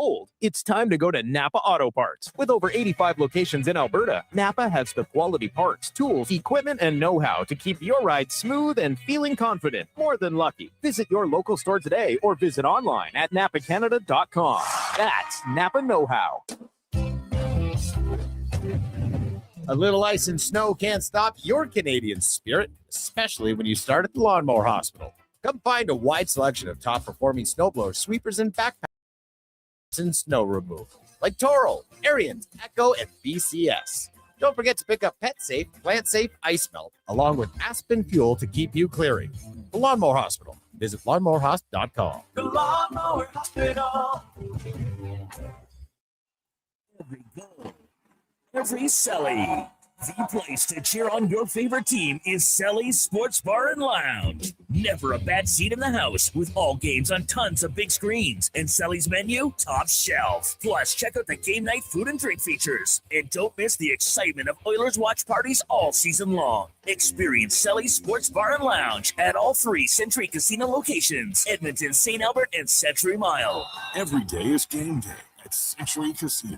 old. It's time to go to Napa Auto Parts. With over 85 locations in Alberta, Napa has the quality parts, tools, equipment, and know-how to keep your ride smooth and feeling confident, more than lucky. Visit your local store today or visit online at napacanada.com. That's Napa know-how. A little ice and snow can't stop your Canadian spirit, especially when you start at the Lawnmower Hospital. Come find a wide selection of top-performing snowblowers, sweepers, and backpacks and snow removal, like Toro, Ariens, Echo, and BCS. Don't forget to pick up pet-safe, plant-safe ice melt, along with Aspen Fuel to keep you clearing. The Lawnmower Hospital. Visit lawnmowerhospital.com. The Lawnmower Hospital. Every goal, every Selly. The place to cheer on your favorite team is Selly's Sports Bar and Lounge. Never a bad seat in the house, with all games on tons of big screens. And Selly's menu, top shelf. Plus, check out the game night food and drink features. And don't miss the excitement of Oilers watch parties all season long. Experience Selly's Sports Bar and Lounge at all 3 Century Casino locations: Edmonton, St. Albert, and Century Mile. Every day is game day at Century Casino.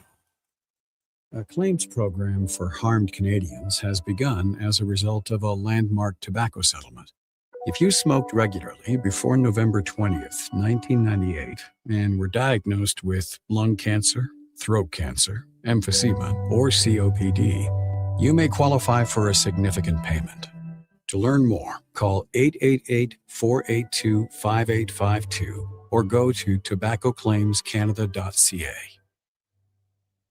A claims program for harmed Canadians has begun as a result of a landmark tobacco settlement. If you smoked regularly before November 20th, 1998, and were diagnosed with lung cancer, throat cancer, emphysema, or COPD, you may qualify for a significant payment. To learn more, call 888-482-5852 or go to tobaccoclaimscanada.ca.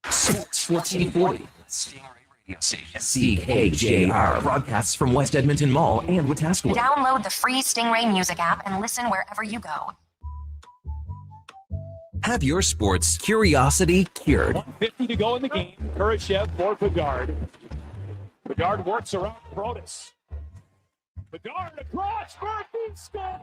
Sports 1440. Stingray Radio Station. CKJR. Broadcasts from West Edmonton Mall and Wetaskiwin. Download the free Stingray music app and listen wherever you go. Have your sports curiosity cured. 1:50 to go in the game. Kurashev for Bouchard. Bouchard works around Protas. Bouchard across. Murphy scores!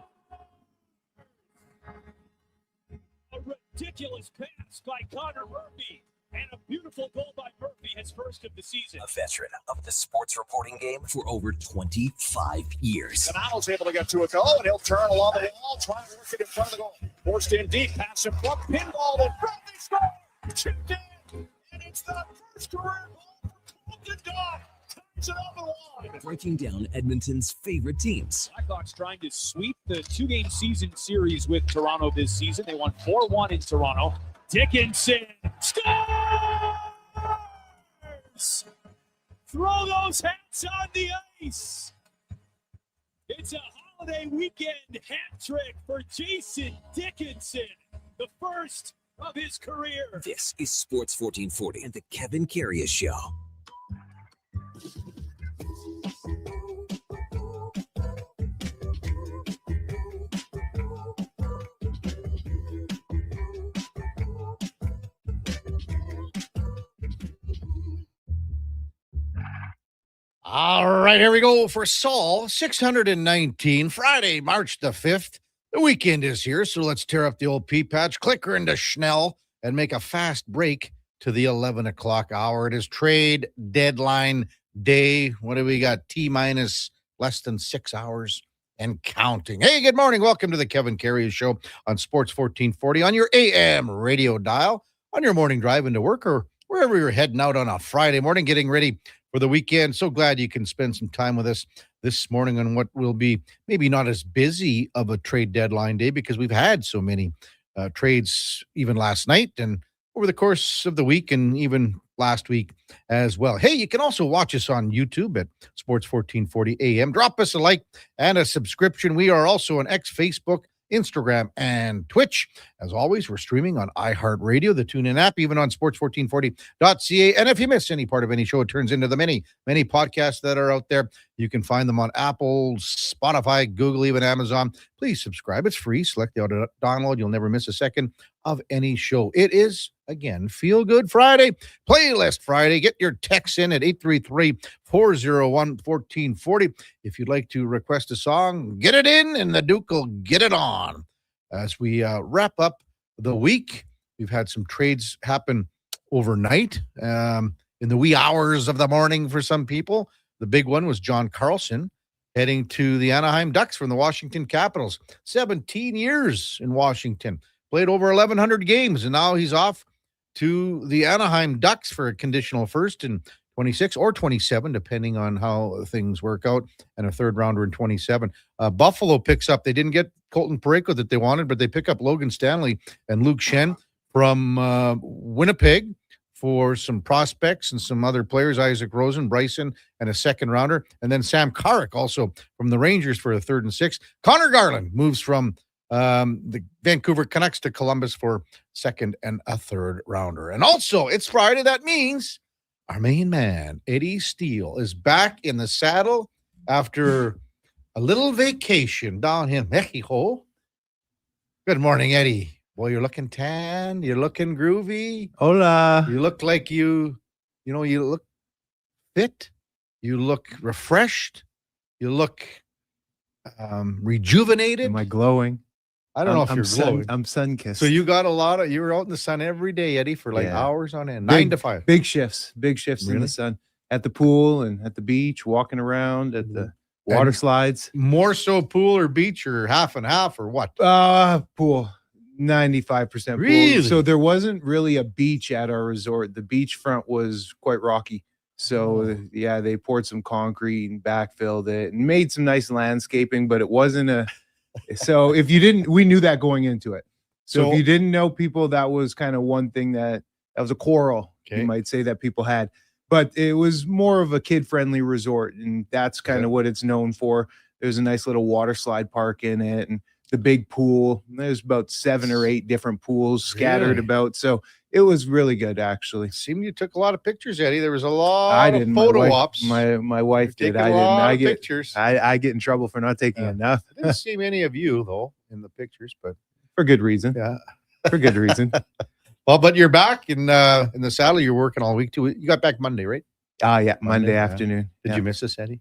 A ridiculous pass by Connor Murphy. And a beautiful goal by Murphy, his first of the season. A veteran of the sports reporting game for over 25 years. Canalo's able to get to a goal, and he'll turn along the wall, try and work it in front of the goal. Forced in deep, pass in front, pinball in front, they score! Chipped in, and it's the first career goal for Colton Dodd. Ties it over the line. Breaking down Edmonton's favorite teams. Blackhawks trying to sweep the 2-game season series with Toronto this season. They won 4-1 in Toronto. Dickinson scores! Throw those hats on the ice. It's a holiday weekend hat trick for Jason Dickinson, the first of his career. This is Sports 1440 and the Kevin Karius Show. All right, here we go for Saul, 619, Friday, March the 5th. The weekend is here, so let's tear up the old pea patch, clicker into Schnell, and make a fast break to the 11 o'clock hour. It is trade deadline day. What do we got? T-minus less than 6 hours and counting. Hey, good morning. Welcome to the Kevin Karius Show on Sports 1440 on your AM radio dial, on your morning drive into work, or wherever you're heading out on a Friday morning, getting ready for the weekend. So glad you can spend some time with us this morning on what will be maybe not as busy of a trade deadline day, because we've had so many trades even last night and over the course of the week, and even last week as well. Hey, you can also watch us on YouTube at Sports 1440 AM. Drop us a like and a subscription. We are also on X, Facebook, Instagram, and Twitch. As always, we're streaming on iHeartRadio, the TuneIn app, even on sports1440.ca. And if you miss any part of any show, it turns into the many podcasts that are out there. You can find them on Apple, Spotify, Google, even Amazon. Please subscribe. It's free. Select the auto download. You'll never miss a second of any show. It is, again, Feel Good Friday, Playlist Friday. Get your texts in at 833-401-1440. If you'd like to request a song, get it in, and the Duke will get it on. As we wrap up the week, we've had some trades happen overnight, in the wee hours of the morning for some people. The big one was John Carlson heading to the Anaheim Ducks from the Washington Capitals. 17 years in Washington. played over 1,100 games, and now he's off to the Anaheim Ducks for a conditional first in 26 or 27, depending on how things work out, and a third rounder in 27. Buffalo picks up, they didn't get Colton Parayko that they wanted, but they pick up Logan Stanley and Luke Shen from Winnipeg for some prospects and some other players, Isaac Rosen, Bryson, and a second rounder. And then Sam Carrick also from the Rangers for a third and sixth. Connor Garland moves from the Vancouver Canucks to Columbus for second and a third rounder. And also, it's Friday. That means our main man, Eddie Steele, is back in the saddle after a little vacation down in Mexico. Good morning, Eddie. Boy, you're looking tan. You're looking groovy. Hola. You look like you look fit. You look refreshed. You look rejuvenated. Am I glowing? I don't know if you're glowing. I'm sun-kissed. So you got you were out in the sun every day, Eddie, for hours on end, 9 to 5. Big shifts in the sun. At the pool and at the beach, walking around at the water slides. More so pool or beach or half and half or what? Pool. 95% pool. Really? So there wasn't really a beach at our resort. The beachfront was quite rocky. So they poured some concrete and backfilled it and made some nice landscaping, but it wasn't so if you didn't, we knew that going into it. So if you didn't know people, that was kind of one thing that was a quarrel, you might say, that people had. But it was more of a kid-friendly resort, and that's kind of what it's known for. There's a nice little water slide park in it, and the big pool. There's about 7 or 8 different pools scattered about. So it was really good, actually. Seemed you took a lot of pictures, Eddie. There was a lot of photo ops. My wife did. I get pictures. I get in trouble for not taking enough. I didn't see many of you, though, in the pictures, but for good reason. Yeah. For good reason. Well, but you're back in the saddle. You're working all week, too. You got back Monday, right? Yeah, Monday afternoon. Did you miss us, Eddie?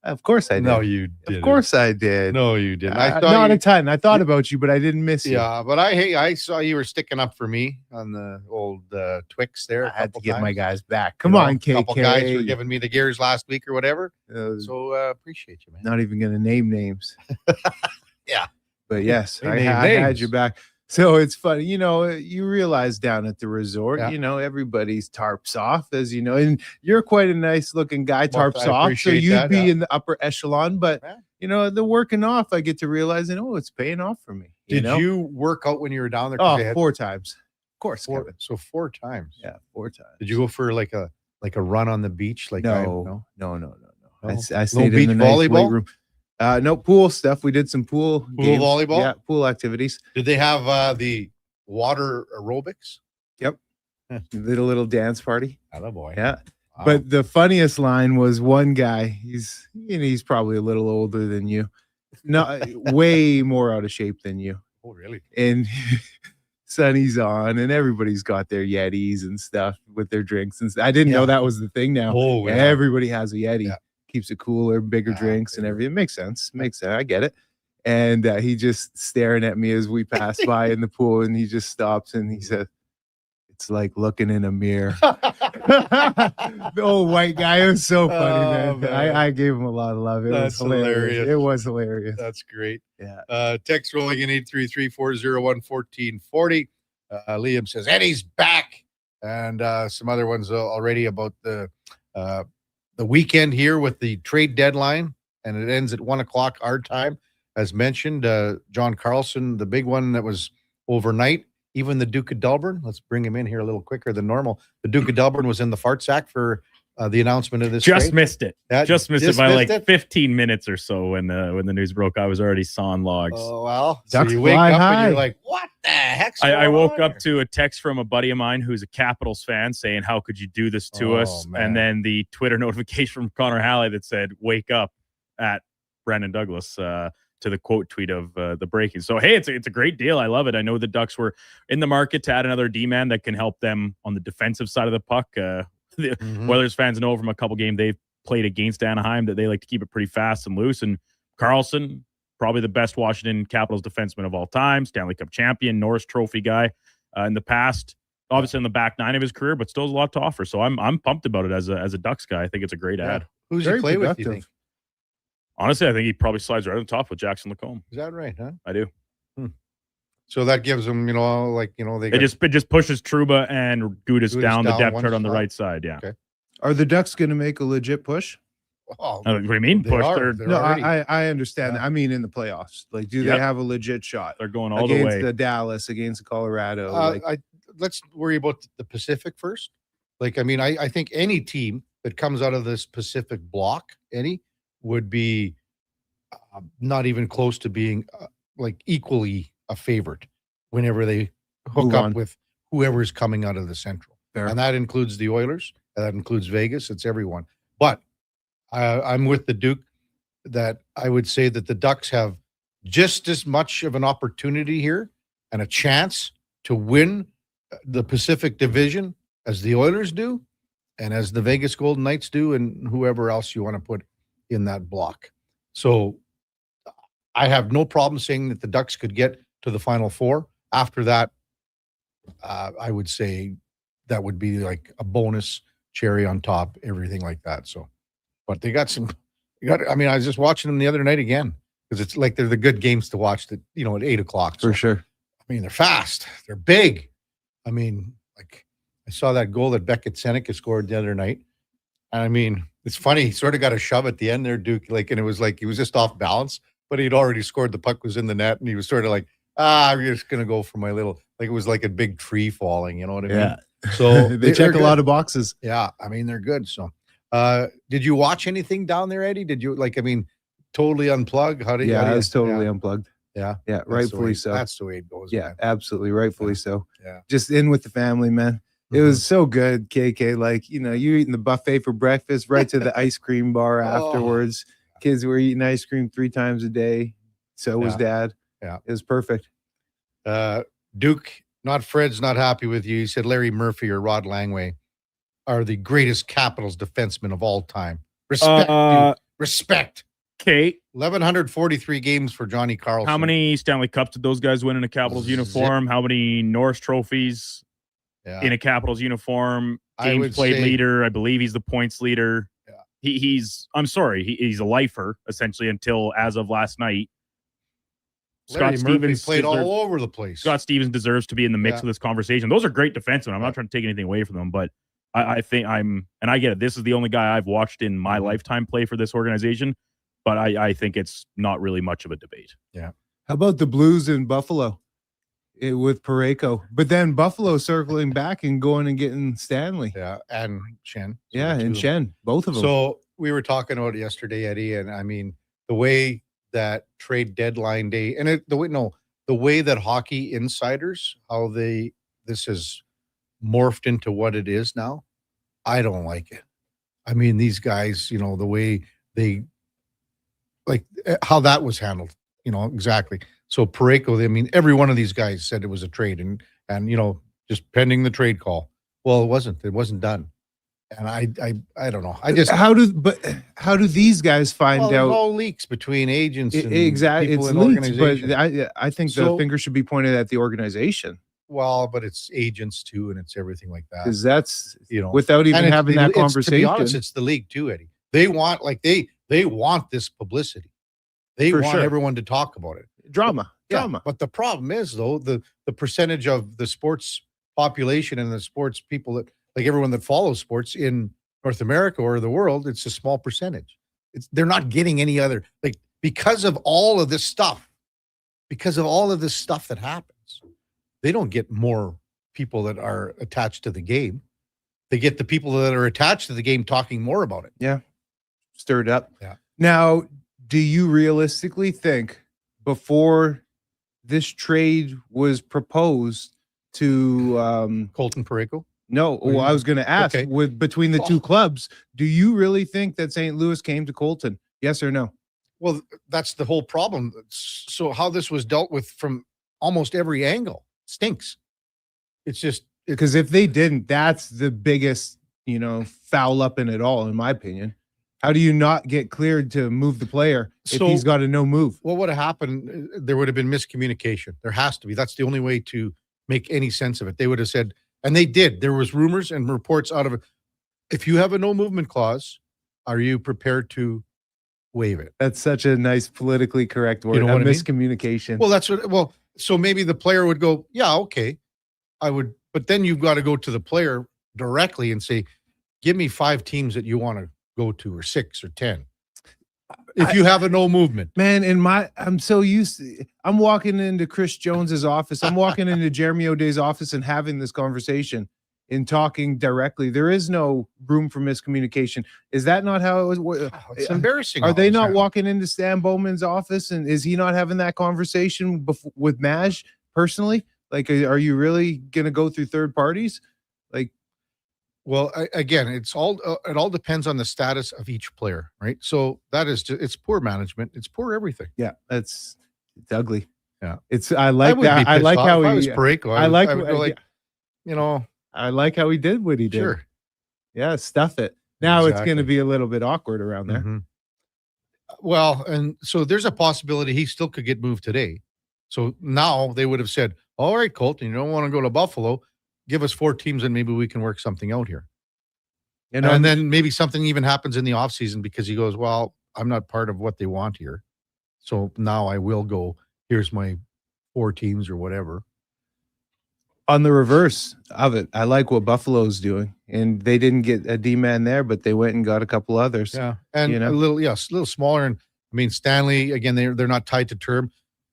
Of course I did. No, you didn't. Of course I did. No, you didn't. Not a ton. I thought about you, but I didn't miss you. Yeah, but I saw you were sticking up for me on the old Twix there. I had to get my guys back. Come on, KK. A couple guys were giving me the gears last week or whatever. So appreciate you, man. Not even going to name names. Yeah. But yes, I had your back. So it's funny, you realize down at the resort, everybody's tarps off, as you know, and you're quite a nice looking guy, tarps off. So you'd be in the upper echelon, but the working off, I get to realize, it's paying off for me. Did you work out when you were down there? Oh, 4 times. Of course. So 4 times. Yeah, 4 times. Did you go for like a run on the beach? No. I stayed no in beach the nice volleyball weight room. No pool stuff. We did some pool games. Volleyball? Yeah, pool activities. Did they have the water aerobics? Yep. Did a little dance party. Oh boy. Yeah. Wow. But the funniest line was one guy. He's probably a little older than you. Not way more out of shape than you. Oh, really? And Sunny's on, and everybody's got their Yetis and stuff with their drinks. And I didn't know that was the thing now. Oh, yeah. Everybody has a Yeti. Yeah. Keeps it cooler, bigger drinks and everything. It makes sense. I get it. And he just staring at me as we pass by in the pool, and he just stops and he said, "It's like looking in a mirror." The old white guy. It was so funny, man. I gave him a lot of love. It was hilarious. It was hilarious. That's great. Yeah. Text rolling in 833-401-1440. Liam says Eddie's back, and some other ones already about the weekend here with the trade deadline, and it ends at 1:00 our time. As mentioned, John Carlson, the big one that was overnight. Even the Duke of Delburne, let's bring him in here a little quicker than normal. The Duke of Delburne was in the fart sack for the announcement of this. Just missed it. Just missed it by like 15 minutes or so when the news broke. I was already sawing logs. Oh, well. So you wake up and you're like, what the heck's going on? I woke up to a text from a buddy of mine who's a Capitals fan saying, how could you do this to us? Man. And then the Twitter notification from Connor Halley that said, wake up at Brandon Douglas to the quote tweet of the breaking. So, hey, it's a great deal. I love it. I know the Ducks were in the market to add another D-man that can help them on the defensive side of the puck. Oilers fans know from a couple games they've played against Anaheim that they like to keep it pretty fast and loose. And Carlson, probably the best Washington Capitals defenseman of all time, Stanley Cup champion, Norris Trophy guy in the past, obviously in the back nine of his career, but still has a lot to offer. So I'm pumped about it as a Ducks guy. I think it's a great ad. Who's he play with, you think? Honestly, I think he probably slides right on top with Jackson Lacombe. Is that right, huh? I do. So that gives them, it just pushes Trouba and Gudas down the depth chart on the right side. Yeah. Okay. Are the Ducks going to make a legit push? Oh, what do you mean push? No, I understand. Yeah. I mean, in the playoffs, like, do they have a legit shot? They're going all the way against the Dallas, against Colorado. Let's worry about the Pacific first. Like, I mean, I think any team that comes out of this Pacific block, would be not even close to being like equally a favorite whenever they hook up with whoever's coming out of the Central. Fair. And that includes the Oilers. That includes Vegas. It's everyone. But I'm with the Duke that I would say that the Ducks have just as much of an opportunity here and a chance to win the Pacific Division as the Oilers do and as the Vegas Golden Knights do and whoever else you want to put in that block. So I have no problem saying that the Ducks could get to the Final Four. After that, I would say that would be like a bonus cherry on top, everything like that. So, but they got some, I mean, I was just watching them the other night again because it's like they're the good games to watch that, at 8:00. For sure. I mean, they're fast. They're big. I mean, like I saw that goal that Beckett Seneca scored the other night. And I mean, it's funny. He sort of got a shove at the end there, Duke, and it was like he was just off balance, but he'd already scored. The puck was in the net, and he was sort of like, I'm just going to go for my little, like it was like a big tree falling, you know what I mean? Yeah. So they check a lot of boxes. Yeah. I mean, they're good. So, did you watch anything down there, Eddie? Did you totally unplug? How did you? Yeah, I was totally unplugged. Yeah. Yeah. Rightfully so. That's the way it goes. Yeah. Man. Absolutely. Rightfully so. Yeah. Just in with the family, man. It was so good, KK. Like, you're eating the buffet for breakfast, right to the ice cream bar afterwards. Kids were eating ice cream 3 times a day. So was Dad. Yeah. It was perfect. Duke, Fred's not happy with you. He said Larry Murphy or Rod Langway are the greatest Capitals defensemen of all time. Respect, dude. Respect. Okay. 1,143 games for Johnny Carlson. How many Stanley Cups did those guys win in a Capitals uniform? How many Norris trophies in a Capitals uniform? Games played leader. I believe he's the points leader. Yeah. He's a lifer, essentially, until as of last night. Scott Stevens played all over the place. Scott Stevens deserves to be in the mix of this conversation. Those are great defensemen. I'm not trying to take anything away from them, but I think and I get it. This is the only guy I've watched in my lifetime play for this organization, but I think it's not really much of a debate. Yeah. How about the Blues in Buffalo with Parayko? But then Buffalo circling back and going and getting Stanley. Yeah, and Shen. So yeah, and Shen, both of them. So we were talking about it yesterday, Eddie, and I mean, the way that trade deadline day and the way that hockey insiders, how this has morphed into what it is now, I don't like it. I mean, these guys, the way they like how that was handled, exactly. So Parayko, I mean, every one of these guys said it was a trade and just pending the trade call. Well, it wasn't done. And I don't know. I just how do these guys find out? All leaks between agents and exactly. People it's in leaks, but I think the finger should be pointed at the organization. Well, but it's agents too, and it's everything like that. Because that's without even having that conversation. To be honest, it's the league too, Eddie. They want they want this publicity. They want everyone to talk about it. Drama. But the problem is though the percentage of the sports population and the sports people that. Like everyone that follows sports in North America or the world, it's a small percentage. They're not getting any other, because of all of this stuff that happens, they don't get more people that are attached to the game. They get the people that are attached to the game talking more about it. Yeah. Stirred up. Yeah. Now, do you realistically think before this trade was proposed to Colton Parayko? No, well, I was going to ask between the two clubs, do you really think that St. Louis came to Colton? Yes or no? Well, that's the whole problem. So how this was dealt with from almost every angle stinks. It's just because if they didn't, that's the biggest, foul up in it all, in my opinion. How do you not get cleared to move the player if he's got a no move? Well, what would have happened? There would have been miscommunication. There has to be. That's the only way to make any sense of it. They would have said. And they did. There was rumors and reports out of it. If you have a no movement clause, are you prepared to waive it? That's such a nice politically correct word. You know what miscommunication. Well, that's what. Well, So maybe the player would go, yeah, okay, I would. But then you've got to go to the player directly and say, give me 5 teams that you want to go to, or 6 or 10. If you have a no movement. Man, I'm so used to, I'm walking into Chris Jones's office. I'm walking into Jeremy O'Day's office and having this conversation and talking directly. There is no room for miscommunication. Is that not how it was? It's embarrassing. Are they not walking into Stan Bowman's office, and is he not having that conversation with Maj personally? Like, are you really going to go through third parties? Like, well, again, it all depends on the status of each player, right? So that is just, it's poor management. It's poor everything. Yeah, it's ugly. Yeah, I like that. I like how he. I was Parayko. I like, you know, I like how he did what he did. Sure. Yeah, stuff it. Now it's going to be a little bit awkward around there. Mm-hmm. Well, and so there's a possibility he still could get moved today. So now they would have said, all right, Colton, you don't want to go to Buffalo. Give us 4 teams and maybe we can work something out here. And then maybe something even happens in the offseason because he goes, well, I'm not part of what they want here. So now I will go, here's my 4 teams or whatever. On the reverse of it, I like what Buffalo's doing. And they didn't get a D-man there, but they went and got a couple others. Yeah. And a little smaller. And I mean, Stanley, again, they're not tied to term.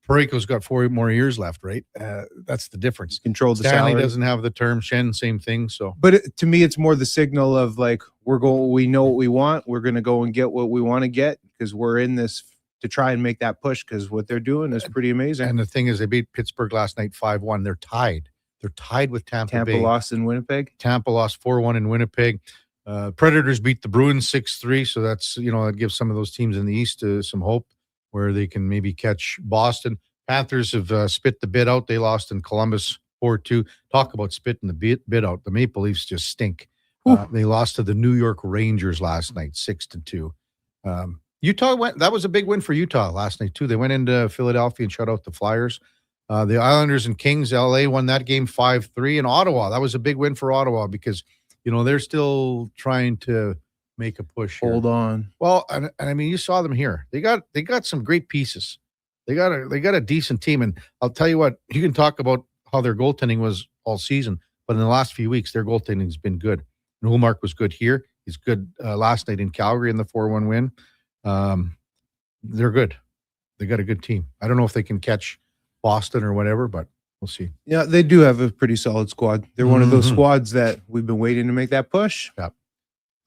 Parayko's got 4 more years left, right? That's the difference. Controlled the Stanley salary. doesn't have the term. Shen, same thing. So, but to me, it's more the signal of like we know what we want. We're going to go and get what we want to get because we're in this to try and make that push because what they're doing is pretty amazing. And the thing is, they beat Pittsburgh last night 5-1. They're tied. They're tied with Tampa Bay. Tampa lost in Winnipeg. Tampa lost 4-1 in Winnipeg. Predators beat the Bruins 6-3. So that's that gives some of those teams in the East some hope where they can maybe catch Boston. Panthers have spit the bid out. They lost in Columbus 4-2. Talk about spitting the bid out. The Maple Leafs just stink. They lost to the New York Rangers last night, 6-2. Utah that was a big win for Utah last night too. They went into Philadelphia and shut out the Flyers. The Islanders and Kings, LA won that game 5-3. And Ottawa, that was a big win for Ottawa because they're still trying to make a push here. Hold on. Well, and I mean, you saw them here. They got some great pieces. They got a decent team, and I'll tell you what, you can talk about how their goaltending was all season, but in the last few weeks, their goaltending's been good. Nulmark was good here. He's good last night in Calgary in the 4-1 win. They're good. They got a good team. I don't know if they can catch Boston or whatever, but we'll see. Yeah, they do have a pretty solid squad. They're one of those squads that we've been waiting to make that push. Yeah.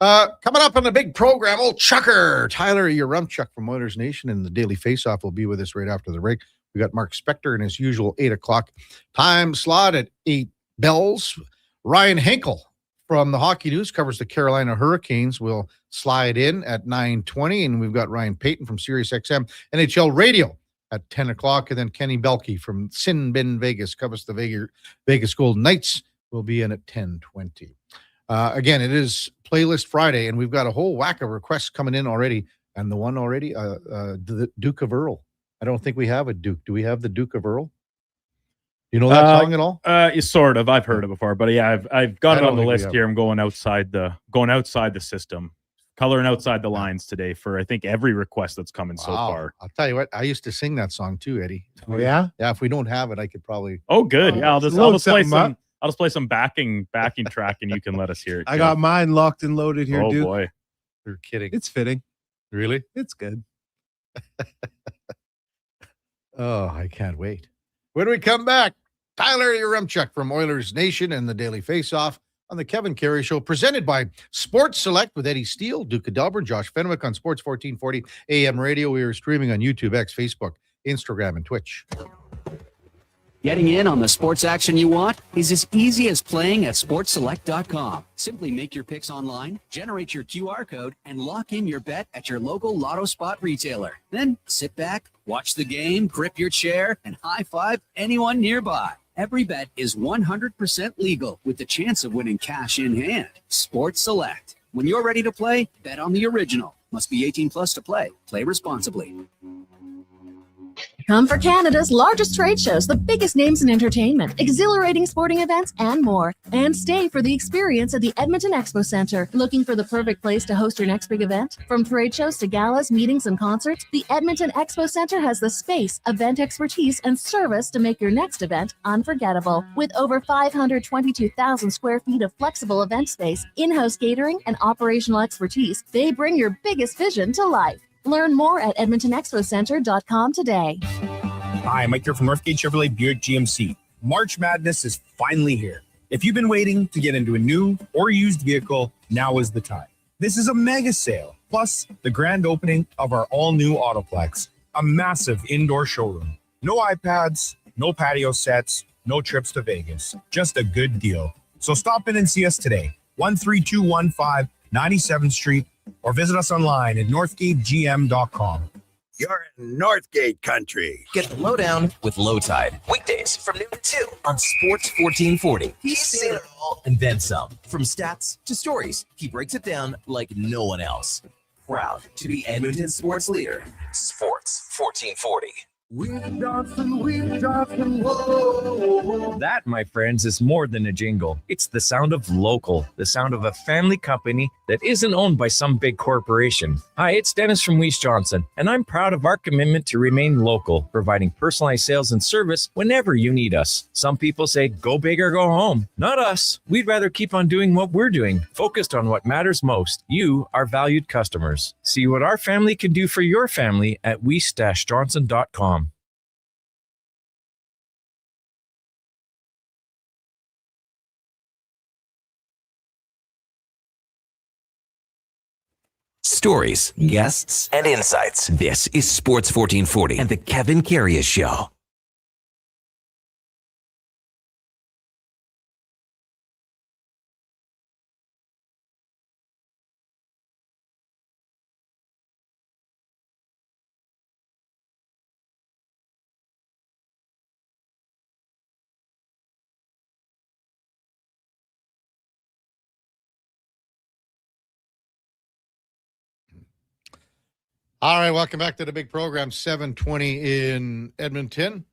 Coming up on the big program, old Chucker, Tyler Yaremchuk from Oilers Nation and the Daily Faceoff will be with us right after the break. We got Mark Spectre in his usual 8 o'clock time slot at 8 bells. Ryan Hinkle from the Hockey News covers the Carolina Hurricanes. Will slide in at 9:20, and we've got Ryan Payton from SiriusXM NHL Radio at 10 o'clock, and then Kenny Belulki from Sin Bin Vegas covers the Vegas Golden Knights. Will be in at 10:20. Again, it is Playlist Friday, and we've got a whole whack of requests coming in already. And the one already, the Duke of Earl. I don't think we have a Duke. Do we have the Duke of Earl? You know that song at all? Sort of. I've heard it before, but yeah, I've got it on the list here. I'm going outside the system, coloring outside the lines today for I think every request that's coming so far. I'll tell you what, I used to sing that song too, Eddie. Oh yeah, yeah. If we don't have it, I could probably. Oh, good. Yeah, I'll just play some backing track, and you can let us hear it. I got mine locked and loaded here, oh, Duke. Boy. You're kidding. It's fitting. Really? It's good. Oh, I can't wait. When we come back, Tyler Yaremchuk from Oilers Nation and the Daily Faceoff on the Kevin Carey Show, presented by Sports Select with Eddie Steele, Duke of Delburne, Josh Fenwick on Sports 1440 AM Radio. We are streaming on YouTube, X, Facebook, Instagram, and Twitch. Getting in on the sports action you want is as easy as playing at sportselect.com. Simply make your picks online, generate your QR code, and lock in your bet at your local Lotto Spot retailer. Then sit back, watch the game, grip your chair, and high-five anyone nearby. Every bet is 100% legal with the chance of winning cash in hand. Sports Select. When you're ready to play, bet on the original. Must be 18 plus to play. Play responsibly. Come for Canada's largest trade shows, the biggest names in entertainment, exhilarating sporting events, and more. And stay for the experience at the Edmonton Expo Centre. Looking for the perfect place to host your next big event? From trade shows to galas, meetings, and concerts, the Edmonton Expo Centre has the space, event expertise, and service to make your next event unforgettable. With over 522,000 square feet of flexible event space, in-house catering, and operational expertise, they bring your biggest vision to life. Learn more at edmontonexpocentre.com today. Hi, Mike here from Northgate Chevrolet Buick GMC. March Madness is finally here. If you've been waiting to get into a new or used vehicle, now is the time. This is a mega sale, plus the grand opening of our all-new Autoplex, a massive indoor showroom. No iPads, no patio sets, no trips to Vegas. Just a good deal. So stop in and see us today, 13215 97th Street, or visit us online at northgategm.com. You're in Northgate country. Get the lowdown with Low Tide. Weekdays from noon to 2 on Sports 1440. He's seen it all and then some. From stats to stories, he breaks it down like no one else. Proud to be Edmonton's sports leader. Sports 1440. That, my friends, is more than a jingle. It's the sound of local, the sound of a family company that isn't owned by some big corporation. Hi, it's Dennis from Weiss Johnson, and I'm proud of our commitment to remain local, providing personalized sales and service whenever you need us. Some people say, go big or go home. Not us. We'd rather keep on doing what we're doing, focused on what matters most. You, our valued customers. See what our family can do for your family at weiss-johnson.com. Stories, guests, and insights. This is Sports 1440 and the Kevin Karius Show. All right, welcome back to the big program, 7:20 in Edmonton.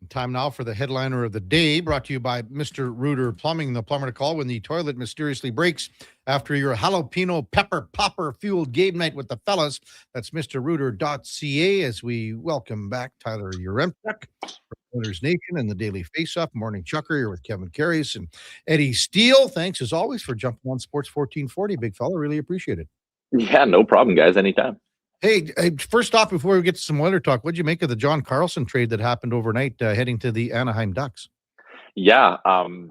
Time now for the headliner of the day, brought to you by Mr. Reuter Plumbing, the plumber to call when the toilet mysteriously breaks after your jalapeno pepper popper fueled game night with the fellas. That's mrreuter.ca. As we welcome back Tyler Yaremchuk from Oilers Nation and the Daily Faceoff. Morning Chucker here with Kevin Karius and Eddie Steele. Thanks as always for jumping on Sports 1440, big fella. Really appreciate it. Yeah, no problem, guys. Anytime. Hey, first off, before we get to some weather talk, what'd you make of the John Carlson trade that happened overnight heading to the Anaheim Ducks? Yeah,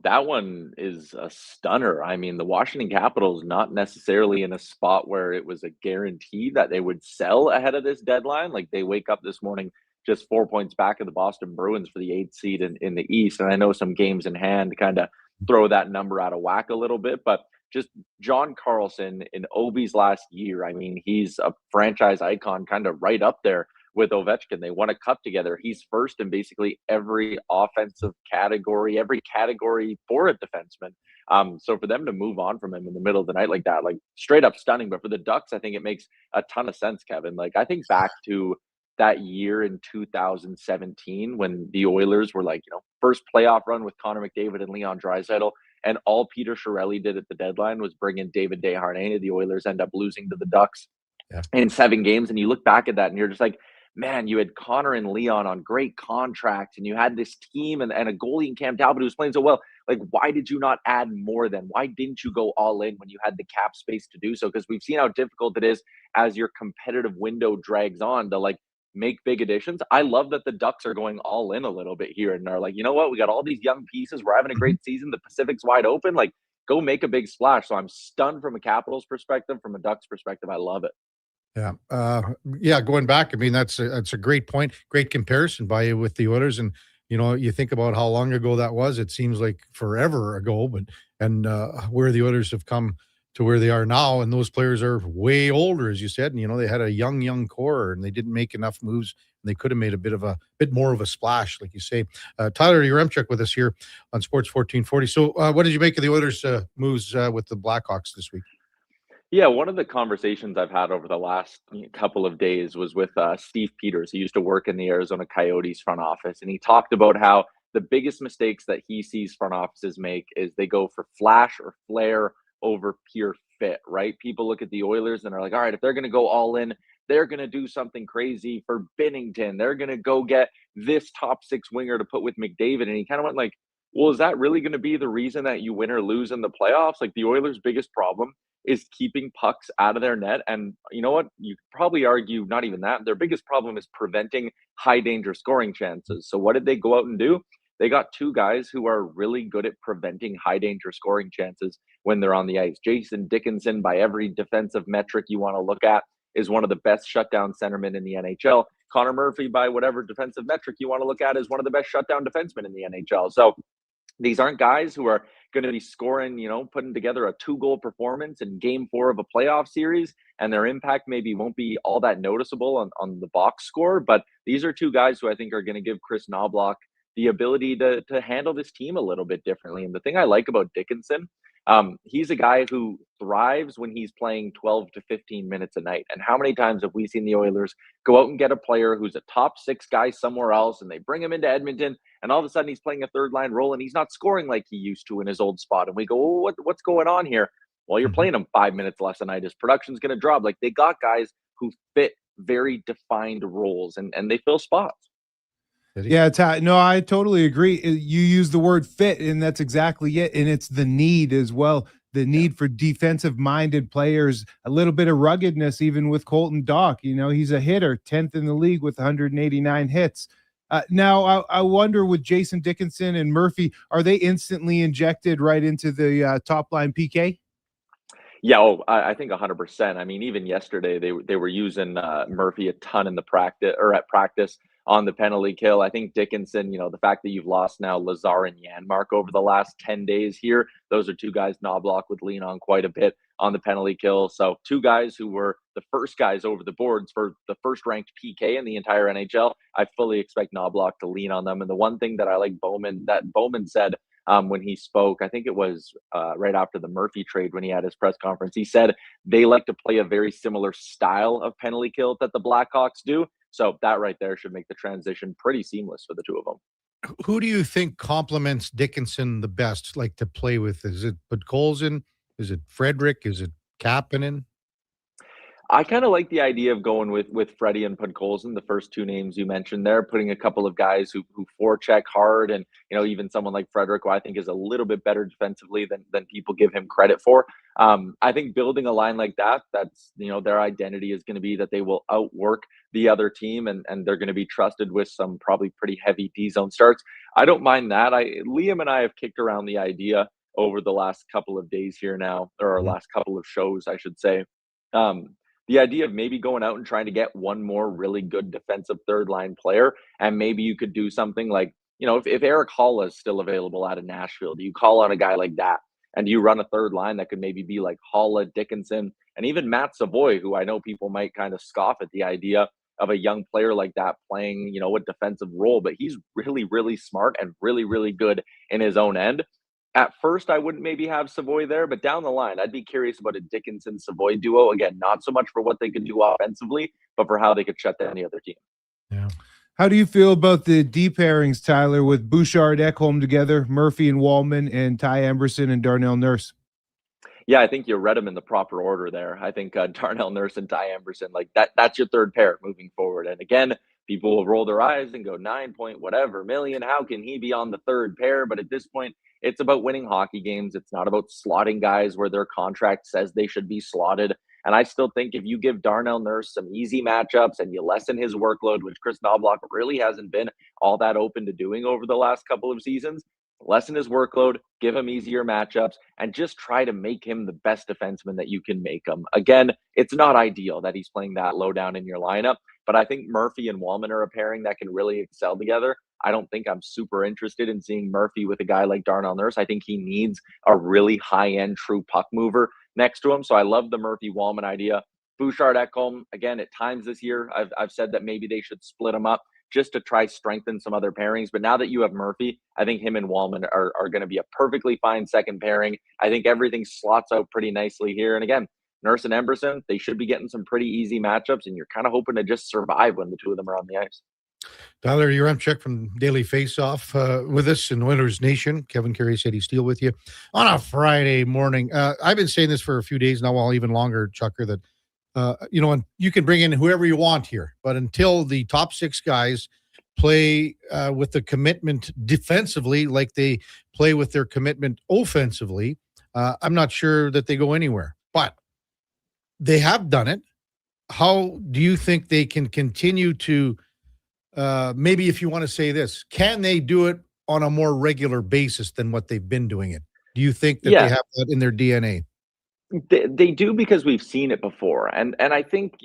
that one is a stunner. I mean, the Washington Capitals not necessarily in a spot where it was a guarantee that they would sell ahead of this deadline. Like, they wake up this morning just 4 points back of the Boston Bruins for the 8th seed in the East. And I know some games in hand kind of throw that number out of whack a little bit, but just John Carlson in Obi's last year, I mean, he's a franchise icon kind of right up there with Ovechkin. They won a cup together. He's first in basically every offensive category, every category for a defenseman. So for them to move on from him in the middle of the night like that, like straight up stunning. But for the Ducks, I think it makes a ton of sense, Kevin. Like, I think back to that year in 2017 when the Oilers were like, first playoff run with Connor McDavid and Leon Draisaitl. And all Peter Chiarelli did at the deadline was bring in David Desharnais. The Oilers end up losing to the Ducks in 7 games. And you look back at that and you're just like, man, you had Connor and Leon on great contracts and you had this team and a goalie in Cam Talbot who was playing so well. Like, why did you not add more then? Why didn't you go all in when you had the cap space to do so? Because we've seen how difficult it is as your competitive window drags on to make big additions. I love that the Ducks are going all in a little bit here and are like, you know what? We got all these young pieces. We're having a great season. The Pacific's wide open. Like, go make a big splash. So I'm stunned from a Capitals perspective. From a Ducks perspective, I love it. Yeah. Going back, I mean, that's a great point. Great comparison by you with the Oilers. And, you think about how long ago that was. It seems like forever ago, and where the Oilers have come to where they are now, and those players are way older, as you said, and they had a young core and they didn't make enough moves, and they could have made a bit more of a splash, like you say. Tyler Yaremchuk with us here on Sports 1440. So what did you make of the Oilers moves with the Blackhawks this week? Yeah, one of the conversations I've had over the last couple of days was with Steve Peters. He used to work in the Arizona Coyotes front office, and he talked about how the biggest mistakes that he sees front offices make is they go for flash or flair over pure fit, right? People look at the Oilers and are like, all right, if they're going to go all in, they're going to do something crazy for Binnington. They're going to go get this top six winger to put with McDavid. And he kind of went like, well, is that really going to be the reason that you win or lose in the playoffs? Like the Oilers' biggest problem is keeping pucks out of their net. And you know what? You could probably argue not even that. Their biggest problem is preventing high danger scoring chances. So what did they go out and do? They got two guys who are really good at preventing high danger scoring chances when they're on the ice. Jason Dickinson, by every defensive metric you want to look at, is one of the best shutdown centermen in the NHL. Connor Murphy, by whatever defensive metric you want to look at, is one of the best shutdown defensemen in the NHL. So these aren't guys who are going to be scoring, putting together a 2-goal performance in game 4 of a playoff series, and their impact maybe won't be all that noticeable on the box score. But these are two guys who I think are going to give Chris Knobloch the ability to handle this team a little bit differently. And the thing I like about Dickinson, he's a guy who thrives when he's playing 12 to 15 minutes a night. And how many times have we seen the Oilers go out and get a player who's a top 6 guy somewhere else, and they bring him into Edmonton, and all of a sudden he's playing a third line role and he's not scoring like he used to in his old spot. And we go, oh, what's going on here? Well, you're playing him 5 minutes less a night. His production's going to drop. Like, they got guys who fit very defined roles, and they fill spots. Yeah, no, I totally agree. You use the word fit, and that's exactly it. And it's the need as well. The need for defensive-minded players, a little bit of ruggedness, even with Colton Dach. He's a hitter, 10th in the league with 189 hits. Now, I wonder with Jason Dickinson and Murphy, are they instantly injected right into the top-line PK? Yeah, I think 100%. I mean, even yesterday, they were using Murphy a ton in the practice on the penalty kill. I think Dickinson, the fact that you've lost now Lazar and Janmark over the last 10 days here, those are two guys Knobloch would lean on quite a bit on the penalty kill. So two guys who were the first guys over the boards for the first ranked PK in the entire NHL. I fully expect Knobloch to lean on them. And the one thing that I like Bowman said when he spoke, I think it was right after the Murphy trade when he had his press conference, he said they like to play a very similar style of penalty kill that the Blackhawks do. So that right there should make the transition pretty seamless for the two of them. Who do you think complements Dickinson the best, like to play with? Is it Podkolzin? Is it Frederick? Is it Kapanen? I kind of like the idea of going with Freddie and Podkolzin, the first two names you mentioned there, putting a couple of guys who forecheck hard, and even someone like Frederick, who I think is a little bit better defensively than people give him credit for. I think building a line like that's their identity is going to be that they will outwork the other team, and they're going to be trusted with some probably pretty heavy D zone starts. I don't mind that. Liam and I have kicked around the idea over the last couple of days here now, or our last couple of shows, I should say. The idea of maybe going out and trying to get one more really good defensive third line player, and maybe you could do something like, if Eric Hall is still available out of Nashville, do you call on a guy like that? And do you run a third line that could maybe be like Halla, Dickinson, and even Matt Savoy, who I know people might kind of scoff at the idea of a young player like that playing, a defensive role, but he's really, really smart and really, really good in his own end. At first, I wouldn't maybe have Savoy there, but down the line, I'd be curious about a Dickinson-Savoy duo. Again, not so much for what they could do offensively, but for how they could shut down the other team. Yeah. How do you feel about the D pairings, Tyler, with Bouchard, Ekholm together, Murphy and Wallman, and Ty Emberson and Darnell Nurse? Yeah, I think you read them in the proper order there. I think Darnell Nurse and Ty Emberson, like that's your third pair moving forward. And again, people will roll their eyes and go 9 point whatever million. How can he be on the third pair? But at this point, it's about winning hockey games. It's not about slotting guys where their contract says they should be slotted. And I still think if you give Darnell Nurse some easy matchups and you lessen his workload, which Chris Knobloch really hasn't been all that open to doing over the last couple of seasons, lessen his workload, give him easier matchups, and just try to make him the best defenseman that you can make him. Again, it's not ideal that he's playing that low down in your lineup, but I think Murphy and Wallman are a pairing that can really excel together. I don't think I'm super interested in seeing Murphy with a guy like Darnell Nurse. I think he needs a really high-end true puck mover next to him. So I love the Murphy-Wallman idea. Bouchard, Ekholm, again, at times this year, I've said that maybe they should split them up just to try strengthen some other pairings. But now that you have Murphy, I think him and Wallman are going to be a perfectly fine second pairing. I think everything slots out pretty nicely here. And again, Nurse and Emberson, they should be getting some pretty easy matchups, and you're kind of hoping to just survive when the two of them are on the ice. Tyler Yaremchuk from Daily Faceoff with us in Oilers Nation. Kevin Karius, Eddie Steele with you on a Friday morning. I've been saying this for a few days now, well, even longer, Chucker, that, and you can bring in whoever you want here, but until the top 6 guys play with the commitment defensively like they play with their commitment offensively, I'm not sure that they go anywhere. But they have done it. How do you think they can continue to maybe if you want to say this, can they do it on a more regular basis than what they've been doing it? Do you think that they have that in their DNA? They do, because we've seen it before. And I think,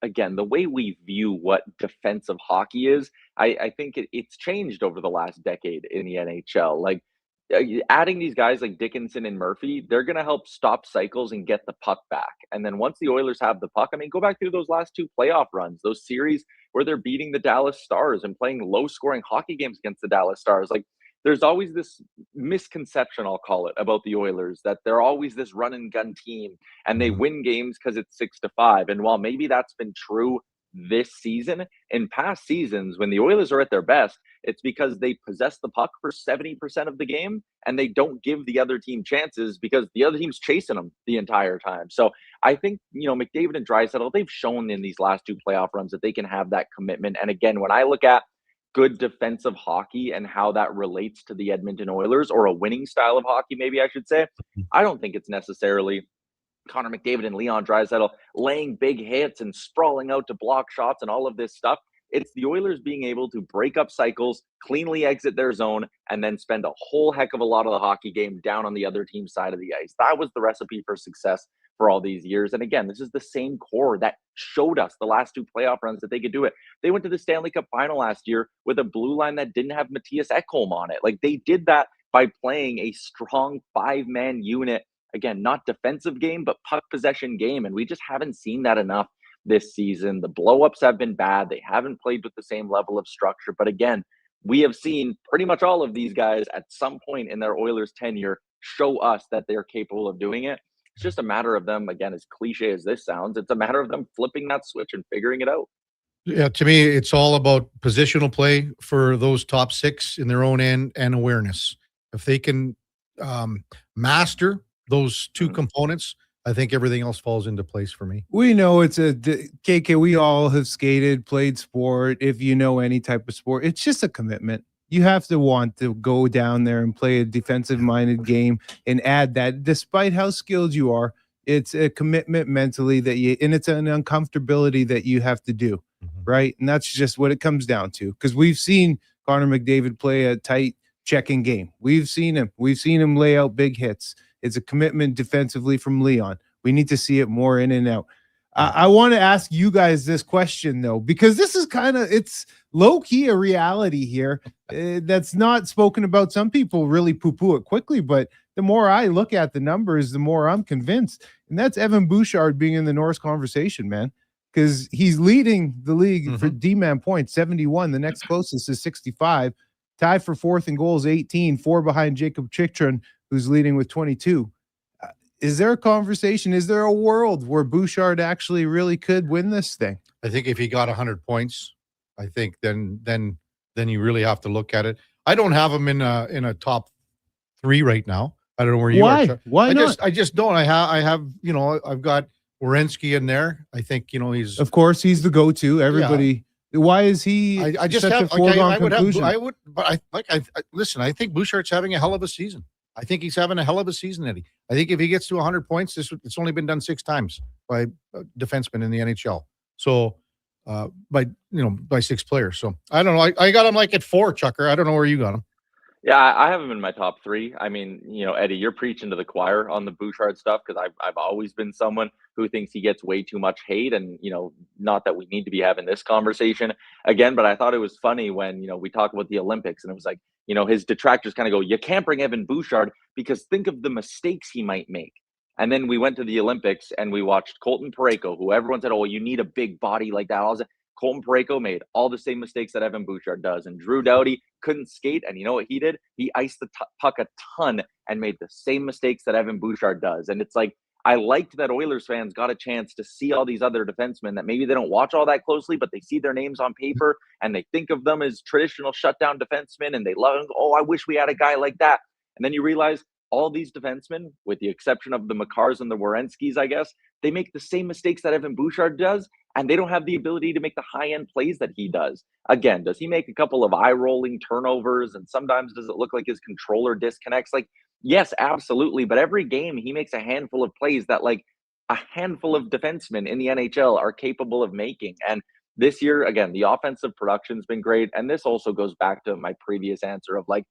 again, the way we view what defensive hockey is, I think it's changed over the last decade in the NHL. Like, adding these guys like Dickinson and Murphy, they're going to help stop cycles and get the puck back. And then once the Oilers have the puck, I mean, go back through those last 2 playoff runs, those series where they're beating the Dallas Stars and playing low-scoring hockey games against the Dallas Stars. Like, there's always this misconception, I'll call it, about the Oilers, that they're always this run-and-gun team, and they win games because it's 6-5. And while maybe that's been true this season, in past seasons, when the Oilers are at their best, it's because they possess the puck for 70% of the game, and they don't give the other team chances because the other team's chasing them the entire time. So I think, McDavid and Draisaitl, they've shown in these last 2 playoff runs that they can have that commitment. And again, when I look at good defensive hockey and how that relates to the Edmonton Oilers, or a winning style of hockey, maybe I should say, I don't think it's necessarily Connor McDavid and Leon Draisaitl laying big hits and sprawling out to block shots and all of this stuff. It's the Oilers being able to break up cycles, cleanly exit their zone, and then spend a whole heck of a lot of the hockey game down on the other team's side of the ice. That was the recipe for success for all these years. And again, this is the same core that showed us the last 2 playoff runs that they could do it. They went to the Stanley Cup final last year with a blue line that didn't have Matthias Ekholm on it. Like, they did that by playing a strong 5-man unit. Again, not defensive game, but puck possession game. And we just haven't seen that enough this season. The blow-ups have been bad. They haven't played with the same level of structure. But again, we have seen pretty much all of these guys at some point in their Oilers tenure show us that they're capable of doing it. It's just a matter of them, again, as cliche as this sounds, it's a matter of them flipping that switch and figuring it out. Yeah, to me, it's all about positional play for those top 6 in their own end and awareness. If they can master those 2 components, I think everything else falls into place for me. We know it's KK. We all have skated, played sport. If you know any type of sport, it's just a commitment. You have to want to go down there and play a defensive-minded game and add that. Despite how skilled you are, it's a commitment mentally and it's an uncomfortability that you have to do, right? And that's just what it comes down to. Because we've seen Connor McDavid play a tight checking game. We've seen him lay out big hits. It's a commitment defensively from Leon. We need to see it more in and out. I want to ask you guys this question, though, because this is it's low-key a reality here that's not spoken about. Some people really poo-poo it quickly, but the more I look at the numbers, the more I'm convinced. And that's Evan Bouchard being in the Norris conversation, man, because he's leading the league for D-man points, 71. The next closest is 65. Tied for 4th in goals, 18. 4 behind Jacob Chikrin, who's leading with 22. Is there a conversation? Is there a world where Bouchard actually really could win this thing? I think if he got 100 points, I think then you really have to look at it. I don't have him in a top 3 right now. I don't know where you are. Why not? I just don't. I have I've got Werenski in there. I think he's of course he's the go-to. Everybody. Yeah. Why is he? I just have. Listen. I think Bouchard's having a hell of a season. I think he's having a hell of a season, Eddie. I think if he gets to 100 points, it's only been done 6 times by defensemen in the NHL. So, by 6 players. So I don't know. I got him like at 4, Chucker. I don't know where you got him. Yeah, I have him in my top 3. I mean, Eddie, you're preaching to the choir on the Bouchard stuff, because I've always been someone who thinks he gets way too much hate, and not that we need to be having this conversation again, but I thought it was funny when we talk about the Olympics, and it was like, his detractors kind of go, you can't bring Evan Bouchard because think of the mistakes he might make. And then we went to the Olympics and we watched Colton Parayko, who everyone said, oh, you need a big body like that. Colton Parayko made all the same mistakes that Evan Bouchard does. And Drew Doughty couldn't skate. And you know what he did? He iced the puck a ton and made the same mistakes that Evan Bouchard does. And it's like, I liked that Oilers fans got a chance to see all these other defensemen that maybe they don't watch all that closely, but they see their names on paper and they think of them as traditional shutdown defensemen and they love them. Oh, I wish we had a guy like that. And then you realize all these defensemen, with the exception of the Makars and the Werenskis, I guess, they make the same mistakes that Evan Bouchard does, and they don't have the ability to make the high-end plays that he does. Again, does he make a couple of eye-rolling turnovers, and sometimes does it look like his controller disconnects? Like, yes, absolutely, but every game he makes a handful of plays that, like, a handful of defensemen in the NHL are capable of making. And this year, again, the offensive production's been great, and this also goes back to my previous answer of, like,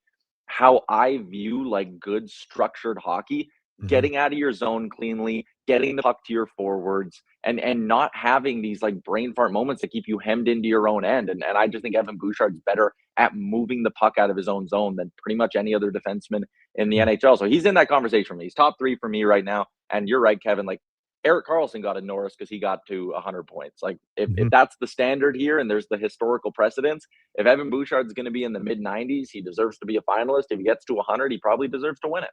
how I view, like, good structured hockey, getting out of your zone cleanly, getting the puck to your forwards, and not having these, like, brain fart moments that keep you hemmed into your own end. And I just think Evan Bouchard's better at moving the puck out of his own zone than pretty much any other defenseman in the NHL. So he's in that conversation for me. He's top 3 for me right now. And you're right, Kevin, like, Erik Carlson got a Norris because he got to 100 points. Like, if that's the standard here and there's the historical precedence, if Evan Bouchard's going to be in the mid-90s, he deserves to be a finalist. If he gets to 100, he probably deserves to win it.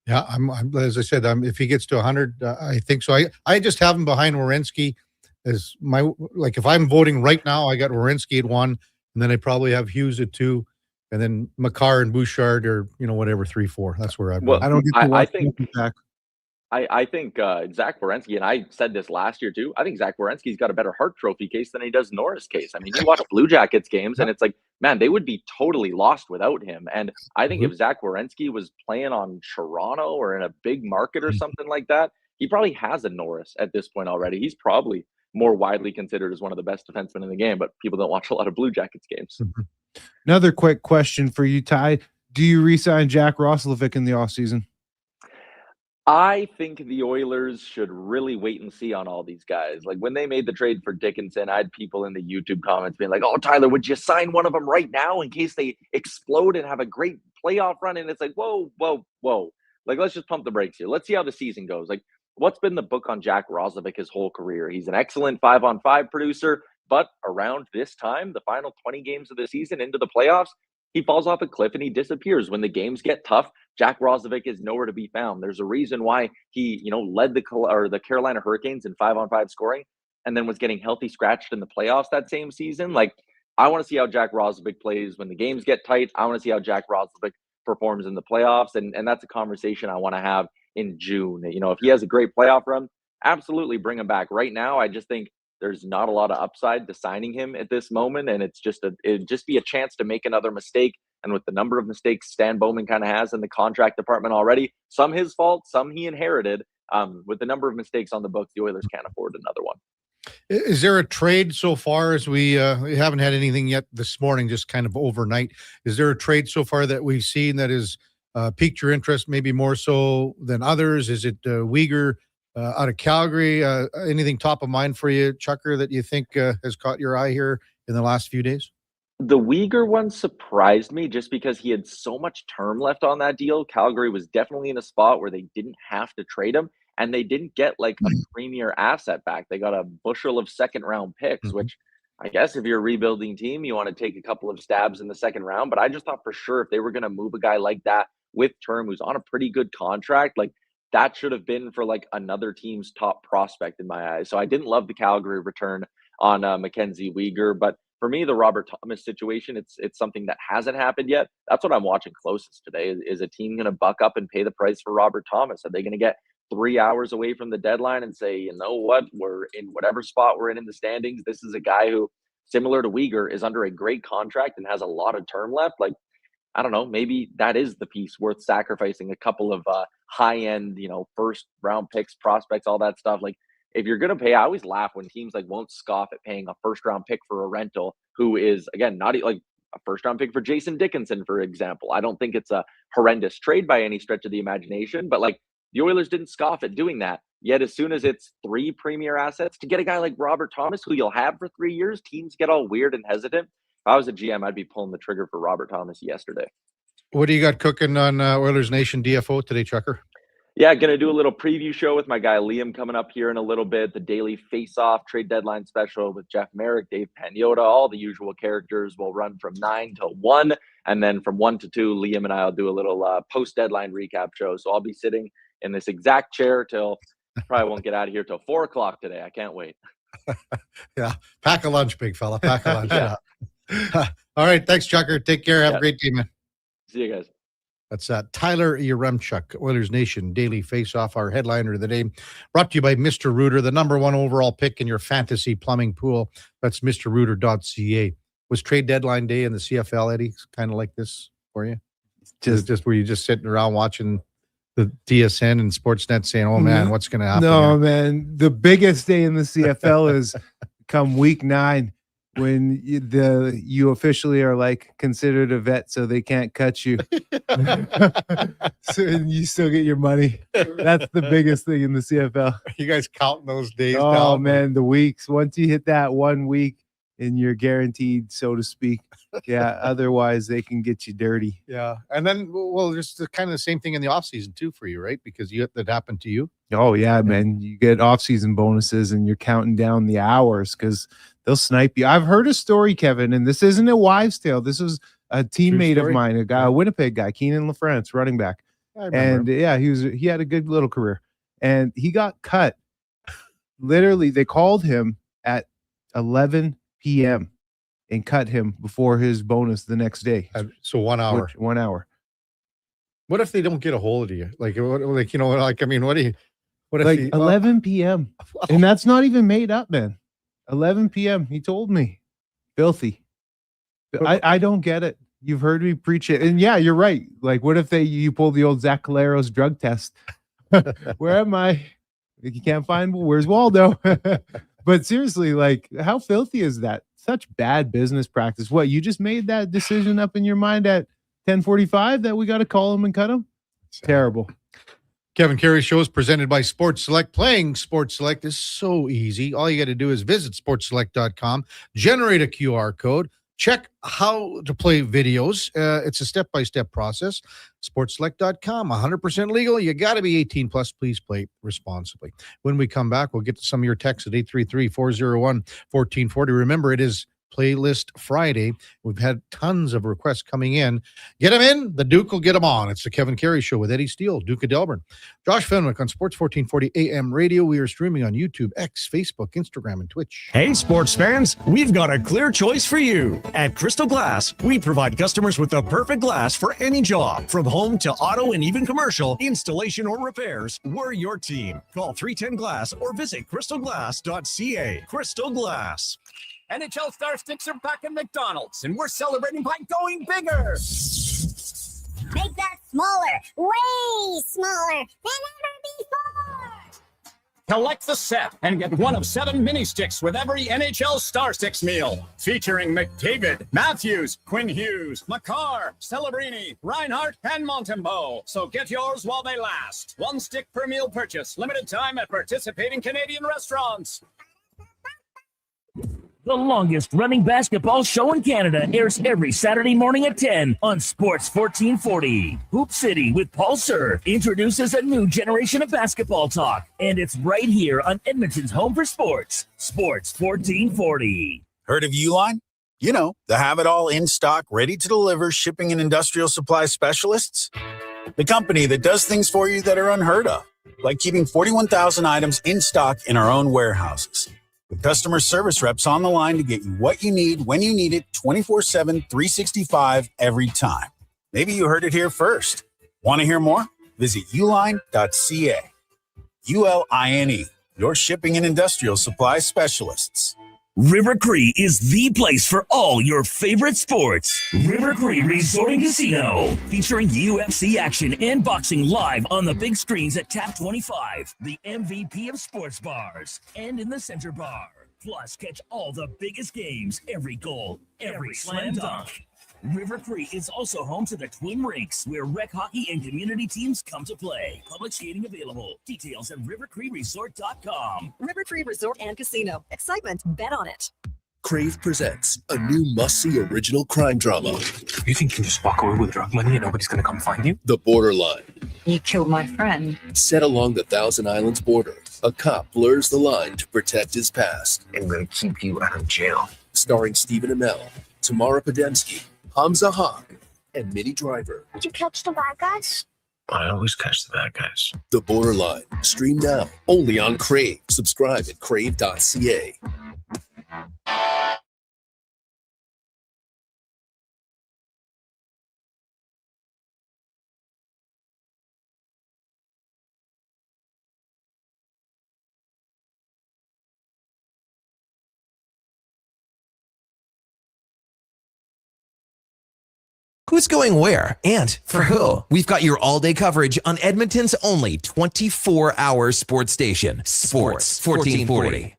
Yeah, I'm as I said, if he gets to 100, I think so. I just have him behind Werenski as my, like, if I'm voting right now, I got Werenski at 1, and then I probably have Hughes at 2, and then Makar and Bouchard are, whatever, 3, 4. That's where I'm. Well, I don't get to watch back. I think Zach Werenski, and I said this last year too, I think Zach Werenski's got a better Hart Trophy case than he does Norris case. I mean, you watch Blue Jackets games, and it's like, man, they would be totally lost without him. And I think if Zach Werenski was playing on Toronto or in a big market or something like that, he probably has a Norris at this point already. He's probably more widely considered as one of the best defensemen in the game, but people don't watch a lot of Blue Jackets games. Another quick question for you, Ty. Do you re-sign Jack Roslovic in the offseason? I think the Oilers should really wait and see on all these guys. Like, when they made the trade for Dickinson, I had people in the YouTube comments being like, oh, Tyler, would you sign one of them right now in case they explode and have a great playoff run? And it's like, whoa. Like, let's just pump the brakes here. Let's see how the season goes. Like, what's been the book on Jack Roslovic his whole career? He's an excellent 5-on-5 producer, but around this time, the final 20 games of the season into the playoffs, he falls off a cliff and he disappears. When the games get tough, Jack Roslovic is nowhere to be found. There's a reason why he, led the Carolina Hurricanes in 5-on-5 scoring and then was getting healthy scratched in the playoffs that same season. Like, I want to see how Jack Roslovic plays when the games get tight. I want to see how Jack Roslovic performs in the playoffs. And that's a conversation I want to have in June. If he has a great playoff run, absolutely bring him back. Right now, I just think there's not a lot of upside to signing him at this moment, and it'd just be a chance to make another mistake. And with the number of mistakes Stan Bowman kind of has in the contract department already, some his fault, some he inherited, with the number of mistakes on the books, the Oilers can't afford another one. Is there a trade so far as we haven't had anything yet this morning, just kind of overnight? Is there a trade so far that we've seen that has piqued your interest, maybe more so than others? Is it Uyghur out of Calgary? Anything top of mind for you, Chucker, that you think has caught your eye here in the last few days? The Uyghur one surprised me just because he had so much term left on that deal. Calgary was definitely in a spot where they didn't have to trade him, and they didn't get like a premier asset back. They got a bushel of second-round picks, which I guess if you're a rebuilding team, you want to take a couple of stabs in the second round. But I just thought for sure if they were going to move a guy like that with term who's on a pretty good contract, like that should have been for like another team's top prospect in my eyes. So I didn't love the Calgary return on Mackenzie Uyghur, but for me, the Robert Thomas situation, it's something that hasn't happened yet. That's what I'm watching closest today. Is a team going to buck up and pay the price for Robert Thomas? Are they going to get 3 hours away from the deadline and say, you know what, we're in whatever spot we're in the standings? This is a guy who, similar to Uyghur, is under a great contract and has a lot of term left. Like, I don't know, maybe that is the piece worth sacrificing a couple of high-end, first round picks, prospects, all that stuff. Like, if you're going to pay, I always laugh when teams like won't scoff at paying a first round pick for a rental who is, again, not like a first round pick for Jason Dickinson, for example. I don't think it's a horrendous trade by any stretch of the imagination, but like the Oilers didn't scoff at doing that. Yet as soon as it's 3 premier assets to get a guy like Robert Thomas, who you'll have for 3 years, teams get all weird and hesitant. If I was a GM, I'd be pulling the trigger for Robert Thomas yesterday. What do you got cooking on Oilers Nation DFO today, Chucker? Yeah, going to do a little preview show with my guy Liam coming up here in a little bit. The daily face-off trade deadline special with Jeff Merrick, Dave Pagnotta, all the usual characters will run from 9 to 1. And then from 1 to 2, Liam and I will do a little post-deadline recap show. So I'll be sitting in this exact chair till Probably won't get out of here till 4 o'clock today. I can't wait. Yeah. Pack a lunch, big fella. Pack a lunch. Yeah. All right. Thanks, Chucker. Take care. Have a great day, man. See you guys. That's Tyler Yaremchuk, Oilers Nation Daily Face-Off, our headliner of the day. Brought to you by Mr. Rooter, the number one overall pick in your fantasy plumbing pool. That's MrRooter.ca. Was trade deadline day in the CFL, Eddie, kind of like this for you? Just were you just sitting around watching the TSN and Sportsnet saying, oh, man, what's going to happen No, here? man. The biggest day in the CFL is come week 9 when you officially are like considered a vet, so they can't cut you. So you still get your money. That's the biggest thing in the CFL. You guys counting those days Oh, down? man, the weeks. Once you hit that 1 week and you're guaranteed, so to speak. Yeah, otherwise they can get you dirty. Yeah. And then, well, there's kind of the same thing in the offseason, too, for you, right? Because that happened to you. Oh, yeah, man. You get off-season bonuses and you're counting down the hours because they'll snipe you. I've heard a story, Kevin, and this isn't a wives' tale. This was a teammate of mine, a Winnipeg guy, Keenan LaFrance, running back. And yeah, he had a good little career. And he got cut. Literally, they called him at 11 p.m. and cut him before his bonus the next day. So 1 hour. 1 hour. What if they don't get a hold of you? What if Like 11 p.m. And that's not even made up, man. 11 p.m. He told me. Filthy. I don't get it. You've heard me preach it. And yeah, you're right. Like, what if you pull the old Zach Caleros drug test? Where am I? You can't find, where's Waldo? But seriously, like, how filthy is that? Such bad business practice. What, you just made that decision up in your mind at 10:45 that we got to call him and cut him? Terrible. Kevin Karius Show is presented by Sports Select. Playing Sports Select is so easy. All you got to do is visit sportselect.com, generate a QR code, check how to play videos. It's a step-by-step process. Sportselect.com, 100% legal. You got to be 18 plus. Please play responsibly. When we come back, we'll get to some of your texts at 833-401-1440. Remember, it is Playlist Friday. We've had tons of requests coming in. Get them in, the Duke will get them on. It's the Kevin Karius Show with Eddie Steele, Duke of Delburne. Josh Fenwick on Sports 1440 AM Radio. We are streaming on YouTube, X, Facebook, Instagram, and Twitch. Hey, sports fans, we've got a clear choice for you. At Crystal Glass, we provide customers with the perfect glass for any job. From home to auto and even commercial, installation or repairs, we're your team. Call 310-GLASS or visit crystalglass.ca. Crystal Glass. NHL Star Sticks are back at McDonald's, and we're celebrating by going bigger. Make that smaller, way smaller than ever before. Collect the set and get one of 7 mini sticks with every NHL Star Sticks meal. Featuring McDavid, Matthews, Quinn Hughes, Makar, Celebrini, Reinhardt, and Montembeau. So get yours while they last. 1 stick per meal purchase. Limited time at participating Canadian restaurants. The longest running basketball show in Canada airs every Saturday morning at 10 on Sports 1440. Hoop City with Paul Sir introduces a new generation of basketball talk, and it's right here on Edmonton's home for sports, Sports 1440. Heard of Uline? You know, the have-it-all in stock, ready to deliver shipping and industrial supply specialists. The company that does things for you that are unheard of, like keeping 41,000 items in stock in our own warehouses. With customer service reps on the line to get you what you need when you need it 24/7, 365 every time. Maybe you heard it here first. Want to hear more? Visit uline.ca. ULINE, your shipping and industrial supply specialists. River Cree is the place for all your favorite sports. River Cree Resort and Casino, featuring UFC action and boxing live on the big screens at Tap 25, the MVP of sports bars, and in the Center Bar. Plus, catch all the biggest games, every goal, every slam dunk. River Cree is also home to the Twin Rinks, where rec hockey and community teams come to play. Public skating available. Details at rivercreeresort.com. River Cree Resort and Casino. Excitement. Bet on it. Crave presents a new must-see original crime drama. You think you can just walk away with drug money and nobody's going to come find you? The Borderline. You killed my friend. Set along the Thousand Islands border, a cop blurs the line to protect his past. I'm going to keep you out of jail. Starring Stephen Amell, Tamara Podemski, Hamza Haq, and Minnie Driver. Did you catch the bad guys? I always catch the bad guys. The Borderline. Stream now. Only on Crave. Subscribe at crave.ca. Who's going where and for who? We've got your all-day coverage on Edmonton's only 24-hour sports station, Sports 1440.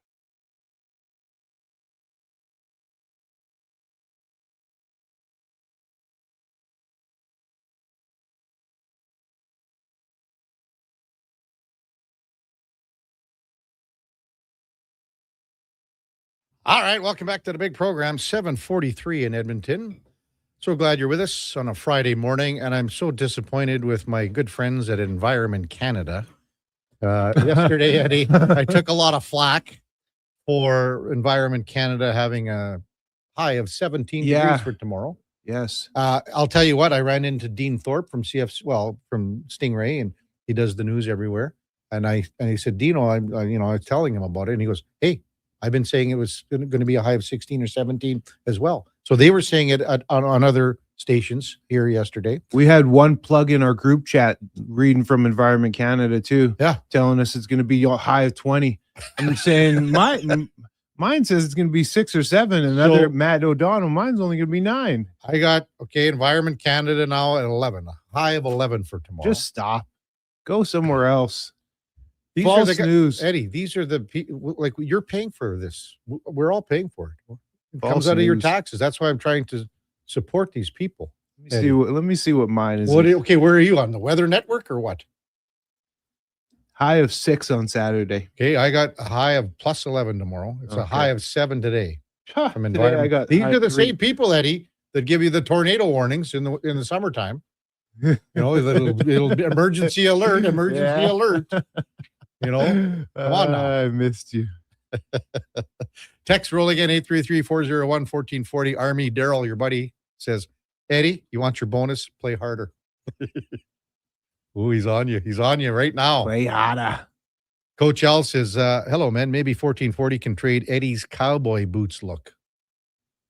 All right, welcome back to the big program, 7:43 in Edmonton. So glad you're with us on a Friday morning, and I'm so disappointed with my good friends at Environment Canada. Yesterday, Eddie, I took a lot of flack for Environment Canada having a high of 17 degrees for tomorrow. Yes. I'll tell you what, I ran into Dean Thorpe from from Stingray, and he does the news everywhere. And he said, Dino, I was telling him about it, and he goes, hey, I've been saying it was going to be a high of 16 or 17 as well. So they were saying it on other stations here yesterday. We had one plug in our group chat reading from Environment Canada too. Yeah. Telling us it's going to be a high of 20. And saying mine says it's going to be 6 or 7. Another Matt O'Donnell, mine's only going to be 9. I got, Environment Canada now at 11, a high of 11 for tomorrow. Just stop. Go somewhere else. These False are the news. Eddie, these are the people, like, you're paying for this. We're all paying for it. It False comes out of your news. taxes. That's why I'm trying to support these people. Let me see what mine is. Okay, where are you on the Weather Network or what? High of 6 on Saturday. Okay, I got a high of plus 11 tomorrow. It's a high of 7 today. From Today Environment. I got These high are the 3. same people, Eddie, that give you the tornado warnings in the summertime. It'll be emergency alert, alert. Come on now. I missed you. Text roll again, 833-401-1440. Army Daryl, your buddy, says, Eddie, you want your bonus? Play harder. Ooh, he's on you. He's on you right now. Play harder. Coach L says, hello, man. Maybe 1440 can trade Eddie's cowboy boots look.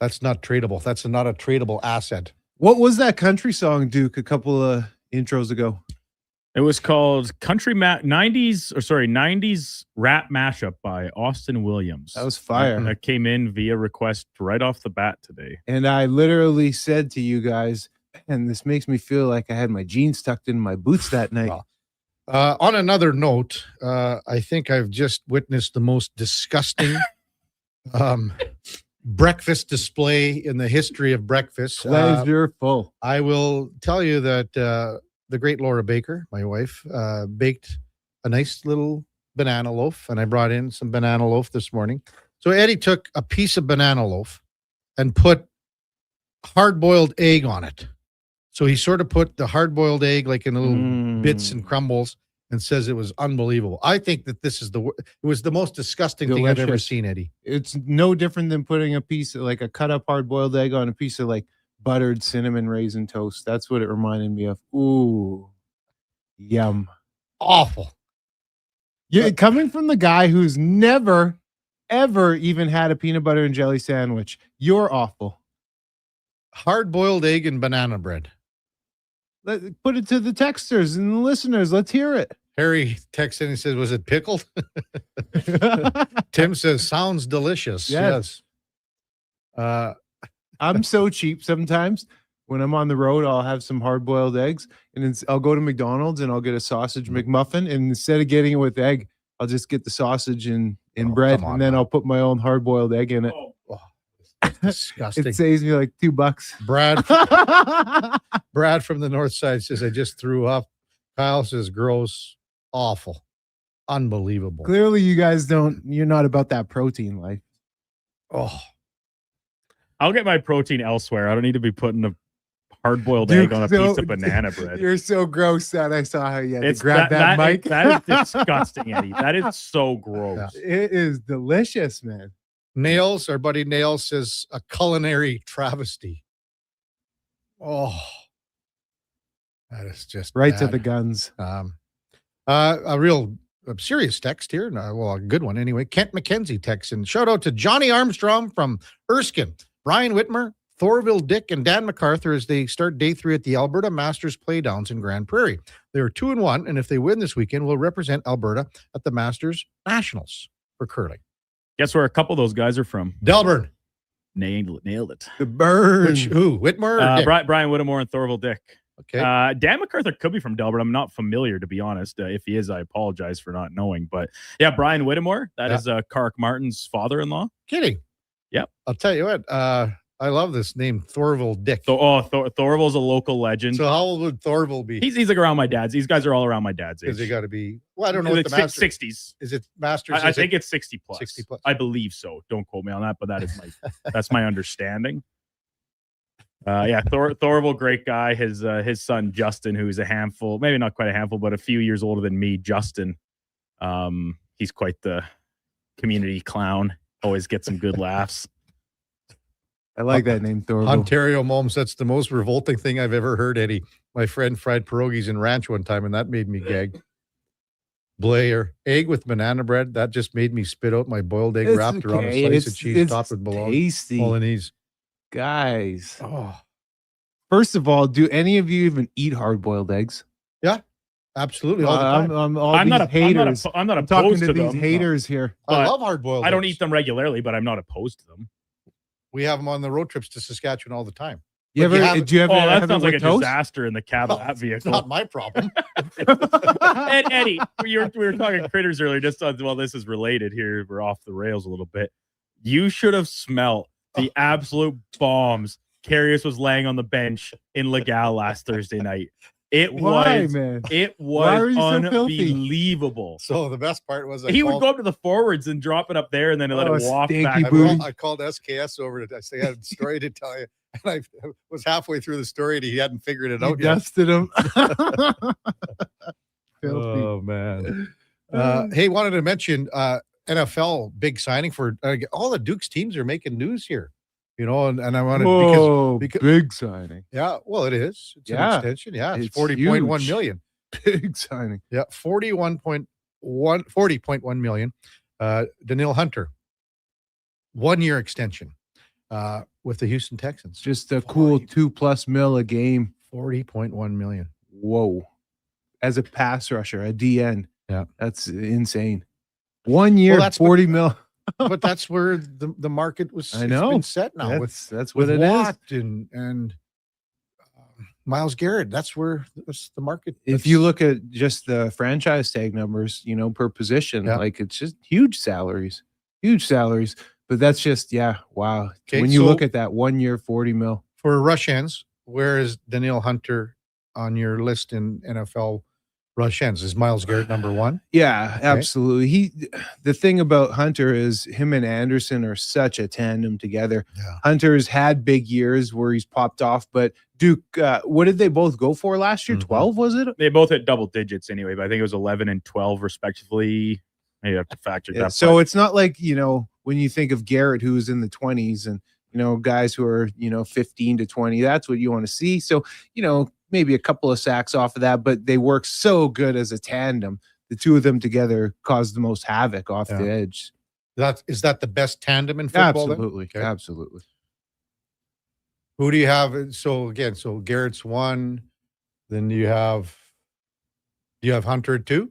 That's not tradable. That's not a tradable asset. What was that country song, Duke, a couple of intros ago? It was called 90s rap mashup by Austin Williams. That was fire. That came in via request right off the bat today. And I literally said to you guys, and this makes me feel like I had my jeans tucked in my boots that night. On another note, I think I've just witnessed the most disgusting breakfast display in the history of breakfast. Pleasureful. I will tell you that the great Laura Baker, my wife, baked a nice little banana loaf, and I brought in some banana loaf this morning. So Eddie took a piece of banana loaf and put hard-boiled egg on it. So he sort of put the hard-boiled egg like in little bits and crumbles and says it was unbelievable. I think that it was the most disgusting thing I've ever seen, Eddie. It's no different than putting a piece of like a cut up hard-boiled egg on a piece of like buttered cinnamon raisin toast. That's what it reminded me of. Ooh, yum. Awful. Yeah, coming from the guy who's never, ever even had a peanut butter and jelly sandwich, you're awful. Hard-boiled egg and banana bread. Put it to the texters and the listeners. Let's hear it. Harry texts in and says, was it pickled? Tim says, sounds delicious. Yes. I'm so cheap sometimes. When I'm on the road, I'll have some hard-boiled eggs, and I'll go to McDonald's and I'll get a sausage McMuffin, and instead of getting it with egg, I'll just get the sausage in bread, and then I'll put my own hard-boiled egg in it. Disgusting. It saves me like $2. Brad from the north side says, I just threw up. Kyle says, gross, awful, unbelievable. Clearly, you guys you're not about that protein life. Oh, I'll get my protein elsewhere. I don't need to be putting a hard-boiled egg on a piece of banana bread. You're so gross that I saw how you had to grab that mic. That is disgusting, Eddie. That is so gross. Yeah. It is delicious, man. Nails, our buddy Nails says, a culinary travesty. Oh, That is just right to bad. the guns. A real serious text here. Well, a good one anyway. Kent McKenzie texts in. Shout out to Johnny Armstrong from Erskine, Brian Whitmer, Thorville Dick, and Dan MacArthur as they start day 3 at the Alberta Masters Playdowns in Grand Prairie. They are 2-1, and if they win this weekend, will represent Alberta at the Masters Nationals for curling. Guess where a couple of those guys are from? Delburne. Nailed it. The Burn. Who? Whitmer? Or Dick? Brian Whittemore and Thorville Dick. Okay. Dan MacArthur could be from Delburne. I'm not familiar, to be honest. If he is, I apologize for not knowing. But yeah, Brian Whittemore. That is Carrick Martin's father-in-law. Kidding. Yep. I'll tell you what. I love this name, Thorville Dick. Thorville's a local legend. So how old would Thorville be? He's like around my dad's. These guys are all around my dad's age. Because they got to be. Well, I don't know what the Masters 60s. Is it Masters? I think it's 60 plus. 60 plus. I believe so. Don't quote me on that, but that is my that's my understanding. Thorville, great guy. His son Justin, who's a handful, maybe not quite a handful, but a few years older than me. Justin, he's quite the community clown. Always gets some good laughs. I like that name, Thorville. Ontario Moms, that's the most revolting thing I've ever heard, Eddie. My friend fried pierogies in ranch one time, and that made me gag. Blair, egg with banana bread, that just made me spit out my boiled egg wrapped around a slice of cheese topped with bolognese. Guys. Oh. First of all, do any of you even eat hard-boiled eggs? Yeah, absolutely. All the time. I'm not talking opposed to to these them. haters here. I love hard-boiled I don't eggs. eat them regularly, but I'm not opposed to them. We have them on the road trips to Saskatchewan all the time. Do you ever that sounds like a toast? disaster in the cab of that vehicle. It's not my problem. Eddie, we were talking critters earlier. Just well, this is related here. We're off the rails a little bit. You should have smelt the absolute bombs Karius was laying on the bench in Legal last Thursday night. It was unbelievable. So the best part was he would go up to the forwards and drop it up there, and then let it waft back. I called SKS over to say I had a story to tell you, and I was halfway through the story and he hadn't figured it out yet. Dusted him. Oh man. Hey, wanted to mention NFL big signing for all the Dukes teams are making news here. You know, and I wanted because big signing. Yeah, well, it is. It's an extension. Yeah, it's 40.1 million. Big signing. Yeah, 40.1 million. Daniil Hunter, 1 year extension with the Houston Texans. Just a cool 2+ mil a game. 40.1 million. Whoa. As a pass rusher, a DN. Yeah. That's insane. 1 year, Well, 40 mil. But that's where the market was. I know. It's been set now. That's what it Watt is. and Myles Garrett. That's where the market. If you look at just the franchise tag numbers, you know, per position, like it's just huge salaries. But that's just, wow. Okay, when you so look at that 1 year, 40 mil. For rush ends, where is Daniil Hunter on your list in NFL rush ends? Is Myles Garrett number one? Yeah, absolutely. The thing about Hunter is him and Anderson are such a tandem together. Yeah. Hunter's had big years where he's popped off, but Duke, what did they both go for last year? 12, was it? They both hit double digits anyway, but I think it was 11 and 12 respectively. Maybe I have to factor that. So it's not like, you know, when you think of Garrett, who's in the 20s and, you know, guys who are, 15 to 20, that's what you want to see. So, maybe a couple of sacks off of that, but they work so good as a tandem. The two of them together cause the most havoc off the edge. Is that the best tandem in football? Absolutely. Then? Okay. Absolutely. Who do you have? So Garrett's one. Then you have Hunter at 2?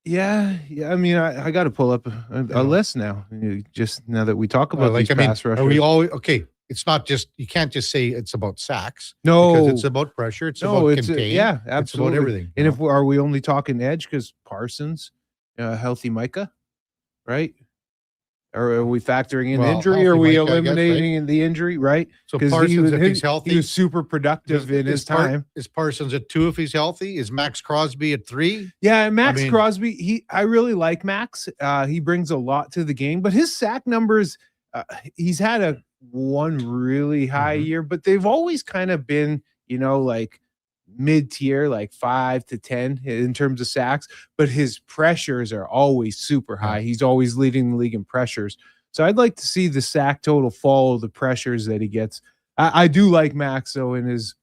Yeah. I mean, I got to pull up a list now. Just now that we talk about these pass rushers. Are we always okay? It's not just, you can't just say it's about sacks. No, because it's about pressure. It's about contain. Yeah, absolutely. It's about everything. And are we only talking edge? Because Parsons, healthy Micah, right? Or are we factoring in injury? Or are we eliminating the injury, right? So Parsons, if he's healthy, he was super productive in his time. Is Parsons at 2 if he's healthy? Is Max Crosby at 3? Yeah, Max Crosby. I really like Max. He brings a lot to the game, but his sack numbers. He's had one really high year, but they've always kind of been, like mid-tier, like 5 to 10 in terms of sacks, but his pressures are always super high. He's always leading the league in pressures. So I'd like to see the sack total follow the pressures that he gets. I do like Max, though, in his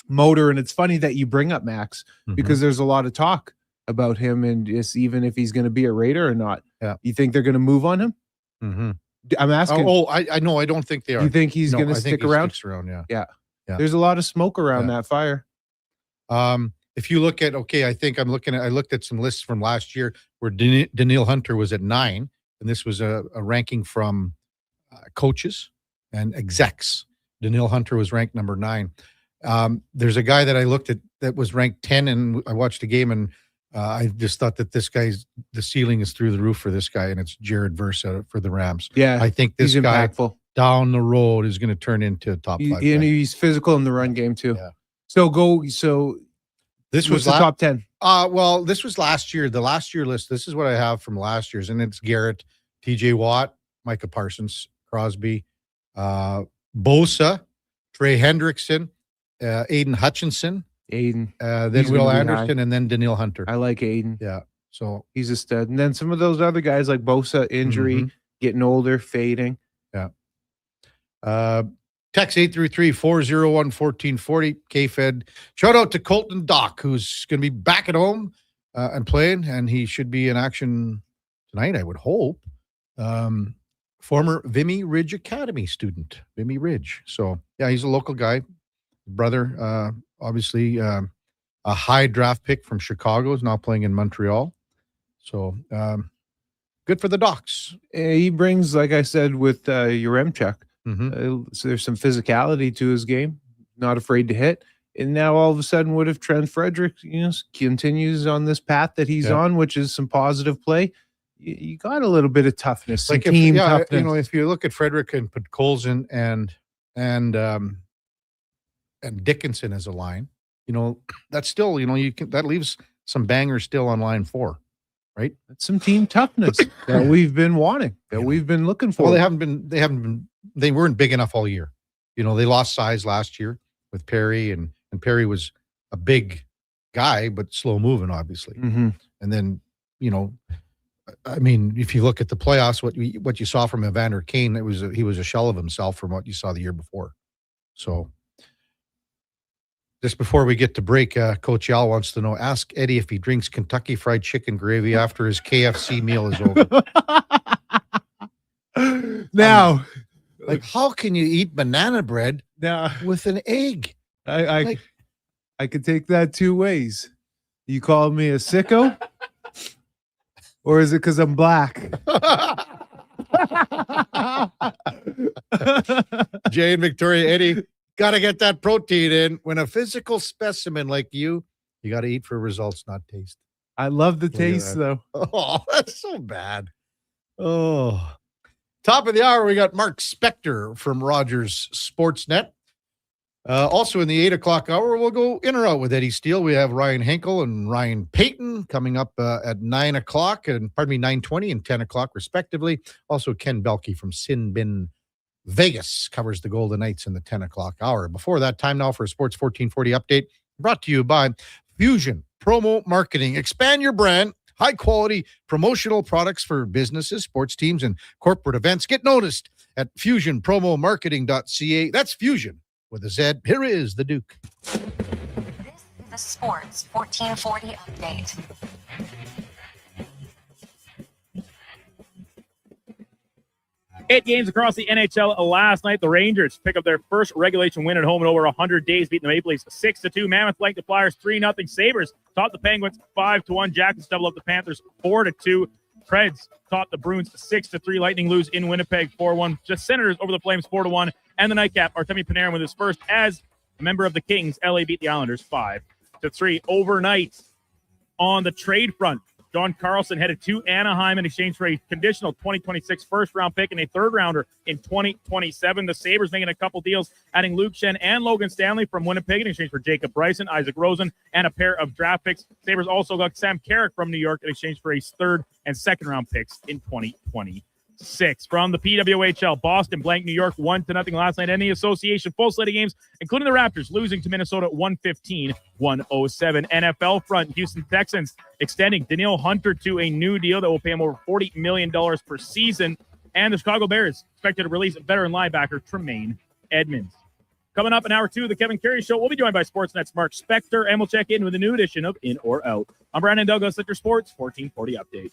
motor. And it's funny that you bring up Max because there's a lot of talk about him and just even if he's going to be a Raider or not. Yeah. You think they're going to move on him? I'm asking. I know. I don't think they are. You think he's going to stick around? Sticks around, yeah. Yeah. Yeah. There's a lot of smoke around that fire. If you look at, I think I looked at some lists from last year where Daniil Hunter was at 9, and this was a ranking from coaches and execs. Daniil Hunter was ranked number 9. There's a guy that I looked at that was ranked 10, and I watched the game, and I just thought that the ceiling is through the roof for this guy, and it's Jared Versa for the Rams. Yeah, I think this he's guy impactful. Down the road is going to turn into a top 5 guy. And he's physical in the run game too. Yeah. So this was the top 10. Well, this was last year. The last year list. This is what I have from last year's, and it's Garrett, T.J. Watt, Micah Parsons, Crosby, Bosa, Trey Hendrickson, Aiden Hutchinson, then Will Anderson, and then Daniil Hunter. I like Aiden. Yeah, so he's a stud. And then some of those other guys like Bosa, injury, getting older, fading. Yeah. Text 833-401-1440, K-Fed. Shout out to Colton Dock, who's going to be back at home and playing, and he should be in action tonight, I would hope. Former Vimy Ridge Academy student, Vimy Ridge. So, yeah, he's a local guy. Brother, obviously a high draft pick from Chicago, is now playing in Montreal. So, good for the Docks. He brings, like I said, with Yaremchuk, so there's some physicality to his game, not afraid to hit. And now all of a sudden, what if Trent Frederick, continues on this path that he's on, which is some positive play? You got a little bit of toughness, like team toughness. toughness. If you look at Frederick and put Colson and Dickinson as a line, that's still, that leaves some bangers still on line 4. Right? That's some team toughness that we've been wanting, that we've been looking for. Well, they weren't big enough all year. They lost size last year with Perry, and Perry was a big guy, but slow moving, obviously. And then, I mean, if you look at the playoffs, what you saw from Evander Kane, he was a shell of himself from what you saw the year before. So, just before we get to break, Coach Yal wants to know, ask Eddie if he drinks Kentucky Fried Chicken gravy after his KFC meal is over. Now, how can you eat banana bread with an egg? I could take that 2 ways. You call me a sicko, or is it because I'm black? Jay and Victoria, Eddie. Got to get that protein in. When a physical specimen like you got to eat for results, not taste. I love the taste, though. Oh, that's so bad. Oh. Top of the hour, we got Mark Spectre from Rogers Sportsnet. Also in the 8 o'clock hour, we'll go in or out with Eddie Steele. We have Ryan Henkel and Ryan Payton coming up at 9 o'clock, and 9:20 and 10 o'clock, respectively. Also, Ken Belulki from Sin Bin Vegas covers the Golden Knights in the 10 o'clock hour. Before that, time now for a Sports 1440 update brought to you by Fusion Promo Marketing. Expand your brand, high quality promotional products for businesses, sports teams, and corporate events. Get noticed at fusionpromomarketing.ca. That's Fusion with a Z. Here is the Duke. This is the Sports 1440 update. Eight games across the NHL last night. The Rangers pick up their first regulation win at home in over 100 days, beating the Maple Leafs 6-2. Mammoth blanked the Flyers 3-0. Sabres topped the Penguins 5-1. Jackets double up the Panthers 4-2. Preds topped the Bruins 6-3. Lightning lose in Winnipeg 4-1. Just Senators over the Flames 4-1. And the nightcap, Artemi Panarin with his first as a member of the Kings. LA beat the Islanders 5-3. Overnight on the trade front, John Carlson headed to Anaheim in exchange for a conditional 2026 first-round pick and a third-rounder in 2027. The Sabres making a couple deals, adding Luke Shen and Logan Stanley from Winnipeg in exchange for Jacob Bryson, Isaac Rosen, and a pair of draft picks. Sabres also got Sam Carrick from New York in exchange for a third- and second-round picks in 2026. From the PWHL, Boston blanked New York 1-0 last night. And the association full slate of games, including the Raptors, losing to Minnesota 115-107. NFL front, Houston Texans extending Daniil Hunter to a new deal that will pay him over $40 million per season. And the Chicago Bears expected to release veteran linebacker Tremaine Edmonds. Coming up in hour 2 of the Kevin Karius Show, we'll be joined by Sportsnet's Mark Spectre, and we'll check in with a new edition of In or Out. I'm Brandon Douglas at your Sports 1440 update.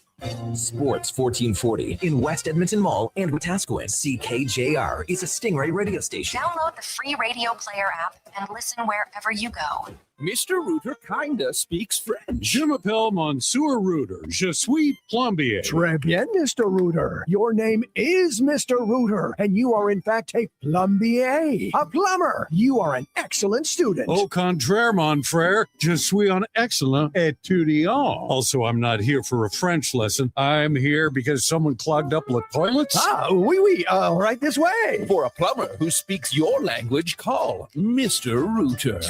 Sports 1440 in West Edmonton Mall and Wetaskiwin. CKJR is a Stingray radio station. Download the free radio player app and listen wherever you go. Mr. Reuter kinda speaks French. Je m'appelle Monsieur Reuter. Je suis plombier. Très bien, Mr. Reuter. Your name is Mr. Reuter, and you are in fact a plombier, a plumber. You are an excellent student. Au contraire, mon frère, je suis un excellent étudiant. Also, I'm not here for a French lesson. I'm here because someone clogged up the toilets. Ah, oui, right this way. For a plumber who speaks your language, call Mr. Reuter.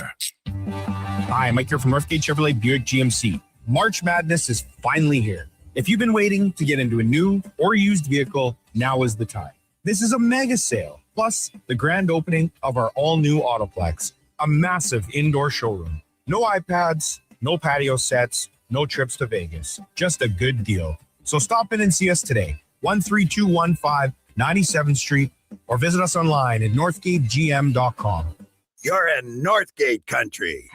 Hi, Mike here from Northgate Chevrolet Buick GMC. March Madness is finally here. If you've been waiting to get into a new or used vehicle, now is the time. This is a mega sale, plus the grand opening of our all-new Autoplex, a massive indoor showroom. No iPads, no patio sets, no trips to Vegas. Just a good deal. So stop in and see us today, 13215 97th Street, or visit us online at northgategm.com. You're in Northgate country.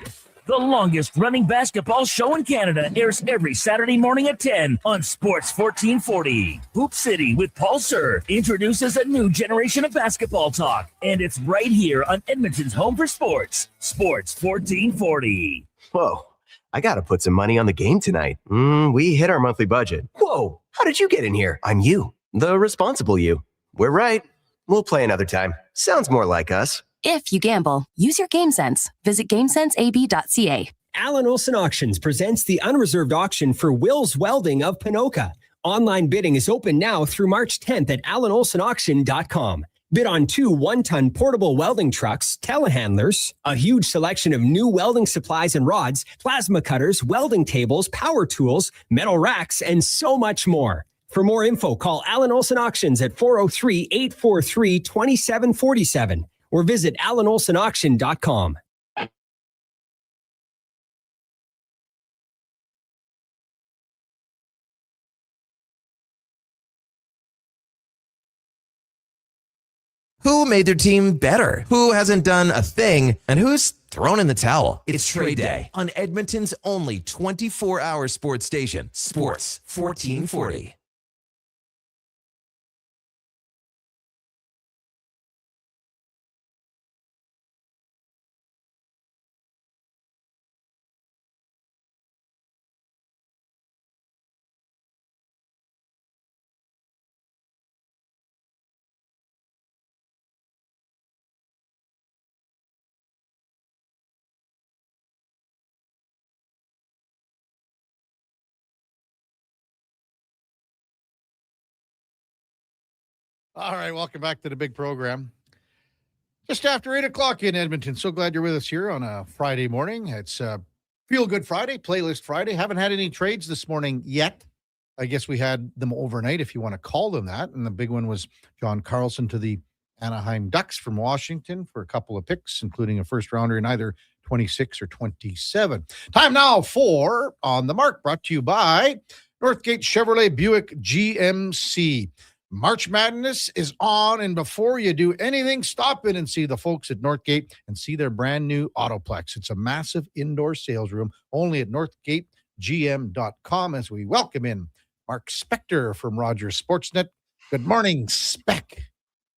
The longest running basketball show in Canada airs every Saturday morning at 10 on Sports 1440. Hoop City with Paul Sir introduces a new generation of basketball talk, and it's right here on Edmonton's home for sports, Sports 1440. Whoa, I gotta put some money on the game tonight. We hit our monthly budget. Whoa, how did you get in here? I'm you, the responsible you. We're right. We'll play another time. Sounds more like us. If you gamble, use your game sense. Visit GameSenseAB.ca. Allen Olson Auctions presents the unreserved auction for Will's Welding of Pinoca. Online bidding is open now through March 10th at AllenOlsonAuction.com. Bid on 2 one-ton portable welding trucks, telehandlers, a huge selection of new welding supplies and rods, plasma cutters, welding tables, power tools, metal racks, and so much more. For more info, call Allen Olson Auctions at 403-843-2747 or visit AllenOlsonAuction.com. Who made their team better? Who hasn't done a thing? And who's thrown in the towel? It's trade day on Edmonton's only 24-hour sports station, Sports 1440. All right, welcome back to the big program. Just after 8 o'clock in Edmonton. So glad you're with us here on a Friday morning. It's Feel Good Friday, Playlist Friday. Haven't had any trades this morning yet. I guess we had them overnight, if you want to call them that. And the big one was John Carlson to the Anaheim Ducks from Washington for a couple of picks, including a first rounder in either 26 or 27. Time now for On the Mark, brought to you by Northgate Chevrolet Buick GMC. March Madness is on, and before you do anything, stop in and see the folks at Northgate and see their brand new Autoplex. It's a massive indoor sales room only at northgategm.com as we welcome in Mark Spectre from Rogers Sportsnet. Good morning, Spec.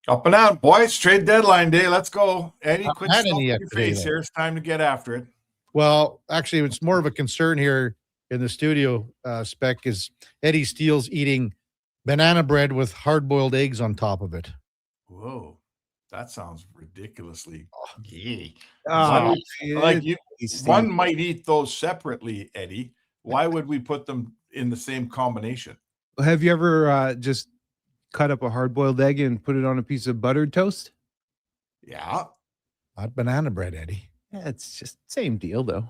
Up and out, boys. Trade deadline day. Let's go. Eddie, quit Had stuffing any your yet today, face though. here. It's time to get after it. Well, actually, it's more of a concern here in the studio, Spec, is Eddie Steele's eating banana bread with hard-boiled eggs on top of it. Whoa, that sounds ridiculously Oh, one might eat those separately, Eddie. Why would we put them in the same combination? Have you ever just cut up a hard-boiled egg and put it on a piece of buttered toast? Yeah. Not banana bread, Eddie. Yeah, it's just same deal, though.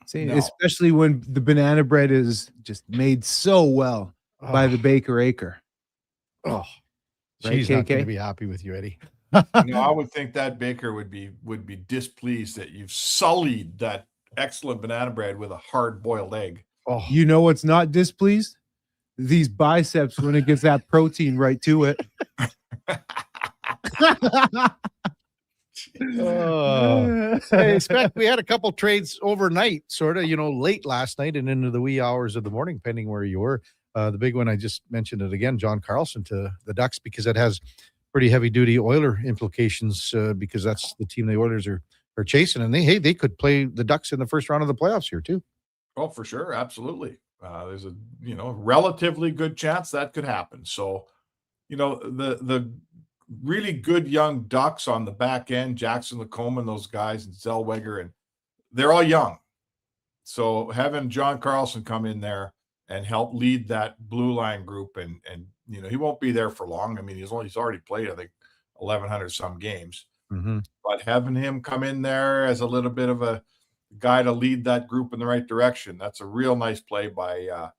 Same, No. especially when the banana bread is just made so well by the Baker Acre. Oh, Right, she's not going KK? to be happy with you, Eddie. No, I would think that baker would be displeased that you've sullied that excellent banana bread with a hard-boiled egg. Oh, You know what's not displeased? These biceps when it gets that protein right to it. Hey, Spec, we had a couple trades overnight, sort of, late last night and into the wee hours of the morning, depending where you were. The big one, I just mentioned it again, John Carlson to the Ducks, because it has pretty heavy-duty Oiler implications, because that's the team the Oilers are chasing. And they could play the Ducks in the first round of the playoffs here, too. Oh, for sure. Absolutely. There's a, relatively good chance that could happen. So, the really good young Ducks on the back end, Jackson LaCombe and those guys, and Zellweger, and they're all young. So having John Carlson come in there and help lead that blue line group, and he won't be there for long. I mean, he's already played, I think, 1,100 some games. Mm-hmm. But having him come in there as a little bit of a guy to lead that group in the right direction, that's a real nice play by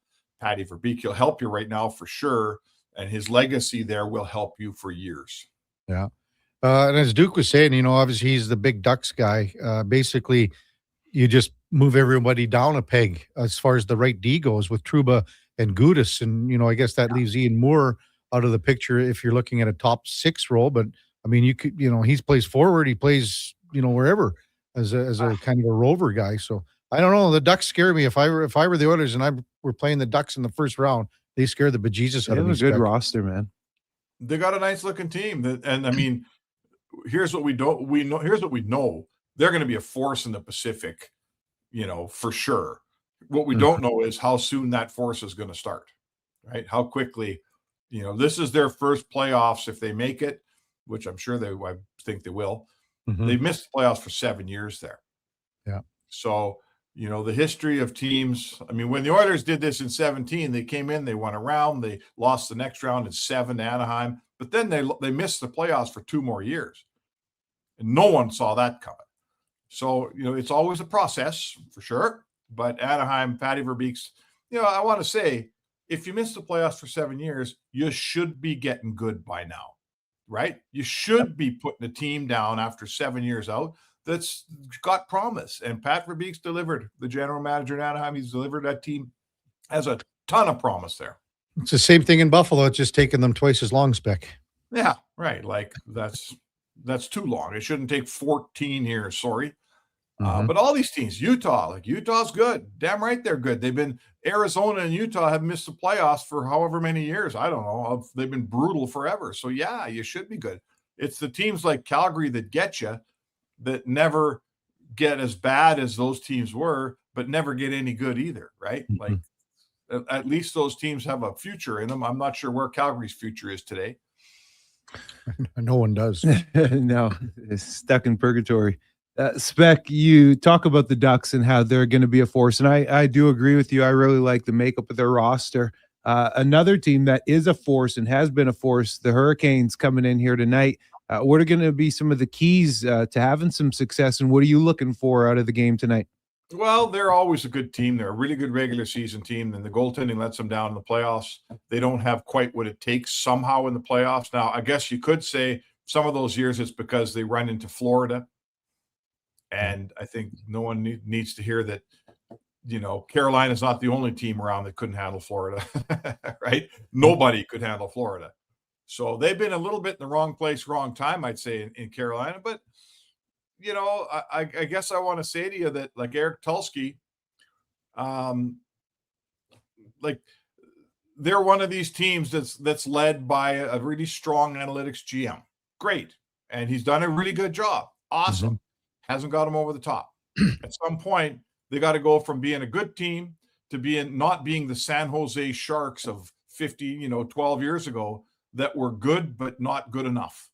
Patty Verbeek. He'll help you right now for sure, and his legacy there will help you for years. Yeah. And as Duke was saying, obviously he's the big Ducks guy. Basically, you just move everybody down a peg as far as the right D goes with Trouba and Gudis. And, I guess that leaves Ian Moore out of the picture if you're looking at a top 6 role. But, I mean, you could, he plays forward. He plays, wherever as a kind of a rover guy. So, I don't know. The Ducks scare me. If I were the Oilers and we're playing the Ducks in the first round, they scare the bejesus out of me. They have a good roster, man. They got a nice looking team. And I mean, here's what we know. They're going to be a force in the Pacific, for sure. What we don't know is how soon that force is going to start, right? How quickly, this is their first playoffs if they make it, which I think they will. Mm-hmm. They've missed the playoffs for 7 years there. Yeah. So, the history of teams, I mean, when the Oilers did this in 17, they came in, they won a round, they lost the next round in 7 to Anaheim, but then they missed the playoffs for 2 more years. And no one saw that coming. So, it's always a process for sure. But Anaheim, Patty Verbeek's, I want to say, if you miss the playoffs for 7 years, you should be getting good by now, right? You should be putting a team down after 7 years out that's got promise. And Pat Verbeek's delivered. The general manager in Anaheim, he's delivered. That team has a ton of promise there. It's the same thing in Buffalo. It's just taking them twice as long, Spec. Yeah, right. Like that's too long. It shouldn't take 14 years. Sorry. But all these teams, Utah's good. Damn right they're good. Arizona and Utah have missed the playoffs for however many years. I don't know. They've been brutal forever. So, yeah, you should be good. It's the teams like Calgary that get you, that never get as bad as those teams were, but never get any good either, right? Like, at least those teams have a future in them. I'm not sure where Calgary's future is today. No one does. No, it's stuck in purgatory. Spec, you talk about the Ducks and how they're going to be a force, and I do agree with you. I really like the makeup of their roster. Another team that is a force and has been a force, the Hurricanes, coming in here tonight. What are going to be some of the keys to having some success, and what are you looking for out of the game tonight? Well, they're always a good team. They're a really good regular season team, and the goaltending lets them down in the playoffs. They don't have quite what it takes somehow in the playoffs. Now, I guess you could say some of those years it's because they run into Florida. And I think no one needs to hear that, Carolina's not the only team around that couldn't handle Florida, right? Nobody could handle Florida. So they've been a little bit in the wrong place, wrong time, I'd say, in Carolina. But, I guess I want to say to you that, like Eric Tulsky, like they're one of these teams that's led by a really strong analytics GM. Great. And he's done a really good job. Awesome. Mm-hmm. Hasn't got them over the top. At some point, they got to go from being a good team to not being the San Jose Sharks of 12 years ago that were good but not good enough.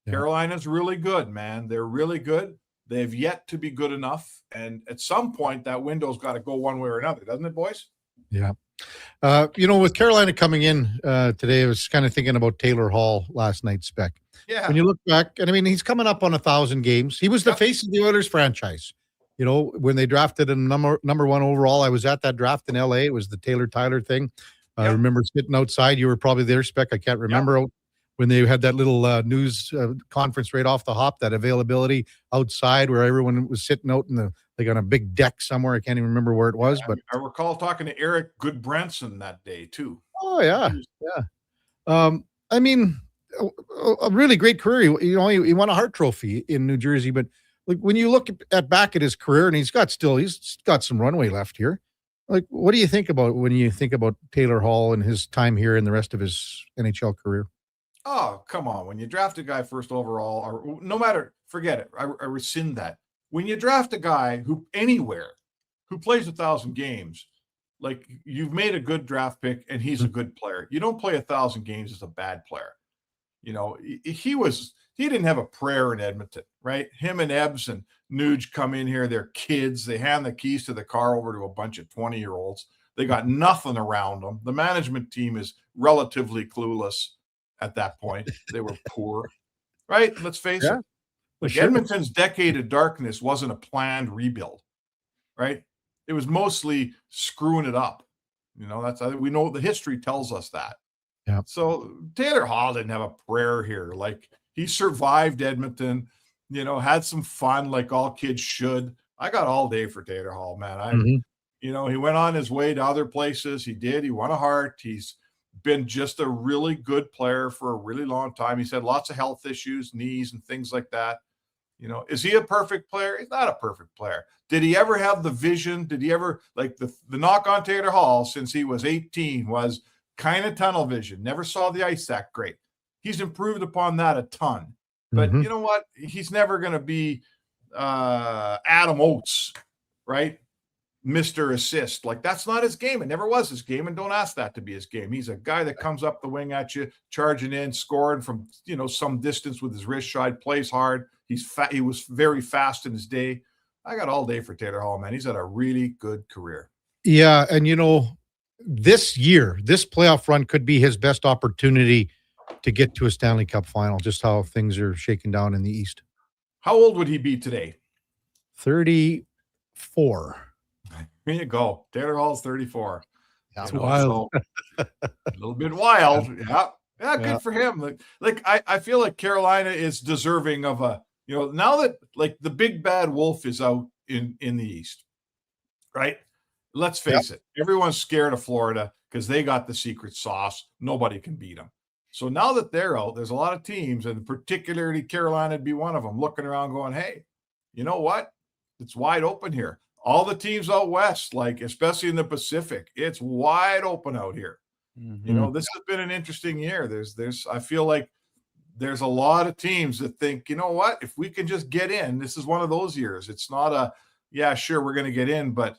Yeah. Carolina's really good, man. They're really good. They've yet to be good enough. And at some point, that window's got to go one way or another, doesn't it, boys? Yeah. With Carolina coming in today, I was kind of thinking about Taylor Hall last night, Spec. Yeah. When you look back, and I mean, he's coming up on 1,000 games. He was the face of the Oilers franchise. When they drafted him number 1 overall, I was at that draft in LA. It was the Taylor Tyler thing. I remember sitting outside. You were probably there, Spec. I can't remember when they had that little news conference right off the hop, that availability outside where everyone was sitting out in on a big deck somewhere. I can't even remember where it was, but I recall talking to Eric Goodbranson that day too. Oh yeah. Yeah. I mean, a really great career. He won a Hart Trophy in New Jersey, but like when you look back at his career, and he's got some runway left here. Like, what do you think about when you think about Taylor Hall and his time here and the rest of his NHL career? Oh, come on. When you draft a guy first overall, or no matter, forget it. I rescind that. When you draft a guy who plays 1,000 games, like, you've made a good draft pick and he's a good player. You don't play 1,000 games as a bad player. He didn't have a prayer in Edmonton, right? Him and Ebbs and Nuge come in here. They're kids. They hand the keys to the car over to a bunch of 20-year-olds. They got nothing around them. The management team is relatively clueless at that point. They were poor, right? Let's face it. Like, Edmonton's decade of darkness wasn't a planned rebuild, right? It was mostly screwing it up. We know the history tells us that. Yeah. So Taylor Hall didn't have a prayer here. Like, he survived Edmonton, had some fun like all kids should. I got all day for Taylor Hall, man. He went on his way to other places. He won a Hart. He's been just a really good player for a really long time. He's had lots of health issues, knees and things like that. Is he a perfect player? He's not a perfect player. Did he ever have the vision? Did he ever, like, the knock on Taylor Hall since he was 18 was kind of tunnel vision, never saw the ice that great. He's improved upon that a ton. But you know what? He's never going to be Adam Oates, right? Mr. Assist. Like, that's not his game. It never was his game, and don't ask that to be his game. He's a guy that comes up the wing at you, charging in, scoring from, some distance with his wrist shot, plays hard. He was very fast in his day. I got all day for Taylor Hall, man. He's had a really good career. Yeah, and this year, this playoff run could be his best opportunity to get to a Stanley Cup final, just how things are shaking down in the East. How old would he be today? 34. There you go. Taylor Hall's 34. That's wild. So, a little bit wild. Yeah, good for him. I feel like Carolina is deserving of a, now that, like, the big bad wolf is out in the East, right? Let's face it. Everyone's scared of Florida because they got the secret sauce. Nobody can beat them. So now that they're out, there's a lot of teams, and particularly Carolina would be one of them, looking around going, hey, you know what? It's wide open here. All the teams out west, like, especially in the Pacific, it's wide open out here. This has been an interesting year. I feel like there's a lot of teams that think, you know what, if we can just get in, this is one of those years. It's not sure, we're going to get in, but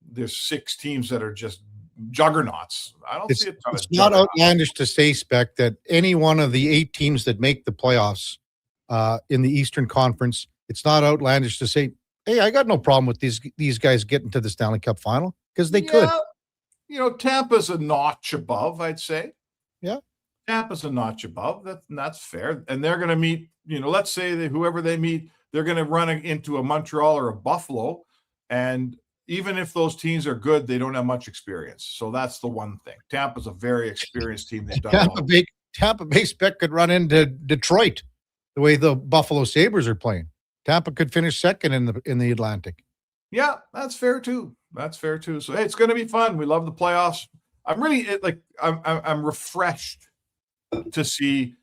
there's 6 teams that are just juggernauts. I don't see a ton of It's not outlandish to say, Spec, that any one of the 8 teams that make the playoffs in the Eastern Conference, it's not outlandish to say, hey, I got no problem with these guys getting to the Stanley Cup final, because they could. Tampa's a notch above, I'd say. Yeah. Tampa's a notch above. That's fair. And they're going to meet, let's say whoever they meet, they're going to run into a Montreal or a Buffalo. And even if those teams are good, they don't have much experience. So that's the one thing. Tampa's a very experienced team. They've done Tampa Bay Spec could run into Detroit the way the Buffalo Sabres are playing. Tampa could finish second in the Atlantic. Yeah, that's fair too. So hey, it's going to be fun. We love the playoffs. I'm refreshed to see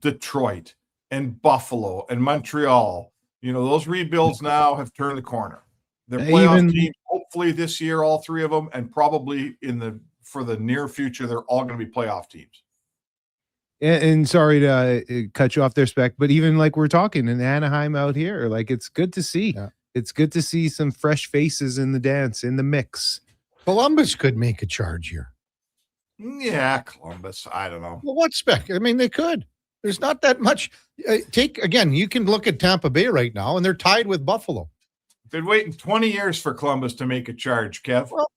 Detroit and Buffalo and Montreal. Those rebuilds now have turned the corner. Their playoff team, hopefully this year, all 3 of them, and probably for the near future, they're all going to be playoff teams. And sorry to cut you off there, Spec, but even like we're talking in Anaheim out here, like, it's good to see. Yeah. It's good to see some fresh faces in the dance, in the mix. Columbus could make a charge here. Yeah, Columbus. I don't know. Well, what, Spec? I mean, they could. There's not that much. You can look at Tampa Bay right now, and they're tied with Buffalo. Been waiting 20 years for Columbus to make a charge, Kev. Well,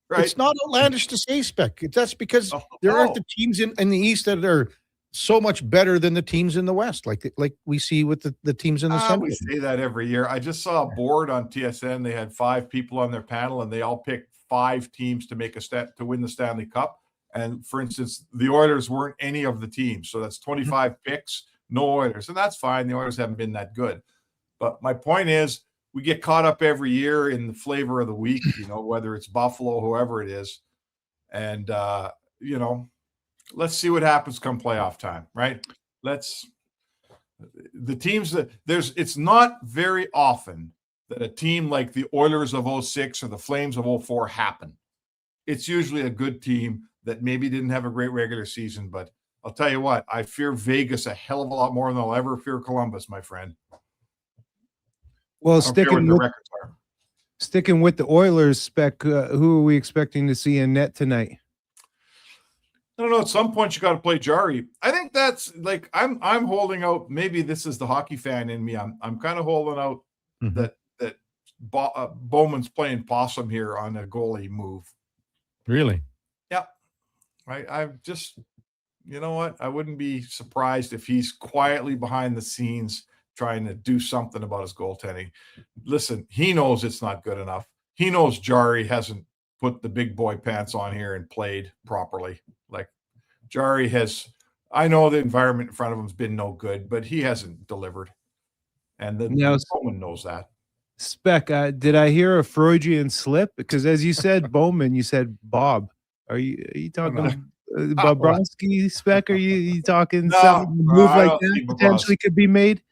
right? It's not outlandish to say, Spec. That's because there aren't the teams in the East that are so much better than the teams in the West, like we see with the teams in the Central. We say that every year. I just saw a board on TSN. They had 5 people on their panel, and they all picked 5 teams to make to win the Stanley Cup. And for instance, the Oilers weren't any of the teams, so that's 25 picks, no Oilers, and that's fine. The Oilers haven't been that good, but my point is, we get caught up every year in the flavor of the week, whether it's Buffalo, whoever it is, and let's see what happens come playoff time, right? The teams that it's not very often that a team like the Oilers of 06 or the Flames of 04 happen. It's usually a good team that maybe didn't have a great regular season, but I'll tell you what, I fear Vegas a hell of a lot more than I'll ever fear Columbus, my friend. Well, sticking with the Oilers, Spec, who are we expecting to see in net tonight? I don't know. At some point, you got to play Jari. I think that's like I'm holding out. Maybe this is the hockey fan in me. I'm kind of holding out that Bowman's playing possum here on a goalie move. Really? Yeah. I've just, you know what? I wouldn't be surprised if he's quietly behind the scenes trying to do something about his goaltending. Listen, he knows it's not good enough. He knows Jari hasn't put the big boy pants on here and played properly. Like Jari has, I know the environment in front of him has been no good, but he hasn't delivered. And Bowman knows that. Spec, did I hear a Freudian slip? Because as you said Bowman, you said Bob. Are you talking Bobrovsky, Spec? Are you talking some move like that potentially could be made?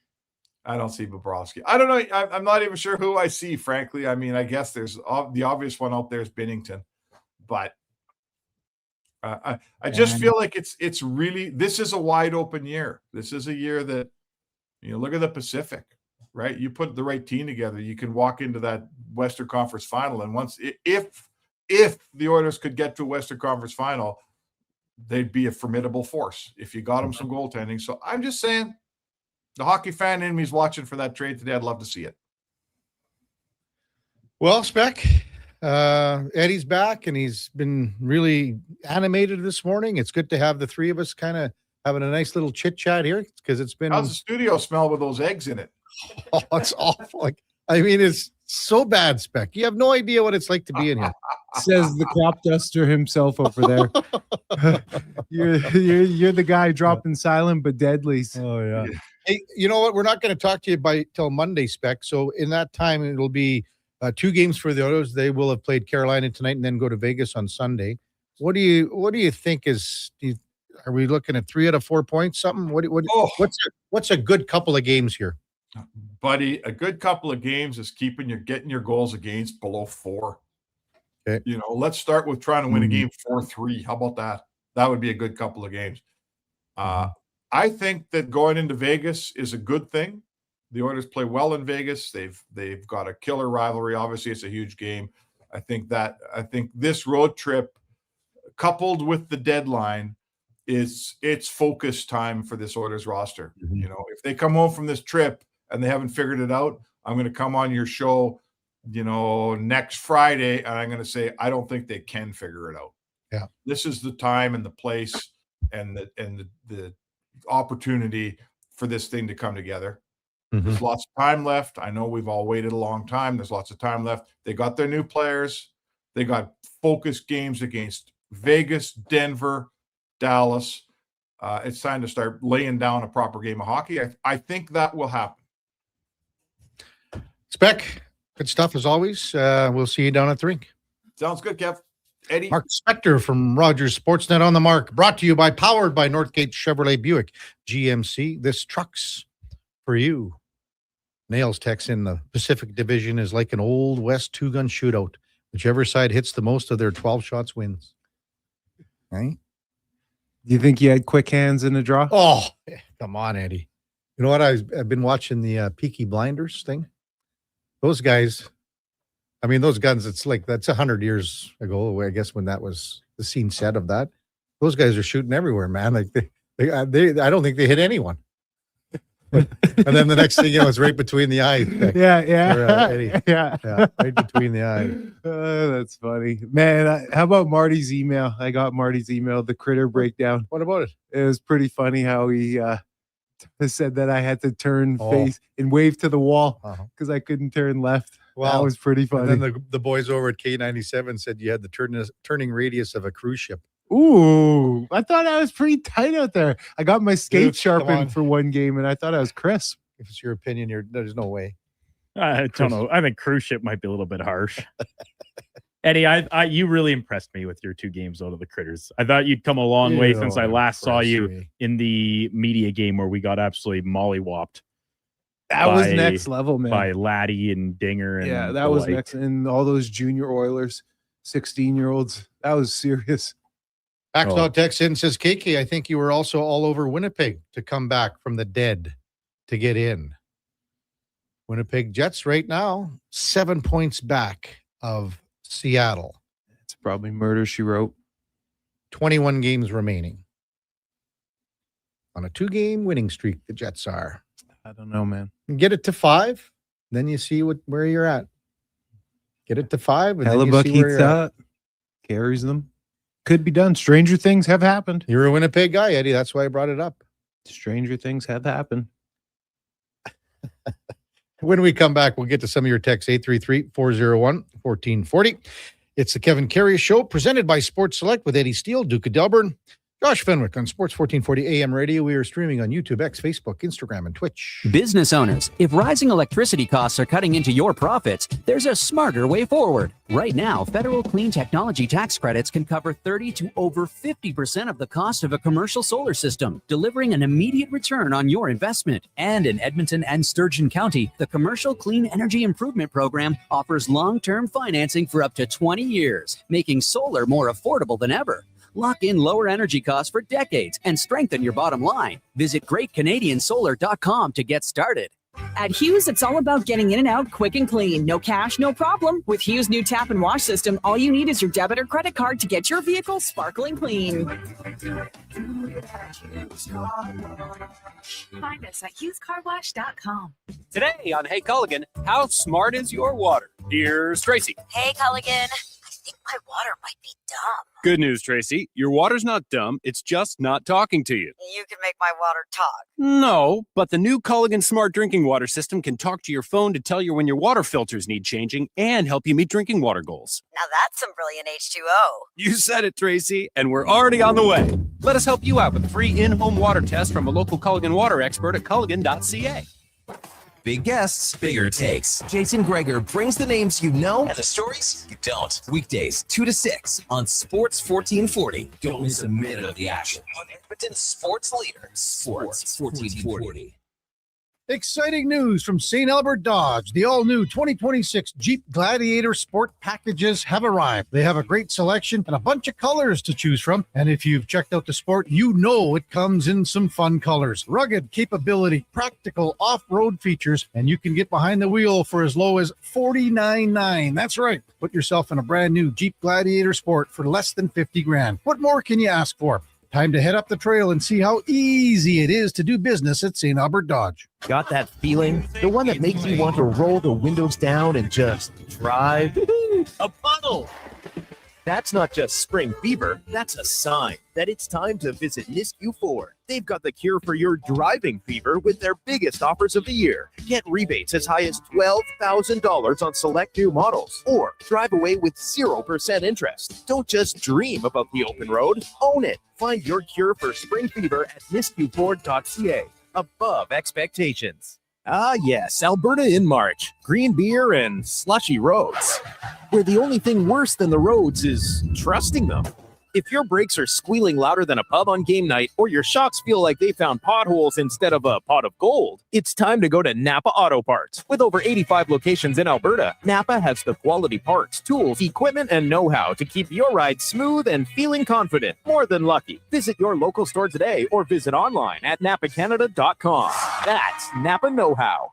I don't see Bobrovsky. I don't know. I'm not even sure who I see, frankly. I mean, I guess there's the obvious one out there is Binnington, but I just feel like it's really, this is a wide open year. This is a year that, look at the Pacific, right? You put the right team together, you can walk into that Western Conference final. And if the Oilers could get to a Western Conference final, they'd be a formidable force if you got them some goaltending. So I'm just saying, the hockey fan in me is watching for that trade today. I'd love to see it. Well, Spec, Eddie's back, and he's been really animated this morning. It's good to have the three of us kind of having a nice little chit-chat here, because it's been... How's the studio smell with those eggs in it? Oh, it's awful. It's so bad, Spec. You have no idea what it's like to be in here. Says the crop duster himself over there. You're the guy dropping silent but deadlies. Oh, yeah. Hey, you know what? We're not going to talk to you till Monday, Spec. So in that time, it'll be 2 games for the Oilers. They will have played Carolina tonight and then go to Vegas on Sunday. What do you think are we looking at 3 out of 4 points? Something? What's a good couple of games here? Buddy, a good couple of games is getting your goals against below 4. Okay. Let's start with trying to win a game 4-3. How about that? That would be a good couple of games. I think that going into Vegas is a good thing. The Oilers play well in Vegas. They've got a killer rivalry. Obviously, it's a huge game. I think this road trip, coupled with the deadline, it's focus time for this Oilers roster. If they come home from this trip and they haven't figured it out, I'm going to come on your show, next Friday, and I'm going to say I don't think they can figure it out. Yeah, this is the time and the place and the opportunity for this thing to come together. There's lots of time left. I know we've all waited a long time. There's lots of time left. They got their new players. They got focused games against Vegas, Denver, Dallas. It's time to start laying down a proper game of hockey. I think that will happen. Spec, good stuff as always. We'll see you down at the rink. Sounds good, Kev. Eddie. Mark Spectre from Rogers Sportsnet on the mark. Brought to you powered by Northgate Chevrolet Buick GMC. This truck's for you. Nails text in the Pacific Division is like an old West 2-gun shootout. Whichever side hits the most of their 12 shots wins. Right? Do you think you had quick hands in the draw? Oh, come on, Eddie. You know what? I've been watching the Peaky Blinders thing. Those guys, those guns, it's like that's 100 years ago, I guess, when that was the scene set of that. Those guys are shooting everywhere, man. Like they I don't think they hit anyone. And then the next thing it's right between the eyes. Yeah, right between the eyes. That's funny, man. How about Marty's email? I got Marty's email, the critter breakdown. What about it? It was pretty funny how he said that I had to turn face and wave to the wall because I couldn't turn left. Well, that was pretty funny. And then the boys over at K97 said you had the turning radius of a cruise ship. Ooh, I thought I was pretty tight out there. I got my skate sharpened for one game, and I thought I was crisp. If it's your opinion, there's no way. I don't know. I think cruise ship might be a little bit harsh. Eddie, you really impressed me with your 2 games out of the Critters. I thought you'd come a long way since I last saw you in the media game where we got absolutely mollywopped. That was next level, man. By Laddie and Dinger. And yeah, that was next. And all those junior Oilers, 16-year-olds. That was serious. Axel text in says, KK, I think you were also all over Winnipeg to come back from the dead to get in. Winnipeg Jets right now, 7 points back of Seattle. It's probably murder, she wrote. 21 games remaining. On a 2-game winning streak, the Jets are. I don't know, man. Get it to 5, then you see where you're at. Get it to 5, and then you Hellebuck see where eats you're that, carries them. Could be done. Stranger things have happened. You're a Winnipeg guy, Eddie. That's why I brought it up. Stranger things have happened. When we come back, we'll get to some of your texts, 833-401-1440. It's the Kevin Karius Show, presented by Sports Select with Eddie Steele, Duke of Delburne, Josh Fenwick on Sports 1440 AM Radio. We are streaming on YouTube, X, Facebook, Instagram, and Twitch. Business owners, if rising electricity costs are cutting into your profits, there's a smarter way forward. Right now, federal clean technology tax credits can cover 30 to over 50% of the cost of a commercial solar system, delivering an immediate return on your investment. And in Edmonton and Sturgeon County, the Commercial Clean Energy Improvement Program offers long-term financing for up to 20 years, making solar more affordable than ever. Lock in lower energy costs for decades and strengthen your bottom line. Visit GreatCanadianSolar.com to get started. At Hughes, it's all about getting in and out quick and clean. No cash, no problem. With Hughes' new tap and wash system, all you need is your debit or credit card to get your vehicle sparkling clean. Find us at HughesCarWash.com. Today on Hey Culligan, how smart is your water? Here's Tracy. Hey, Culligan. I think my water might be dumb. Good news, Tracy. Your water's not dumb. It's just not talking to you. You can make my water talk. No, but the new Culligan Smart Drinking Water System can talk to your phone to tell you when your water filters need changing and help you meet drinking water goals. Now that's some brilliant H2O. You said it, Tracy, and we're already on the way. Let us help you out with a free in-home water test from a local Culligan water expert at culligan.ca. Big guests, bigger takes. Jason Greger brings the names you know and the stories you don't. Weekdays, 2 to 6 on Sports 1440. Don't miss a minute of the action on Edmonton's sports leader, Sports 1440. Exciting news from St. Albert Dodge. The all-new 2026 Jeep Gladiator Sport packages have arrived. They have a great selection and a bunch of colors to choose from. And if you've checked out the Sport, you know it comes in some fun colors. Rugged capability, practical off-road features, and you can get behind the wheel for as low as $49,900. That's right. Put yourself in a brand new Jeep Gladiator Sport for less than $50,000. What more can you ask for? Time to head up the trail and see how easy it is to do business at St. Albert Dodge. Got that feeling? The one that makes you want to roll the windows down and just drive? A puddle! That's not just spring fever, that's a sign that it's time to visit Nisku Ford. They've got the cure for your driving fever with their biggest offers of the year. Get rebates as high as $12,000 on select new models, or drive away with 0% interest. Don't just dream about the open road, own it. Find your cure for spring fever at niskuford.ca. Above expectations. Ah, yes, Alberta in March. Green beer and slushy roads. Where the only thing worse than the roads is trusting them. If your brakes are squealing louder than a pub on game night, or your shocks feel like they found potholes instead of a pot of gold, it's time to go to Napa Auto Parts. With over 85 locations in Alberta, Napa has the quality parts, tools, equipment, and know-how to keep your ride smooth and feeling confident. More than lucky. Visit your local store today or visit online at napacanada.com. That's Napa Know-How.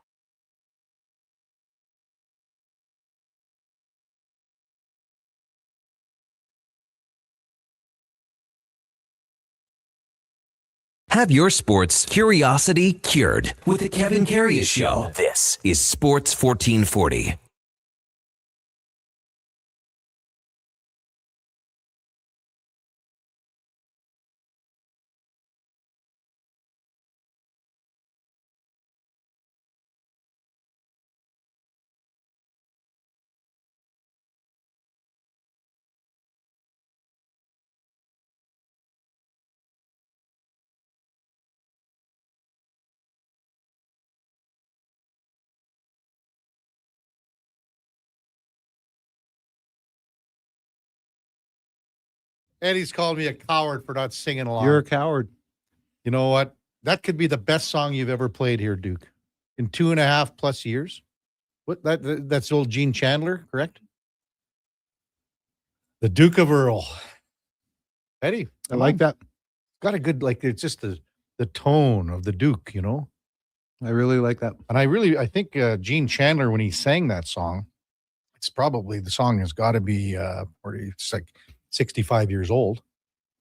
Have your sports curiosity cured with the Kevin Karius Show. This is Sports 1440. Eddie's called me a coward for not singing along. You're a coward. You know what? That could be the best song you've ever played here, Duke. In 2.5+ years. That's old Gene Chandler, correct? The Duke of Earl. Eddie, I like that. Got a good, it's just the tone of the Duke, you know? I really like that. And I think Gene Chandler, when he sang that song, the song has got to be, it's like 65 years old.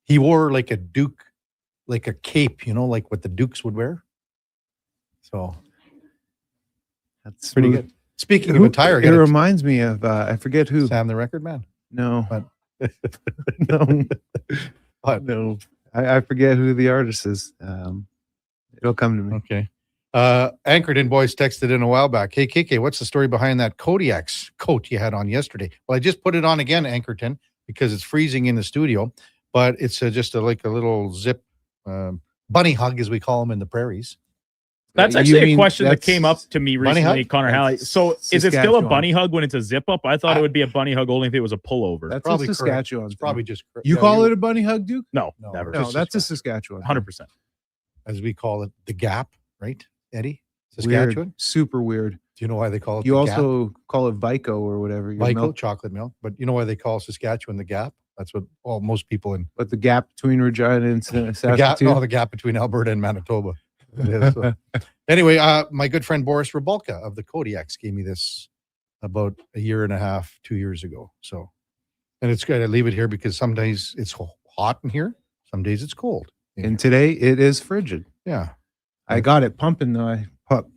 He wore like a Duke, like a cape, you know, like what the Dukes would wear. So that's pretty good. Speaking of attire, it reminds me of, I forget who. Sam the Record Man. No. But no. But no. I forget who the artist is. It'll come to me. Okay. Anchored boys texted in a while back. Hey, KK, what's the story behind that Kodiak's coat you had on yesterday? Well, I just put it on again, Anchorton, because it's freezing in the studio. But it's just like a little zip bunny hug, as we call them in the prairies. That's actually a question that came up to me recently, Connor Halley. So is it still a bunny hug when it's a zip up? I thought it would be a bunny hug only if it was a pullover. That's probably a Saskatchewan. It's probably just You call it a bunny hug, Duke? No, never. No, that's a Saskatchewan. 100%. As we call it, the Gap, right, Eddie? Saskatchewan? Weird. Super weird. Do you know why they call it You the also Gap? call it Vico or whatever. your Vico, milk. chocolate milk. But you know why they call Saskatchewan the Gap? That's what most people in... But the gap between Regina and Saskatoon? The gap between Alberta and Manitoba. It is, so. Anyway, my good friend Boris Rabolka of the Kodiaks gave me this about 1.5 years, 2 years ago. So, and it's good. I leave it here because some days it's hot in here. Some days it's cold. And today it is frigid. Yeah. I got it pumping though. I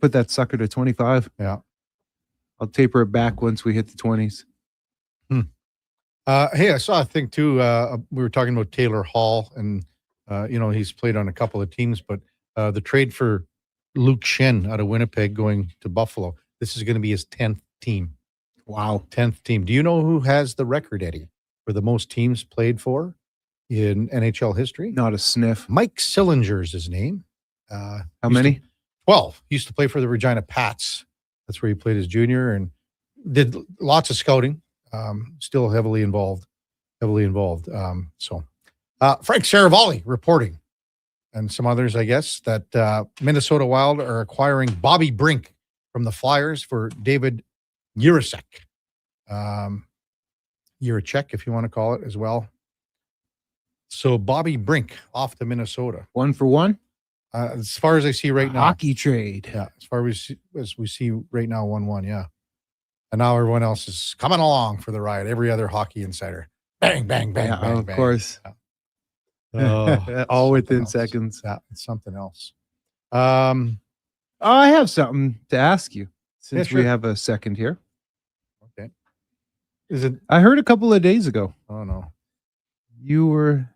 put that sucker to 25. Yeah. I'll taper it back once we hit the 20s. Hey, I saw a thing too. We were talking about Taylor Hall, and he's played on a couple of teams, but the trade for Luke Shen out of Winnipeg going to Buffalo. This is going to be his 10th team. Wow. 10th team. Do you know who has the record, Eddie, for the most teams played for in NHL history? Not a sniff. Mike Sillinger's his name. How many? 12. He used to play for the Regina Pats. That's where he played as junior and did lots of scouting. Still heavily involved. Frank Saravalli reporting, and some others, I guess, that Minnesota Wild are acquiring Bobby Brink from the Flyers for David Jiricek. Jiricek, if you want to call it as well. So Bobby Brink off to Minnesota. 1 for 1? As far as I see right now. Hockey trade. Yeah, as far as we see right now, 1-1, yeah. And now everyone else is coming along for the ride. Every other hockey insider. Bang, bang, bang, Yeah, bang, of bang. course. Yeah. All within Something else. seconds. Yeah, it's something else. I have something to ask you since sure. we have a second here. Okay. Is it? I heard a couple of days ago Oh, no. you were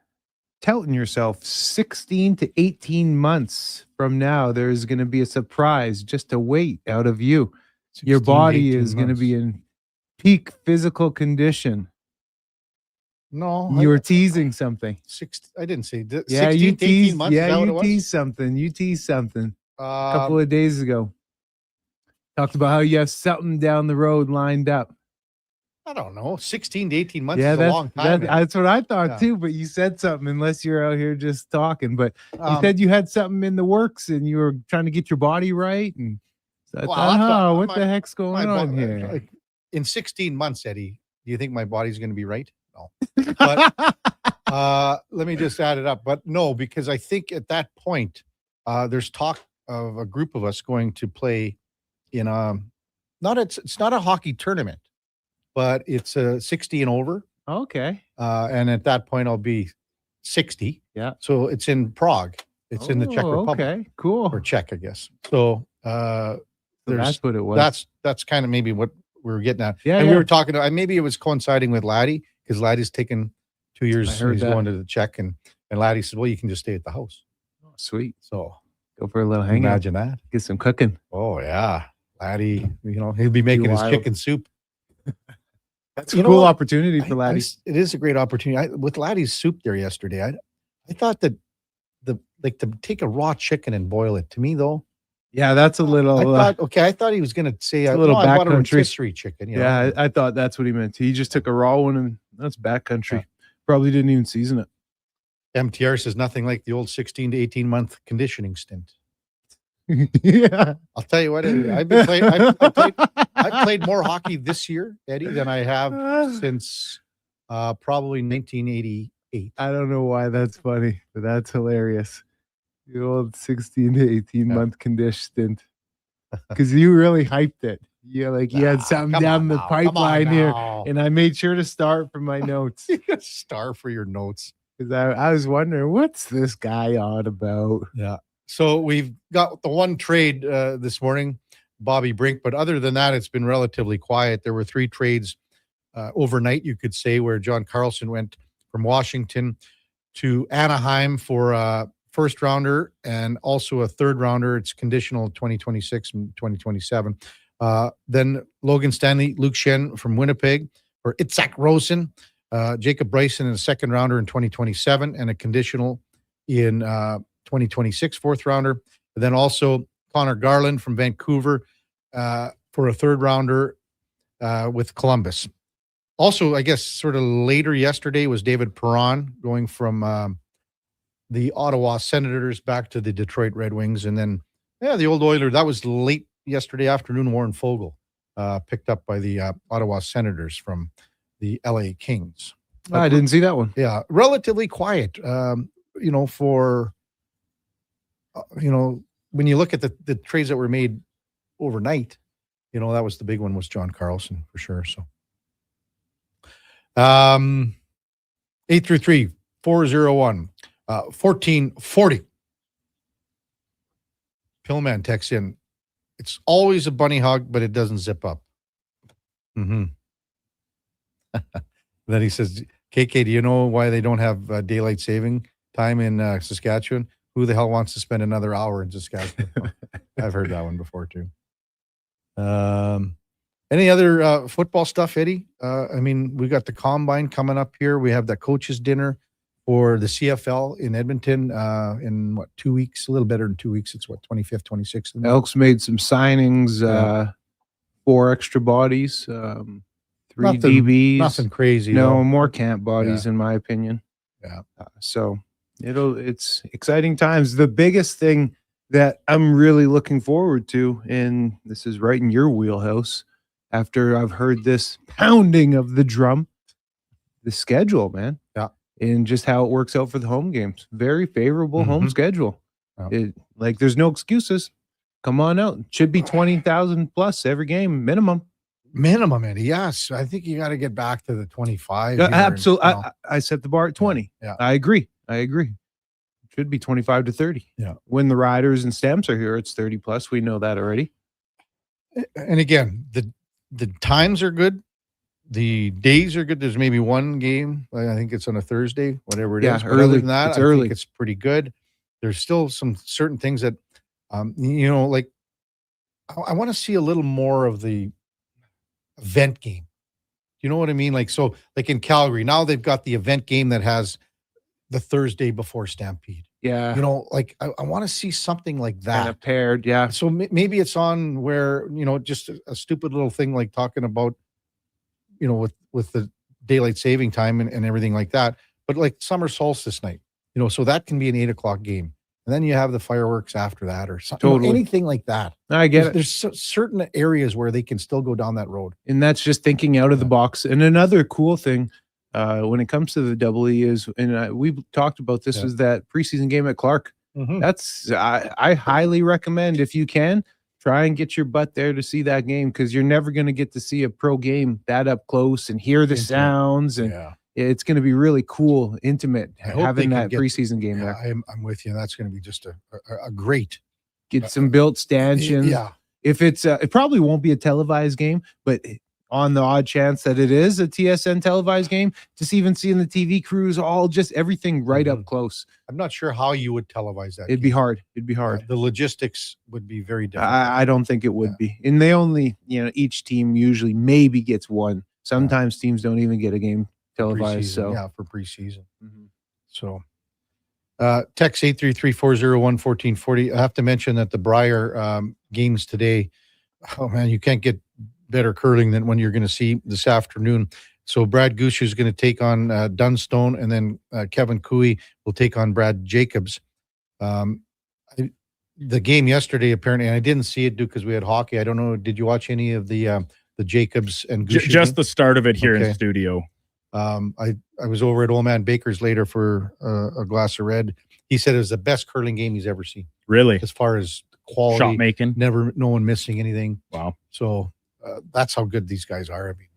telling yourself 16 to 18 months from now, there's going to be a surprise just to wait out of you. Your 16, body 18 is going to months. be in peak physical condition. No. You were teasing something. I didn't say. Yeah, 16 you to 18 teased. months, is Yeah, that what it you was? teased something. You teased something a couple Um, of days ago. Talked about how you have something down the road lined up. I don't know. 16 to 18 months Yeah, is a long time. man. that's what I thought Yeah. too. But you said something, unless you're out here just talking. But you Um, said you had something in the works and you were trying to get your body right. And so I Well, thought, I thought oh, what my- the heck's going my on bo- here? like, in 16 months, Eddie, do you think my body's going to be right? No. But let me just add it up. But no, because I think at that point, there's talk of a group of us going to play in it's not a hockey tournament, but it's a 60 and over. Okay. And at that point, I'll be 60. Yeah. So it's in Prague. It's in the Czech Oh, Republic. okay, cool. Or Czech, I guess. So that's what it was. That's kind of maybe what we were getting at. Yeah, and yeah. we were talking to, maybe it was coinciding with Laddie, because Laddie's taken 2 years. I heard He's that. going to the Czech, and Laddie said, well, you can just stay at the house. Oh, sweet. So Go for a little hangout. imagine that. Get some cooking. Oh, yeah. Laddie, he'll be making his wild. chicken soup. That's a cool opportunity for Laddie. It is a great opportunity. With Laddie's soup there yesterday, I thought that to take a raw chicken and boil it. To me, though, Yeah, that's a little. I thought he was going to say a little I bought a backcountry. rotisserie chicken. Yeah, I thought that's what he meant. He just took a raw one, and that's backcountry. Probably didn't even season it. MTR says nothing like the old 16 to 18 month conditioning stint. Yeah. I'll tell you what, I've been playing. I've played more hockey this year, Eddie, than I have since probably 1988. I don't know why that's funny, but that's hilarious. The old 16 to 18 month condition stint. Because you really hyped it. You had something down the pipeline here, and I made sure to start from my notes. Star for your notes. Because I was wondering, what's this guy on about? Yeah. So we've got the one trade this morning, Bobby Brink, but other than that, it's been relatively quiet. There were 3 trades overnight, you could say, where John Carlson went from Washington to Anaheim for a first rounder and also a third rounder. It's conditional 2026 and 2027. Then Logan Stanley, Luke Shen from Winnipeg for Itzhak Rosen, Jacob Bryson in a second rounder in 2027 and a conditional in 2026 fourth rounder. And then also Connor Garland from Vancouver for a third rounder with Columbus. Also, I guess sort of later yesterday was David Perron going from the Ottawa Senators back to the Detroit Red Wings. And then, the old Oiler, that was late yesterday afternoon. Warren Fogle picked up by the Ottawa Senators from the LA Kings. I didn't see that one. Yeah, relatively quiet, for, when you look at the trades that were made overnight, that was the big one was John Carlson for sure. So 833-401-1440. Pillman texts in. It's always a bunny hug, but it doesn't zip up. Mm-hmm. Then he says, KK, do you know why they don't have daylight saving time in Saskatchewan? Who the hell wants to spend another hour in Saskatchewan? I've heard that one before too. Any other football stuff, Eddie? We got the combine coming up here. We have the coaches dinner for the CFL in Edmonton in 2 weeks, a little better than 2 weeks. It's 25th, 26th. Elks made some signings, 4 extra bodies, 3 DBs. Nothing crazy. No, though. more camp bodies in my opinion. Yeah. So it's exciting times. The biggest thing that I'm really looking forward to, and this is right in your wheelhouse, after I've heard this pounding of the drum, the schedule, man. Yeah. And just how it works out for the home games. Very favorable home schedule. Yeah. There's no excuses. Come on out. It should be 20,000 plus every game, minimum. Minimum, Eddie. Yes. I think you got to get back to the 25. Absolutely. I set the bar at 20. Yeah. I agree. It should be 25 to 30. Yeah. When the Riders and Stamps are here, it's 30 plus. We know that already. And again, the times are good. The days are good. There's maybe one game. I think it's on a Thursday, whatever it is. But early. Other than that, It's I early. think it's pretty good. There's still some certain things that, I want to see a little more of the event game. You know what I mean? Like in Calgary, now they've got the event game that has the Thursday before Stampede. Yeah. I want to see something like that. Kind of paired. Yeah. So maybe it's on where, just a stupid little thing like talking about, with the daylight saving time and everything like that. But like summer solstice night, so that can be an 8:00 game. And then you have the fireworks after that or something, Totally. anything like that. I get it. There's certain areas where they can still go down that road. And that's just thinking out of the box. And another cool thing when it comes to the Double E is, and we've talked about this, is that preseason game at Clark. Mhm. That's I highly recommend, if you can, try and get your butt there to see that game, because you're never going to get to see a pro game that up close and hear the sounds. And it's going to be really cool, intimate, having that preseason game there. I'm with you. That's going to be just a great. Get some built stanchions. Yeah. If it's it probably won't be a televised game, but on the odd chance that it is a TSN televised game, just even seeing the TV crews, all just everything right up close. I'm not sure how you would televise that. It'd be hard. It'd be hard. The logistics would be very different. I don't think it would be. And they only, each team usually maybe gets one. Sometimes teams don't even get a game televised. Preseason, for preseason. So text 833-401-1440. I have to mention that the Briar games today, oh man, you can't get better curling than when you're going to see this afternoon. So Brad Gushue is going to take on Dunstone, and then Kevin Cooey will take on Brad Jacobs. The game yesterday, apparently, and I didn't see it, Duke, because we had hockey. I don't know. Did you watch any of the Jacobs and Gushue Just game? the start of it here in the studio. I was over at Old Man Baker's later for a glass of red. He said it was the best curling game he's ever seen. Really? As far as quality. Shot making. No one missing anything. Wow. So that's how good these guys are. I mean,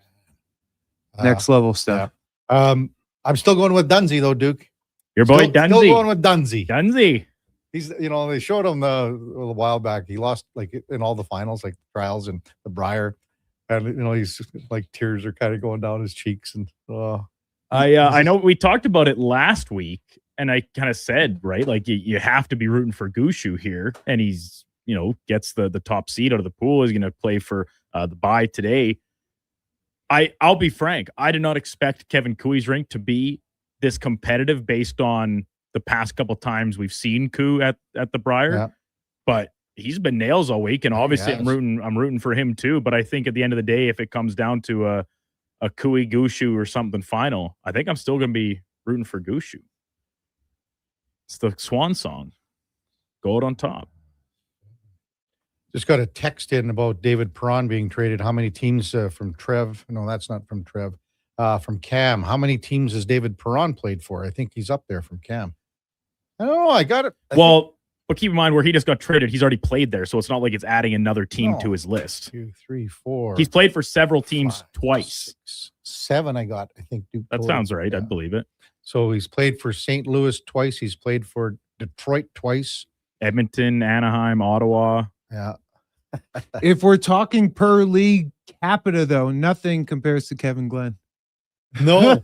Next level stuff. I'm still going with Dunsey, though, Duke. Your boy Still Dunsey. going with Dunsey. Dunsey. He's, they showed him a while back. He lost like in all the finals, like trials and the Briar. And, he's like tears are kind of going down his cheeks. And I know we talked about it last week, and I kind of said, right, like you have to be rooting for Gushue here, and he's, gets the top seed out of the pool. He's going to play for the bye today. I'll be frank. I did not expect Kevin Cooey's rink to be this competitive based on the past couple times we've seen Coo at the Briar, but he's been nails all week, and obviously I'm rooting for him too. But I think at the end of the day, if it comes down to a Cooey Gushue or something final, I think I'm still going to be rooting for Gushue. It's the swan song. Go out on top. Just got a text in about David Perron being traded. How many teams from Trev? No, that's not from Trev. From Cam. How many teams has David Perron played for? I think he's up there from Cam. I don't know. I got it. But keep in mind where he just got traded, he's already played there, so it's not like it's adding another team to his list. 2, 3, 4. He's played for several teams twice. 6, 7, I got. I think Duke. That sounds right. I'd believe it. So he's played for St. Louis twice. He's played for Detroit twice. Edmonton, Anaheim, Ottawa. Yeah. If we're talking per league capita, though, nothing compares to Kevin Glenn. No.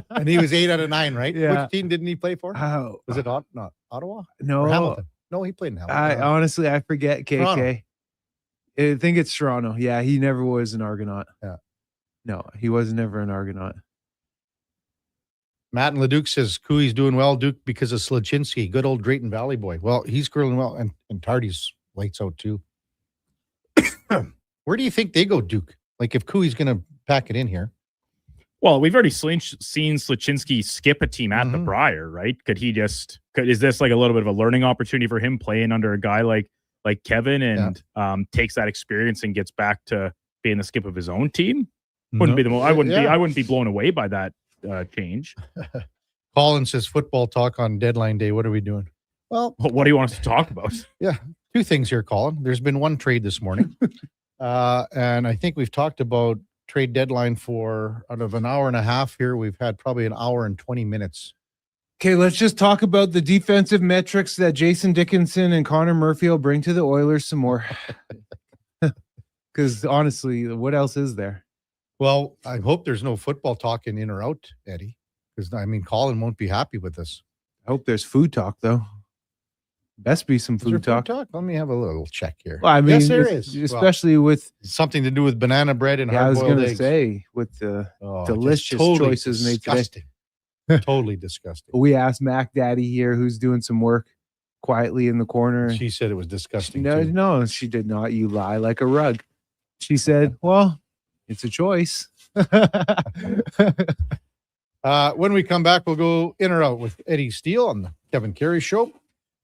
And he was 8 out of 9, right? Yeah. Which team didn't he play for? Oh. Was it not Ottawa? No. Or Hamilton? No, he played in Hamilton. Honestly, I forget KK. Toronto. I think it's Toronto. Yeah, he never was an Argonaut. Yeah. No, he was never an Argonaut. Matt and Leduc says Cooey's doing well, Duke, because of Slaczynski, good old Drayton Valley boy. Well, he's curling well, and Tardy's lights out too. Where do you think they go, Duke? Like if Cooey's going to pack it in here. Well, we've already seen Slaczynski skip a team at the Briar, right? Is this like a little bit of a learning opportunity for him playing under a guy like Kevin and takes that experience and gets back to being the skip of his own team? Wouldn't be I wouldn't be blown away by that change. Colin says football talk on deadline day. What are we doing? Well, what do you want us to talk about? Yeah, 2 things here, Colin. There's been one trade this morning. And I think we've talked about trade deadline for out of an hour and a half here. We've had probably an hour and 20 minutes. Okay, let's just talk about the defensive metrics that Jason Dickinson and Connor Murphy will bring to the Oilers some more. Because honestly, what else is there? Well, I hope there's no football talk in or out, Eddie. Because, Colin won't be happy with this. I hope there's food talk, though. Best be some food talk. Let me have a little check here. Well, yes, there is. Especially with something to do with banana bread and I was hard-boiled going to eggs. say, with the delicious choices made today. Totally disgusting. We asked Mac Daddy here, who's doing some work quietly in the corner. She said it was disgusting. No, she did not. You lie like a rug. She said, well, it's a choice. When we come back, we'll go in or out with Eddie Steele on the Kevin Karius Show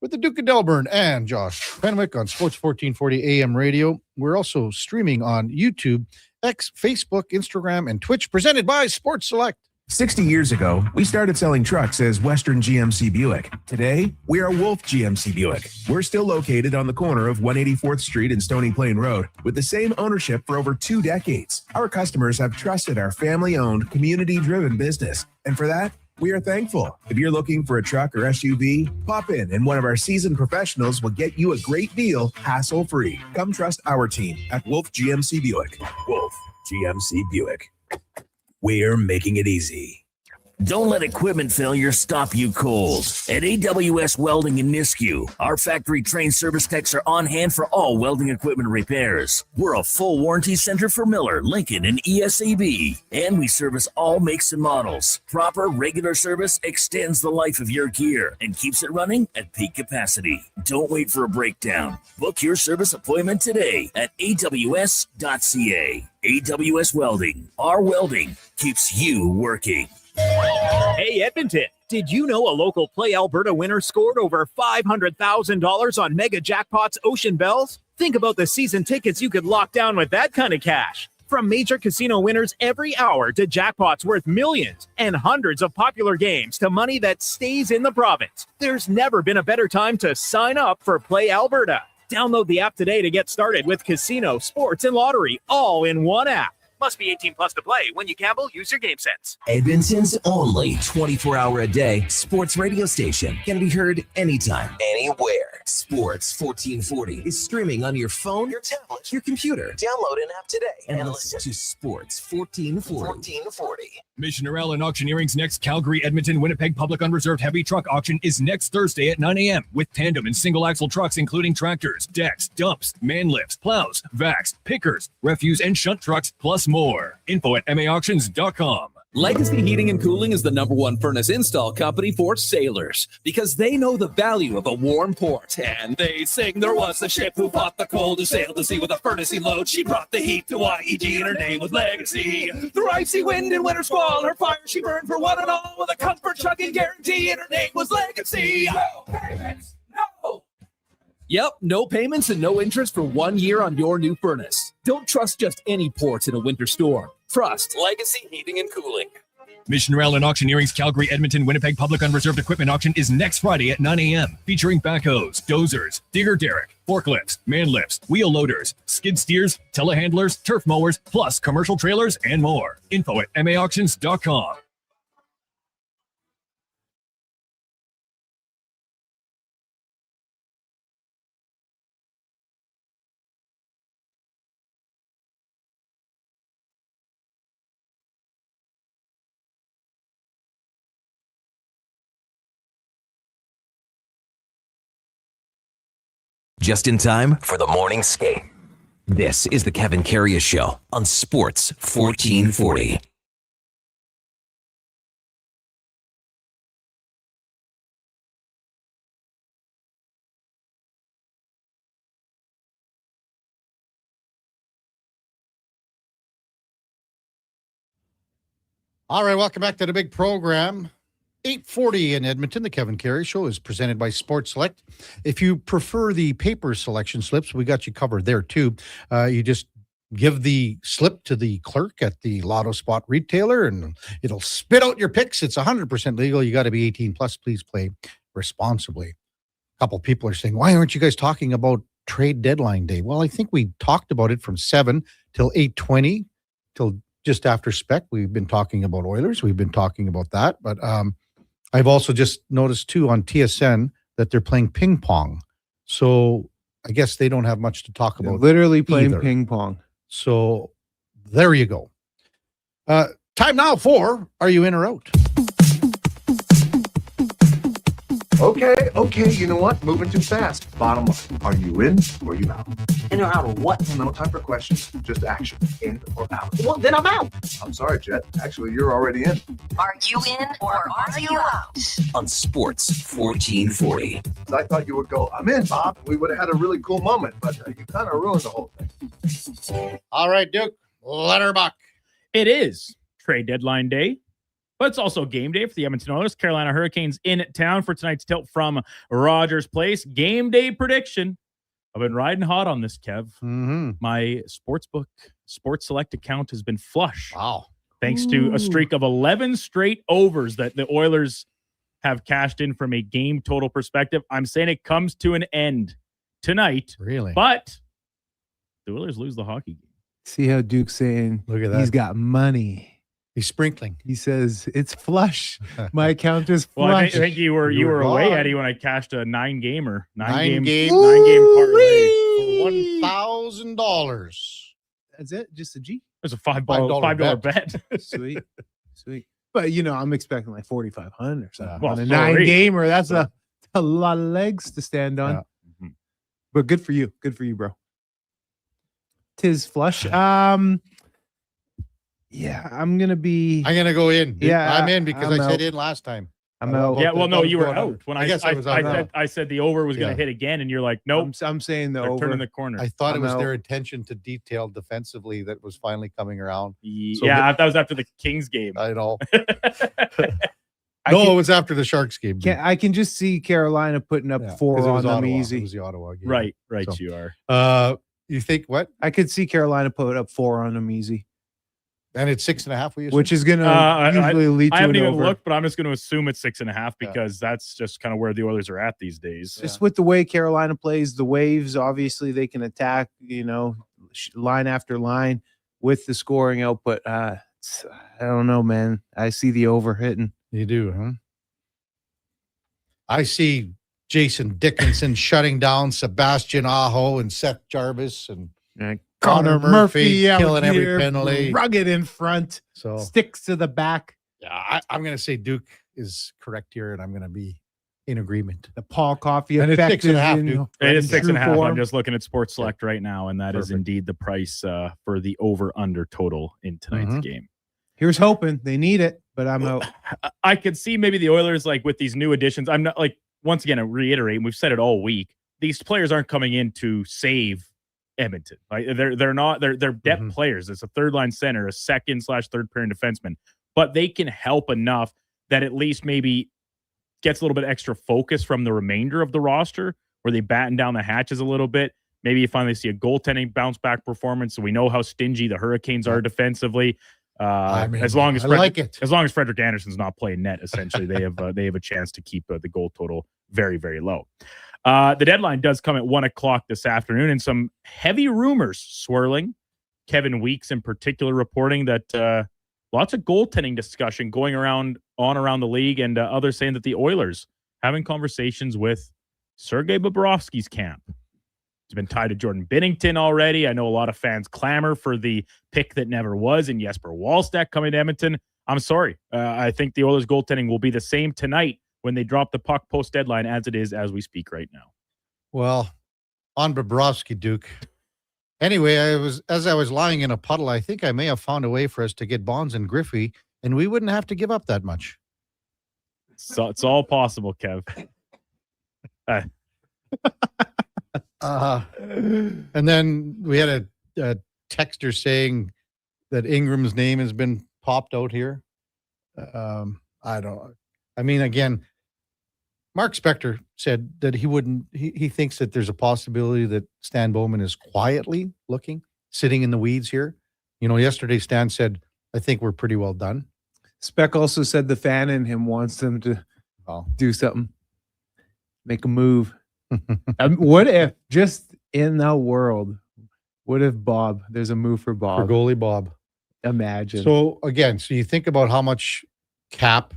with the Duke of Delburne and Josh Fenwick on Sports 1440 AM radio. We're also streaming on YouTube, X, Facebook, Instagram, and Twitch, presented by Sports Select. 60 years ago, we started selling trucks as Western GMC Buick. Today, we are Wolf GMC Buick. We're still located on the corner of 184th Street and Stony Plain Road with the same ownership for over 2 decades. Our customers have trusted our family-owned, community-driven business. And for that, we are thankful. If you're looking for a truck or SUV, pop in and one of our seasoned professionals will get you a great deal, hassle-free. Come trust our team at Wolf GMC Buick. Wolf GMC Buick. We're making it easy. Don't let equipment failure stop you cold. At AWS Welding in Nisku, our factory-trained service techs are on hand for all welding equipment repairs. We're a full warranty center for Miller, Lincoln, and ESAB. And we service all makes and models. Proper, regular service extends the life of your gear and keeps it running at peak capacity. Don't wait for a breakdown. Book your service appointment today at aws.ca. AWS Welding. Our welding keeps you working. Hey, Edmonton, did you know a local Play Alberta winner scored over $500,000 on Mega Jackpots Ocean Bells? Think about the season tickets you could lock down with that kind of cash. From major casino winners every hour to jackpots worth millions and hundreds of popular games to money that stays in the province, there's never been a better time to sign up for Play Alberta. Download the app today to get started with casino, sports, and lottery all in one app. Must be 18 plus to play. When you gamble, use your game sense. Edmonton's only 24-hour-a-day sports radio station can be heard anytime, anywhere. Sports 1440 is streaming on your phone, your tablet, your computer. Download an app today and listen to Sports 1440. Missioner Allen Auctioneering's next Calgary, Edmonton, Winnipeg Public Unreserved Heavy Truck Auction is next Thursday at 9 a.m. with tandem and single axle trucks, including tractors, decks, dumps, man lifts, plows, vacs, pickers, refuse, and shunt trucks, plus more. Info at maauctions.com. Legacy Heating and Cooling is the #1 furnace install company for sailors because they know the value of a warm port. And they sing, there was a ship who fought the cold, who sailed the sea with a furnacey load. She brought the heat to YEG and her name was Legacy. Through icy wind and winter squall, her fire she burned for one and all with a comfort chugging guarantee, and her name was Legacy. No payments, no. Yep, no payments and no interest for 1 year on your new furnace. Don't trust just any ports in a winter storm. Trust Legacy Heating and Cooling. Missioner Allen Auctioneering's Calgary, Edmonton, Winnipeg Public Unreserved Equipment Auction is next Friday at 9 a.m. featuring backhoes, dozers, digger derrick, forklifts, man lifts, wheel loaders, skid steers, telehandlers, turf mowers, plus commercial trailers and more. Info at maauctions.com. Just in time for the morning skate. This is the Kevin Karius Show on Sports 1440. All right, welcome back to the big program. 8:40 in Edmonton. The Kevin Karius Show is presented by Sports Select. If you prefer the paper selection slips, we got you covered there too. You just give the slip to the clerk at the Lotto Spot retailer and it'll spit out your picks. It's 100% legal. You got to be 18 plus. Please play responsibly. A couple people are saying, why aren't you guys talking about trade deadline day? Well, I think we talked about it from 7 till 8:20 till just after spec. We've been talking about Oilers. We've been talking about that. But I've also just noticed too on TSN that they're playing ping pong. So I guess they don't have much to talk about. They're literally playing either. ping pong. So there you go. Time now for Are You In or Out? Okay, you know what? Moving too fast. Bottom line, are you in or you out? In or out of what? No time for questions, just action. In or out? Well, then I'm out. I'm sorry, Jet. Actually, you're already in. Are you in or are you out? On Sports 1440. I thought you would go, I'm in, Bob. We would have had a really cool moment, but you kind of ruined the whole thing. All right, Duke, let her buck. It is trade deadline day, but it's also game day for the Edmonton Oilers. Carolina Hurricanes in town for tonight's tilt from Rogers Place. Game day prediction. I've been riding hot on this, Kev. Mm-hmm. My sportsbook Sports Select account has been flush. Wow. Thanks to a streak of 11 straight overs that the Oilers have cashed in from a game total perspective. I'm saying it comes to an end tonight. Really? But the Oilers lose the hockey game. See how Duke's saying, look at that. He's got money. He's sprinkling. He says it's flush. My account is flush. Well, I think you were away, Eddie, when I cashed a nine game parlay for $1,000. That's it? Just a G? It was a $5 bet. Sweet. But I'm expecting like 4,500 or something Well, on a so are 9-gamer. That's a lot of legs to stand on. Yeah. But good for you. Good for you, bro. Tis flush. Yeah, I'm gonna go in. Dude. Yeah, I'm in because I'm I said out. in last time. I'm out. Yeah, well, no, you were out. When I guess I was out. I said the over was going to hit again, and you're like, nope. I'm saying the They're over. turning the corner. I thought it I'm was out. their attention to detail defensively that was finally coming around. Yeah, that was after the Kings game. I know. I It was after the Sharks game. I can just see Carolina putting up 4 on them easy. It was the Ottawa game. Right, So, you are. You think what? I could see Carolina put up 4 on them easy. And it's 6.5. Which is going to usually lead to I haven't an even over. looked, but I'm just going to assume it's 6.5 because that's just kind of where the Oilers are at these days. Just with the way Carolina plays, the Waves, obviously they can attack, line after line with the scoring output. I don't know, man. I see the over hitting. You do, huh? I see Jason Dickinson shutting down Sebastian Aho and Seth Jarvis and Connor Murphy out killing every here, penalty. rugged in front, So sticks to the back. yeah, I'm going to say Duke is correct here, and I'm going to be in agreement. The Paul Coffey And it's effect 6.5, is Duke. It is true 6.5. form. I'm just looking at Sports Select right now, and that is Perfect. indeed the price for the over/under total in tonight's Mhm. game. Here's hoping. They need it, but I'm out. I could see maybe the Oilers like with these new additions. I'm not like once again I reiterate, and we've said it all week. These players aren't coming in to save Edmonton. Like they're not. They're depth players. It's a third line center, a second/third pairing defenseman, but they can help enough that at least maybe gets a little bit extra focus from the remainder of the roster, where they batten down the hatches a little bit. Maybe you finally see a goaltending bounce back performance. So we know how stingy the Hurricanes are defensively. As long as Frederick Anderson's not playing net, essentially they have a chance to keep the goal total very, very low. The deadline does come at 1:00 this afternoon, and some heavy rumors swirling. Kevin Weeks in particular reporting that lots of goaltending discussion going around the league, and others saying that the Oilers having conversations with Sergei Bobrovsky's camp. He's been tied to Jordan Binnington already. I know a lot of fans clamor for the pick that never was and Jesper Wallstedt coming to Edmonton. I'm sorry. I think the Oilers goaltending will be the same tonight when they drop the puck post deadline as it is as we speak right now. Well, on Bobrovsky, Duke. Anyway, as I was lying in a puddle, I think I may have found a way for us to get Bonds and Griffey, and we wouldn't have to give up that much. So it's all possible, Kev. And then we had a texter saying that Ingram's name has been popped out here. Again, Mark Spectre said that he thinks that there's a possibility that Stan Bowman is quietly sitting in the weeds here. Yesterday Stan said, I think we're pretty well done. Speck also said the fan in him wants them to do something, make a move. What if, just in the world, what if there's a move for Bob? For goalie Bob. Imagine. So you think about how much cap,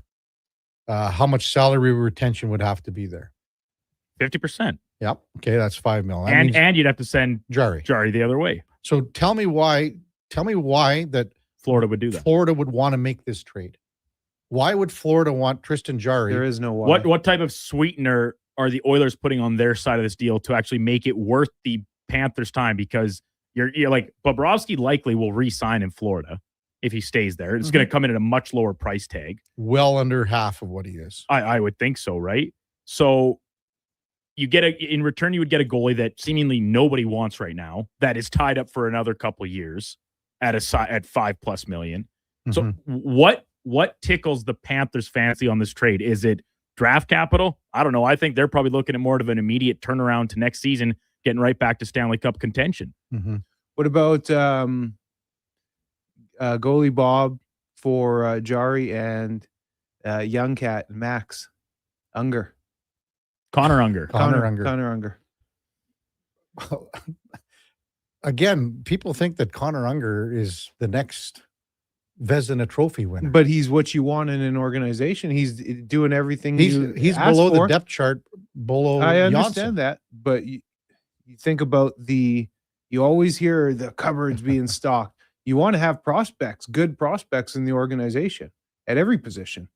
how much salary retention would have to be there. 50%. Yep. Okay, that's $5 million. And you'd have to send Jari the other way. So tell me why that Florida would do that. Florida would want to make this trade. Why would Florida want Tristan Jari? There is no why. What type of sweetener are the Oilers putting on their side of this deal to actually make it worth the Panthers' time? Because you're like, Bobrovsky likely will re-sign in Florida if he stays there. It's going to come in at a much lower price tag. Well under half of what he is. I would think so, right? So in return, you would get a goalie that seemingly nobody wants right now, that is tied up for another couple of years at $5+ million. So what tickles the Panthers' fancy on this trade? Is it draft capital? I don't know. I think they're probably looking at more of an immediate turnaround to next season, getting right back to Stanley Cup contention. What about goalie Bob for Jari and young cat Max Unger? Connor Unger. Connor Unger. Again, people think that Connor Unger is the next Vezina Trophy winner. But he's what you want in an organization. He's doing everything. He's below for. the depth chart. I understand that, but you think about you always hear the cupboards being stocked. You want to have prospects, good prospects in the organization. at every position.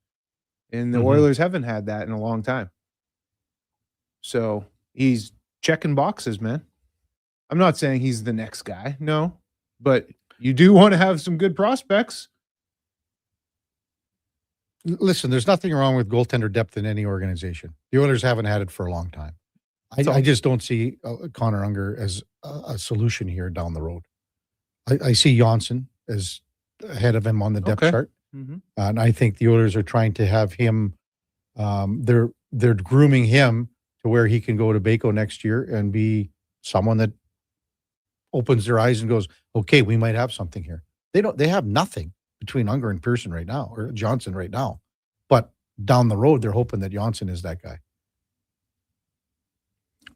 And the Mhm. Oilers haven't had that in a long time. So he's checking boxes, man. I'm not saying he's the next guy, no, but you do want to have some good prospects. Listen, there's nothing wrong with goaltender depth in any organization. The Oilers haven't had it for a long time. So- I just don't see Connor Unger as a solution here down the road. I see Johnson as ahead of him on the depth Okay. chart. Mhm. And I think the Oilers are trying to have him, they're grooming him to where he can go to Baco next year and be someone that opens their eyes and goes, okay, we might have something here. They have nothing between Unger and Pearson right now, or Johnson right now. But down the road, they're hoping that Johnson is that guy.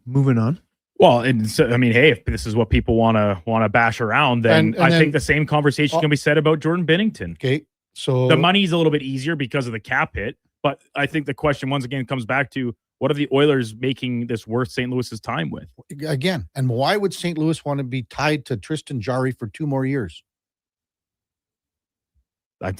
Moving on. Well, and so, I mean, hey, if this is what people want to bash around, then And I then- think the same conversation can be said about Jordan Binnington. Okay, so The money's a little bit easier because of the cap hit, but I think the question once again comes back to what are the Oilers making this worth St. Louis's time with? again, and why would St. Louis want to be tied to Tristan Jarry for 2 more years?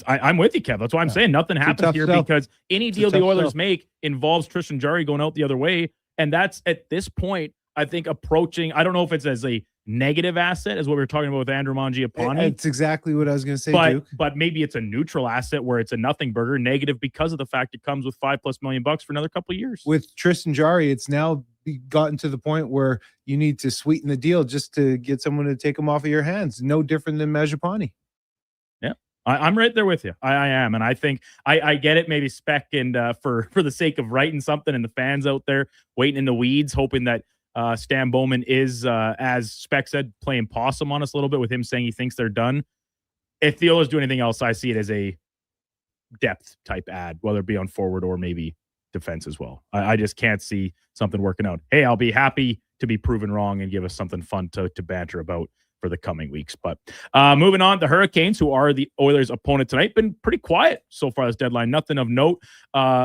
I'm with you, Kev. That's why I'm saying nothing It's a happens tough here sell. because any It's a deal the tough Oilers sell. make involves Tristan Jarry going out the other way. And that's at this point, I think approaching, I don't know if it's as a negative asset as what we were talking about with Andrew Mangiapane. That's exactly what I was going to say, Duke. But maybe it's a neutral asset where it's a nothing burger, negative because of the fact it comes with $5+ million for another couple of years. With Tristan Jarry, it's now gotten to the point where you need to sweeten the deal just to get someone to take him off of your hands. No different than Mangiapane. Yeah, I'm right there with you. I am, and I think I get it. Maybe spec and for the sake of writing something, and the fans out there waiting in the weeds, hoping that Stan Bowman is, as Spec said, playing possum on us a little bit with him saying he thinks they're done. If the Oilers do anything else, I see it as a depth type ad, whether it be on forward or maybe defense as well. I just can't see something working out. Hey, I'll be happy to be proven wrong and give us something fun to banter about for the coming weeks. But moving on, the Hurricanes, who are the Oilers' opponent tonight, been pretty quiet so far this deadline. Nothing of note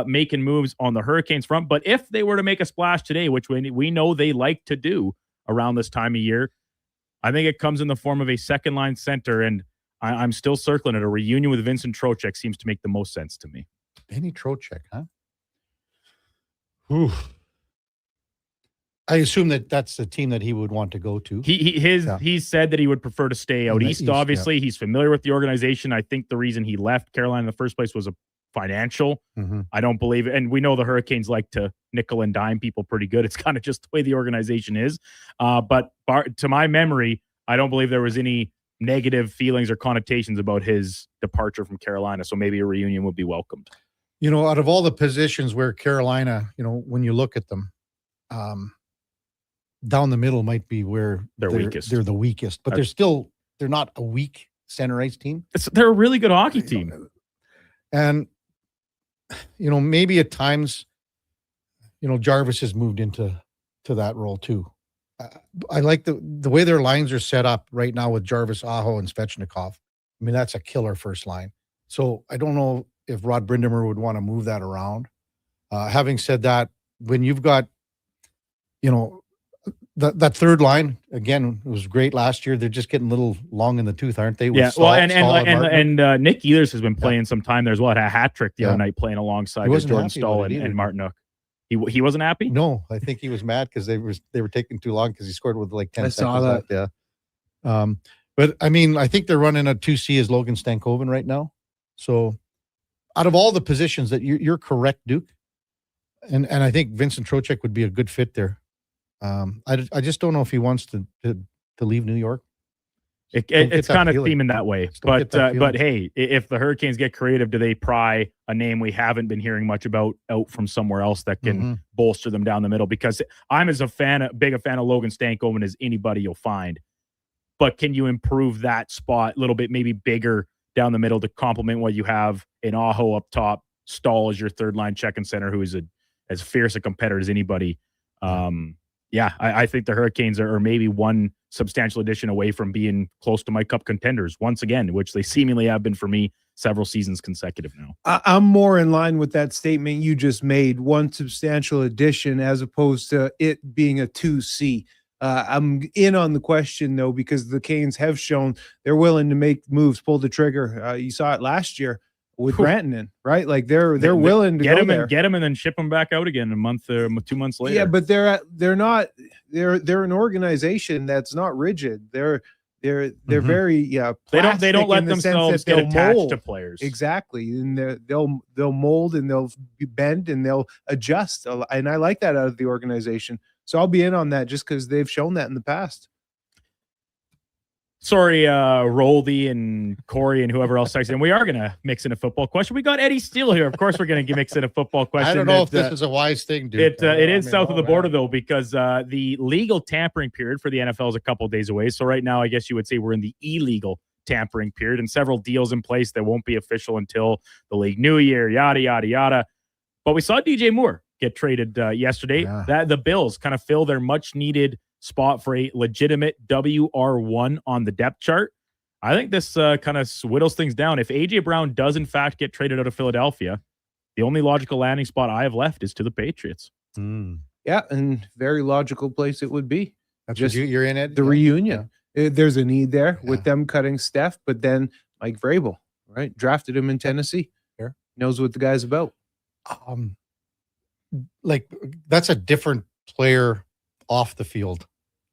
making moves on the Hurricanes front. But if they were to make a splash today, which we know they like to do around this time of year, I think it comes in the form of a second-line center. And I'm still circling it. A reunion with Vincent Trocheck seems to make the most sense to me. Benny Trocheck, huh? Ooh. I assume that that's the team that he would want to go to. He said that he would prefer to stay out In the east. East, Obviously, he's familiar with the organization. I think the reason he left Carolina in the first place was a financial. Mhm. I don't believe it. And we know the Hurricanes like to nickel and dime people pretty good. It's kind of just the way the organization is. But to my memory, I don't believe there was any negative feelings or connotations about his departure from Carolina. So maybe a reunion would be welcomed. You know, out of all the positions where Carolina, you know, when you look at them, down the middle might be where They're weakest. They're the weakest, but they're not a weak center ice team. They're a really good hockey team. And, you know, maybe at times, you know, Jarvis has moved into that role too. I like the way their lines are set up right now with Jarvis, Aho, and Svechnikov. I mean, that's a killer first line. So I don't know if Rod Brind'Amour would want to move that around. Having said that, when you've got, you know, that third line, again, it was great last year. They're just getting a little long in the tooth, aren't they? With Yeah, Stahl, well, Stahl and Martinook. Nick Ehlers has been playing some time there as well. Had a hat trick the other Yeah. night playing alongside He wasn't Jordan happy Stahl about it either. and Martinook. He wasn't happy? No, I think he was mad because they were taking too long because he scored with like 10 I saw seconds left. Yeah. But I mean, I think they're running a 2C as Logan Stankoven right now. So out of all the positions that you're correct, Duke. And I think Vincent Trocheck would be a good fit there. I just don't know if he wants to leave New York. It's kind of theming that way. don't get that But feeling. hey, if the Hurricanes get creative, do they pry a name we haven't been hearing much about out from somewhere else that can Mhm. bolster them down the middle? Because I'm as big a fan of Logan Stankoven as anybody you'll find. But can you improve that spot a little bit, maybe bigger down the middle to complement what you have in Aho up top, Stahl as your third line check and center, who is as fierce a competitor as anybody. I think the Hurricanes are maybe one substantial addition away from being close to my cup contenders once again, which they seemingly have been for me several seasons consecutive now. I'm more in line with that statement you just made, one substantial addition as opposed to it being a 2C. I'm in on the question, though, because the Canes have shown they're willing to make moves, pull the trigger. You saw it last year with Rantanen, right? Like they're willing to get go him there. and get him and then ship him back out again a month or 2 months later. Yeah, but they're an organization that's not rigid. They're very They don't plastic let in the sense themselves that get they'll attached mold. to players. Exactly, and they'll mold and they'll bend and they'll adjust. And I like that out of the organization. So I'll be in on that just because they've shown that in the past. Sorry, Roldy and Corey and whoever else texted in. We are going to mix in a football question. We got Eddie Steele here. Of course, we're going to mix in a football question. I don't know if this is a wise thing, dude. It is south of the border, though, because the legal tampering period for the NFL is a couple of days away. So right now, I guess you would say we're in the illegal tampering period and several deals in place that won't be official until the league new year, yada, yada, yada. But we saw DJ Moore get traded yesterday. That the Bills kind of fill their much-needed spot for a legitimate WR1 on the depth chart. I think this kind of whittles things down. If A.J. Brown does, in fact, get traded out of Philadelphia, the only logical landing spot I have left is to the Patriots. Yeah, and very logical place it would be. That's just you're in it. The reunion. There's a need there with them cutting Steph, but then Mike Vrabel, right? Drafted him in Tennessee. Knows what the guy's about. Like that's a different player off the field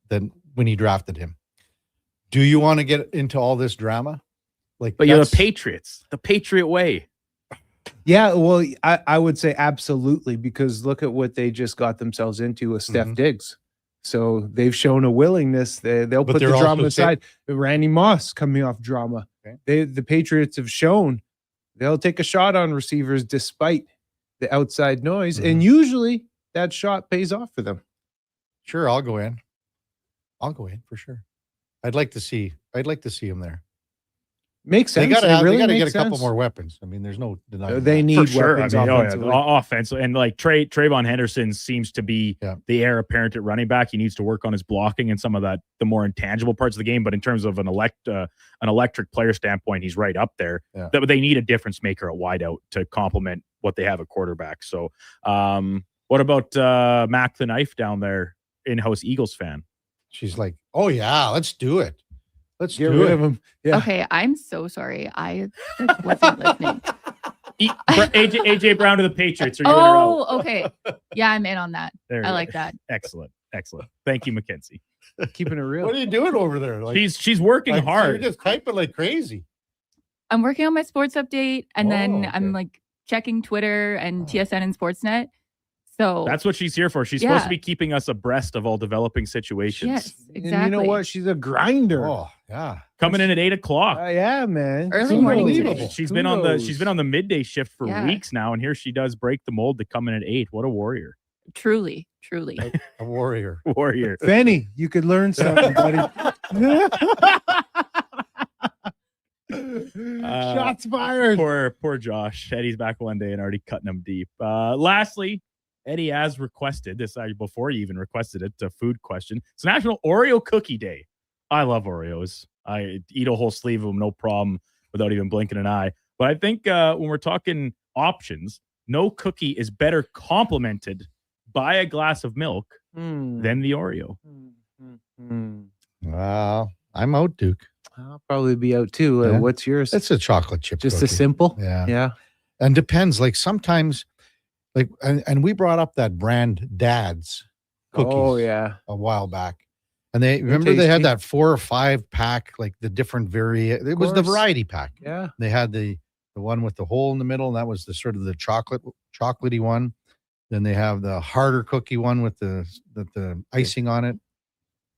than when he drafted him. Do you want to get into all this drama? But you're the Patriots, the Patriot way. Yeah, well, I would say absolutely, because look at what they just got themselves into with Steph Diggs. So they've shown a willingness. They'll put the drama aside. Randy Moss coming off drama. The Patriots have shown they'll take a shot on receivers despite the outside noise, and usually that shot pays off for them. Sure, I'll go in for sure. I'd like to see him there. Makes sense. They got really to get a makes couple sense. more weapons. I mean, there's no denying They that. need For sure. weapons offensively. offensively. And like Trayvon Henderson seems to be the heir apparent at running back. He needs to work on his blocking and some of that, the more intangible parts of the game. But in terms of an electric player standpoint, he's right up there. But they need a difference maker at wideout to complement what they have at quarterback. So what about Mac the Knife down there, in-house Eagles fan? She's like, oh yeah, let's do it. Let's get do rid it. of him. Yeah. Okay, I'm so sorry. I wasn't listening. AJ Brown to the Patriots. Are you in or out? Oh, okay. Yeah, I'm in on that. There I you like go. that. Excellent. Thank you, Mackenzie. Keeping it real. What are you doing over there? Like, she's working like, hard. You're just typing like crazy. I'm working on my sports update, and then I'm like checking Twitter and TSN and Sportsnet. So That's what she's here for. She's supposed to be keeping us abreast of all developing situations. Yes, exactly. And you know what? She's a grinder. Oh, yeah. Coming in at 8:00. Yeah, man. Early morning today. She's been on the midday shift for weeks now, and here she does break the mold to come in at 8. What a warrior. Truly. A warrior. Warrior. Fanny, you could learn something, buddy. Shots fired. Poor Josh. Eddie's back one day and already cutting him deep. Lastly, Eddie has requested this before you even requested it, a food question. It's National Oreo Cookie Day. I love Oreos. I eat a whole sleeve of them, no problem, without even blinking an eye. But I think when we're talking options, no cookie is better complemented by a glass of milk than the Oreo. Wow. I'm out, Duke. I'll probably be out too. Yeah. What's yours? It's a chocolate chip Just cookie. a simple? Yeah. Yeah. And depends. Like sometimes, like, and we brought up that brand Dad's cookies. Oh, yeah. A while back. And they remember they had that 4 or 5 pack, like the different it was the variety pack. Yeah. They had the one with the hole in the middle, and that was the sort of the chocolatey one. Then they have the harder cookie one with the icing on it.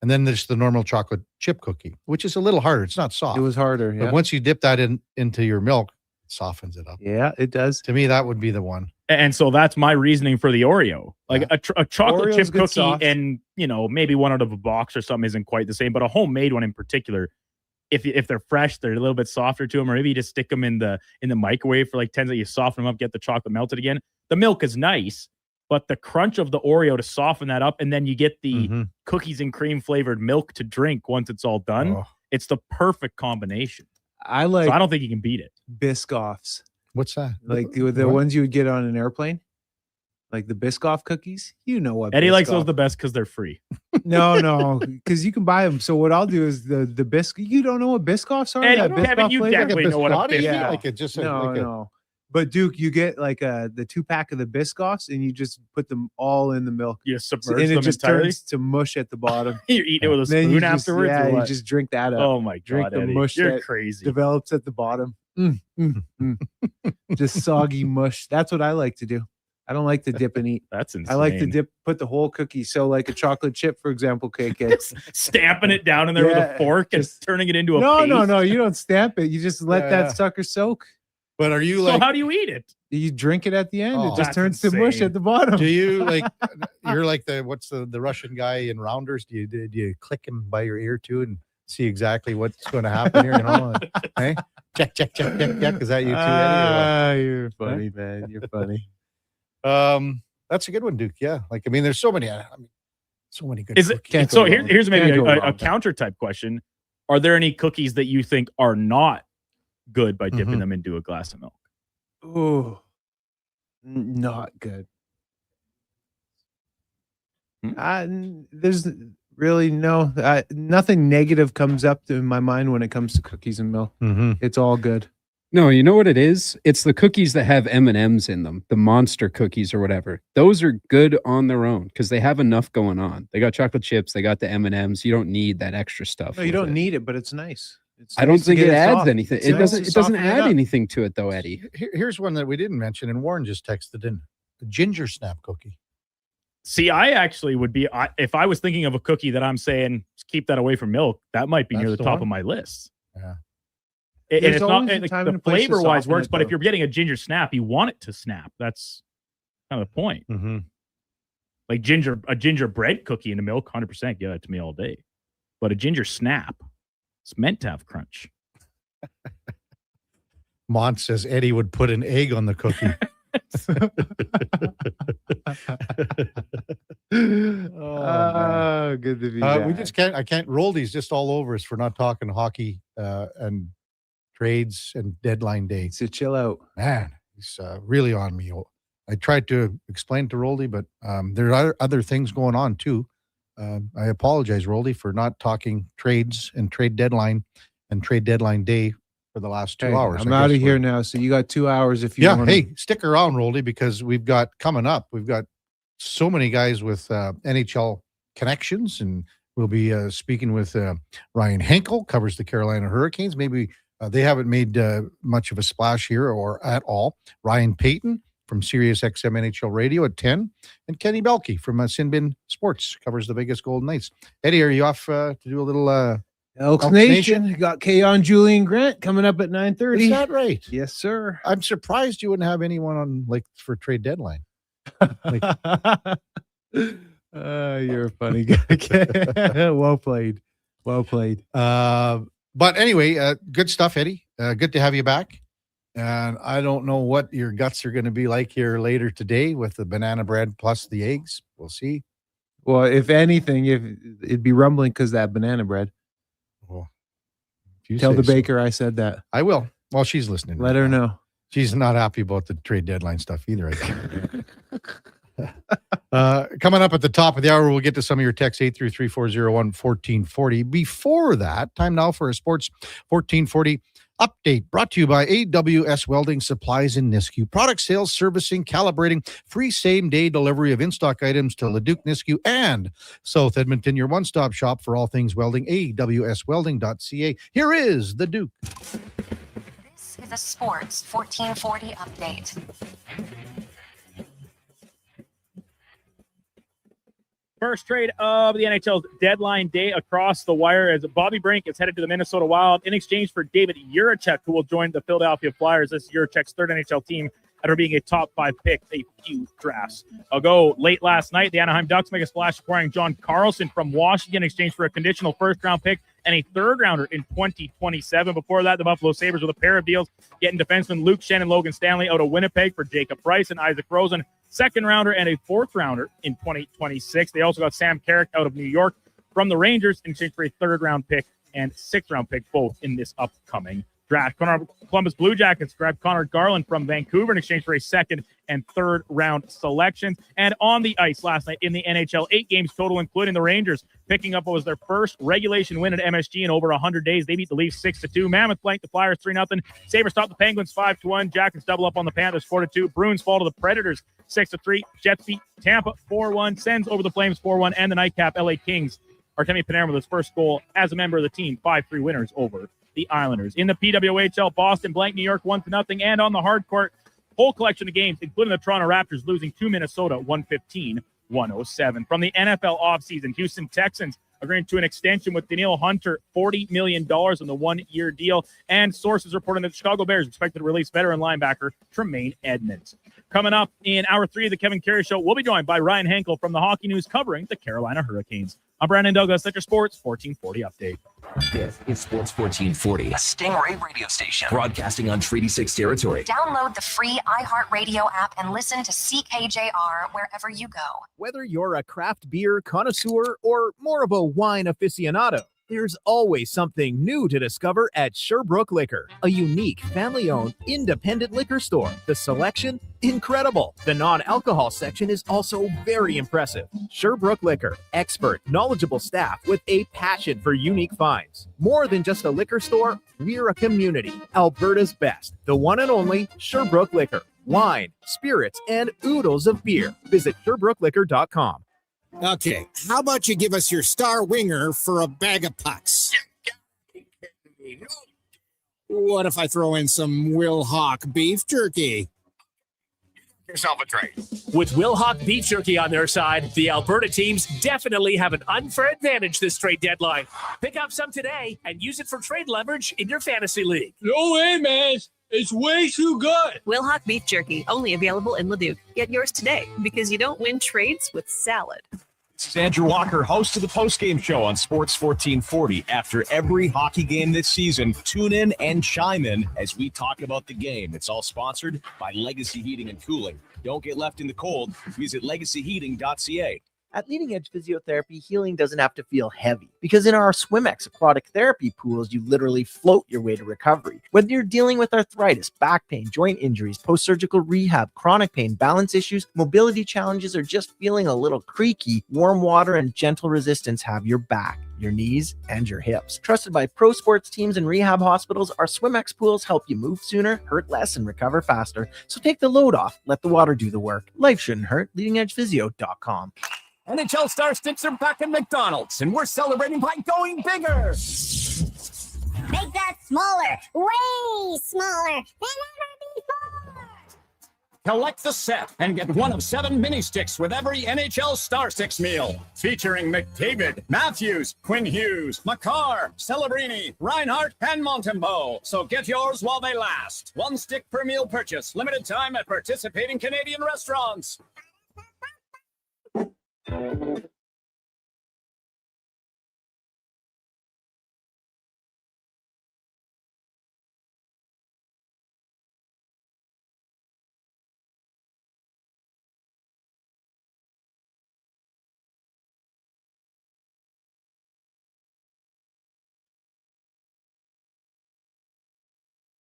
And then there's the normal chocolate chip cookie, which is a little harder. It's not soft. It was harder. Yeah. But once you dip that into your milk, it softens it up. Yeah, it does. To me, that would be the one. And so that's my reasoning for the Oreo. Like a chocolate Oreo's chip good cookie soft. and, maybe one out of a box or something isn't quite the same, but a homemade one in particular, if they're fresh, they're a little bit softer to them, or maybe you just stick them in the microwave for like 10 seconds, you soften them up, get the chocolate melted again. The milk is nice, but the crunch of the Oreo to soften that up, and then you get the cookies and cream flavored milk to drink once it's all done. Oh. It's the perfect combination. So I don't think you can beat it. Biscoffs. What's that? Like the ones you would get on an airplane? Like the Biscoff cookies? You know what? Eddie likes Biscoff. those the best because they're free. No, because you can buy them. So what I'll do is the biscuit. You don't know what Biscoffs are? Eddie, That Kevin, Biscoff you flavor? definitely know what a Biscotti? biscuit Yeah. is. Like it just No. But Duke, you get like the 2-pack of the Biscoffs, and you just put them all in the milk. You submerge and them it just entirely? turns to mush at the bottom. You eat it with a Then spoon you just- afterwards? Yeah, or you what? just drink that up. Oh my Drink God, the Eddie. mush You're that crazy. develops at the bottom. Just soggy mush. That's what I like to do. I don't like to dip and eat. That's insane. I like to put the whole cookie. So like a chocolate chip, for example, cake. Stamping it down in there with a fork and turning it into a paste. No. You don't stamp it. You just let that sucker soak. But are you So how do you eat it? You drink it at the end. Oh, it just that's turns to mush insane. at the bottom. Do you like? You're like what's the Russian guy in Rounders? Do you click him by your ear too and see exactly what's going to happen here? You know, hey, check. Is that you too, Eddie? You're funny, man. You're funny. That's a good one, Duke. Yeah, like I mean, there's so many. So many good. Is it, cookies. so here's maybe a counter type question. Are there any cookies that you think are not good by dipping them into a glass of milk? Oh, not good. There's really nothing negative comes up in my mind when it comes to cookies and milk. It's all good. No, you know what it is? It's the cookies that have M&Ms in them, the monster cookies or whatever. Those are good on their own because they have enough going on. They got chocolate chips, they got the M&Ms. You don't need that extra stuff. No, you don't need it, but it's nice. I don't think it adds anything. It doesn't add up. anything to it though, Eddie. Here's one that we didn't mention, and Warren just texted in: a ginger snap cookie. See, I actually would be if I was thinking of a cookie that I'm saying keep that away from milk. That might be near the top of my list. Yeah. And it's not always a time and the a place to flavor wise soften works, it, but if though. you're getting a ginger snap, you want it to snap. That's kind of the point. Like a gingerbread cookie in the milk, 100% give that to me all day. But a ginger snap, it's meant to have crunch. Mont says Eddie would put an egg on the cookie. Good to be back. We just can't. I can't roll these just all over us for not talking hockey and trades and deadline day. So chill out, man. He's really on me. I tried to explain to Roldy, but there are other things going on too. I apologize, Roldy, for not talking trades and trade deadline and trade deadline day for the last 2 hours. I'm out of here now, so you got 2 hours if you want. Hey, stick around, Roldy, because we've got so many guys with NHL connections, and we'll be speaking with Ryan Henkel, covers the Carolina Hurricanes. Maybe they haven't made much of a splash here or at all. Ryan Payton from Sirius XM NHL Radio at 10, and Kenny Belulki from Sinbin Sports covers the Vegas Golden Knights. Eddie, are you off to do a little Elks Nation? Got Keon Julian Grant coming up at 9:30. Is that right? Yes, sir. I'm surprised you wouldn't have anyone on for trade deadline. You're a funny guy. Well played. But anyway, good stuff, Eddie. Good to have you back. And I don't know what your guts are going to be like here later today with the banana bread plus the eggs. We'll see. Well, if anything, it'd be rumbling because that banana bread. Well, tell the baker I said that. I will. Well, she's listening. Let her know. She's not happy about the trade deadline stuff either, I think. Coming up at the top of the hour, we'll get to some of your texts, 833-401-1440. Before that, time now for a Sports 1440 update brought to you by AWS Welding Supplies in Nisku. Product sales, servicing, calibrating, free same-day delivery of in-stock items to Leduc, Nisku, and South Edmonton. Your one-stop shop for all things welding, awswelding.ca. Here is the Duke. This is a Sports 1440 update. First trade of the NHL's deadline day across the wire as Bobby Brink is headed to the Minnesota Wild in exchange for David Jiricek, who will join the Philadelphia Flyers. This is Jiricek's third NHL team after being a top 5 pick a few drafts ago. Late last night, the Anaheim Ducks make a splash acquiring John Carlson from Washington in exchange for a conditional first-round pick and a third-rounder in 2027. Before that, the Buffalo Sabres with a pair of deals, getting defenseman Luke Schenn and Logan Stanley out of Winnipeg for Jacob Price and Isaac Rosen, second-rounder and a fourth-rounder in 2026. They also got Sam Carrick out of New York from the Rangers in exchange for a third-round pick and sixth-round pick, both in this upcoming draft. Columbus Blue Jackets grabbed Connor Garland from Vancouver in exchange for a second and third round selections. And on the ice last night in the NHL, 8 games total, including the Rangers picking up what was their first regulation win at MSG in over 100 days. They beat the Leafs 6-2. Mammoth blanked the Flyers 3-0. Sabres stopped the Penguins 5-1. Jackets double up on the Panthers 4-2. Bruins fall to the Predators 6-3. Jets beat Tampa 4-1. Sens over the Flames 4-1. And the nightcap LA Kings, Artemi Panarin with his first goal as a member of the team, 5-3 winners over the Islanders. In the PWHL, Boston blanked New York 1-0. And on the hard court, whole collection of games, including the Toronto Raptors losing to Minnesota 115-107. From the NFL offseason, Houston Texans agreeing to an extension with Danielle Hunter, $40 million on the one-year deal. And sources reporting that the Chicago Bears expected to release veteran linebacker Tremaine Edmonds. Coming up in Hour 3 of the Kevin Karius Show, we'll be joined by Ryan Henkel from the Hockey News covering the Carolina Hurricanes. I'm Brandon Douglas at your Sports 1440 update. This is Sports 1440, a Stingray radio station broadcasting on Treaty 6 territory. Download the free iHeartRadio app and listen to CKJR wherever you go. Whether you're a craft beer connoisseur or more of a wine aficionado, there's always something new to discover at Sherbrooke Liquor, a unique family-owned independent liquor store. The selection, incredible. The non-alcohol section is also very impressive. Sherbrooke Liquor, expert, knowledgeable staff with a passion for unique finds. More than just a liquor store, we're a community. Alberta's best, the one and only Sherbrooke Liquor. Wine, spirits, and oodles of beer. Visit SherbrookeLiquor.com. Okay, how about you give us your star winger for a bag of pucks? What if I throw in some Will Hawk beef jerky? Yourself a trade. With Will Hawk beef jerky on their side, the Alberta teams definitely have an unfair advantage this trade deadline. Pick up some today and use it for trade leverage in your fantasy league. No way, man. It's way too good. Will Hawk beef jerky, only available in Leduc. Get yours today because you don't win trades with salad. This is Andrew Walker, host of the postgame show on Sports 1440. After every hockey game this season, tune in and chime in as we talk about the game. It's all sponsored by Legacy Heating and Cooling. Don't get left in the cold. Visit legacyheating.ca. At Leading Edge Physiotherapy, healing doesn't have to feel heavy because in our SwimX aquatic therapy pools, you literally float your way to recovery. Whether you're dealing with arthritis, back pain, joint injuries, post-surgical rehab, chronic pain, balance issues, mobility challenges, or just feeling a little creaky, warm water and gentle resistance have your back, your knees, and your hips. Trusted by pro sports teams and rehab hospitals, our SwimX pools help you move sooner, hurt less, and recover faster. So take the load off. Let the water do the work. Life shouldn't hurt. LeadingEdgePhysio.com. NHL Star Sticks are back at McDonald's, and we're celebrating by going bigger. Make that smaller, way smaller than ever before. Collect the set and get one of 7 mini sticks with every NHL Star Sticks meal. Featuring McDavid, Matthews, Quinn Hughes, Makar, Celebrini, Reinhardt, and Montembeau. So get yours while they last. 1 stick per meal purchase. Limited time at participating Canadian restaurants.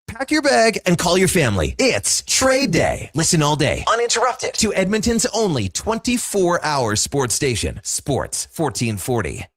Pack your bag and call your family. It's Trade Day. Listen all day, uninterrupted, to Edmonton's only 24-hour sports station, Sports 1440.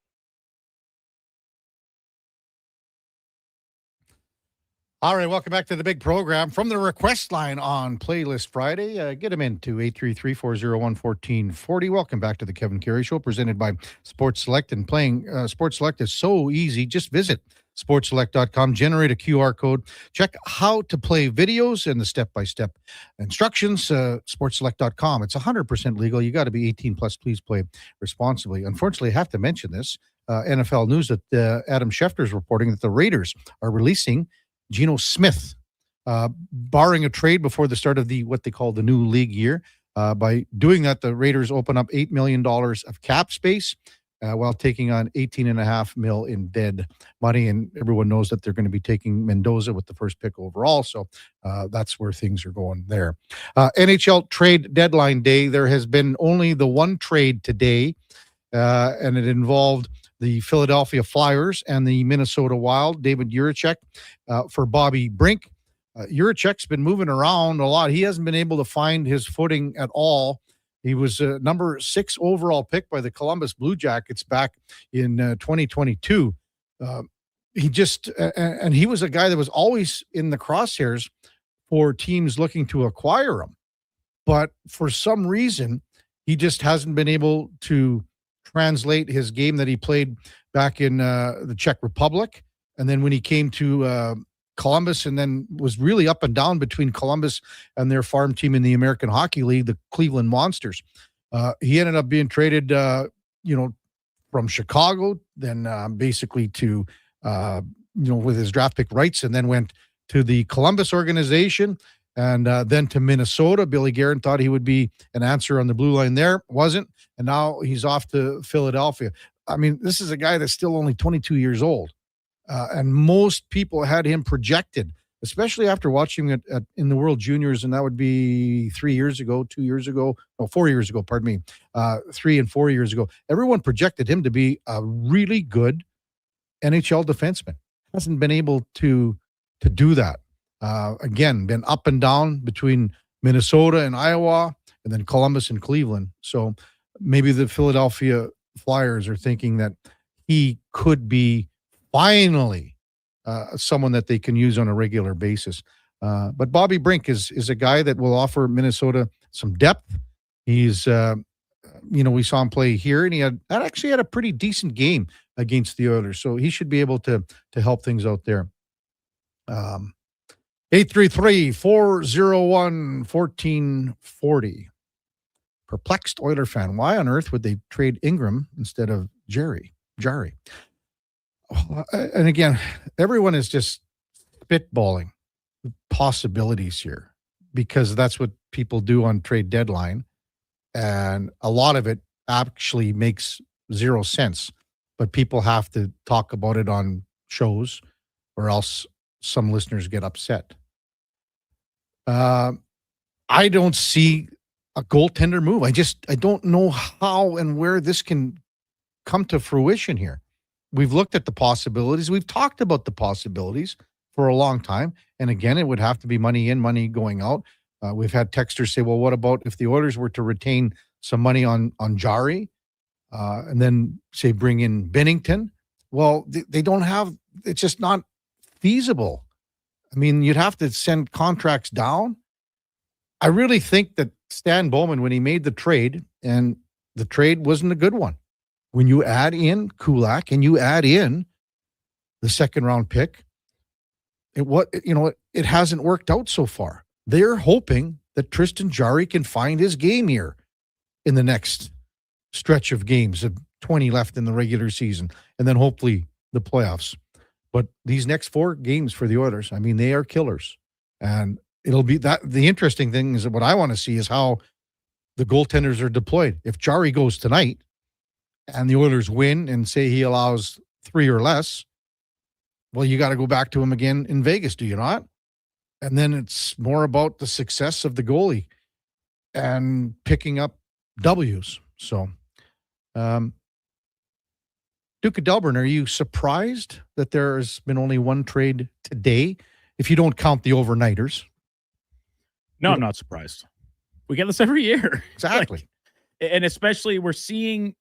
All right, welcome back to the big program. From the request line on Playlist Friday, get them into 833-401-1440. Welcome back to the Kevin Karius Show, presented by Sports Select. And playing Sports Select is so easy. Just visit sportselect.com, generate a QR code, check how to play videos and the step-by-step instructions, sportselect.com. It's 100% legal. You got to be 18 plus. Please play responsibly. Unfortunately, I have to mention this, NFL news that Adam Schefter is reporting that the Raiders are releasing Geno Smith, barring a trade before the start of what they call the new league year. By doing that, the Raiders open up $8 million of cap space, while taking on $18.5 million in dead money. And everyone knows that they're going to be taking Mendoza with the first pick overall. So that's where things are going there. NHL trade deadline day. There has been only the one trade today, and it involved the Philadelphia Flyers and the Minnesota Wild, David Jiricek, for Bobby Brink. Jiricek's been moving around a lot. He hasn't been able to find his footing at all. He was number 6 overall pick by the Columbus Blue Jackets back in 2022. He just and he was a guy that was always in the crosshairs for teams looking to acquire him. But for some reason, he just hasn't been able to translate his game that he played back in the Czech Republic. And then when he came to Columbus, and then was really up and down between Columbus and their farm team in the American Hockey League, the Cleveland Monsters. He ended up being traded, from Chicago, then basically to, with his draft pick rights, and then went to the Columbus organization, and then to Minnesota. Billy Guerin thought he would be an answer on the blue line there. Wasn't. And now he's off to Philadelphia. I mean, this is a guy that's still only 22 years old. And most people had him projected, especially after watching it in the World Juniors, and that would be 4 years ago, 3 and 4 years ago. Everyone projected him to be a really good NHL defenseman. Hasn't been able to do that. Again, been up and down between Minnesota and Iowa, and then Columbus and Cleveland. So maybe the Philadelphia Flyers are thinking that he could be finally someone that they can use on a regular basis. But Bobby Brink is a guy that will offer Minnesota some depth. He's, we saw him play here, and he actually had a pretty decent game against the Oilers. So he should be able to help things out there. 833-401-1440. Perplexed Oiler fan. Why on earth would they trade Ingram instead of Jarry? And again, everyone is just spitballing possibilities here, because that's what people do on trade deadline. And a lot of it actually makes zero sense, but people have to talk about it on shows, or else some listeners get upset. I don't see a goaltender move. I don't know how and where this can come to fruition here. We've looked at the possibilities. We've talked about the possibilities for a long time. And again, it would have to be money in, money going out. We've had texters say, well, what about if the Oilers were to retain some money on Jarry and then, say, bring in Binnington? Well, they don't have, it's just not feasible. I mean, you'd have to send contracts down. I really think that Stan Bowman, when he made the trade, and the trade wasn't a good one. When you add in Kulak and you add in the second round pick, it hasn't worked out so far. They're hoping that Tristan Jarry can find his game here in the next stretch of games, of 20 left in the regular season, and then hopefully the playoffs. But these next 4 games for the Oilers, I mean, they are killers. And it'll be that. The interesting thing is that what I want to see is how the goaltenders are deployed. If Jarry goes tonight and the Oilers win and say he allows 3 or less, well, you got to go back to him again in Vegas, do you not? And then it's more about the success of the goalie and picking up W's. So, Duke of Delburne, are you surprised that there's been only one trade today, if you don't count the overnighters? No, I'm not surprised. We get this every year. Exactly. And especially we're seeing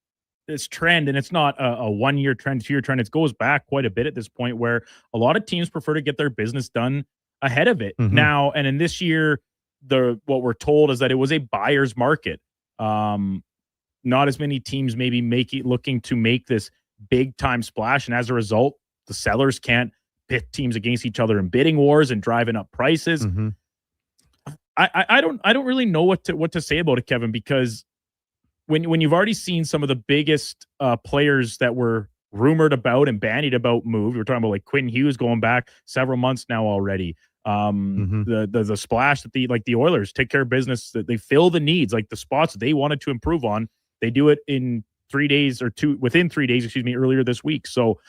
this trend, and it's not a 1 year trend, 2 year trend. It goes back quite a bit at this point, where a lot of teams prefer to get their business done ahead of it now. And in this year, what we're told is that it was a buyer's market. Not as many teams maybe looking to make this big time splash. And as a result, the sellers can't pit teams against each other in bidding wars and driving up prices. I don't really know what to say about it, Kevin, because when you've already seen some of the biggest players that were rumored about and bandied about move, we're talking about like Quinn Hughes going back several months now already. The splash that the Oilers take care of business, that they fill the needs, like the spots that they wanted to improve on, they do it in 3 days within 3 days, earlier this week. So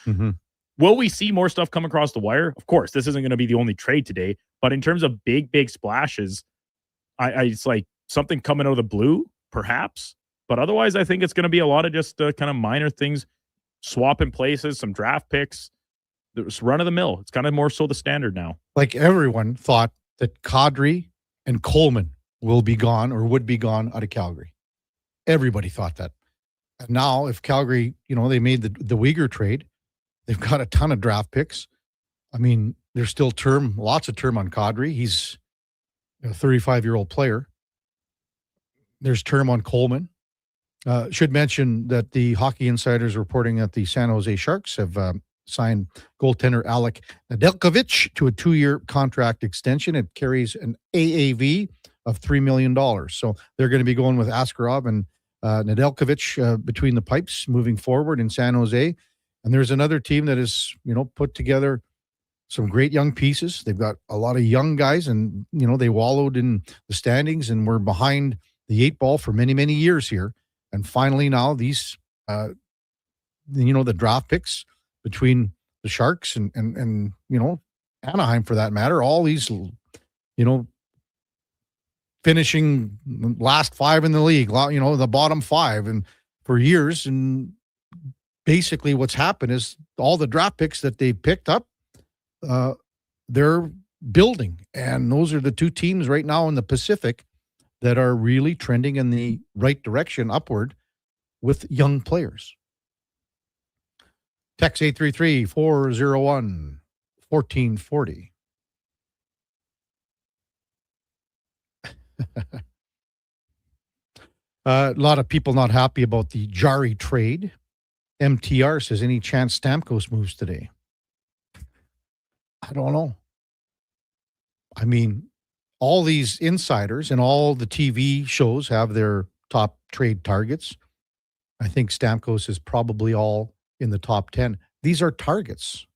will we see more stuff come across the wire? Of course, this isn't going to be the only trade today, but in terms of big splashes, it's like something coming out of the blue, perhaps. But otherwise, I think it's going to be a lot of just kind of minor things swapping places, some draft picks. It's run of the mill. It's kind of more so the standard now. Like everyone thought that Kadri and Coleman will be gone or would be gone out of Calgary. Everybody thought that. And now if Calgary, they made the Uyghur trade, they've got a ton of draft picks. I mean, there's still lots of term on Kadri. He's a 35-year-old player. There's term on Coleman. Should mention that the Hockey Insider's reporting that the San Jose Sharks have signed goaltender Alek Nedeljkovic to a 2-year contract extension. It carries an AAV of $3 million. So they're going to be going with Askarov and Nedeljkovic between the pipes moving forward in San Jose. And there's another team that has, put together some great young pieces. They've got a lot of young guys, and, they wallowed in the standings and were behind the 8 ball for many, many years here. And finally now these, the draft picks between the Sharks and Anaheim, for that matter, all these, finishing last 5 in the league, the bottom 5 and for years. And basically what's happened is all the draft picks that they picked up, they're building. And those are the 2 teams right now in the Pacific that are really trending in the right direction upward with young players. Text 833-401-1440. A lot of people not happy about the Jari trade. MTR says, any chance Stamkos moves today? I don't know. I mean, all these insiders and all the TV shows have their top trade targets. I think Stamkos is probably all in the top 10. These are targets.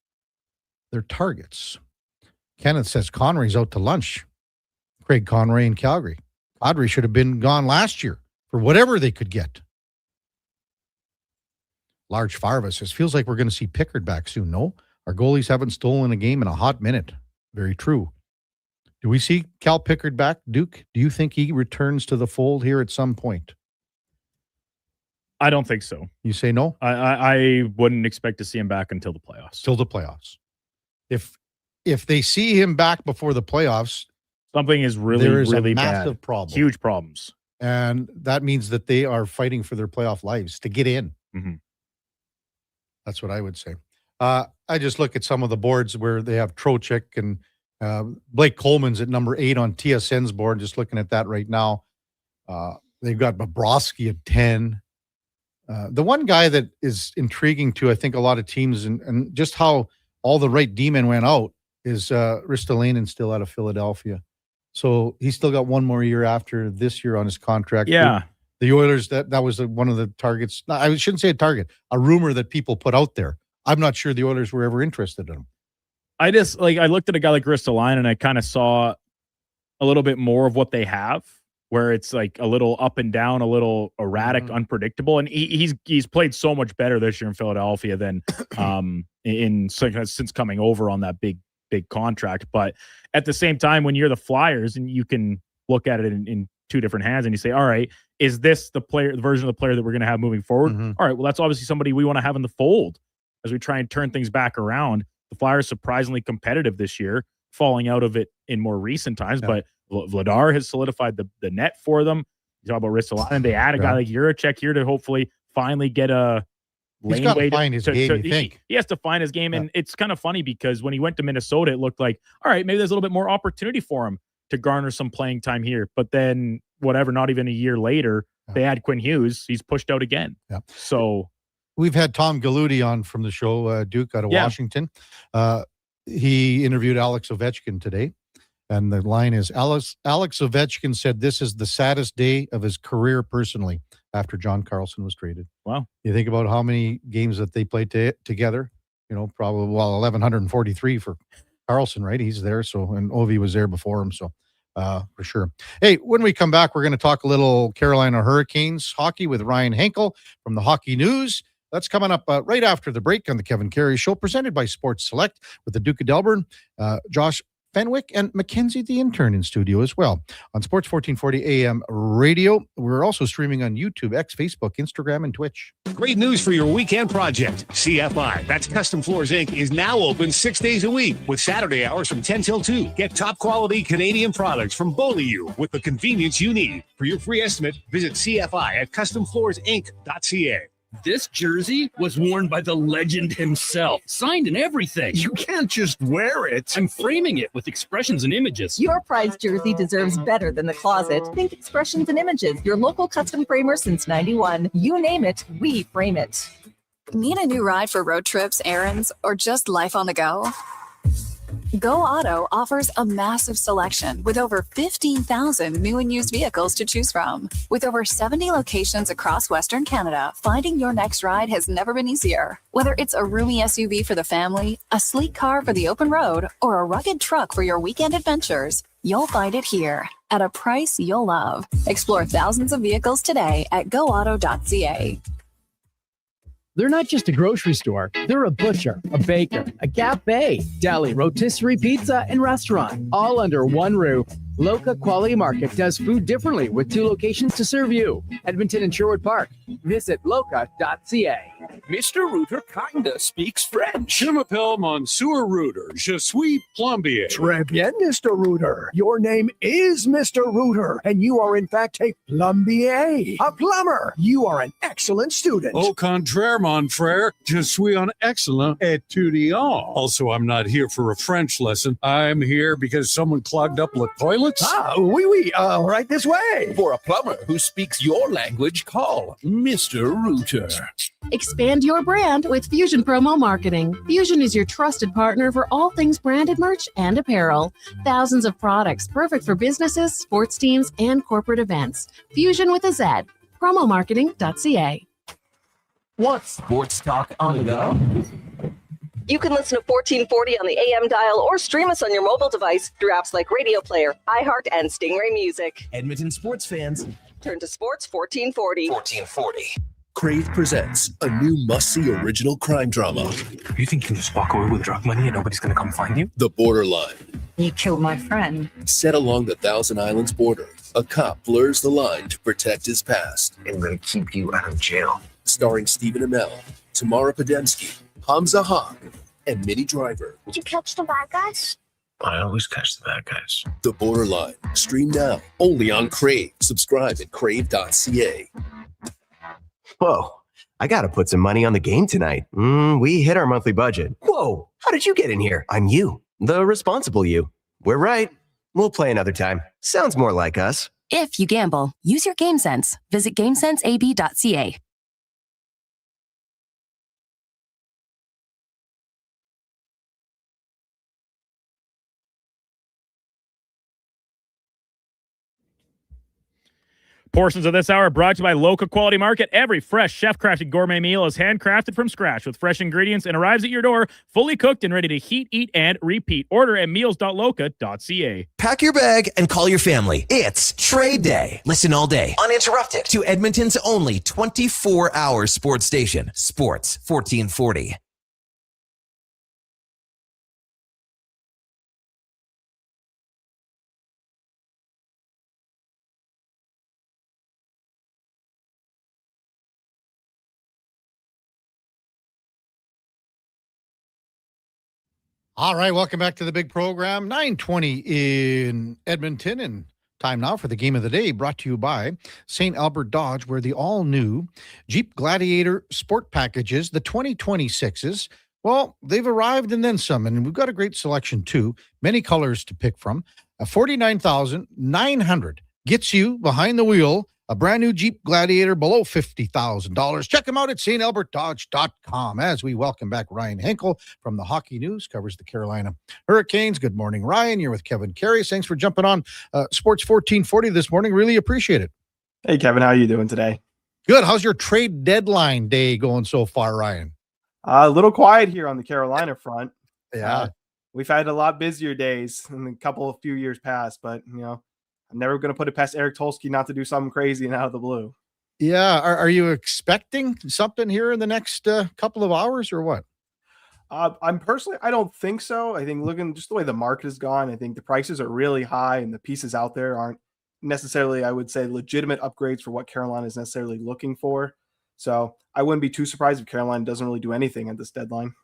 They're targets. Kenneth says Conroy's out to lunch. Craig Conroy in Calgary. Kadri should have been gone last year for whatever they could get. Large Farva says, feels like we're going to see Pickard back soon. No, our goalies haven't stolen a game in a hot minute. Very true. Do we see Cal Pickard back, Duke? Do you think he returns to the fold here at some point? I don't think so. You say no? I wouldn't expect to see him back until the playoffs. Till the playoffs. If they see him back before the playoffs, something is really, there is really a massive bad. problem. Huge problems. And that means that they are fighting for their playoff lives to get in. Mm-hmm. That's what I would say. I just look at some of the boards where they have Trocheck and Blake Coleman's at number 8 on TSN's board. Just looking at that right now. They've got Bobrovsky at 10. The one guy that is intriguing to, I think, a lot of teams and just how all the right D-men went out is Ristolainen still out of Philadelphia. So he's still got one more year after this year on his contract. Yeah. The Oilers, that was one of the targets. I shouldn't say a target, a rumor that people put out there. I'm not sure the Oilers were ever interested in him. I looked at a guy like Ristolainen and I kind of saw a little bit more of what they have, where it's like a little up and down, a little erratic, unpredictable. And he's played so much better this year in Philadelphia than since coming over on that big contract. But at the same time, when you're the Flyers and you can look at it in 2 different hands and you say, all right, is this the version of the player that we're going to have moving forward? Mm-hmm. All right, well, that's obviously somebody we want to have in the fold as we try and turn things back around. The Flyers surprisingly competitive this year, falling out of it in more recent times, but Vladar has solidified the net for them. You talk about Ristolainen. They add a guy like Juracek here to hopefully finally get a lane way to find his game. He has to find his game, and it's kind of funny because when he went to Minnesota, it looked like, all right, maybe there's a little bit more opportunity for him to garner some playing time here. But then, whatever, not even a year later, they add Quinn Hughes. He's pushed out again. Yeah. So we've had Tom Galudi on from the show, Duke, out of Washington. He interviewed Alex Ovechkin today. And the line is, Alex Ovechkin said this is the saddest day of his career personally after John Carlson was traded. Wow. You think about how many games that they played together, probably 1,143 for Carlson, right? He's there. So, and Ovi was there before him. So for sure. Hey, when we come back, we're going to talk a little Carolina Hurricanes hockey with Ryan Henkel from the Hockey News. That's coming up right after the break on the Kevin Karius Show, presented by Sports Select with the Duke of Delburne. Josh, Fenwick, and Mackenzie, the intern, in studio as well on Sports 1440 AM radio. We're also streaming on YouTube, X, Facebook, Instagram, and Twitch. Great news for your weekend project. CFI, that's Custom Floors Inc., is now open 6 days a week with Saturday hours from 10 till 2. Get top quality Canadian products from Beaulieu with the convenience you need. For your free estimate, visit CFI at customfloorsinc.ca. This jersey was worn by the legend himself, signed and everything. You can't just wear it. I'm framing it with expressions and images. Your prized jersey deserves better than the closet. Think expressions and images. Your local custom framer since 91. You name it, we frame it. Need a new ride for road trips, errands, or just life on the go? Go Auto offers a massive selection with over 15,000 new and used vehicles to choose from. With over 70 locations across Western Canada, finding your next ride has never been easier. Whether it's a roomy SUV for the family, a sleek car for the open road, or a rugged truck for your weekend adventures, you'll find it here at a price you'll love. Explore thousands of vehicles today at goauto.ca. They're not just a grocery store. They're a butcher, a baker, a cafe, deli, rotisserie pizza, and restaurant, all under one roof. Loca Quality Market does food differently with 2 locations to serve you. Edmonton and Sherwood Park. Visit loca.ca. Mr. Reuter kinda speaks French. Je m'appelle Monsieur Reuter. Je suis plombier. Très bien, Mr. Reuter. Your name is Mr. Reuter, and you are in fact a plombier, a plumber. You are an excellent student. Au contraire, mon frère. Je suis un excellent étudiant. Also, I'm not here for a French lesson. I'm here because someone clogged up the toilets. Ah, oui, right this way. For a plumber who speaks your language, call Mr. Reuter. Expand your brand with Fusion Promo Marketing. Fusion is your trusted partner for all things branded merch and apparel. Thousands of products perfect for businesses, sports teams, and corporate events. Fusion with a Z. Promomarketing.ca. What's sports talk on the go? You can listen to 1440 on the AM dial or stream us on your mobile device through apps like Radio Player, iHeart, and Stingray Music. Edmonton sports fans, turn to Sports 1440. 1440. Crave presents a new must-see original crime drama. You think you can just walk away with drug money and nobody's going to come find you? The Borderline. You killed my friend. Set along the Thousand Islands border, a cop blurs the line to protect his past. I'm going to keep you out of jail. Starring Stephen Amell, Tamara Podemski, Hamza Haq, and Minnie Driver. Did you catch the bad guys? I always catch the bad guys. The Borderline. Stream now, only on Crave. Subscribe at crave.ca. Whoa, I gotta put some money on the game tonight. We hit our monthly budget. Whoa, how did you get in here? I'm you, the responsible you. We're right. We'll play another time. Sounds more like us. If you gamble, use your game sense. Visit GameSenseAB.ca. Portions of this hour brought to you by Local Quality Market. Every fresh chef-crafted gourmet meal is handcrafted from scratch with fresh ingredients and arrives at your door fully cooked and ready to heat, eat, and repeat. Order at meals.loca.ca. Pack your bag and call your family. It's Trade Day. Listen all day, uninterrupted, to Edmonton's only 24-hour sports station, Sports 1440. All right, welcome back to the big program. 9:20 in Edmonton, and time now for the game of the day, brought to you by St. Albert Dodge, where the all-new Jeep Gladiator Sport Packages, the 2026s, well, they've arrived and then some, and we've got a great selection too. Many colors to pick from. $49,900 gets you behind the wheel a brand new Jeep Gladiator below $50,000. Check them out at stalbertdodge.com as we welcome back Ryan Henkel from the Hockey News, covers the Carolina Hurricanes. Good morning, Ryan. You're with Kevin Karius. Thanks for jumping on Sports 1440 this morning. Really appreciate it. Hey, Kevin. How are you doing today? Good. How's your trade deadline day going so far, Ryan? A little quiet here on the Carolina front. Yeah. We've had a lot busier days in a few years past, but, I'm never going to put it past Eric Tolsky not to do something crazy and out of the blue. Yeah. Are you expecting something here in the next couple of hours or what? I don't think so. I think looking just the way the market has gone, I think the prices are really high and the pieces out there aren't necessarily, I would say, legitimate upgrades for what Carolina is necessarily looking for. So I wouldn't be too surprised if Carolina doesn't really do anything at this deadline.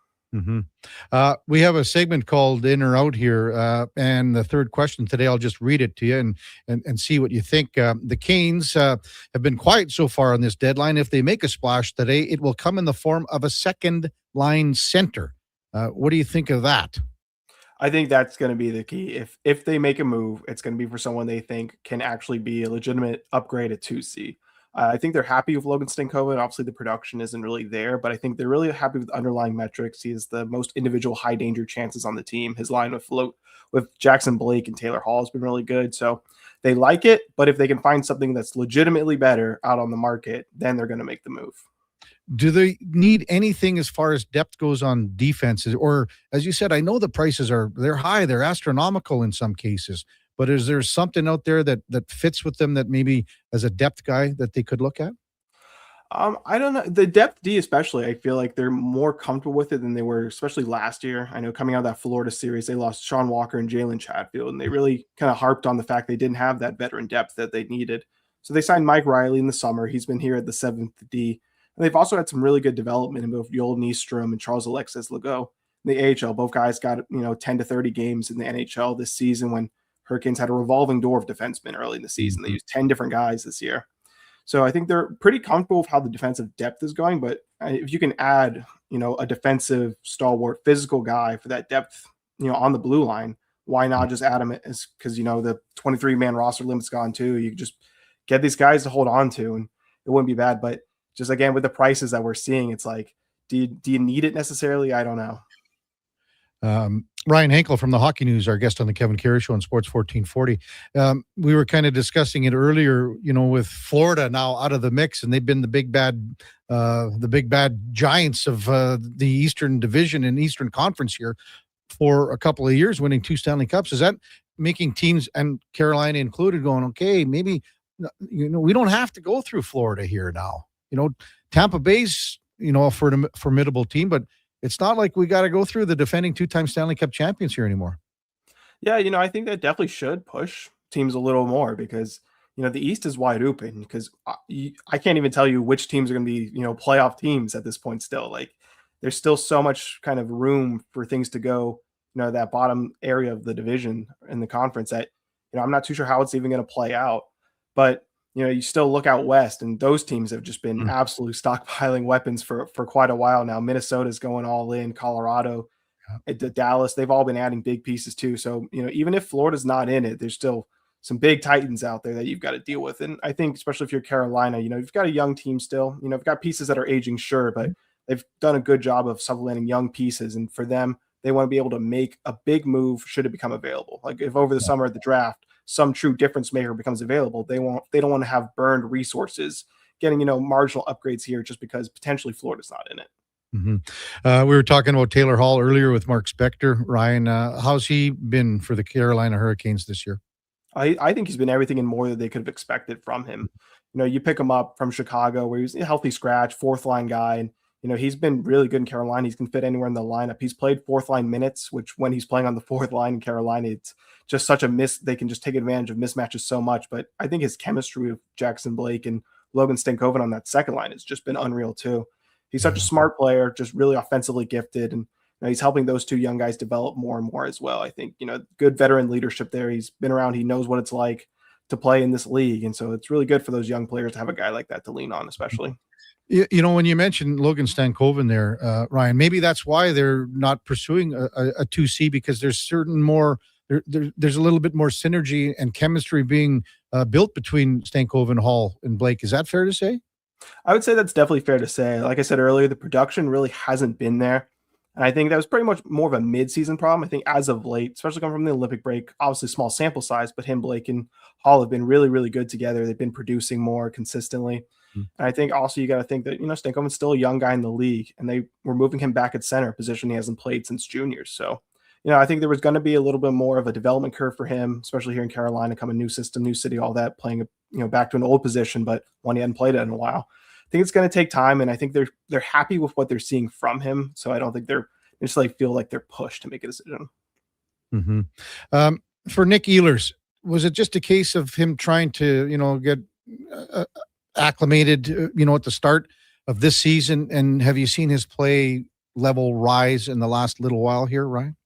We have a segment called In or Out here, and the third question today, I'll just read it to you and see what you think. The Canes have been quiet so far on this deadline. If they make a splash today, it will come in the form of a second line center. What do you think of that? I think that's going to be the key. If they make a move, it's going to be for someone they think can actually be a legitimate upgrade at 2C. I think they're happy with Logan Stankoven. Obviously, the production isn't really there, but I think they're really happy with underlying metrics. He has the most individual high danger chances on the team. His line with Jackson Blake and Taylor Hall has been really good. So they like it, but if they can find something that's legitimately better out on the market, then they're going to make the move. Do they need anything as far as depth goes on defenses? Or, as you said, I know the prices they're high, they're astronomical in some cases, but is there something out there that fits with them that maybe as a depth guy that they could look at? I don't know. The depth D especially, I feel like they're more comfortable with it than they were, especially last year. I know coming out of that Florida series, they lost Sean Walker and Jalen Chatfield, and they really kind of harped on the fact they didn't have that veteran depth that they needed. So they signed Mike Riley in the summer. He's been here at the 7th D. And they've also had some really good development in both Yoel Nystrom and Charles Alexis Legault. In the AHL, both guys got 10 to 30 games in the NHL this season when Hurricanes had a revolving door of defensemen early in the season. They used 10 different guys this year. So I think they're pretty comfortable with how the defensive depth is going. But if you can add, a defensive stalwart physical guy for that depth, on the blue line, why not just add him? Because, the 23-man roster limit's gone too. You can just get these guys to hold on to, and it wouldn't be bad. But just again, with the prices that we're seeing, it's like, do you need it necessarily? I don't know. Ryan Henkel from the Hockey News, our guest on the Kevin Karius Show on Sports 1440. We were kind of discussing it earlier, with Florida now out of the mix, and they've been the big bad giants of the Eastern Division and Eastern Conference here for a couple of years, winning 2 Stanley Cups. Is that making teams, and Carolina included, going, okay, maybe we don't have to go through Florida here now? Tampa Bay's a formidable team, but it's not like we got to go through the defending 2-time Stanley Cup champions here anymore. Yeah, I think that definitely should push teams a little more because, the East is wide open because I can't even tell you which teams are going to be, playoff teams at this point still. Like, there's still so much kind of room for things to go, that bottom area of the division in the conference that, I'm not too sure how it's even going to play out. But you still look out west, and those teams have just been absolutely stockpiling weapons for quite a while now. Minnesota's going all in, Colorado, Dallas, they've all been adding big pieces too. So, even if Florida's not in it, there's still some big Titans out there that you've got to deal with. And I think, especially if you're Carolina, you've got a young team still, you've got pieces that are aging, sure, but they've done a good job of supplementing young pieces. And for them, they want to be able to make a big move should it become available. Like if over the summer at the draft, some true difference maker becomes available, they don't want to have burned resources getting, marginal upgrades here just because potentially Florida's not in it. We were talking about Taylor Hall earlier with Mark Spectre. Ryan, how's he been for the Carolina Hurricanes this year? I think he's been everything and more that they could have expected from him. You pick him up from Chicago where he was a healthy scratch, 4th line guy. And, he's been really good in Carolina. He can fit anywhere in the lineup. He's played 4th line minutes, which when he's playing on the 4th line in Carolina, it's just such a miss. They can just take advantage of mismatches so much. But I think his chemistry with Jackson Blake and Logan Stankoven on that second line has just been unreal too. He's such a smart player, just really offensively gifted. And he's helping those 2 young guys develop more and more as well. I think, good veteran leadership there. He's been around. He knows what it's like to play in this league. And so it's really good for those young players to have a guy like that to lean on, especially. When you mentioned Logan Stankoven there, Ryan, maybe that's why they're not pursuing a 2C, because there's there's a little bit more synergy and chemistry being built between Stankoven, Hall, and Blake. Is that fair to say? I would say that's definitely fair to say. Like I said earlier, the production really hasn't been there. And I think that was pretty much more of a mid-season problem. I think as of late, especially coming from the Olympic break, obviously small sample size, but him, Blake, and Hall have been really, really good together. They've been producing more consistently. And I think also you got to think that, Stankoven's still a young guy in the league, and they were moving him back at center, position he hasn't played since juniors. So, I think there was going to be a little bit more of a development curve for him, especially here in Carolina, coming new system, new city, all that, playing, back to an old position, but one he hadn't played it in a while. I think it's going to take time, and I think they're happy with what they're seeing from him. So I don't think they're just like feel like they're pushed to make a decision. For Nick Ehlers, was it just a case of him trying to, get acclimated, at the start of this season? And have you seen his play level rise in the last little while here, Ryan?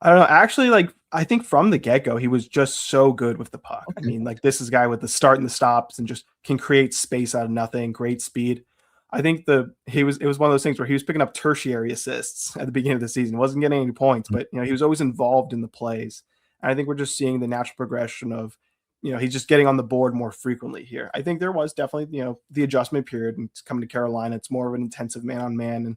I don't know. Actually, I think from the get-go, he was just so good with the puck. I mean, this is a guy with the start and the stops and just can create space out of nothing, great speed. I think it was one of those things where he was picking up tertiary assists at the beginning of the season. Wasn't getting any points, but he was always involved in the plays. And I think we're just seeing the natural progression of, he's just getting on the board more frequently here. I think there was definitely, the adjustment period and coming to Carolina. It's more of an intensive man-on-man and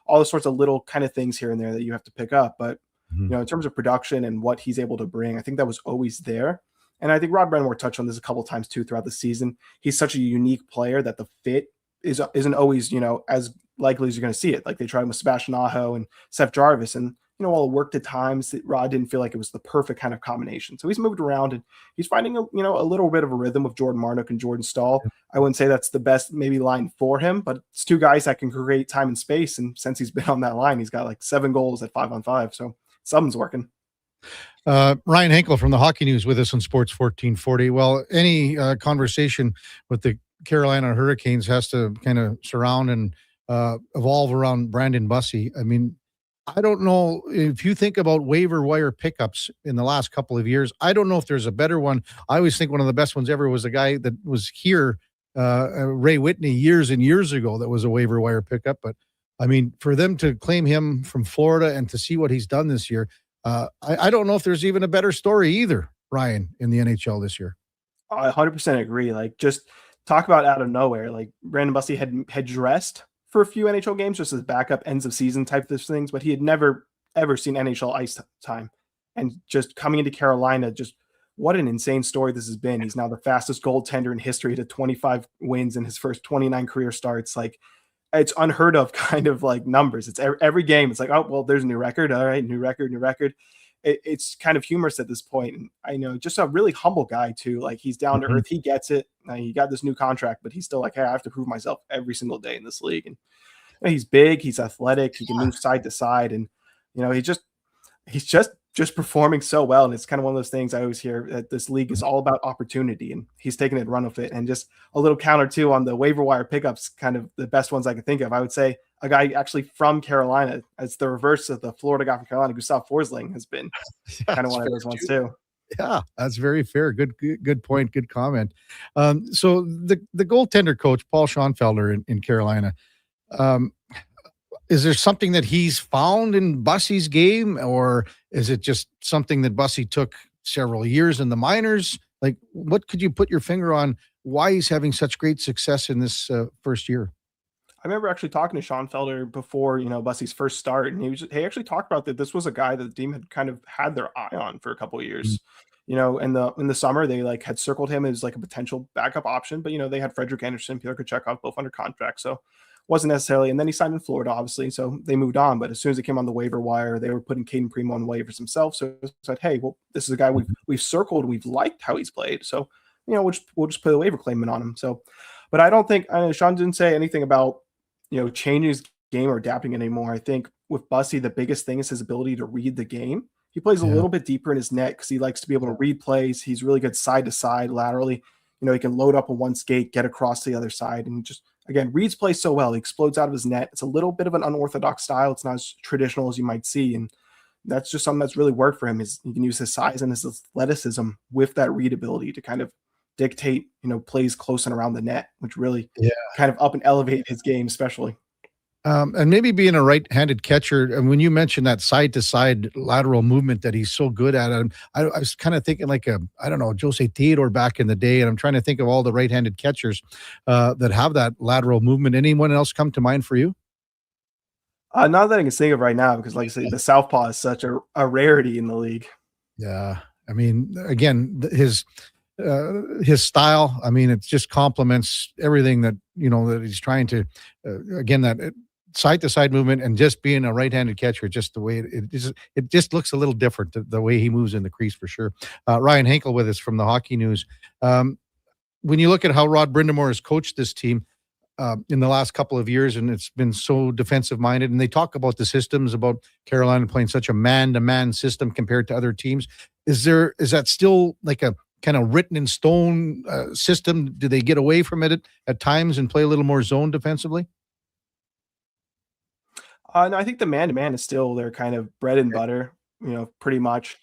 all the sorts of little kind of things here and there that you have to pick up. But, in terms of production and what he's able to bring, I think that was always there. And I think Rod Brind'Amour touched on this a couple of times too throughout the season. He's such a unique player that the fit isn't always, as likely as you're going to see it. Like they tried with Sebastian Aho and Seth Jarvis, and while it worked at times, Rod didn't feel like it was the perfect kind of combination. So he's moved around and he's finding a little bit of a rhythm with Jordan Marnock and Jordan Stahl. I wouldn't say that's the best maybe line for him, but it's two guys that can create time and space. And since he's been on that line, he's got 7 goals at 5-on-5. So something's working. Ryan Henkel from the Hockey News with us on Sports 1440. Well, any conversation with the Carolina Hurricanes has to kind of surround and evolve around Brandon Bussi. I mean, I don't know if you think about waiver wire pickups in the last couple of years. I don't know if there's a better one. I always think one of the best ones ever was the guy that was here, Ray Whitney, years and years ago. That was a waiver wire pickup. But I mean, for them to claim him from Florida and to see what he's done this year, I don't know if there's even a better story either, Ryan, in the NHL this year. I 100% agree. Just talk about out of nowhere. Brandon Bussi had dressed for a few NHL games just as backup ends of season type of things, but he had never, ever seen NHL ice time. And just coming into Carolina, just what an insane story this has been. He's now the fastest goaltender in history to 25 wins in his first 29 career starts. It's unheard of kind of numbers. It's every game. It's oh, well, there's a new record. All right. New record. It's kind of humorous at this point. And I know just a really humble guy too. He's down to earth. He gets it. He got this new contract, but he's still hey, I have to prove myself every single day in this league. And he's big, he's athletic, he can move side to side. And, he's just performing so well. And it's kind of one of those things I always hear that this league is all about opportunity, and he's taking it, run with it. And just a little counter too on the waiver wire pickups, kind of the best ones I can think of. I would say a guy actually from Carolina, as the reverse of the Florida guy from Carolina, Gustav Forsling, has been kind of one of those ones too. Yeah, that's very fair. Good point. Good comment. So the goaltender coach, Paul Schoenfelder in Carolina, is there something that he's found in Bussi's game, or is it just something that Bussi took several years in the minors? What could you put your finger on why he's having such great success in this first year? I remember actually talking to Schoenfelder before, Bussi's first start, and he actually talked about that this was a guy that the team had kind of had their eye on for a couple of years. In the summer, they had circled him as a potential backup option, but they had Frederick Anderson, Peter Kochetkov, both under contract, so wasn't necessarily. And then he signed in Florida, obviously, so they moved on. But as soon as it came on the waiver wire, they were putting Caden Primo on waivers himself. So I said, hey, well, this is a guy we've circled, we've liked how he's played, so we'll just put a waiver claim in on him. So, but I don't think Sean didn't say anything about changing his game or adapting it anymore. I think with Bussi, the biggest thing is his ability to read the game. He plays a little bit deeper in his net because he likes to be able to read plays. He's really good side to side, laterally. He can load up on one skate, get across to the other side, and just, again, reads plays so well. He explodes out of his net. It's a little bit of an unorthodox style. It's not as traditional as you might see, and that's just something that's really worked for him. Is he can use his size and his athleticism with that readability to kind of dictate, plays close and around the net, which really kind of up and elevate his game, especially. And maybe being a right-handed catcher, and when you mentioned that side-to-side lateral movement that he's so good at, I was kind of thinking Jose Theodore back in the day, and I'm trying to think of all the right-handed catchers that have that lateral movement. Anyone else come to mind for you? Not that I can think of right now, because like I said, the southpaw is such a rarity in the league. Yeah. I mean, again, his style, I mean, it just complements everything that, that he's trying to, again, that side-to-side movement and just being a right-handed catcher, just the way it just looks a little different, the way he moves in the crease for sure. Ryan Henkel with us from the Hockey News. When you look at how Rod Brind'Amour has coached this team, in the last couple of years, and it's been so defensive minded. And they talk about the systems, about Carolina playing such a man-to-man system compared to other teams. Is that still like a kind of written in stone system? Do they get away from it at times and play a little more zone defensively? No, I think the man-to-man is still their kind of bread and butter, pretty much.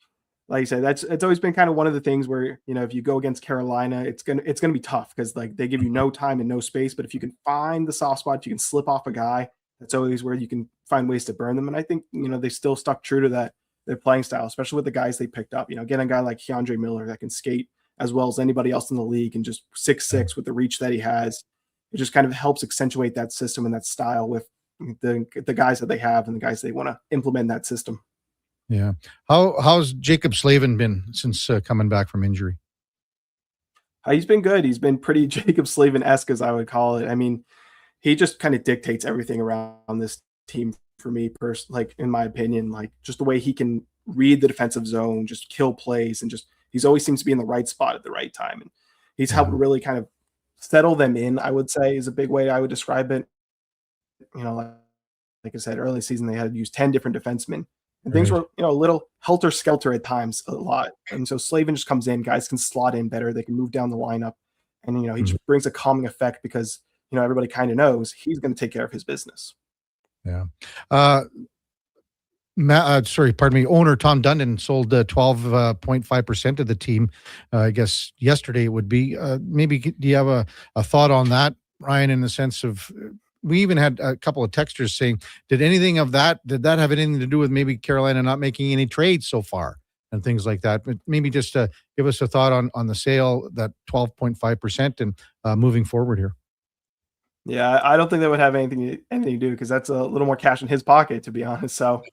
Like I said, it's always been kind of one of the things where, if you go against Carolina, it's gonna be tough because like they give you no time and no space. But if you can find the soft spot, you can slip off a guy. That's always where you can find ways to burn them. And I think, they still stuck true to that, their playing style, especially with the guys they picked up. Getting a guy like Keandre Miller that can skate as well as anybody else in the league and just 6'6" with the reach that he has. It just kind of helps accentuate that system and that style with the guys that they have and the guys they want to implement in that system. Yeah. How's Jacob Slavin been since coming back from injury? He's been good. He's been pretty Jacob Slavin-esque, as I would call it. I mean, he just kind of dictates everything around this team for me, like in my opinion, like just the way he can read the defensive zone, just kill plays, and he's always seems to be in the right spot at the right time. And he's helped really kind of settle them in, I would say, is a big way I would describe it. Like I said, early season, they had to use 10 different defensemen. And things were, a little helter-skelter at times, a lot. And so Slavin just comes in, guys can slot in better, they can move down the lineup. And, he just brings a calming effect because, everybody kind of knows he's going to take care of his business. Yeah. Owner Tom Dundon sold 12.5% of the team. I guess yesterday it would be. Maybe do you have a thought on that, Ryan, in the sense of, we even had a couple of texters saying, did that have anything to do with maybe Carolina not making any trades so far and things like that? But maybe just give us a thought on the sale, that 12.5% and moving forward here. Yeah, I don't think that would have anything to do because that's a little more cash in his pocket, to be honest. So,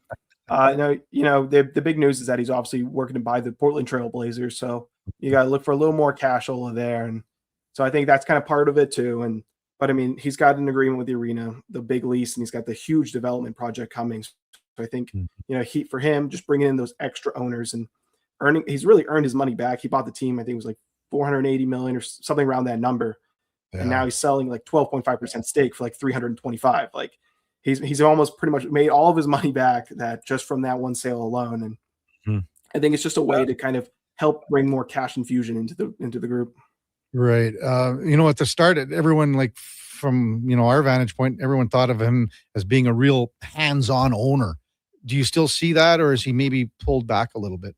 the big news is that he's obviously working to buy the Portland Trail Blazers. So you got to look for a little more cash over there. And so I think that's kind of part of it too. But I mean, he's got an agreement with the arena, the big lease, and he's got the huge development project coming. So I think, for him, just bringing in those extra owners and he's really earned his money back. He bought the team, I think it was like $480 million or something around that number. Yeah. And now he's selling like 12.5% stake for like 325. Like he's almost pretty much made all of his money back just from that one sale alone. And I think it's just a way to kind of help bring more cash infusion into the group. Right. At the start, everyone, like from, our vantage point, everyone thought of him as being a real hands-on owner. Do you still see that, or is he maybe pulled back a little bit?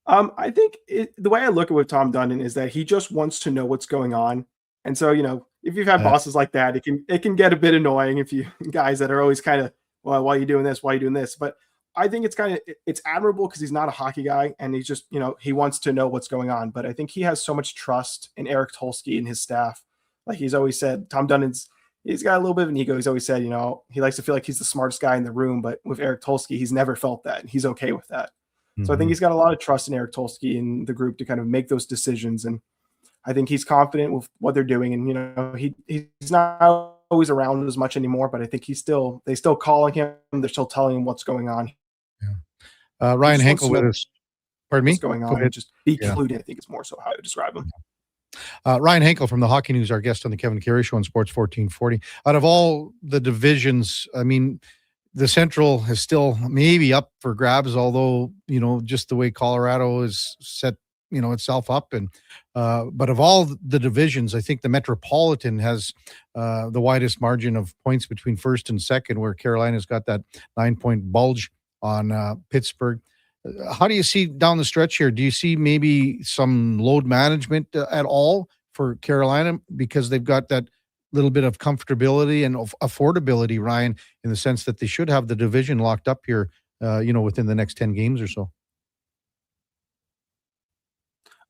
I think the way I look at with Tom Dundon is that he just wants to know what's going on. And so, if you've had bosses like that, it can get a bit annoying if you guys that are always kind of, well, why are you doing this? Why are you doing this? But I think it's admirable because he's not a hockey guy and he's just, he wants to know what's going on. But I think he has so much trust in Eric Tulsky and his staff. Like he's always said, Tom Dundon's, he's got a little bit of an ego. He's always said, he likes to feel like he's the smartest guy in the room, but with Eric Tulsky, he's never felt that. And he's okay with that. So I think he's got a lot of trust in Eric Tulsky and the group to kind of make those decisions. And I think he's confident with what they're doing. And, he's not always around as much anymore, but I think they still calling him. They're still telling him what's going on. Yeah. Ryan Henkel with us. Pardon me? What's going on? Just be included, I think is more so how I describe him. Ryan Henkel from the Hockey News, our guest on the Kevin Carey Show on Sports 1440. Out of all the divisions, I mean, the Central is still maybe up for grabs, although, just the way Colorado is set, itself up. And but of all the divisions, I think the Metropolitan has the widest margin of points between first and second, where Carolina's got that 9-point bulge on Pittsburgh. How do you see down the stretch here? Do you see maybe some load management at all for Carolina because they've got that little bit of comfortability and of affordability, Ryan, in the sense that they should have the division locked up here, within the next 10 games or so?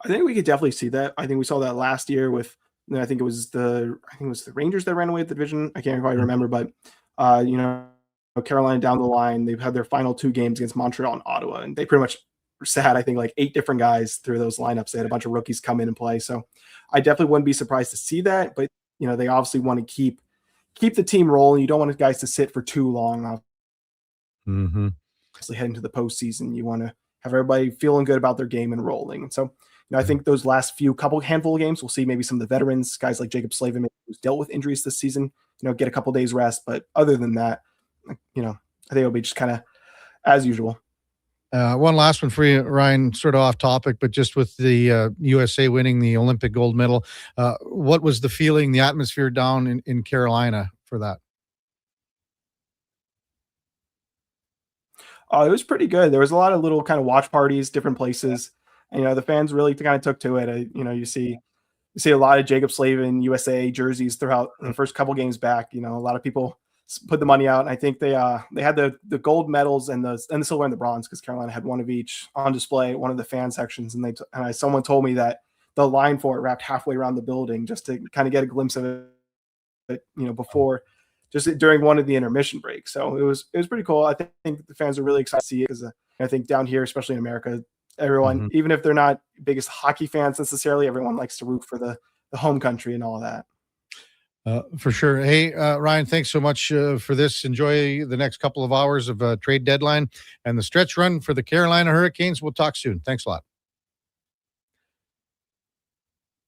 I think we could definitely see that. I think we saw that last year with, I think it was the Rangers that ran away with the division. I can't quite remember, but Carolina down the line, they've had their final 2 games against Montreal and Ottawa, and they pretty much had, I think, like 8 different guys through those lineups. They had a bunch of rookies come in and play. So I definitely wouldn't be surprised to see that, but they obviously want to keep the team rolling. You don't want guys to sit for too long. Obviously heading to the postseason, you want to have everybody feeling good about their game and rolling. And so, I think those last handful of games, we'll see maybe some of the veterans, guys like Jacob Slavin, who's dealt with injuries this season, get a couple days rest. But other than that, I think it'll be just kind of as usual. One last one for you, Ryan, sort of off topic, but just with the USA winning the Olympic gold medal, what was the feeling, the atmosphere down in Carolina for that? It was pretty good. There was a lot of little kind of watch parties, different places. And, the fans really kind of took to it. You see a lot of Jacob Slavin USA jerseys throughout the first couple games back. A lot of people put the money out, and I think they had the gold medals and the silver and the bronze, because Carolina had one of each on display at one of the fan sections. And someone told me that the line for it wrapped halfway around the building just to kind of get a glimpse of it, before, just during one of the intermission breaks. So it was pretty cool. I think the fans are really excited to see it, because I think down here, especially in America, everyone, even if they're not biggest hockey fans necessarily, everyone likes to root for the home country and all that. For sure. Hey, Ryan, thanks so much for this. Enjoy the next couple of hours of trade deadline and the stretch run for the Carolina Hurricanes. We'll talk soon. Thanks a lot.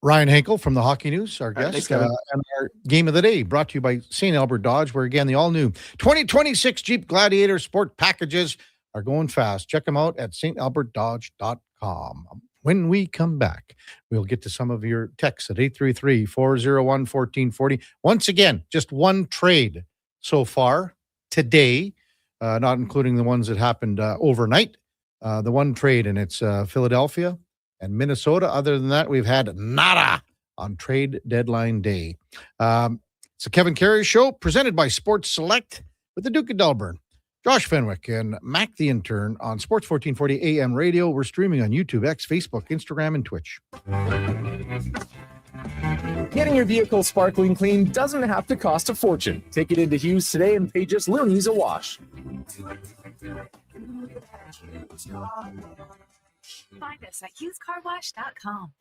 Ryan Henkel from the Hockey News, our guest. Thanks, Kevin. And our game of the day brought to you by St. Albert Dodge, where, again, the all-new 2026 Jeep Gladiator Sport packages are going fast. Check them out at stalbertdodge.com. When we come back, we'll get to some of your texts at 833-401-1440. Once again, just one trade so far today, not including the ones that happened overnight. The one trade, and it's Philadelphia and Minnesota. Other than that, we've had nada on trade deadline day. It's a Kevin Karius show presented by Sports Select with the Duke of Delburne. Josh Fenwick and Mac the Intern on Sports 1440 AM radio. We're streaming on YouTube, X, Facebook, Instagram, and Twitch. Getting your vehicle sparkling clean doesn't have to cost a fortune. Take it into Hughes today and pay just loonies a wash. Find us at HughesCarWash.com.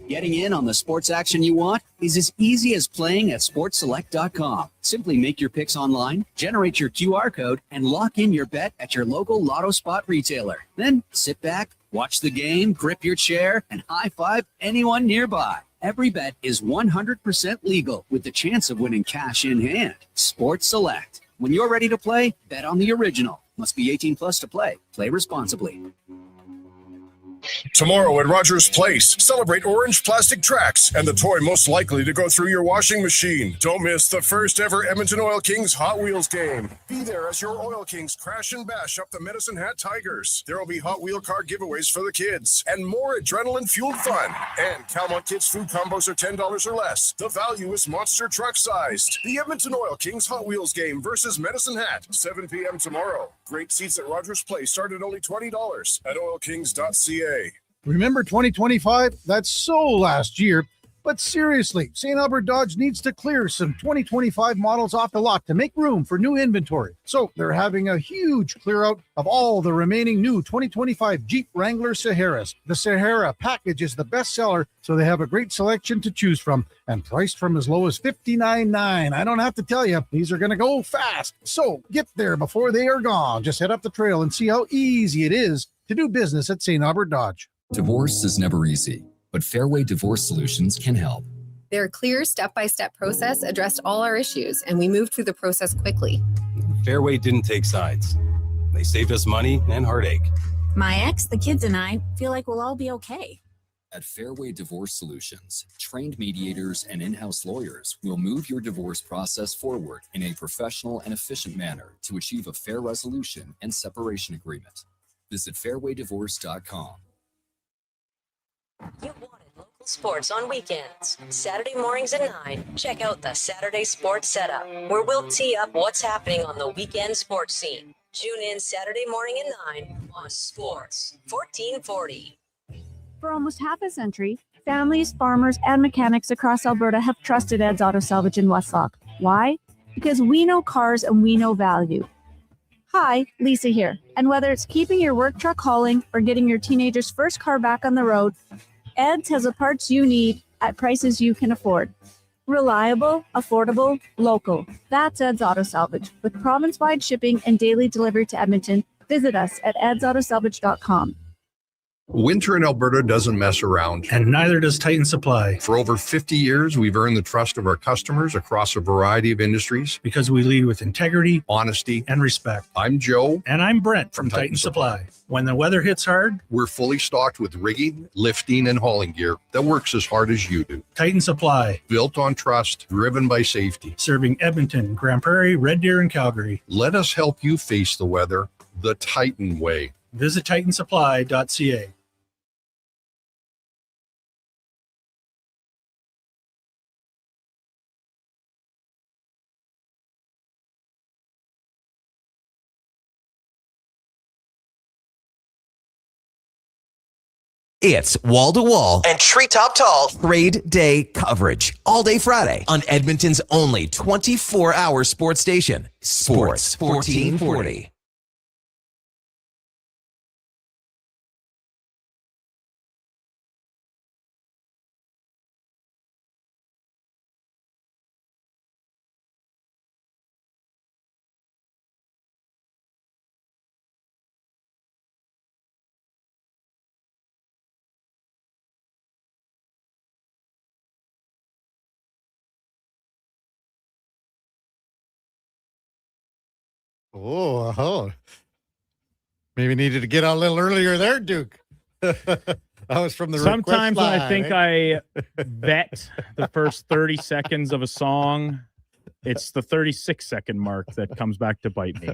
Getting in on the sports action you want is as easy as playing at SportsSelect.com. Simply make your picks online, generate your QR code, and lock in your bet at your local Lotto Spot retailer. Then sit back, watch the game, grip your chair, and high-five anyone nearby. Every bet is 100% legal with the chance of winning cash in hand. Sports Select. When you're ready to play, bet on the original. Must be 18 plus to play. Play responsibly. Tomorrow at Rogers Place, celebrate orange plastic tracks and the toy most likely to go through your washing machine. Don't miss the first ever Edmonton Oil Kings Hot Wheels game. Be there as your Oil Kings crash and bash up the Medicine Hat Tigers. There will be Hot Wheel car giveaways for the kids and more adrenaline-fueled fun. And Calmont Kids food combos are $10 or less. The value is monster truck-sized. The Edmonton Oil Kings Hot Wheels game versus Medicine Hat, 7 p.m. tomorrow. Great seats at Rogers Place start at only $20 at oilkings.ca. Remember 2025? That's so last year. But seriously, St. Albert Dodge needs to clear some 2025 models off the lot to make room for new inventory. So they're having a huge clear out of all the remaining new 2025 Jeep Wrangler Saharas. The Sahara package is the best seller, so they have a great selection to choose from and priced from as low as $59.9. I don't have to tell you, these are going to go fast. So get there before they are gone. Just head up the trail and see how easy it is to do business at St. Albert Dodge. Divorce is never easy, but Fairway Divorce Solutions can help. Their clear step-by-step process addressed all our issues, and we moved through the process quickly. Fairway didn't take sides. They saved us money and heartache. My ex, the kids, and I feel like we'll all be okay. At Fairway Divorce Solutions, trained mediators and in-house lawyers will move your divorce process forward in a professional and efficient manner to achieve a fair resolution and separation agreement. Visit fairwaydivorce.com. You wanted local sports on weekends. Saturday mornings at 9, check out the Saturday Sports Setup, where we'll tee up what's happening on the weekend sports scene. Tune in Saturday morning at 9 on Sports 1440. For almost half a century, families, farmers, and mechanics across Alberta have trusted Ed's Auto Salvage in Westlock. Why? Because we know cars and we know value. Hi, Lisa here. And whether it's keeping your work truck hauling or getting your teenager's first car back on the road, Ed's has the parts you need at prices you can afford. Reliable, affordable, local. That's Ed's Auto Salvage. With province-wide shipping and daily delivery to Edmonton, visit us at edsautosalvage.com. Winter in Alberta doesn't mess around. And neither does Titan Supply. For over 50 years, we've earned the trust of our customers across a variety of industries. Because we lead with integrity, honesty, and respect. I'm Joe. And I'm Brent from Titan Supply. When the weather hits hard, we're fully stocked with rigging, lifting, and hauling gear that works as hard as you do. Titan Supply. Built on trust, driven by safety. Serving Edmonton, Grand Prairie, Red Deer, and Calgary. Let us help you face the weather the Titan way. Visit titansupply.ca. It's wall-to-wall and treetop tall trade day coverage all day Friday on Edmonton's only 24-hour sports station, Sports 1440. Oh, maybe needed to get on a little earlier there, Duke. That was from the Sometimes request when line, I think I vet the first 30 seconds of a song, it's the 36-second mark that comes back to bite me.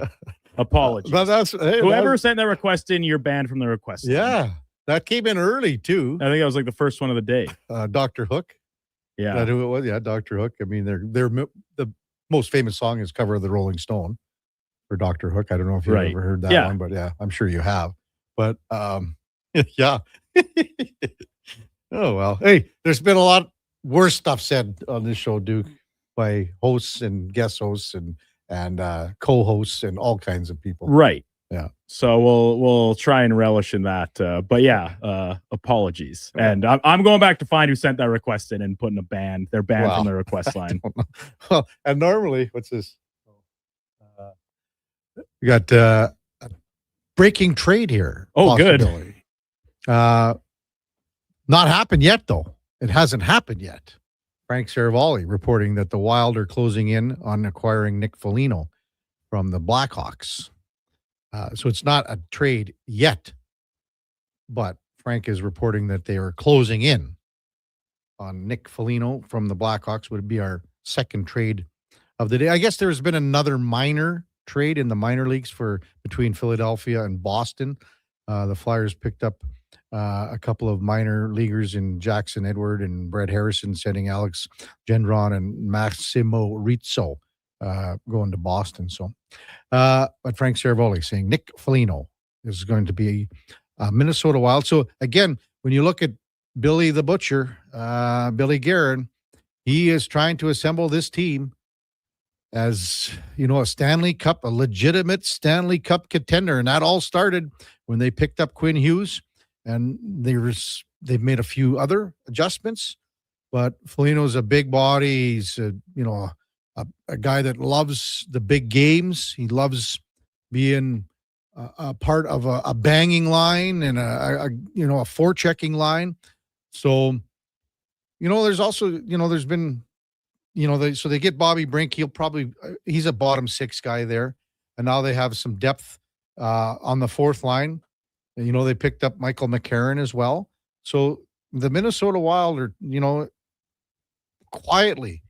Apologies. But Whoever sent that request in, you're banned from the request. Yeah, that came in early too. I think that was like the first one of the day. Dr. Hook. Yeah. Is that who it was? Yeah, Dr. Hook. I mean, the most famous song is Cover of the Rolling Stone for Dr. Hook. I don't know if you've ever heard that one, but yeah, I'm sure you have. But yeah. Oh, well. Hey, there's been a lot worse stuff said on this show, Duke, by hosts and guest hosts and co-hosts and all kinds of people. Right. Yeah. So we'll try and relish in that. But yeah, apologies. And I'm going back to find who sent that request in and putting a ban. They're banned from the request line. Well, and normally, what's this? We got a breaking trade here. Oh, good. Not happened yet, though. It hasn't happened yet. Frank Saravalli reporting that the Wild are closing in on acquiring Nick Foligno from the Blackhawks. So it's not a trade yet, but Frank is reporting that they are closing in on Nick Foligno from the Blackhawks. Would be our second trade of the day. I guess there's been another minor trade in the minor leagues between Philadelphia and Boston. The Flyers picked up a couple of minor leaguers in Jackson Edward and Brett Harrison, sending Alex Gendron and Massimo Rizzo going to Boston. So, but Frank Saravalli saying Nick Foligno is going to be Minnesota Wild. So again, when you look at Billy the Butcher, Billy Guerin, he is trying to assemble this team as, a Stanley Cup, a legitimate Stanley Cup contender. And that all started when they picked up Quinn Hughes, and they've made a few other adjustments, but Foligno's a big body. He's a guy that loves the big games. He loves being a part of a banging line and a forechecking line. So, there's also, there's been, so they get Bobby Brink. He's a bottom six guy there. And now they have some depth on the fourth line. And, they picked up Michael McCarron as well. So the Minnesota Wild are, quietly,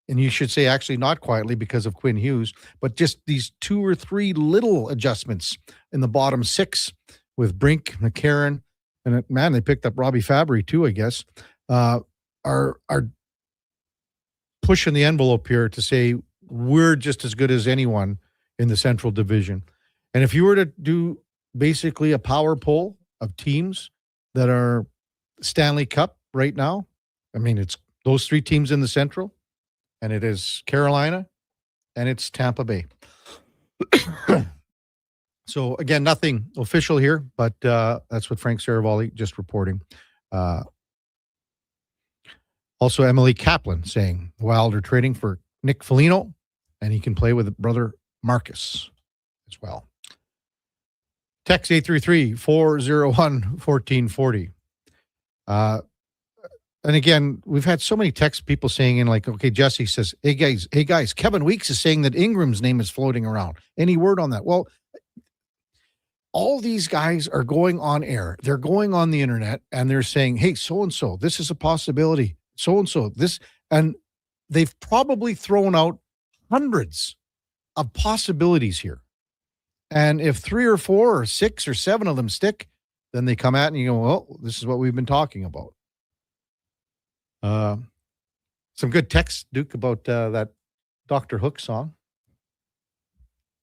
and you should say actually not quietly because of Quinn Hughes, but just these two or three little adjustments in the bottom six with Brink, McCarron, and man, they picked up Robbie Fabry too, I guess, are pushing the envelope here to say we're just as good as anyone in the Central Division. And if you were to do basically a power poll of teams that are Stanley Cup right now, I mean, it's those three teams in the Central, and it is Carolina, and it's Tampa Bay. So, again, nothing official here, but that's what Frank Saravalli just reporting. Also, Emily Kaplan saying the Wild are trading for Nick Foligno, and he can play with brother Marcus as well. Text 833-401-1440. And again, we've had so many texts, people saying in like, okay, Jesse says, hey guys, Kevin Weeks is saying that Ingram's name is floating around. Any word on that? Well, all these guys are going on air. They're going on the internet and they're saying, hey, so-and-so, this is a possibility. So-and-so, this, and they've probably thrown out hundreds of possibilities here. And if 3 or 4 or 6 or 7 of them stick, then they come at and you go, well, this is what we've been talking about. Some good text, Duke, about that Dr. Hook song.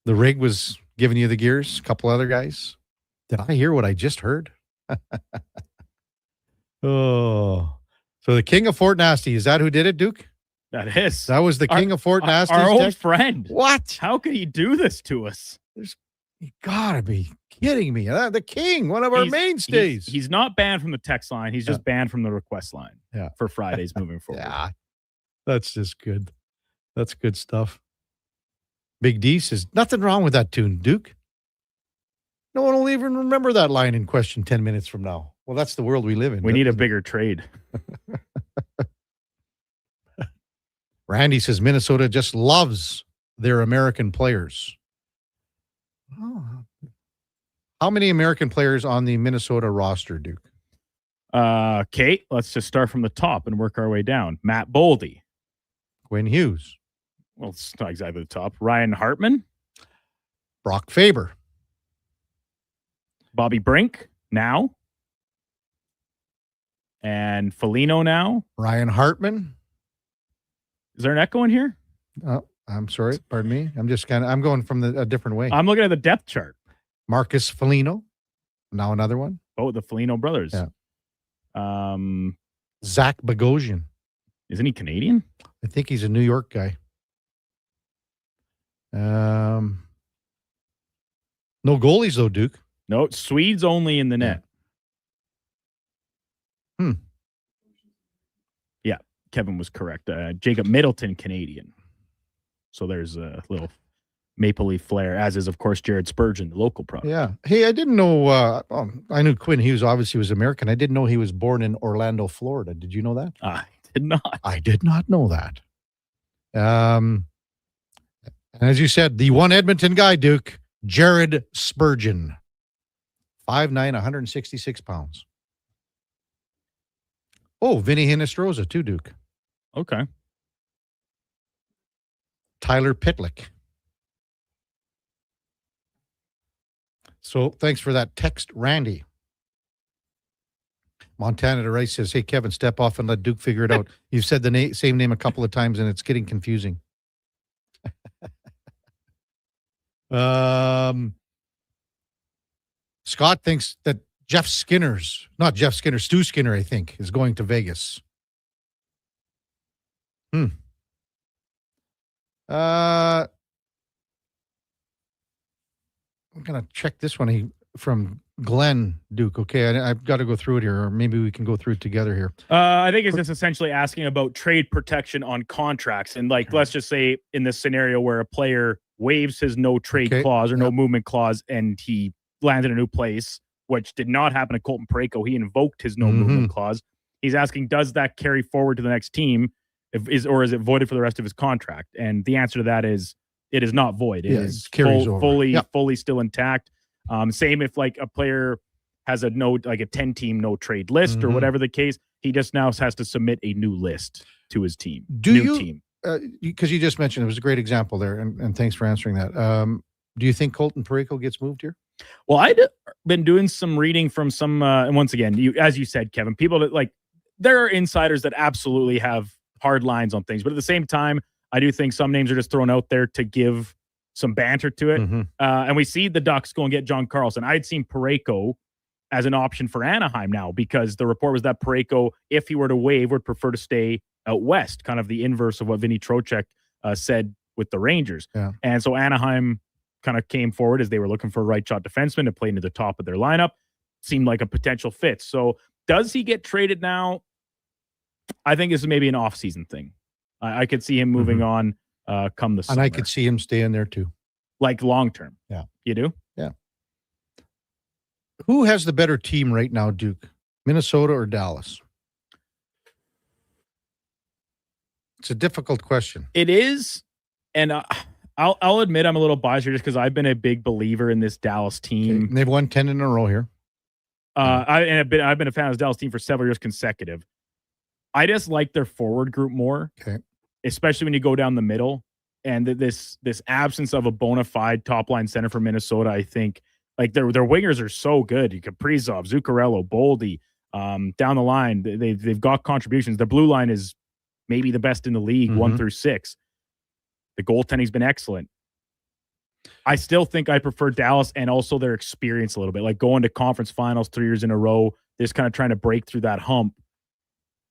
The rig was giving you the gears. A couple other guys. Did I hear what I just heard? Oh, so the King of Fort Nasty, is that who did it, Duke? That is. That was the King of Fort Nasty. Our old friend. What? How could he do this to us? You gotta be kidding me. The King, one of our mainstays. He's not banned from the text line. He's just banned from the request line for Fridays moving forward. Yeah, that's just good. That's good stuff. Big D says, nothing wrong with that tune, Duke. No one will even remember that line in question 10 minutes from now. Well, that's the world we live in. We need a bigger trade. Randy says Minnesota just loves their American players. Oh. How many American players on the Minnesota roster, Duke? Kate, let's just start from the top and work our way down. Matt Boldy. Quinn Hughes. Well, it's not exactly the top. Ryan Hartman. Brock Faber. Bobby Brink now. And Foligno now. Ryan Hartman. Is there an echo in here? Oh, I'm sorry. Pardon me. I'm going from a different way. I'm looking at the depth chart. Marcus Foligno. Now another one. Oh, the Foligno brothers. Yeah. Zach Bogosian. Isn't he Canadian? I think he's a New York guy. No goalies though, Duke. No, Swedes only in the net. Yeah, Kevin was correct. Jacob Middleton, Canadian. So there's a little Maple Leaf flair, as is, of course, Jared Spurgeon, the local product. Yeah. Hey, I didn't know. I knew Quinn Hughes obviously was American. I didn't know he was born in Orlando, Florida. Did you know that? I did not. I did not know that. And as you said, the one Edmonton guy, Duke, Jared Spurgeon. 5'9", 166 pounds. Oh, Vinny Hinestroza too, Duke. Okay. Tyler Pitlick. So thanks for that text, Randy. Montana to Rice says, hey, Kevin, step off and let Duke figure it out. You've said the same name a couple of times and it's getting confusing. Scott thinks that Stu Skinner, I think, is going to Vegas. I'm going to check this one from Glenn, Duke. Okay, I've got to go through it here, or maybe we can go through it together here. I think it's just essentially asking about trade protection on contracts. And let's just say in this scenario where a player waives his no trade clause or no movement clause and he landed a new place, which did not happen to Colton Parayko. He invoked his no movement clause. He's asking, does that carry forward to the next team? Or is it voided for the rest of his contract? And the answer to that is it is not void. It is fully still intact. Same if a player has a 10-team no trade list or whatever the case, he just now has to submit a new list to his team. Because you just mentioned it was a great example there, and thanks for answering that. Do you think Colton Parayko gets moved here? Well, I'd been doing some reading from some, and once again, as you said, Kevin, people that there are insiders that absolutely have hard lines on things, but at the same time, I do think some names are just thrown out there to give some banter to it. And we see the Ducks go and get John Carlson. I'd seen Parayko as an option for Anaheim now because the report was that Parayko, if he were to waive, would prefer to stay out west, kind of the inverse of what Vinny Trocheck said with the Rangers. Yeah. And so Anaheim kind of came forward as they were looking for a right shot defenseman to play into the top of their lineup. Seemed like a potential fit. So does he get traded now? I think this is maybe an off-season thing. I could see him moving on come the summer. And I could see him staying there too. Long term. Yeah. You do? Yeah. Who has the better team right now, Duke? Minnesota or Dallas? It's a difficult question. It is, and I'll admit I'm a little biased here just because I've been a big believer in this Dallas team. Okay. They've won 10 in a row here. I've been a fan of this Dallas team for several years consecutive. I just like their forward group more, especially when you go down the middle. And this absence of a bona fide top line center for Minnesota, I think, like their wingers are so good. Kaprizov, Zuccarello, Boldy, down the line, they've got contributions. The blue line is maybe the best in the league, 1 through 6. The goaltending's been excellent. I still think I prefer Dallas and also their experience a little bit, like going to conference finals 3 years in a row, just kind of trying to break through that hump.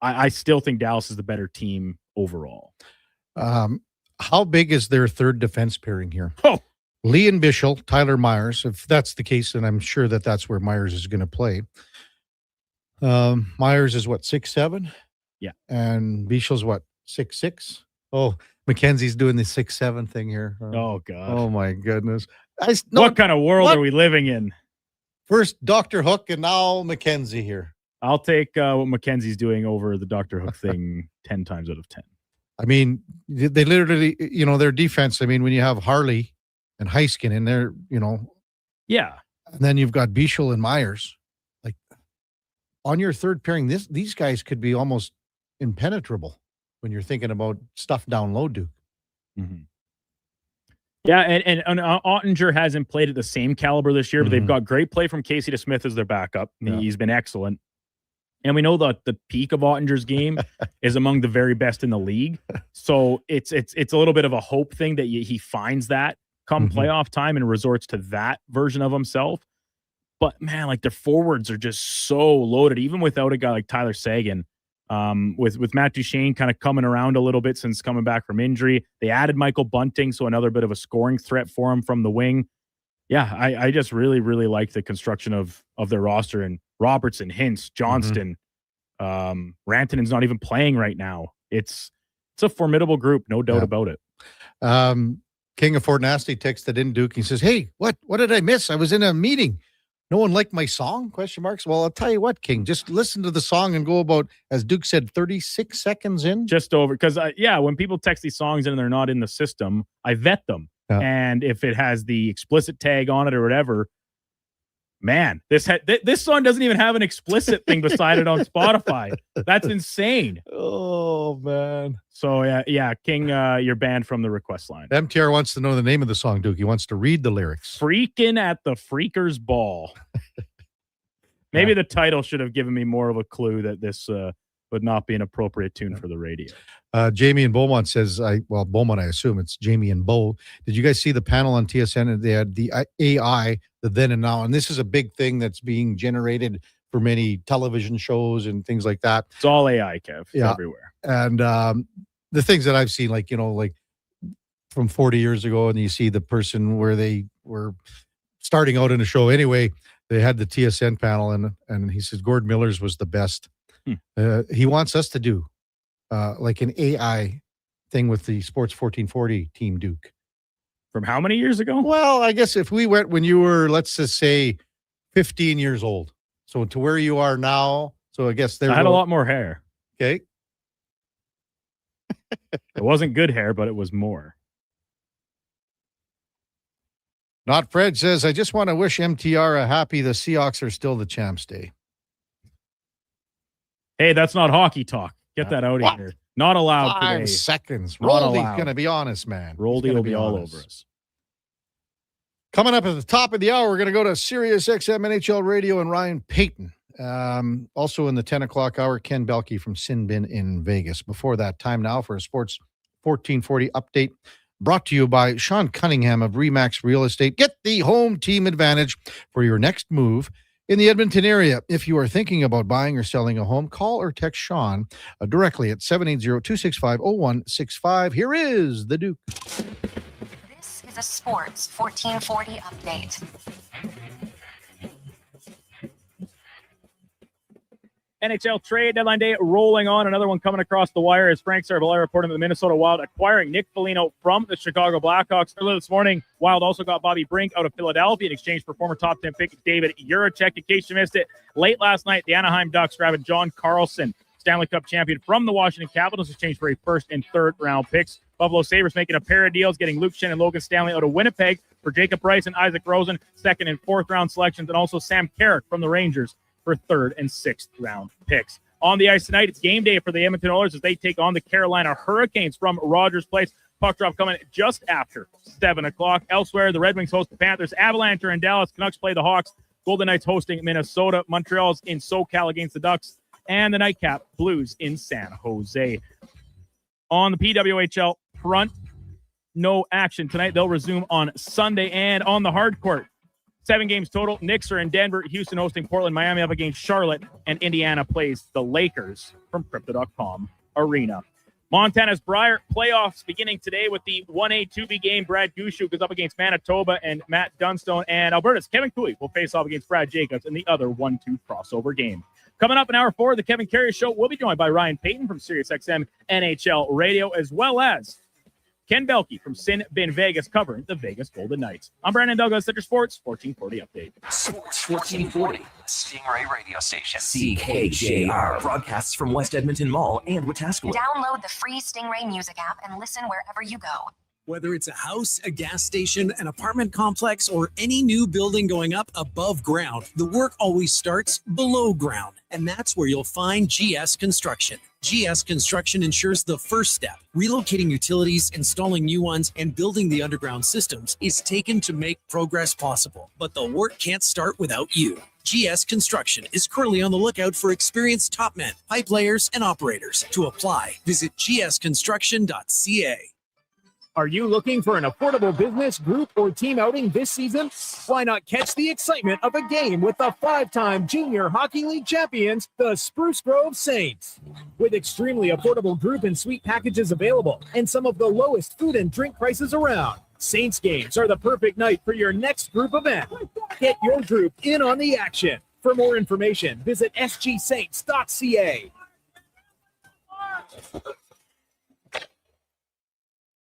I still think Dallas is the better team overall. How big is their third defense pairing here? Oh, Lee and Bischel, Tyler Myers. If that's the case, then I'm sure that's where Myers is going to play. Myers is what, 6'7"? Yeah. And Bischel's what, 6'6"? Oh, McKenzie's doing the 6'7" thing here. Oh, God. Oh, my goodness. What kind of world are we living in? First Dr. Hook and now McKenzie here. I'll take what McKenzie's doing over the Dr. Hook thing 10 times out of 10. I mean, they literally, their defense, I mean, when you have Harley and Heiskin in there, Yeah. And then you've got Bischel and Myers. Like, on your third pairing, these guys could be almost impenetrable when you're thinking about stuff down low, Duke. Mm-hmm. Yeah, and Ottinger hasn't played at the same caliber this year, but they've got great play from Casey DeSmith as their backup. Yeah. He's been excellent. And we know that the peak of Ottinger's game is among the very best in the league. So it's a little bit of a hope thing that he finds that come playoff time and resorts to that version of himself. But, man, like, their forwards are just so loaded, even without a guy like Tyler Seguin. With Matt Duchene kind of coming around a little bit since coming back from injury. They added Michael Bunting, so another bit of a scoring threat for him from the wing. Yeah, I just really, really like the construction of their roster. And Robertson, Hintz, Johnston, Rantanen's not even playing right now. It's a formidable group, no doubt about it. King of Fort Nasty texted in Duke. He says, "Hey, what did I miss? I was in a meeting. No one liked my song? Question marks. Well, I'll tell you what, King, just listen to the song and go about, as Duke said, 36 seconds in. Just over. Because, when people text these songs in and they're not in the system, I vet them. Yeah. And if it has the explicit tag on it or whatever, man, this song doesn't even have an explicit thing beside it on Spotify. That's insane. Oh, man. So, yeah, King, you're banned from the request line. MTR wants to know the name of the song, Duke. He wants to read the lyrics. Freaking at the Freakers Ball. Maybe the title should have given me more of a clue that this would not be an appropriate tune for the radio. Jamie and Beaumont says, Beaumont, I assume it's Jamie and Bo. Did you guys see the panel on TSN? They had the AI, the then and now, and this is a big thing that's being generated for many television shows and things like that. It's all AI, Kev, everywhere. And the things that I've seen, like from 40 years ago, and you see the person where they were starting out in a show. Anyway, they had the TSN panel, and he says Gord Miller's was the best. He wants us to do like an AI thing with the Sports 1440 team, Duke. From how many years ago? Well, I guess if we went when you were, let's just say, 15 years old. So to where you are now. So I guess I had a lot more hair. Okay. It wasn't good hair, but it was more. Not Fred says, I just want to wish MTR a happy the Seahawks are still the champs day. Hey, that's not hockey talk. Get that out of here. Not allowed 5 today. seconds. Not Roldy's allowed. going to be honest, man. Roldy will be all over us. Coming up at the top of the hour, we're going to go to Sirius XM NHL Radio and Ryan Payton. Also in the 10 o'clock hour, Ken Belulki from Sin Bin in Vegas. Before that, time now for a Sports 1440 update brought to you by Sean Cunningham of Remax Real Estate. Get the home team advantage for your next move in the Edmonton area. If you are thinking about buying or selling a home, call or text Sean directly at 780-265-0165. Here is the Duke. This is a Sports 1440 update. NHL trade deadline day rolling on. Another one coming across the wire as Frank Sarvalet reporting that the Minnesota Wild acquiring Nick Foligno from the Chicago Blackhawks. Earlier this morning, Wild also got Bobby Brink out of Philadelphia in exchange for former top 10 pick David Jiricek. In case you missed it, late last night, the Anaheim Ducks grabbing John Carlson, Stanley Cup champion from the Washington Capitals, in exchange for a first and third round picks. Buffalo Sabres making a pair of deals, getting Luke Schenn and Logan Stanley out of Winnipeg for Jacob Price and Isaac Rosen, second and fourth round selections, and also Sam Carrick from the Rangers for third and sixth round picks. On the ice tonight, it's game day for the Edmonton Oilers as they take on the Carolina Hurricanes from Rogers Place. Puck drop coming just after 7 o'clock. Elsewhere, the Red Wings host the Panthers. Avalanche are in Dallas. Canucks play the Hawks. Golden Knights hosting Minnesota. Montreal's in SoCal against the Ducks. And the nightcap, Blues in San Jose. On the PWHL front, no action tonight. They'll resume on Sunday. And on the hard court, 7 games total. Knicks are in Denver. Houston hosting Portland. Miami up against Charlotte. And Indiana plays the Lakers from Crypto.com Arena. Montana's Brier playoffs beginning today with the 1A, 2B game. Brad Gushue goes up against Manitoba and Matt Dunstone. And Alberta's Kevin Cooley will face off against Brad Jacobs in the other 1-2 crossover game. Coming up in hour 4 of the Kevin Karius Show, we'll be joined by Ryan Payton from SiriusXM NHL Radio, as well as Ken Belulki from Sin Bin Vegas covering the Vegas Golden Knights. I'm Brandon Douglas, Central Sports 1440 Update. Sports 1440, Stingray Radio Station. CKJR broadcasts from West Edmonton Mall and Wetaskiwin. Download the free Stingray music app and listen wherever you go. Whether it's a house, a gas station, an apartment complex, or any new building going up above ground, the work always starts below ground. And that's where you'll find GS Construction. GS Construction ensures the first step, relocating utilities, installing new ones, and building the underground systems, is taken to make progress possible. But the work can't start without you. GS Construction is currently on the lookout for experienced top men, pipe layers, and operators. To apply, visit gsconstruction.ca. Are you looking for an affordable business, group, or team outing this season? Why not catch the excitement of a game with the 5-time Junior Hockey League champions, the Spruce Grove Saints? With extremely affordable group and suite packages available and some of the lowest food and drink prices around, Saints games are the perfect night for your next group event. Get your group in on the action. For more information, visit sgsaints.ca.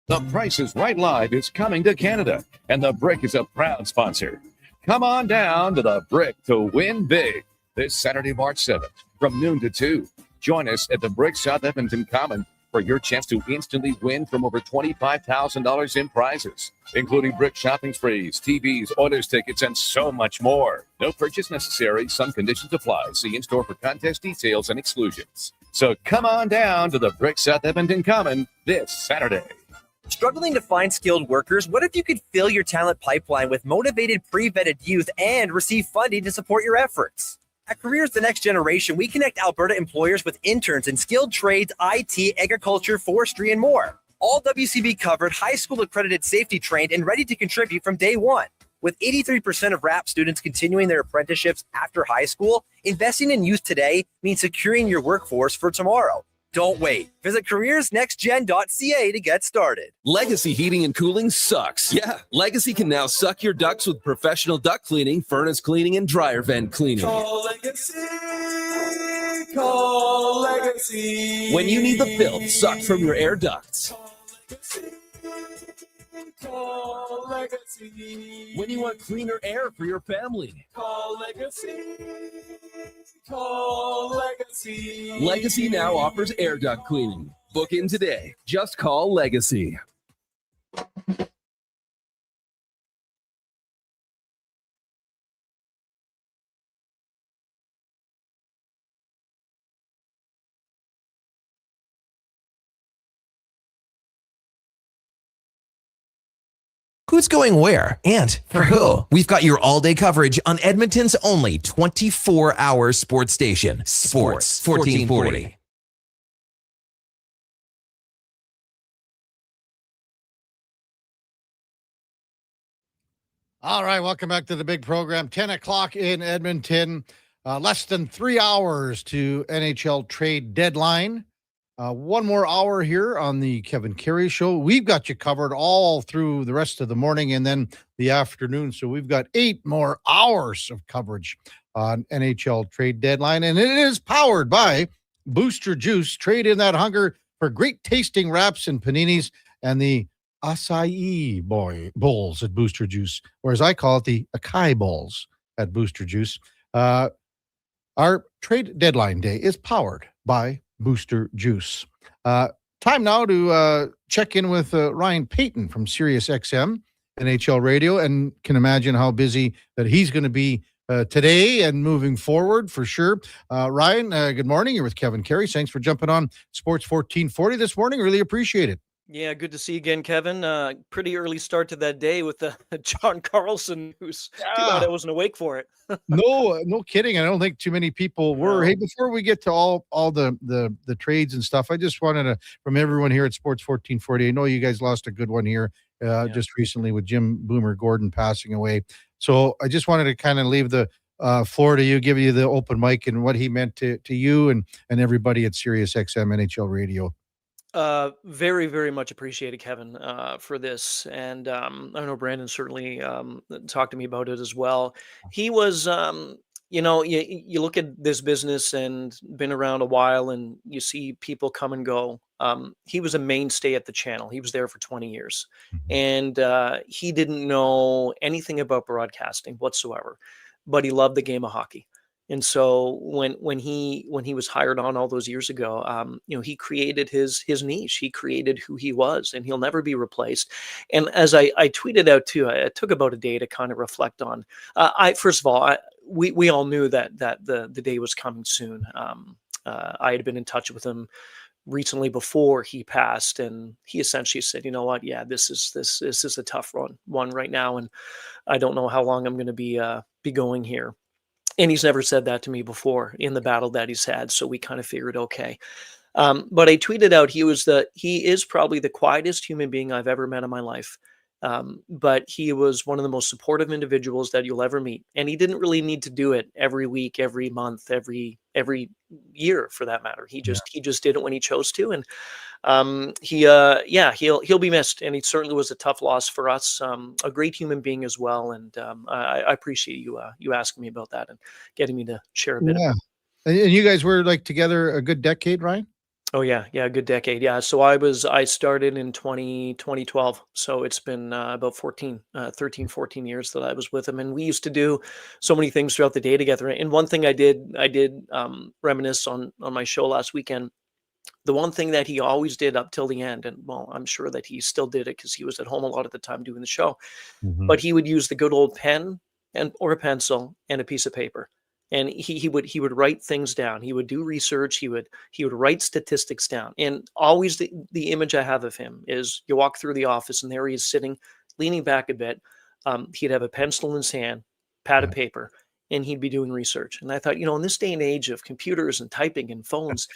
The Price is Right Live is coming to Canada, and The Brick is a proud sponsor. Come on down to The Brick to win big this Saturday, March 7th from noon to 2. Join us at The Brick South Edmonton Common for your chance to instantly win from over $25,000 in prizes, including Brick shopping sprees, TVs, Oilers tickets, and so much more. No purchase necessary. Some conditions apply. See in-store for contest details and exclusions. So come on down to The Brick South Edmonton Common this Saturday. Struggling to find skilled workers? What if you could fill your talent pipeline with motivated, pre-vetted youth and receive funding to support your efforts? At Careers The Next Generation, we connect Alberta employers with interns in skilled trades, IT, agriculture, forestry, and more. All WCB covered, high school accredited, safety trained, and ready to contribute from day one. With 83% of RAP students continuing their apprenticeships after high school, investing in youth today means securing your workforce for tomorrow. Don't wait. Visit careersnextgen.ca to get started. Legacy Heating and Cooling sucks. Yeah, Legacy can now suck your ducts with professional duct cleaning, furnace cleaning, and dryer vent cleaning. Call Legacy. Call Legacy. When you need the filth sucked from your air ducts. Call Legacy. When you want cleaner air for your family. Call Legacy. Call Legacy. Legacy now offers air duct cleaning. Book in today. Just call Legacy. Who's going where and for who? We've got your all-day coverage on Edmonton's only 24-hour sports station, Sports 1440. All right, welcome back to the big program. 10 o'clock in Edmonton. Less than 3 hours to NHL trade deadline. One more hour here on the Kevin Karius Show. We've got you covered all through the rest of the morning and then the afternoon. So we've got 8 more hours of coverage on NHL trade deadline. And it is powered by Booster Juice. Trade in that hunger for great tasting wraps and paninis and the acai bowls at Booster Juice, or as I call it, the acai bowls at Booster Juice. Our trade deadline day is powered by Booster Juice. Time now to check in with Ryan Payton from Sirius XM NHL Radio, and can imagine how busy that he's going to be today and moving forward for sure. Ryan, good morning. You're with Kevin Karius. Thanks for jumping on Sports 1440 this morning. Really appreciate it. Yeah, good to see you again, Kevin. Pretty early start to that day with John Carlson, who's too bad I wasn't awake for it. No kidding. I don't think too many people were. Hey, before we get to all the trades and stuff, I just wanted to, from everyone here at Sports 1440, I know you guys lost a good one here just recently with Jim Boomer Gordon passing away. So I just wanted to kind of leave the floor to you, give you the open mic and what he meant to you and everybody at Sirius XM NHL Radio. Very, very much appreciated, Kevin, for this. And I know Brandon certainly talked to me about it as well. He was, you look at this business and been around a while and you see people come and go. He was a mainstay at the channel. He was there for 20 years. And he didn't know anything about broadcasting whatsoever, but he loved the game of hockey. And so when he was hired on all those years ago, he created his niche. He created who he was, and he'll never be replaced. And as I tweeted out too, it took about a day to kind of reflect on. First of all, we all knew that the day was coming soon. I had been in touch with him recently before he passed, and he essentially said, "You know what? Yeah, this is a tough one right now, and I don't know how long I'm going to be going here." And he's never said that to me before in the battle that he's had. So we kind of figured, okay. But I tweeted out, he is probably the quietest human being I've ever met in my life. But he was one of the most supportive individuals that you'll ever meet. And he didn't really need to do it every week, every month, every year for that matter. He just did it when he chose to. And he'll be missed. And he certainly was a tough loss for us. A great human being as well. And I appreciate you asking me about that and getting me to share a bit of it. And you guys were like together a good decade, Ryan? Oh yeah, a good decade. Yeah, so I started in 2012. So it's been about 13, 14 years that I was with him, and we used to do so many things throughout the day together. And one thing I did reminisce on my show last weekend. The one thing that he always did up till the end, and well, I'm sure that he still did it because he was at home a lot of the time doing the show, but he would use the good old pen or a pencil and a piece of paper. And he would write things down. He would do research. He would write statistics down. And always the image I have of him is you walk through the office and there he is sitting, leaning back a bit. He'd have a pencil in his hand, pad of paper, and he'd be doing research. And I thought, in this day and age of computers and typing and phones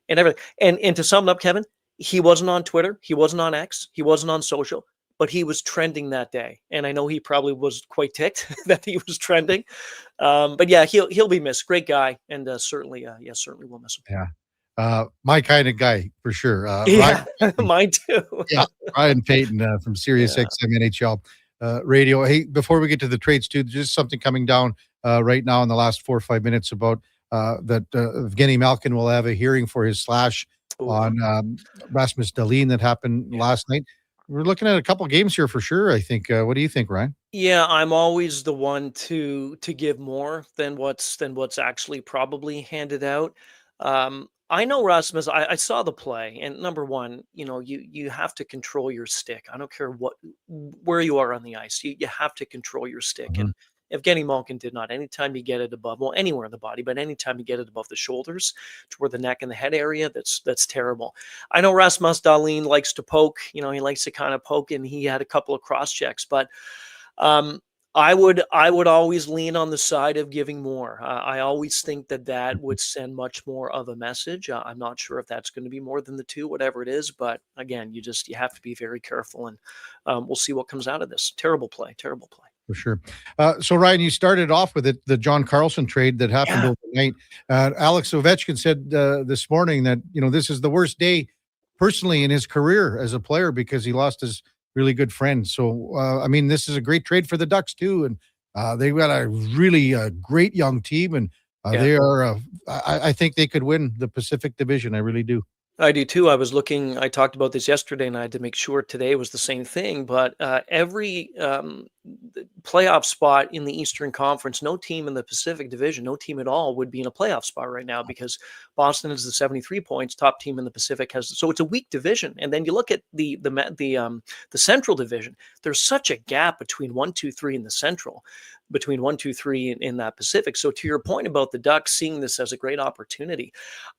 and everything, and to sum it up, Kevin, he wasn't on Twitter. He wasn't on X. He wasn't on social. But he was trending that day, and I know he probably was quite ticked that he was trending. But yeah, he'll be missed. Great guy, and certainly we'll miss him. Yeah, my kind of guy for sure. Ryan, mine too. Yeah, Ryan Payton from Sirius XM NHL Radio. Hey, before we get to the trades too, there's just something coming down right now in the last 4 or 5 minutes about that Evgeny Malkin will have a hearing for his slash on Rasmus Dahlin that happened last night. We're looking at a couple of games here for sure, I think. What do you think, Ryan? Yeah, I'm always the one to give more than what's actually probably handed out. I know Rasmus, I saw the play, and number one, you have to control your stick. I don't care where you are on the ice. You have to control your stick. And Evgeny Malkin did not. Anytime you get it above, well, anywhere in the body, but anytime you get it above the shoulders toward the neck and the head area, that's terrible. I know Rasmus Dahlin likes to poke, he likes to kind of poke, and he had a couple of cross checks, but I would always lean on the side of giving more. I always think that would send much more of a message. I'm not sure if that's going to be more than the 2, whatever it is, but again, you have to be very careful, and we'll see what comes out of this. Terrible play. For sure. So, Ryan, you started off with it, the John Carlson trade that happened overnight. Alex Ovechkin said this morning that, this is the worst day personally in his career as a player because he lost his really good friend. So, this is a great trade for the Ducks, too. And they've got a really great young team. And they are, I think they could win the Pacific Division. I really do. I do too. I talked about this yesterday and I had to make sure today was the same thing, but every playoff spot in the Eastern Conference, no team in the Pacific Division, no team at all would be in a playoff spot right now because Boston is the 73 points, top team in the Pacific so it's a weak division. And then you look at the Central Division, there's such a gap between 1, 2, 3 in the Central, between 1, 2, 3 in that Pacific. So to your point about the Ducks seeing this as a great opportunity,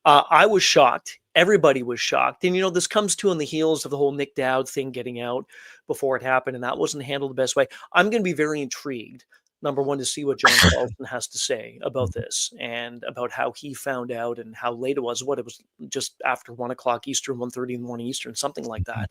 I was shocked. Everybody was shocked. And, this comes on the heels of the whole Nick Dowd thing getting out before it happened, and that wasn't handled the best way. I'm going to be very intrigued, number one, to see what John Carlson has to say about this and about how he found out and how late it was. It was just after 1 o'clock Eastern, 1:30 in the morning Eastern, something like that.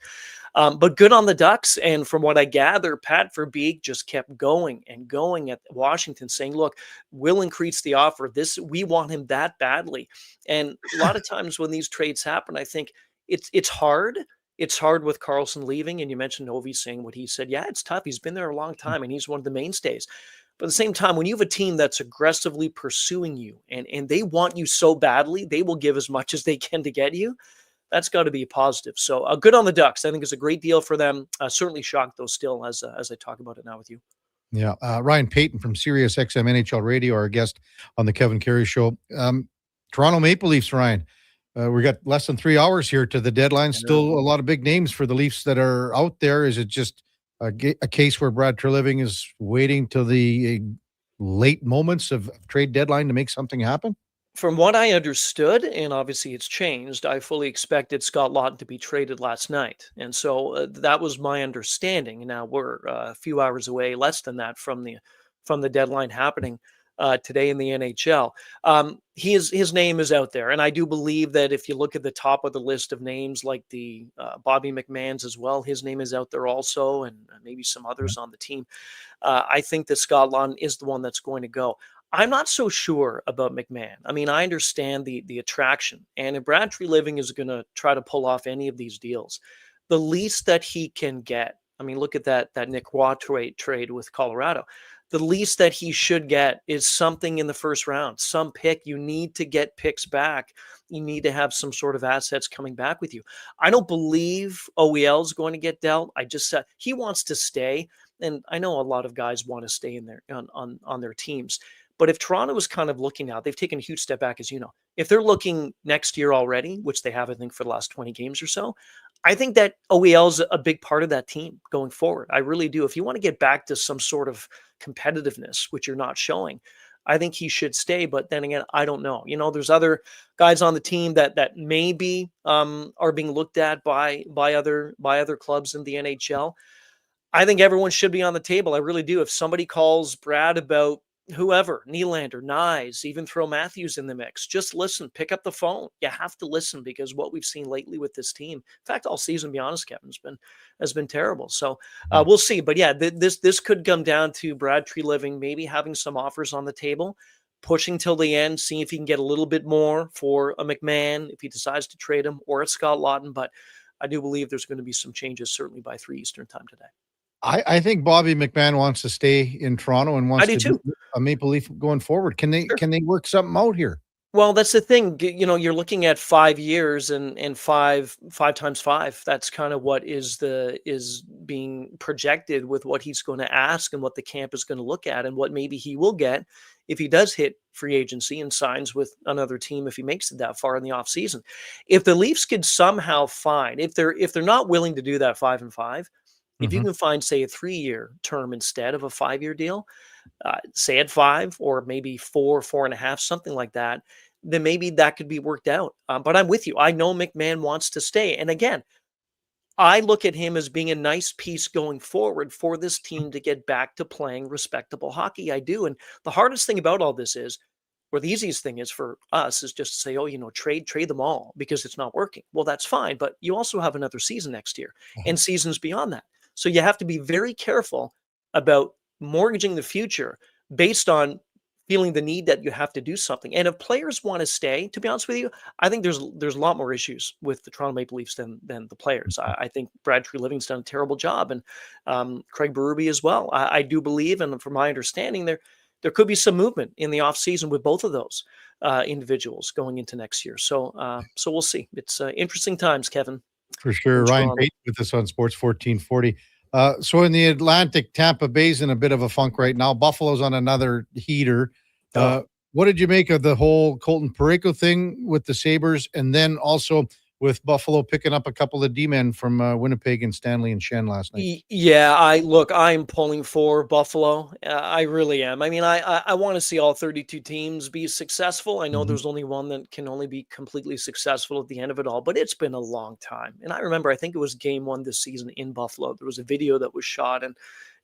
But good on the Ducks. And from what I gather, Pat Verbeek just kept going and going at Washington saying, look, we'll increase the offer. We want him that badly. And a lot of times when these trades happen, I think it's hard. It's hard with Carlson leaving. And you mentioned Ovi saying what he said. Yeah, it's tough. He's been there a long time and he's one of the mainstays. But at the same time, when you have a team that's aggressively pursuing you and they want you so badly, they will give as much as they can to get you. That's got to be positive. So good on the Ducks. I think it's a great deal for them. Certainly shocked, though, still, as I talk about it now with you. Yeah. Ryan Payton from Sirius XM NHL Radio, our guest on the Kevin Karius Show. Toronto Maple Leafs, Ryan. We got less than 3 hours here to the deadline. Still a lot of big names for the Leafs that are out there. Is it just a case where Brad Treliving is waiting till the late moments of trade deadline to make something happen? From what I understood, and obviously it's changed, I fully expected Scott Laughton to be traded last night. And so that was my understanding. Now we're a few hours away, less than that, from the deadline happening today in the NHL. His name is out there. And I do believe that if you look at the top of the list of names, like the Bobby McMahon's as well, his name is out there also, and maybe some others on the team. I think that Scott Laughton is the one that's going to go. I'm not so sure about McMahon. I understand the attraction, and if Brad Treliving is going to try to pull off any of these deals, the least that he can get, look at that Nick Roy trade with Colorado. The least that he should get is something in the first round, some pick. You need to get picks back. You need to have some sort of assets coming back with you. I don't believe OEL is going to get dealt. I just said he wants to stay, and I know a lot of guys want to stay in there on their teams. But if Toronto is kind of looking now, they've taken a huge step back, as you know. If they're looking next year already, which they have, I think, for the last 20 games or so, I think that OEL is a big part of that team going forward. I really do. If you want to get back to some sort of competitiveness, which you're not showing, I think he should stay. But then again, I don't know. There's other guys on the team that maybe are being looked at by other clubs in the NHL. I think everyone should be on the table. I really do. If somebody calls Brad about whoever, Nylander, Nyes, even throw Matthews in the mix, just listen, pick up the phone. You have to listen, because what we've seen lately with this team, in fact, all season, to be honest, Kevin, has been terrible. So we'll see. But yeah, this could come down to Brad Treliving maybe having some offers on the table, pushing till the end, seeing if he can get a little bit more for a McMahon if he decides to trade him, or a Scott Laughton. But I do believe there's going to be some changes, certainly by 3 Eastern time today. I think Bobby McMahon wants to stay in Toronto and wants to be a Maple Leaf going forward. Can they work something out here? Well, that's the thing. You're looking at 5 years and five times 5. That's kind of what is being projected with what he's going to ask and what the camp is going to look at and what maybe he will get if he does hit free agency and signs with another team if he makes it that far in the offseason. If the Leafs could somehow find, if they're not willing to do that 5 and 5, if you can find, say, a 3-year term instead of a 5-year deal, say at 5 or maybe 4.5, something like that, then maybe that could be worked out. But I'm with you. I know McMahon wants to stay. And again, I look at him as being a nice piece going forward for this team to get back to playing respectable hockey. I do. And the hardest thing about all this is, or the easiest thing is for us, is just to say, trade them all because it's not working. Well, that's fine. But you also have another season next year and seasons beyond that. So you have to be very careful about mortgaging the future based on feeling the need that you have to do something. And if players want to stay, to be honest with you, I think there's a lot more issues with the Toronto Maple Leafs than the players. I think Brad Treliving's done a terrible job, and Craig Berube as well. I do believe, and from my understanding, there could be some movement in the offseason with both of those individuals going into next year. So we'll see. It's interesting times, Kevin. For sure. Ryan Payton with us on Sports 1440. So in the Atlantic, Tampa Bay's in a bit of a funk right now. Buffalo's on another heater. What did you make of the whole Colton Parayko thing with the Sabres, and then also with Buffalo picking up a couple of D-men from Winnipeg and Stanley and Shen last night? Yeah, I'm pulling for Buffalo. I really am. I mean, I want to see all 32 teams be successful. I know there's only one that can only be completely successful at the end of it all, but it's been a long time. And I remember, I think it was game 1 this season in Buffalo. There was a video that was shot, and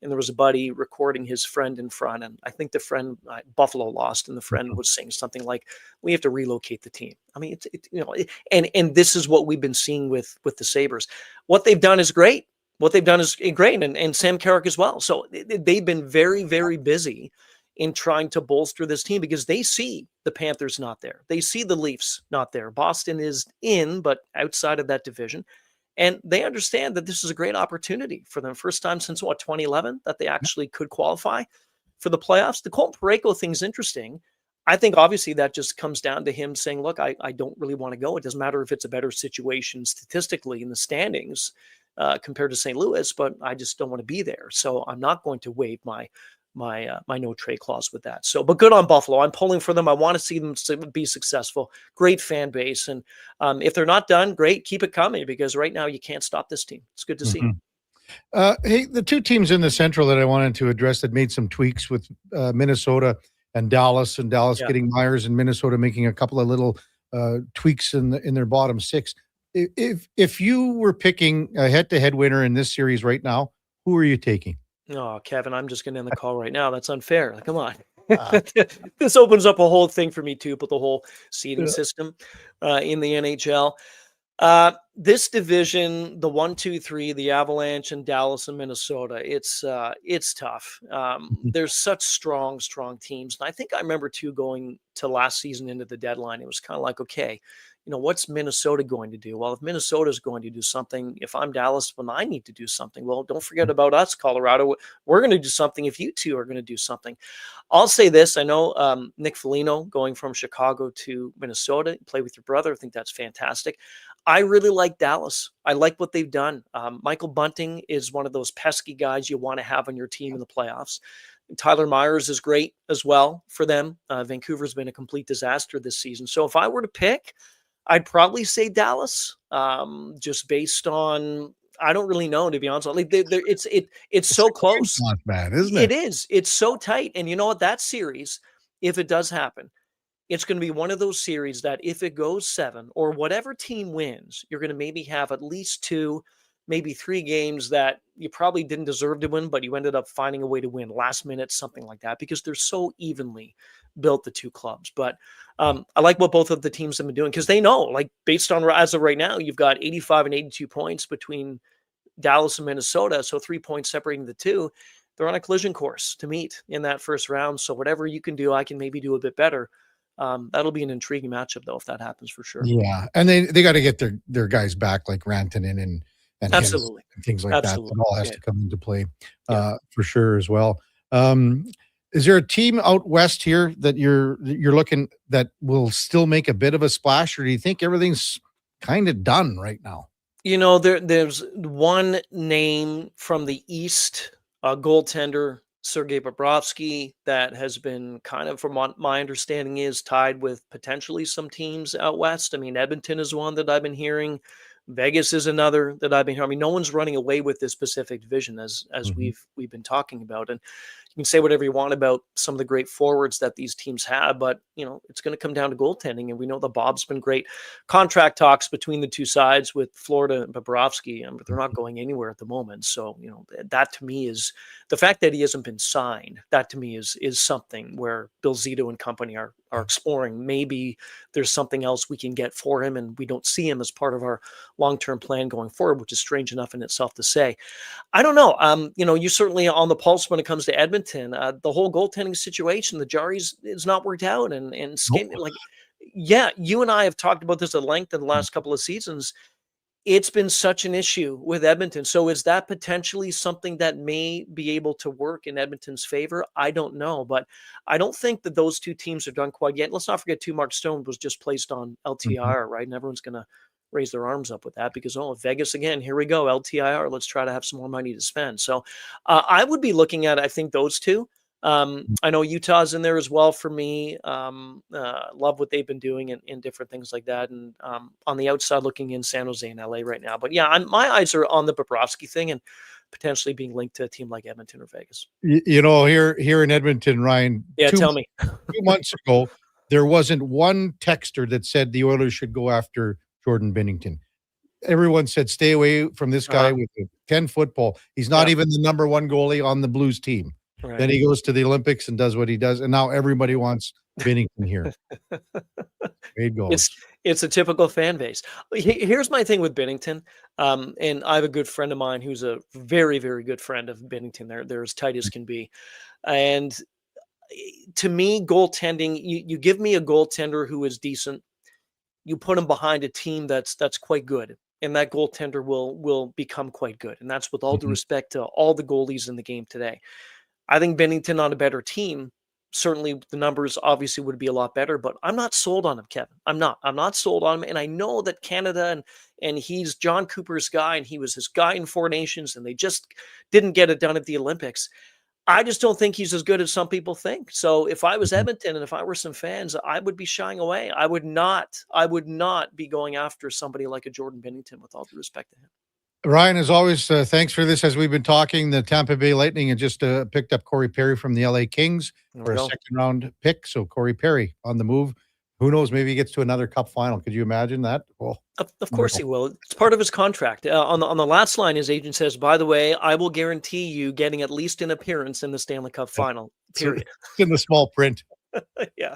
there was a buddy recording his friend in front. And I think the friend, Buffalo lost, and the friend was saying something like, we have to relocate the team. I mean, and this is what we've been seeing with the Sabres. What they've done is great. And Sam Carrick as well. So they've been very, very busy in trying to bolster this team because they see the Panthers not there. They see the Leafs not there. Boston is in, but outside of that division. And they understand that this is a great opportunity for them. First time since 2011 that they actually could qualify for the playoffs. The Colton Parayko thing is interesting. I think obviously that just comes down to him saying, look, I don't really want to go. It doesn't matter if it's a better situation statistically in the standings compared to St. Louis, but I just don't want to be there. So I'm not going to waive my no trade clause with that. So, but good on Buffalo. I'm pulling for them. I want to see them be successful. Great fan base. And if they're not done, great, keep it coming, because right now you can't stop this team. It's good to see. Hey, the two teams in the Central that I wanted to address that made some tweaks with Minnesota and Dallas getting Myers, and Minnesota making a couple of little tweaks in their bottom 6. If you were picking a head-to-head winner in this series right now, who are you taking? Oh, Kevin, I'm just going to end the call right now. That's unfair. Come on. This opens up a whole thing for me too, but the whole seeding system in the NHL. This division, the 1, 2, 3, the Avalanche and Dallas and Minnesota, it's tough. There's such strong teams. And I think I remember too, going to last season into the deadline, it was kind of like, okay, what's Minnesota going to do? Well, if Minnesota is going to do something, if I'm Dallas, well, I need to do something. Well, don't forget about us, Colorado. We're going to do something if you two are going to do something. I'll say this. I know Nick Foligno going from Chicago to Minnesota, play with your brother. I think that's fantastic. I really like Dallas. I like what they've done. Michael Bunting is one of those pesky guys you want to have on your team in the playoffs. Tyler Myers is great as well for them. Vancouver's been a complete disaster this season. So if I were to pick, I'd probably say Dallas, just based on, I don't really know, to be honest. Like it's so close. Not bad, isn't it? It is. It's so tight. And you know what? That series, if it does happen, it's going to be one of those series that if it goes 7 or whatever team wins, you're going to maybe have at least 2, maybe 3 games that you probably didn't deserve to win, but you ended up finding a way to win last minute, something like that, because they're so evenly built, the two clubs. But I like what both of the teams have been doing, because they know, like, based on as of right now, you've got 85 and 82 points between Dallas and Minnesota. So 3 points separating the two. They're on a collision course to meet in that first round. So whatever you can do, I can maybe do a bit better. That'll be an intriguing matchup, though, if that happens, for sure. Yeah. And they got to get their guys back, like Rantanen and absolutely and things like that. It all has to come into play for sure as well. Is there a team out west here that you're looking that will still make a bit of a splash, or do you think everything's kind of done right now? There's one name from the East, goaltender Sergei Bobrovsky, that has been kind of, from what my understanding is, tied with potentially some teams out west. I mean, Edmonton is one that I've been hearing. Vegas is another that I've been hearing. I mean, no one's running away with this specific division, as we've been talking about. And you can say whatever you want about some of the great forwards that these teams have, but it's going to come down to goaltending. And we know the Bob's been great. Contract talks between the two sides with Florida and Bobrovsky, but they're not going anywhere at the moment. So that to me is the fact that he hasn't been signed. That to me is something where Bill Zito and company are are exploring. Maybe there's something else we can get for him, and we don't see him as part of our long-term plan going forward, which is strange enough in itself to say. I don't know. You're certainly on the pulse when it comes to Edmonton. The whole goaltending situation, the Jarry's is not worked out, and you and I have talked about this at length in the last couple of seasons. It's been such an issue with Edmonton. So is that potentially something that may be able to work in Edmonton's favor? I don't know, but I don't think that those two teams are done quite yet. Let's not forget too, Mark Stone was just placed on LTIR, right? And everyone's going to raise their arms up with that because, Vegas again, here we go, LTIR, let's try to have some more money to spend. So I would be looking at, I think, those two. I know Utah's in there as well for me. Love what they've been doing in different things like that. And on the outside looking in, San Jose and LA right now. But yeah, my eyes are on the Bobrovsky thing and potentially being linked to a team like Edmonton or Vegas. Here in Edmonton, Ryan. Yeah, tell me. 2 months ago, there wasn't one texter that said the Oilers should go after Jordan Binnington. Everyone said, stay away from this guy with a 10-foot pole. He's not even the number one goalie on the Blues team. Right. Then he goes to the Olympics and does what he does. And now everybody wants Binnington here. Great goals. It's a typical fan base. Here's my thing with Binnington. And I have a good friend of mine who's a very, very good friend of Binnington. They're as tight as can be. And to me, goaltending, you give me a goaltender who is decent. You put him behind a team that's quite good. And that goaltender will become quite good. And that's with all due respect to all the goalies in the game today. I think Binnington on a better team, certainly the numbers obviously would be a lot better, but I'm not sold on him, Kevin. I'm not sold on him. And I know that Canada and he's John Cooper's guy and he was his guy in Four Nations and they just didn't get it done at the Olympics. I just don't think he's as good as some people think. So if I was Edmonton and if I were some fans, I would be shying away. I would not be going after somebody like a Jordan Binnington with all due respect to him. Ryan, as always, thanks for this. As we've been talking, the Tampa Bay Lightning had just picked up Corey Perry from the LA Kings for a second-round pick. So Corey Perry on the move. Who knows? Maybe he gets to another Cup final. Could you imagine that? Well, of course he will. It's part of his contract. On the last line, his agent says, by the way, I will guarantee you getting at least an appearance in the Stanley Cup final, period. In the small print. Yeah.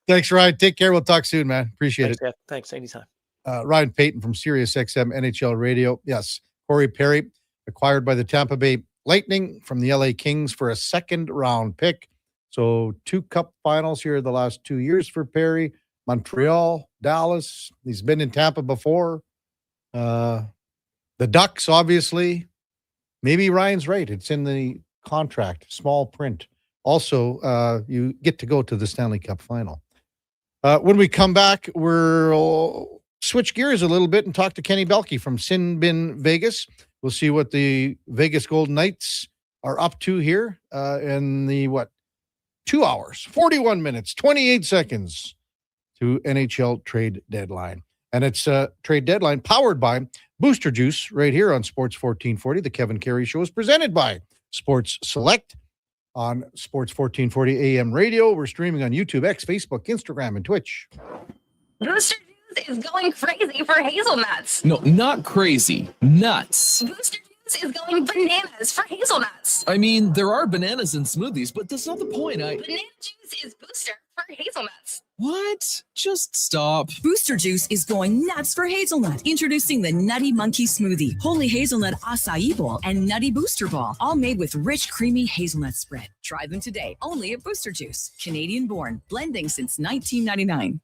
Thanks, Ryan. Take care. We'll talk soon, man. Appreciate it. Jeff. Thanks. Anytime. Ryan Payton from Sirius XM NHL Radio. Yes, Corey Perry acquired by the Tampa Bay Lightning from the LA Kings for a second-round pick. So 2 Cup finals here the last 2 years for Perry. Montreal, Dallas. He's been in Tampa before. The Ducks, obviously. Maybe Ryan's right. It's in the contract, small print. Also, you get to go to the Stanley Cup final. When we come back, we'll switch gears a little bit and talk to Kenny Belulki from Sin Bin Vegas. We'll see what the Vegas Golden Knights are up to here in the 2 hours, 41 minutes, 28 seconds to NHL trade deadline. And it's a trade deadline powered by Booster Juice right here on Sports 1440. The Kevin Carey Show is presented by Sports Select on Sports 1440 AM radio. We're streaming on YouTube, X, Facebook, Instagram, and Twitch. Booster Juice is going crazy for hazelnuts. No, not crazy. Nuts. Booster Juice is going bananas for hazelnuts. I mean, there are bananas in smoothies, but that's not the point. Banana juice is Booster for hazelnuts. What? Just stop. Booster Juice is going nuts for hazelnut. Introducing the Nutty Monkey Smoothie, Holy Hazelnut Acai Bowl, and Nutty Booster Ball, all made with rich, creamy hazelnut spread. Try them today, only at Booster Juice. Canadian born, blending since 1999.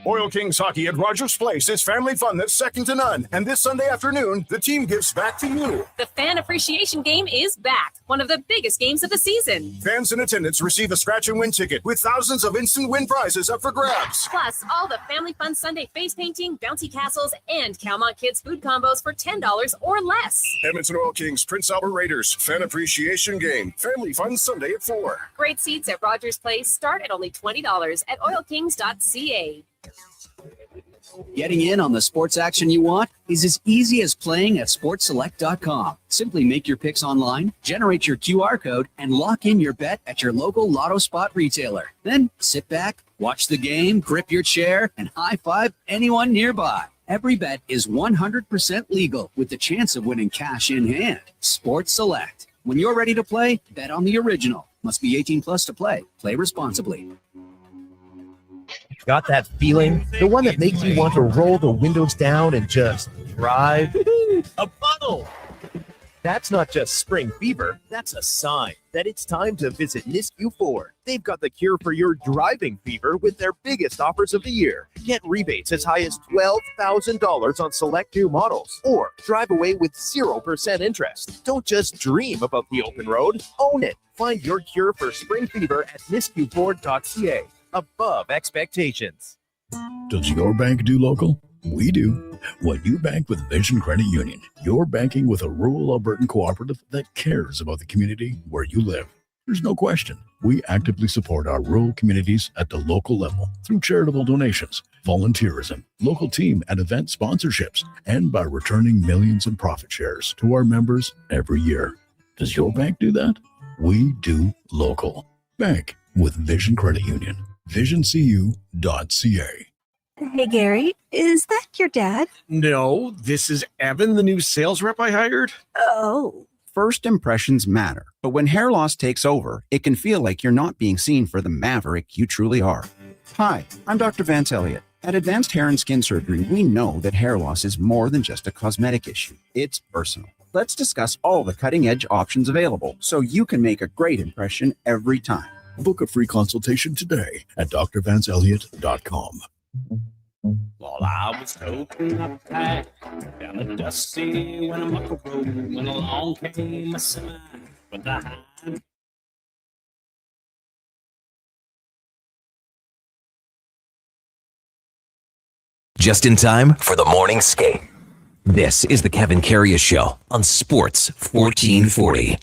Oil Kings hockey at Rogers Place is family fun that's second to none. And this Sunday afternoon, the team gives back to you. The Fan Appreciation Game is back, one of the biggest games of the season. Fans in attendance receive a scratch and win ticket with thousands of instant win prizes up for grabs. Plus, all the Family Fun Sunday face painting, bouncy castles, and Calmont Kids food combos for $10 or less. Edmonton Oil Kings, Prince Albert Raiders, Fan Appreciation Game. Family Fun Sunday at 4. Great seats at Rogers Place start at only $20 at oilkings.ca. Getting in on the sports action you want is as easy as playing at sportselect.com. Simply make your picks online, generate your QR code, and lock in your bet at your local Lotto Spot retailer. Then sit back, watch the game, grip your chair, and high-five anyone nearby. Every bet is 100% legal with the chance of winning cash in hand. Sports Select. When you're ready to play, bet on the original. Must be 18 plus to play. Play responsibly. Got that feeling? The one that makes you want to roll the windows down and just drive? A puddle! That's not just spring fever, that's a sign that it's time to visit Nisku Ford. They've got the cure for your driving fever with their biggest offers of the year. Get rebates as high as $12,000 on select new models, or drive away with 0% interest. Don't just dream about the open road, own it. Find your cure for spring fever at niskuford.ca. Above expectations. Does your bank do local? We do. When you bank with Vision Credit Union, you're banking with a rural Albertan cooperative that cares about the community where you live. There's no question. We actively support our rural communities at the local level through charitable donations, volunteerism, local team and event sponsorships, and by returning millions in profit shares to our members every year. Does your bank do that? We do local. Bank with Vision Credit Union. VisionCU.ca. Hey, Gary, is that your dad? No, this is Evan, the new sales rep I hired. Oh. First impressions matter, but when hair loss takes over, it can feel like you're not being seen for the maverick you truly are. Hi, I'm Dr. Vance Elliott. At Advanced Hair and Skin Surgery, we know that hair loss is more than just a cosmetic issue. It's personal. Let's discuss all the cutting-edge options available so you can make a great impression every time. Book a free consultation today at drvanceelliott.com. While I was toting up tight down the dusty when a muckle road, when along came a semi with the high. Just in time for the morning skate. This is the Kevin Karius Show on Sports 1440.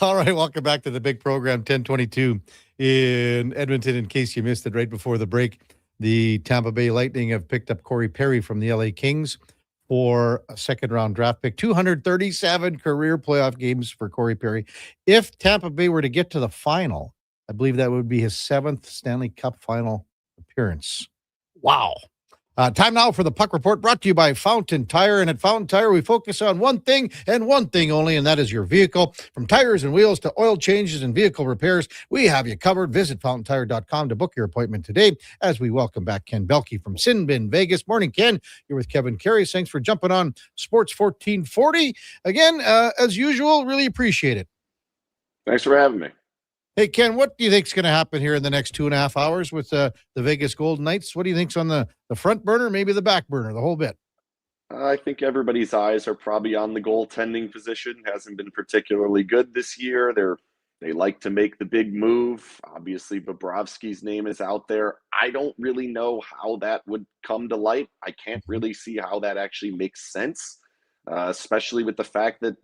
All right, welcome back to the big program, 1022 in Edmonton. In case you missed it right before the break, the Tampa Bay Lightning have picked up Corey Perry from the LA Kings for a second-round draft pick. 237 career playoff games for Corey Perry. If Tampa Bay were to get to the final, I believe that would be his 7th Stanley Cup final appearance. Wow. Time now for the Puck Report, brought to you by Fountain Tire. And at Fountain Tire, we focus on one thing and one thing only, and that is your vehicle. From tires and wheels to oil changes and vehicle repairs, we have you covered. Visit fountaintire.com to book your appointment today as we welcome back Ken Belulki from Sin Bin Vegas. Morning, Ken. You're with Kevin Karius. Thanks for jumping on Sports 1440. Again, as usual, really appreciate it. Thanks for having me. Hey, Ken, what do you think is going to happen here in the next 2.5 hours with the Vegas Golden Knights? What do you think's on the front burner, maybe the back burner, the whole bit? I think everybody's eyes are probably on the goaltending position. Hasn't been particularly good this year. They like to make the big move. Obviously, Bobrovsky's name is out there. I don't really know how that would come to light. I can't really see how that actually makes sense, especially with the fact that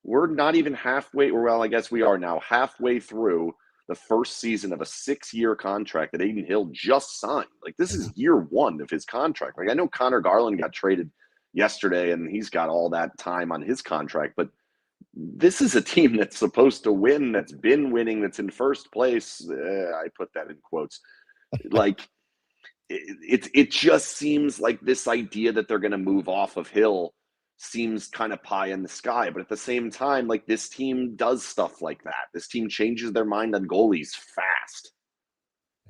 we're not even halfway, or well, I guess we are now halfway through the first season of a 6-year contract that Adin Hill just signed. Like, this is year 1 of his contract. Like, I know Connor Garland got traded yesterday and he's got all that time on his contract, but this is a team that's supposed to win, that's been winning, that's in first place. I put that in quotes. Like, it just seems like this idea that they're going to move off of Hill seems kind of pie in the sky. But at the same time, like, this team does stuff like that. This team changes their mind on goalies fast.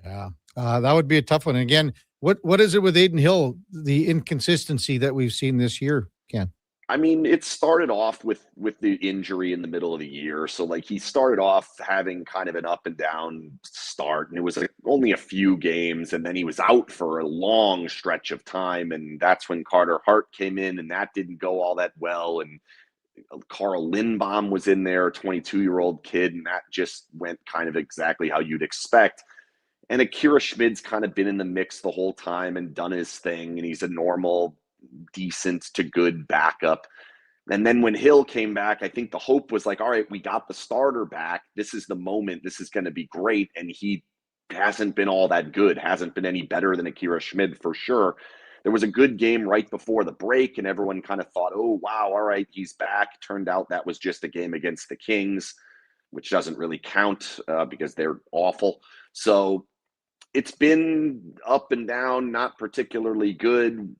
Yeah, that would be a tough one. Again, what is it with Adin Hill, the inconsistency that we've seen this year, Ken? I mean, it started off with the injury in the middle of the year. So, like, he started off having kind of an up and down start, and it was like only a few games, and then he was out for a long stretch of time, and that's when Carter Hart came in, and that didn't go all that well, and Carl Lindbaum was in there, a 22-year-old kid, and that just went kind of exactly how you'd expect. And Akira Schmid's kind of been in the mix the whole time and done his thing, and he's a normal, decent to good backup. And then when Hill came back, I think the hope was like, all right, we got the starter back. This is the moment. This is going to be great. And he hasn't been all that good, hasn't been any better than Akira Schmid for sure. there was a good game right before the break, and everyone kind of thought, oh, wow, all right, he's back. Turned out that was just a game against the Kings, which doesn't really count because they're awful. So it's been up and down, not particularly good,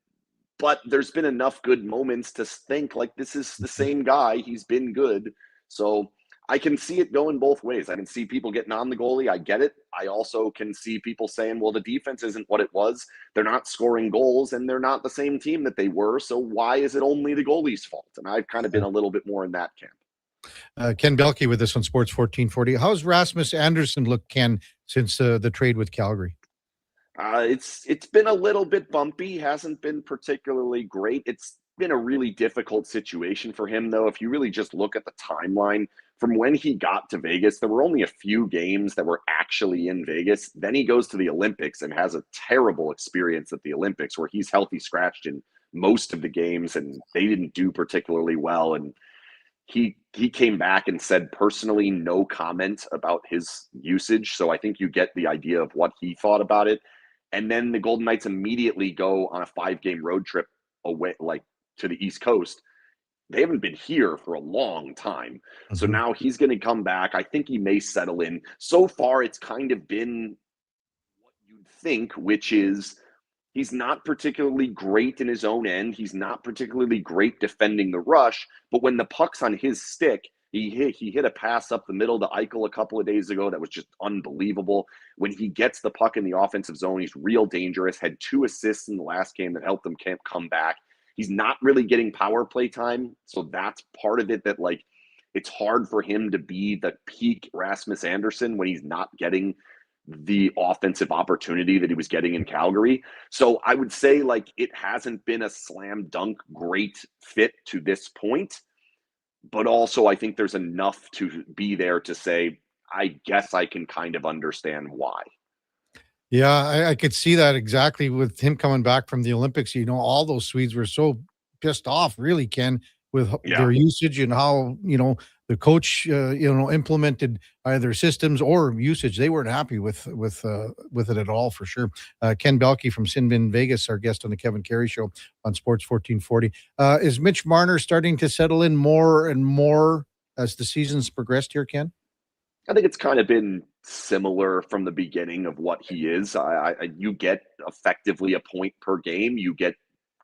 but there's been enough good moments to think like this is the same guy. He's been good. So I can see it going both ways. I can see people getting on the goalie. I get it. I also can see people saying, well, the defense isn't what it was. They're not scoring goals, and they're not the same team that they were. So why is it only the goalie's fault? And I've kind of been a little bit more in that camp. Ken Belulki with us on Sports 1440. How's Rasmus Andersson look, Ken, since the trade with Calgary? It's been a little bit bumpy. Hasn't been particularly great. It's been a really difficult situation for him, though. If you really just look at the timeline from when he got to Vegas, there were only a few games that were actually in Vegas. Then he goes to the Olympics and has a terrible experience at the Olympics where he's healthy scratched in most of the games, and they didn't do particularly well. And he came back and said personally no comment about his usage. So I think you get the idea of what he thought about it. And then the Golden Knights immediately go on a 5-game road trip away, like to the East Coast. They haven't been here for a long time. Mm-hmm. So now he's going to come back. I think he may settle in. So far, it's kind of been what you'd think, which is he's not particularly great in his own end. He's not particularly great defending the rush. But when the puck's on his stick, he hit a pass up the middle to Eichel a couple of days ago that was just unbelievable. When he gets the puck in the offensive zone, he's real dangerous. Had 2 assists in the last game that helped them come back. He's not really getting power play time, so that's part of it that, like, it's hard for him to be the peak Rasmus Andersson when he's not getting the offensive opportunity that he was getting in Calgary. So I would say, like, it hasn't been a slam dunk great fit to this point, but also I think there's enough to be there to say, I guess I can kind of understand why. Yeah, I could see that exactly with him coming back from the Olympics. You know, all those Swedes were so pissed off, really, Ken, with their usage and how, you know, the coach, implemented either systems or usage. They weren't happy with it at all, for sure. Ken Belulki from Sinbin Vegas, our guest on the Kevin Carey Show on Sports 1440. Is Mitch Marner starting to settle in more and more as the season's progressed here, Ken? I think it's kind of been similar from the beginning of what he is. You get effectively a point per game. You get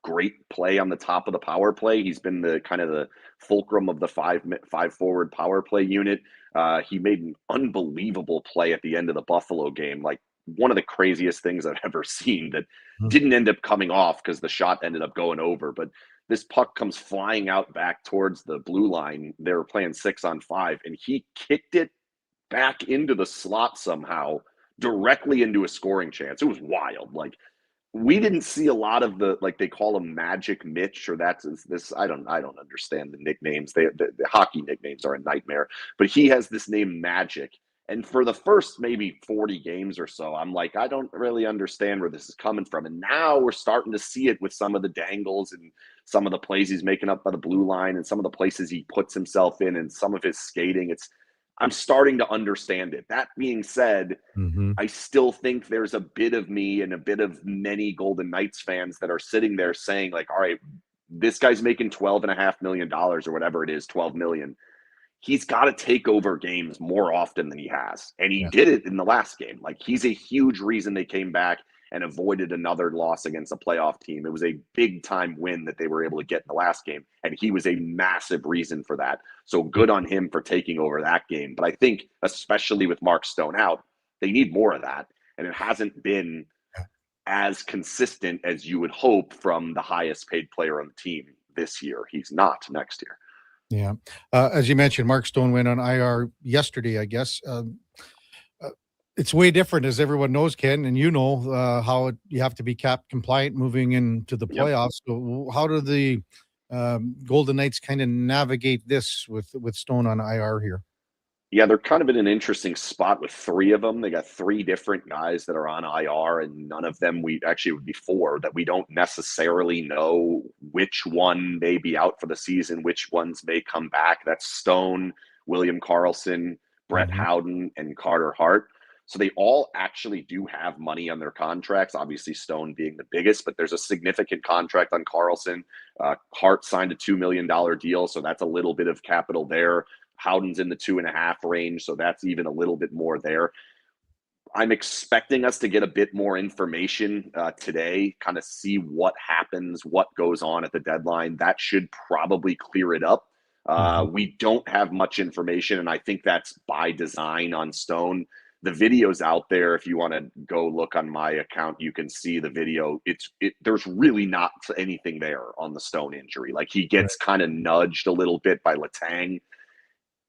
great play on the top of the power play. He's been the kind of the fulcrum of the five forward power play unit. He made an unbelievable play at the end of the Buffalo game, like one of the craziest things I've ever seen that didn't end up coming off because the shot ended up going over. But this puck comes flying out back towards the blue line. They were playing 6-on-5, and he kicked it back into the slot somehow, directly into a scoring chance. It was wild. Like, we didn't see a lot of the, like, they call him Magic Mitch, or that's this. I don't understand the nicknames. The hockey nicknames are a nightmare, but he has this name Magic. And for the first maybe 40 games or so, I'm like, I don't really understand where this is coming from. And now we're starting to see it with some of the dangles and some of the plays he's making up by the blue line and some of the places he puts himself in and some of his skating. I'm starting to understand it. That being said, I still think there's a bit of me and a bit of many Golden Knights fans that are sitting there saying, like, all right, this guy's making $12.5 million or whatever it is, $12 million. He's got to take over games more often than he has. And he did it in the last game. Like, he's a huge reason they came back and avoided another loss against a playoff team. It was a big time win that they were able to get in the last game. And he was a massive reason for that. So good on him for taking over that game. But I think, especially with Mark Stone out, they need more of that. And it hasn't been as consistent as you would hope from the highest paid player on the team this year. He's not next year. Yeah. As you mentioned, Mark Stone went on IR yesterday, I guess. It's way different, as everyone knows, Ken, and you know how you have to be cap compliant moving into the playoffs. So how do the Golden Knights kind of navigate this with Stone on IR here? Yeah, they're kind of in an interesting spot with 3 of them. They got 3 different guys that are on IR, and none of them would be 4 that we don't necessarily know which one may be out for the season, which ones may come back. That's Stone, William Carlson, Brett Howden, and Carter Hart. So they all actually do have money on their contracts, obviously Stone being the biggest, but there's a significant contract on Carlson. Hart signed a $2 million deal, so that's a little bit of capital there. Howden's in the 2.5 range, so that's even a little bit more there. I'm expecting us to get a bit more information today, kind of see what happens, what goes on at the deadline. That should probably clear it up. We don't have much information, and I think that's by design on Stone. The video's out there. If you want to go look on my account, you can see the video. There's really not anything there on the Stone injury. Like, he gets kind of nudged a little bit by Letang.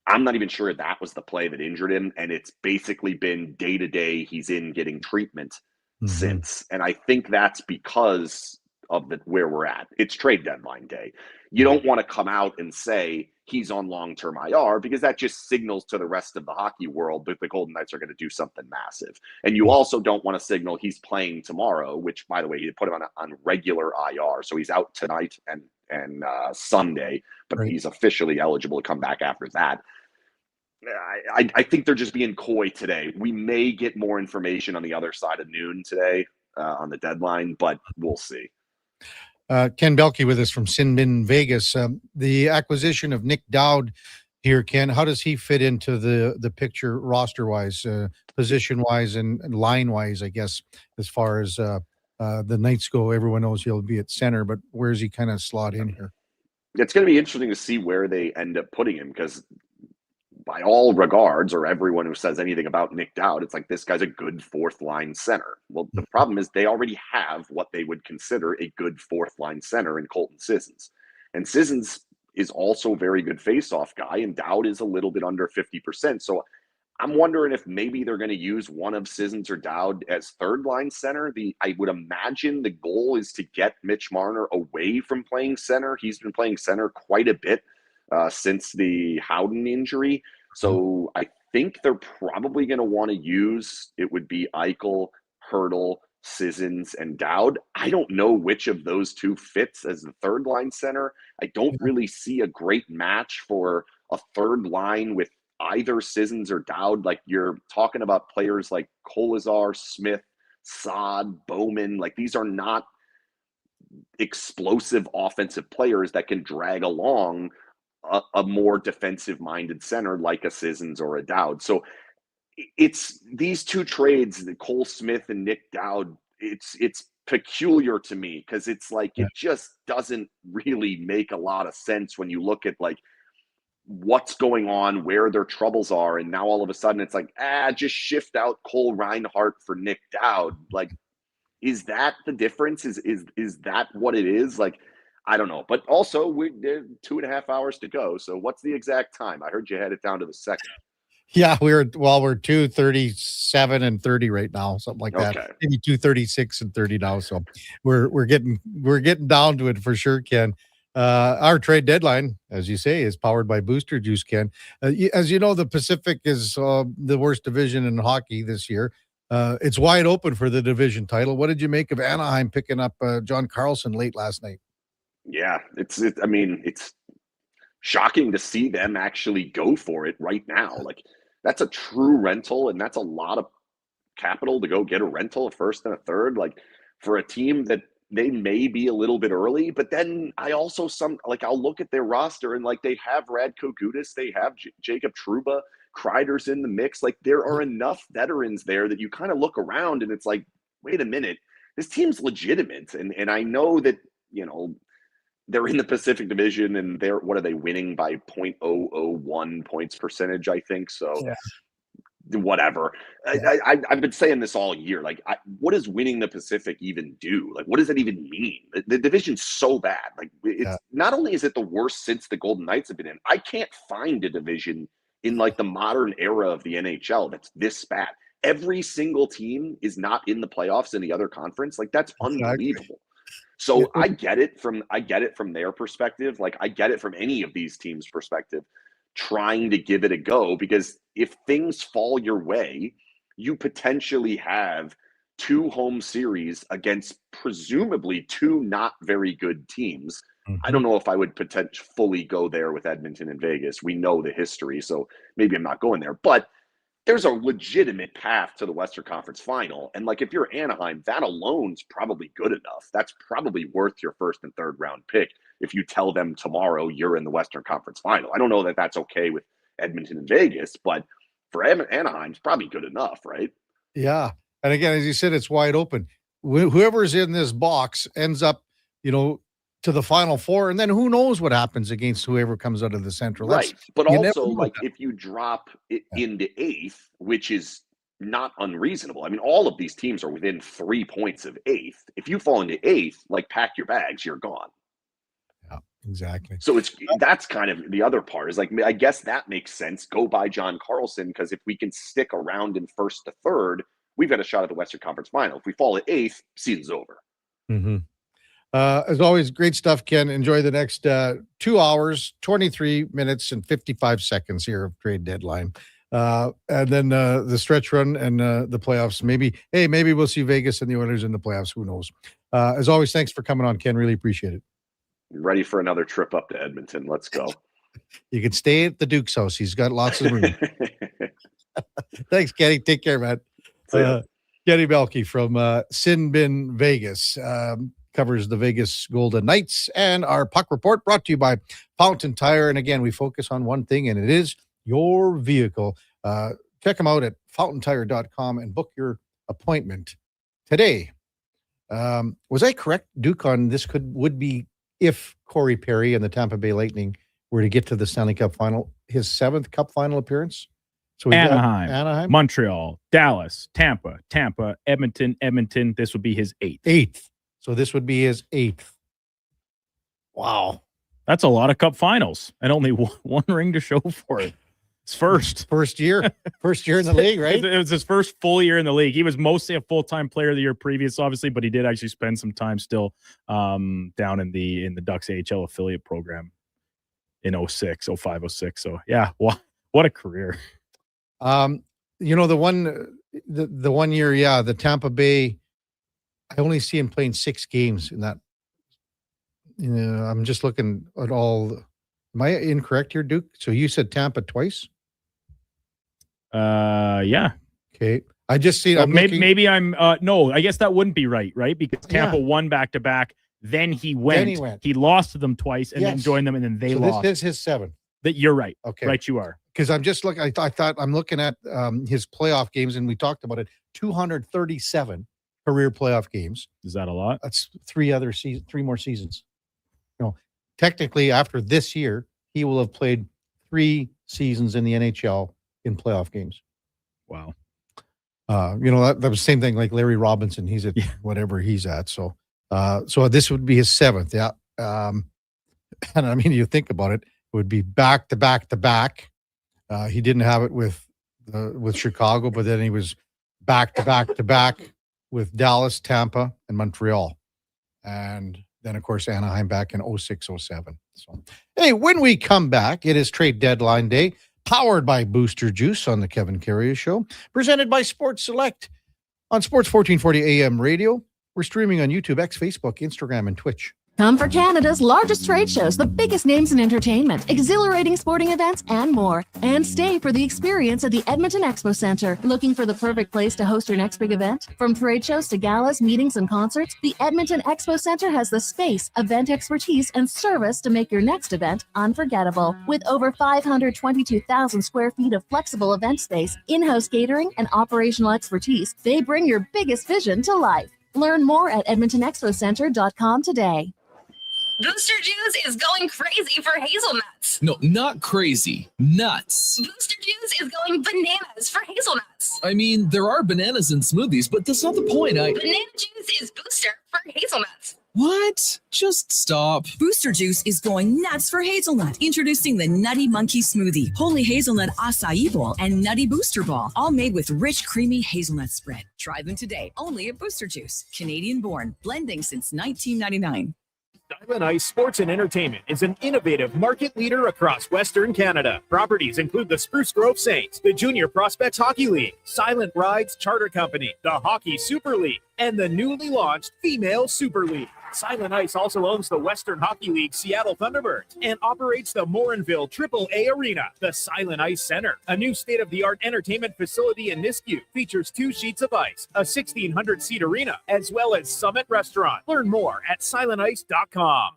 I'm not even sure that was the play that injured him, and it's basically been day-to-day he's in getting treatment since. And I think that's because of where we're at. It's trade deadline day. You don't want to come out and say he's on long-term IR, because that just signals to the rest of the hockey world that the Golden Knights are going to do something massive. And you also don't want to signal he's playing tomorrow, which, by the way, you put him on regular IR. So he's out tonight and Sunday, but he's officially eligible to come back after that. I think they're just being coy today. We may get more information on the other side of noon today on the deadline, but we'll see. Ken Belulki with us from Sinbin Vegas. The acquisition of Nick Dowd here, Ken, how does he fit into the picture roster-wise, position-wise, and line-wise, I guess, as far as the Knights go? Everyone knows he'll be at center, but where does he kind of slot in here? It's going to be interesting to see where they end up putting him, because by all regards, or everyone who says anything about Nick Dowd, it's like, this guy's a good fourth-line center. Well, the problem is they already have what they would consider a good fourth-line center in Colton Sissons. And Sissons is also a very good face-off guy, and Dowd is a little bit under 50%. So I'm wondering if maybe they're going to use one of Sissons or Dowd as third-line center. I would imagine the goal is to get Mitch Marner away from playing center. He's been playing center quite a bit since the Howden injury. So I think they're probably going to want to use, it would be Eichel, Hertl, Sissons, and Dowd. I don't know which of those two fits as the third line center. I don't really see a great match for a third line with either Sissons or Dowd. Like, you're talking about players like Kolazar, Smith, Saad, Bowman. Like, these are not explosive offensive players that can drag along a more defensive-minded center like a Sissons or a Dowd. So it's these two trades, the Cole Smith and Nick Dowd, it's peculiar to me, because it's like it just doesn't really make a lot of sense when you look at like what's going on, where their troubles are, and now all of a sudden it's like, just shift out Cole Reinhart for Nick Dowd. Like, is that the difference? Is that what it is? Like, I don't know. But also, there's 2.5 hours to go. So what's the exact time? I heard you had it down to the second. Yeah, we're 2:37 and 30 right now, something like that. Okay. Maybe 2:36 and 30 now. So we're getting down to it for sure, Ken. Our trade deadline, as you say, is powered by Booster Juice, Ken. As you know, the Pacific is the worst division in hockey this year. It's wide open for the division title. What did you make of Anaheim picking up John Carlson late last night? Yeah, it's shocking to see them actually go for it right now. Like, that's a true rental, and that's a lot of capital to go get a rental, a first and a third. Like, for a team that they may be a little bit early, but then I also I'll look at their roster and like they have Radko Gudas, they have Jacob Trouba, Kreider's in the mix. Like, there are enough veterans there that you kind of look around and it's like, wait a minute, this team's legitimate. And I know that, they're in the Pacific Division, and what are they winning by 0.001 points percentage, I think. So whatever. I've been saying this all year. Like, what does winning the Pacific even do? Like, what does that even mean? The division's so bad. Like, it's not only is it the worst since the Golden Knights have been in, I can't find a division in like the modern era of the NHL that's this bad. Every single team is not in the playoffs in the other conference. Like, that's unbelievable. So I get it from their perspective. Like, I get it from any of these teams' perspective, trying to give it a go, because if things fall your way, you potentially have 2 home series against presumably 2 not very good teams. I don't know if I would fully go there with Edmonton and Vegas. We know the history, so maybe I'm not going there. But there's a legitimate path to the Western Conference Final. And like if you're Anaheim, that alone's probably good enough. That's probably worth your first and third round pick if you tell them tomorrow you're in the Western Conference Final. I don't know that that's okay with Edmonton and Vegas, but for Anaheim, it's probably good enough, right? Yeah. And again, as you said, it's wide open. Whoever's in this box ends up, to the Final Four, and then who knows what happens against whoever comes out of the Central. Right. But also, like, if you drop it into eighth, which is not unreasonable. I mean, all of these teams are within 3 points of eighth. If you fall into eighth, like, pack your bags, you're gone. Yeah, exactly. So that's kind of the other part is like, I guess that makes sense. Go buy John Carlson, because if we can stick around in first to third, we've got a shot at the Western Conference Final. If we fall at eighth, season's over. Mm-hmm. As always, great stuff, Ken. Enjoy the next 2 hours, 23 minutes, and 55 seconds here of trade deadline. And then the stretch run and the playoffs. Maybe we'll see Vegas and the Oilers in the playoffs. Who knows? As always, thanks for coming on, Ken. Really appreciate it. I'm ready for another trip up to Edmonton. Let's go. You can stay at the Duke's house. He's got lots of room. Thanks, Kenny. Take care, man. Kenny Belulki from Sin Bin Vegas. Covers the Vegas Golden Knights, and our puck report brought to you by Fountain Tire. And again, we focus on one thing, and it is your vehicle. Check them out at fountaintire.com and book your appointment today. Was I correct, Duke, on this would be if Corey Perry and the Tampa Bay Lightning were to get to the Stanley Cup final, his 7th Cup final appearance? So Anaheim, Montreal, Dallas, Tampa, Edmonton. This would be his 8th. So this would be his 8th. Wow. That's a lot of cup finals and only one ring to show for it. It's first year in the league, right? It was his first full year in the league. He was mostly a full-time player the year previous, obviously, but he did actually spend some time still down in the Ducks AHL affiliate program in 05, 06. So yeah, what a career. The one year, the Tampa Bay, I only see him playing 6 games in that. I'm just looking at all. Am I incorrect here, Duke? So you said Tampa twice? Yeah. Okay. I just see. Maybe I'm. No, I guess that wouldn't be right? Because Tampa won back-to-back. Then he went. He lost to them twice and then joined them, and then they lost. This is his 7th. You're right. Okay. Right, you are. Because I'm just looking. I thought I'm looking at his playoff games, and we talked about it. 237. Career playoff games. Is that a lot? That's 3 more seasons. Technically, after this year, he will have played 3 seasons in the NHL in playoff games. Wow. That was the same thing like Larry Robinson. He's at whatever he's at. So this would be his 7th. Yeah. And I mean, you think about it, it would be back to back to back. He didn't have it with Chicago, but then he was back to back to back with Dallas, Tampa, and Montreal. And then, of course, Anaheim back in 06, 07. So, hey, when we come back, it is trade deadline day, powered by Booster Juice on the Kevin Karius Show, presented by Sports Select on Sports 1440 AM radio. We're streaming on YouTube, X, Facebook, Instagram, and Twitch. Come for Canada's largest trade shows, the biggest names in entertainment, exhilarating sporting events, and more. And stay for the experience at the Edmonton Expo Centre. Looking for the perfect place to host your next big event? From trade shows to galas, meetings, and concerts, the Edmonton Expo Centre has the space, event expertise, and service to make your next event unforgettable. With over 522,000 square feet of flexible event space, in-house catering, and operational expertise, they bring your biggest vision to life. Learn more at edmontonexpocentre.com today. Booster Juice is going crazy for hazelnuts. No, not crazy. Nuts. Booster Juice is going bananas for hazelnuts. I mean, there are bananas in smoothies, but that's not the point. Banana juice is booster for hazelnuts. What? Just stop. Booster Juice is going nuts for hazelnut. Introducing the Nutty Monkey Smoothie, Holy Hazelnut Acai Bowl, and Nutty Booster Ball, all made with rich, creamy hazelnut spread. Try them today, only at Booster Juice. Canadian born, blending since 1999. Diamond Ice Sports and Entertainment is an innovative market leader across Western Canada. Properties include the Spruce Grove Saints, the Junior Prospects Hockey League, Silent Rides Charter Company, the Hockey Super League, and the newly launched Female Super League. Silent Ice also owns the Western Hockey League Seattle Thunderbirds and operates the Morinville AAA Arena. The Silent Ice Center, a new state-of-the-art entertainment facility in Nisku, features 2 sheets of ice, a 1,600-seat arena, as well as Summit Restaurant. Learn more at silentice.com.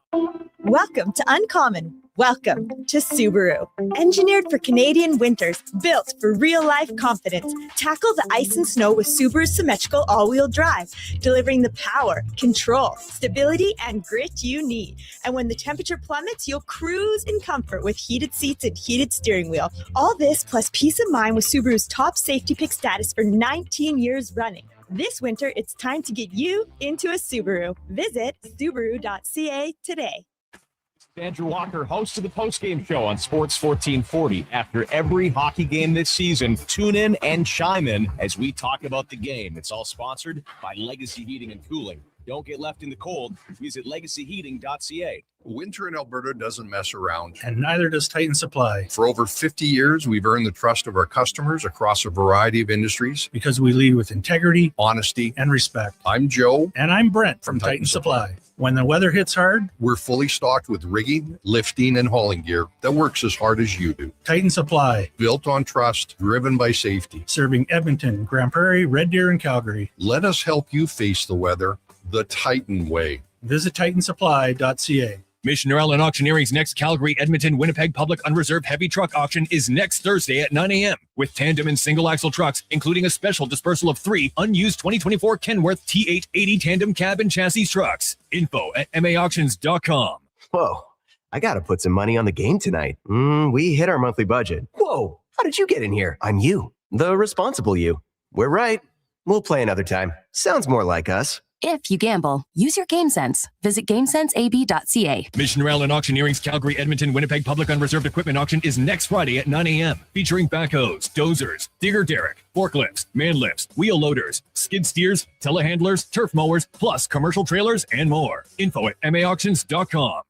Welcome to Uncommon. Welcome to Subaru. Engineered for Canadian winters, built for real-life confidence. Tackle the ice and snow with Subaru's symmetrical all-wheel drive, delivering the power, control, stability, and grit you need. And when the temperature plummets, you'll cruise in comfort with heated seats and heated steering wheel. All this plus peace of mind with Subaru's top safety pick status for 19 years running. This winter, it's time to get you into a Subaru. Visit Subaru.ca today. Andrew Walker, host of the postgame show on Sports 1440. After every hockey game this season, tune in and chime in as we talk about the game. It's all sponsored by Legacy Heating and Cooling. Don't get left in the cold. Visit legacyheating.ca. Winter in Alberta doesn't mess around. And neither does Titan Supply. For over 50 years, we've earned the trust of our customers across a variety of industries. Because we lead with integrity, honesty, and respect. I'm Joe. And I'm Brent from Titan Supply. When the weather hits hard, we're fully stocked with rigging, lifting, and hauling gear that works as hard as you do. Titan Supply. Built on trust, driven by safety. Serving Edmonton, Grand Prairie, Red Deer, and Calgary. Let us help you face the weather the Titan way. Visit titansupply.ca. Missioner Allen Auctioneering's next Calgary, Edmonton, Winnipeg Public Unreserved Heavy Truck Auction is next Thursday at 9 a.m. with tandem and single axle trucks, including a special dispersal of 3 unused 2024 Kenworth T880 tandem cab and chassis trucks. Info at maauctions.com. Whoa, I gotta put some money on the game tonight. We hit our monthly budget. Whoa, how did you get in here? I'm you, the responsible you. We're right. We'll play another time. Sounds more like us. If you gamble, use your game sense. Visit GameSenseAB.ca. Missioner Allen Auctioneering's Calgary, Edmonton, Winnipeg Public Unreserved Equipment Auction is next Friday at 9 a.m. featuring backhoes, dozers, digger derrick, forklifts, man lifts, wheel loaders, skid steers, telehandlers, turf mowers, plus commercial trailers and more. Info at maauctions.com.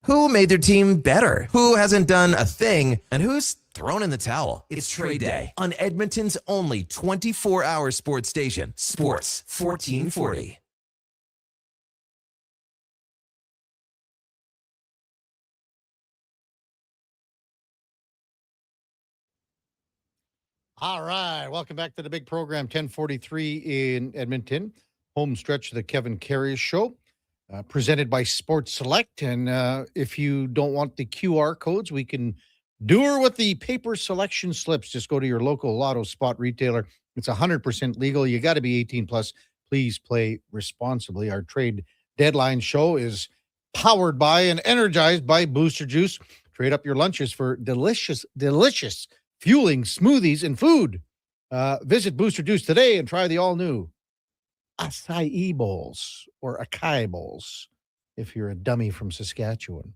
Who made their team better? Who hasn't done a thing? And who's thrown in the towel? It's trade day on Edmonton's only 24-hour sports station, Sports 1440. All right. Welcome back to the big program, 1043 in Edmonton. Home stretch of the Kevin Karius Show. Presented by Sports Select. And if you don't want the QR codes, we can do her with the paper selection slips. Just go to your local lotto spot retailer. It's 100% legal. You got to be 18 plus. Please play responsibly. Our trade deadline show is powered by and energized by Booster Juice. Trade up your lunches for delicious fueling smoothies and food. Visit Booster Juice today and try the all-new acai bowls or acai bowls if you're a dummy from Saskatchewan.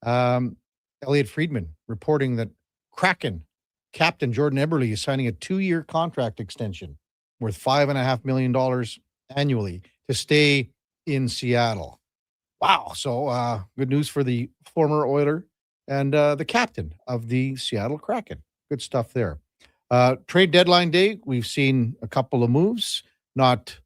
Elliot Friedman reporting that Kraken captain Jordan Eberle is signing a 2-year contract extension worth $5.5 million annually to stay in Seattle. Wow. So good news for the former Oiler and the captain of the Seattle Kraken. Good stuff there. Trade deadline day, we've seen a couple of moves, not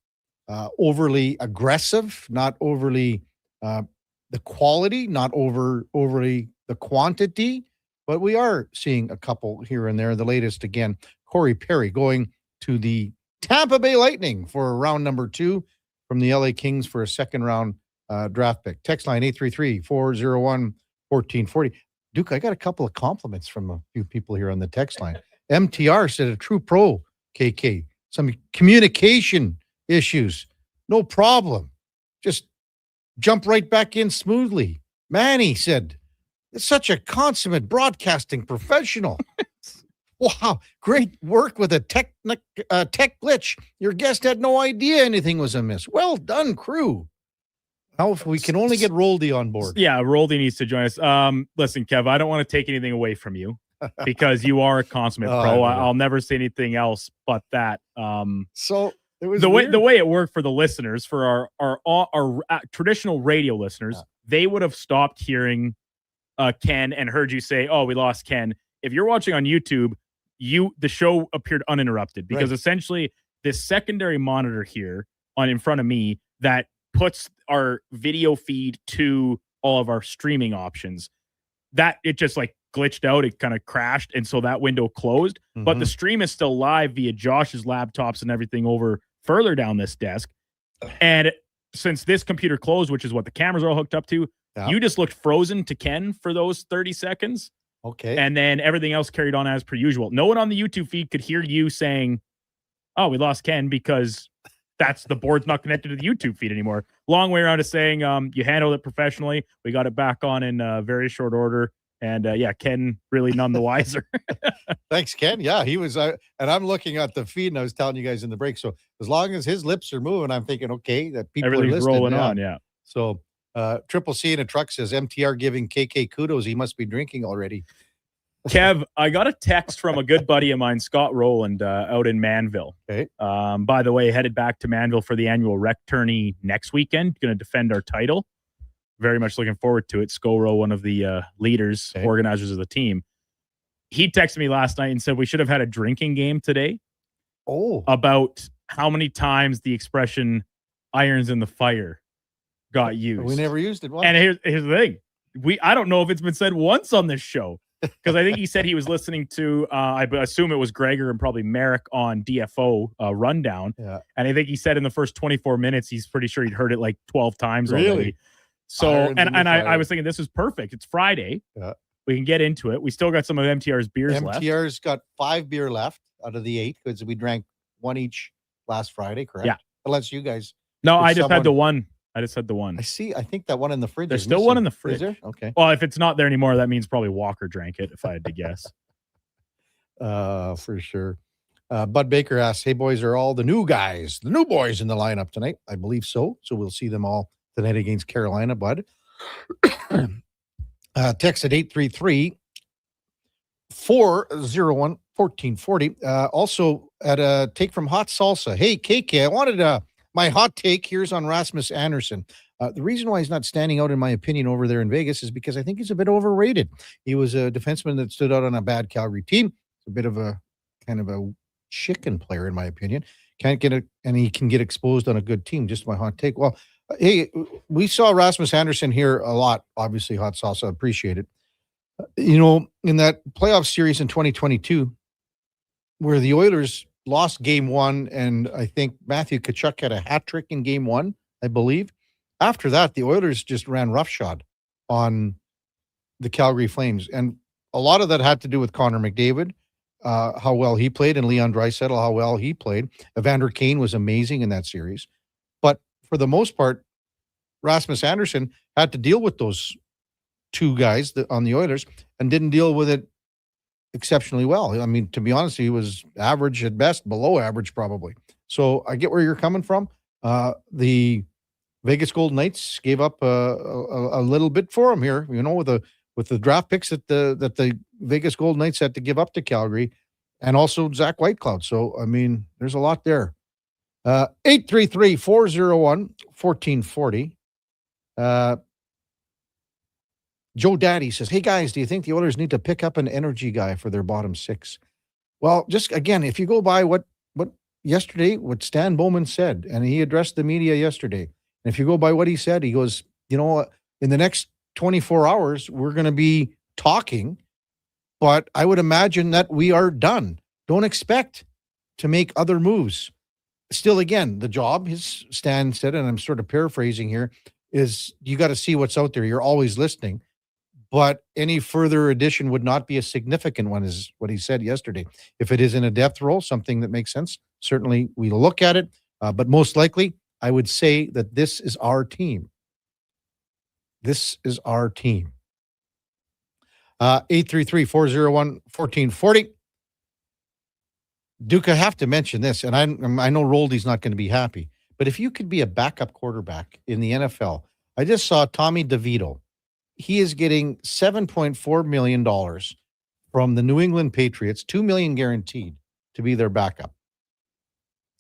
overly aggressive, not overly the quality, not overly the quantity, but we are seeing a couple here and there. The latest, again, Corey Perry going to the Tampa Bay Lightning for round number 2 from the LA Kings for a second-round draft pick. Text line 833-401-1440. Duke, I got a couple of compliments from a few people here on the text line. MTR said a true pro, KK. Some communication issues. No problem. Just jump right back in smoothly. Manny said, it's such a consummate broadcasting professional. Wow. Great work with a tech glitch. Your guest had no idea anything was amiss. Well done, crew. How if we can only get Roldy on board? Yeah, Roldy needs to join us. Listen, Kev, I don't want to take anything away from you because you are a consummate pro. I'll never say anything else but that. So it was the weird. way it worked for the listeners, for our traditional radio listeners, they would have stopped hearing Ken and heard you say, "Oh, we lost Ken." If you're watching on YouTube, the show appeared uninterrupted because essentially this secondary monitor here in front of me that puts our video feed to all of our streaming options, that it just like glitched out. It kind of crashed. And so that window closed, but the stream is still live via Josh's laptops and everything over further down this desk. And since this computer closed, which is what the cameras are all hooked up to, you just looked frozen to Ken for those 30 seconds. Okay. And then everything else carried on as per usual. No one on the YouTube feed could hear you saying, "Oh, we lost Ken," because the board's not connected to the YouTube feed anymore. Long way around to saying you handled it professionally. We got it back on in very short order. And Ken really none the wiser. Thanks, Ken. Yeah, he was. And I'm looking at the feed, and I was telling you guys in the break. So as long as his lips are moving, I'm thinking, okay, that people are listening. Rolling on, yeah. So Triple C in a truck says MTR giving KK kudos. He must be drinking already. Kev, I got a text from a good buddy of mine, Scott Rowland, out in Manville. Okay. By the way, headed back to Manville for the annual rec tourney next weekend. Going to defend our title. Very much looking forward to it. Scoro, one of the leaders, organizers of the team. He texted me last night and said we should have had a drinking game today. Oh. About how many times the expression irons in the fire got used. We never used it once. And here's the thing. I don't know if it's been said once on this show. Because I think he said he was listening to, I assume it was Gregor and probably Merrick on DFO Rundown. Yeah. And I think he said in the first 24 minutes, he's pretty sure he'd heard it like 12 times already. So, I was thinking this is perfect. It's Friday. Yeah. We can get into it. We still got some of MTR's beers left. MTR's got 5 beer left out of the 8 because we drank 1 each last Friday, correct? Yeah. Unless you guys. No, I just had the one. I see. I think that one in the fridge. There's still one in the fridge. Is there? Okay. Well, if it's not there anymore, that means probably Walker drank it, if I had to guess. For sure. Bud Baker asks, "Hey boys, are all the new guys, the new boys in the lineup tonight?" I believe so. So we'll see them all tonight against Carolina, Bud. Text at 833-401-1440. Also at a take from Hot Salsa. "Hey, KK, I wanted my hot take here's on Rasmus Andersson. The reason why he's not standing out, in my opinion, over there in Vegas is because I think he's a bit overrated. He was a defenseman that stood out on a bad Calgary team. It's a bit of a kind of a chicken player, in my opinion. Can't get it, and he can get exposed on a good team. Just my hot take. Well, hey, we saw Rasmus Andersson here a lot. Obviously, Hot Salsa, appreciate it. In that playoff series in 2022, where the Oilers lost game 1, and I think Matthew Tkachuk had a hat trick in game 1, I believe. After that, the Oilers just ran roughshod on the Calgary Flames. And a lot of that had to do with Connor McDavid, how well he played, and Leon Draisaitl, how well he played. Evander Kane was amazing in that series. But for the most part, Rasmus Andersson had to deal with those 2 guys on the Oilers and didn't deal with it exceptionally well. I mean, to be honest, he was average at best, below average probably. So I get where you're coming from. The Vegas Golden Knights gave up a little bit for him here, with the draft picks that the Vegas Golden Knights had to give up to Calgary, and also Zach Whitecloud. So I mean, there's a lot there. 833-401-1440. Joe Daddy says, "Hey guys, do you think the Oilers need to pick up an energy guy for their bottom 6? Well, just again, if you go by what Stan Bowman said, and he addressed the media yesterday, and if you go by what he said, he goes, in the next 24 hours, we're going to be talking, but I would imagine that we are done. Don't expect to make other moves. Still, again, the job, his Stan said, and I'm sort of paraphrasing here, is you got to see what's out there. You're always listening. But any further addition would not be a significant one, is what he said yesterday. If it is in a depth role, something that makes sense, certainly we look at it. But most likely, I would say that this is our team. This is our team. 833-401-1440. Duke, I have to mention this, and I know Roldy's not going to be happy, but if you could be a backup quarterback in the NFL, I just saw Tommy DeVito. He is getting $7.4 million from the New England Patriots, $2 million guaranteed to be their backup.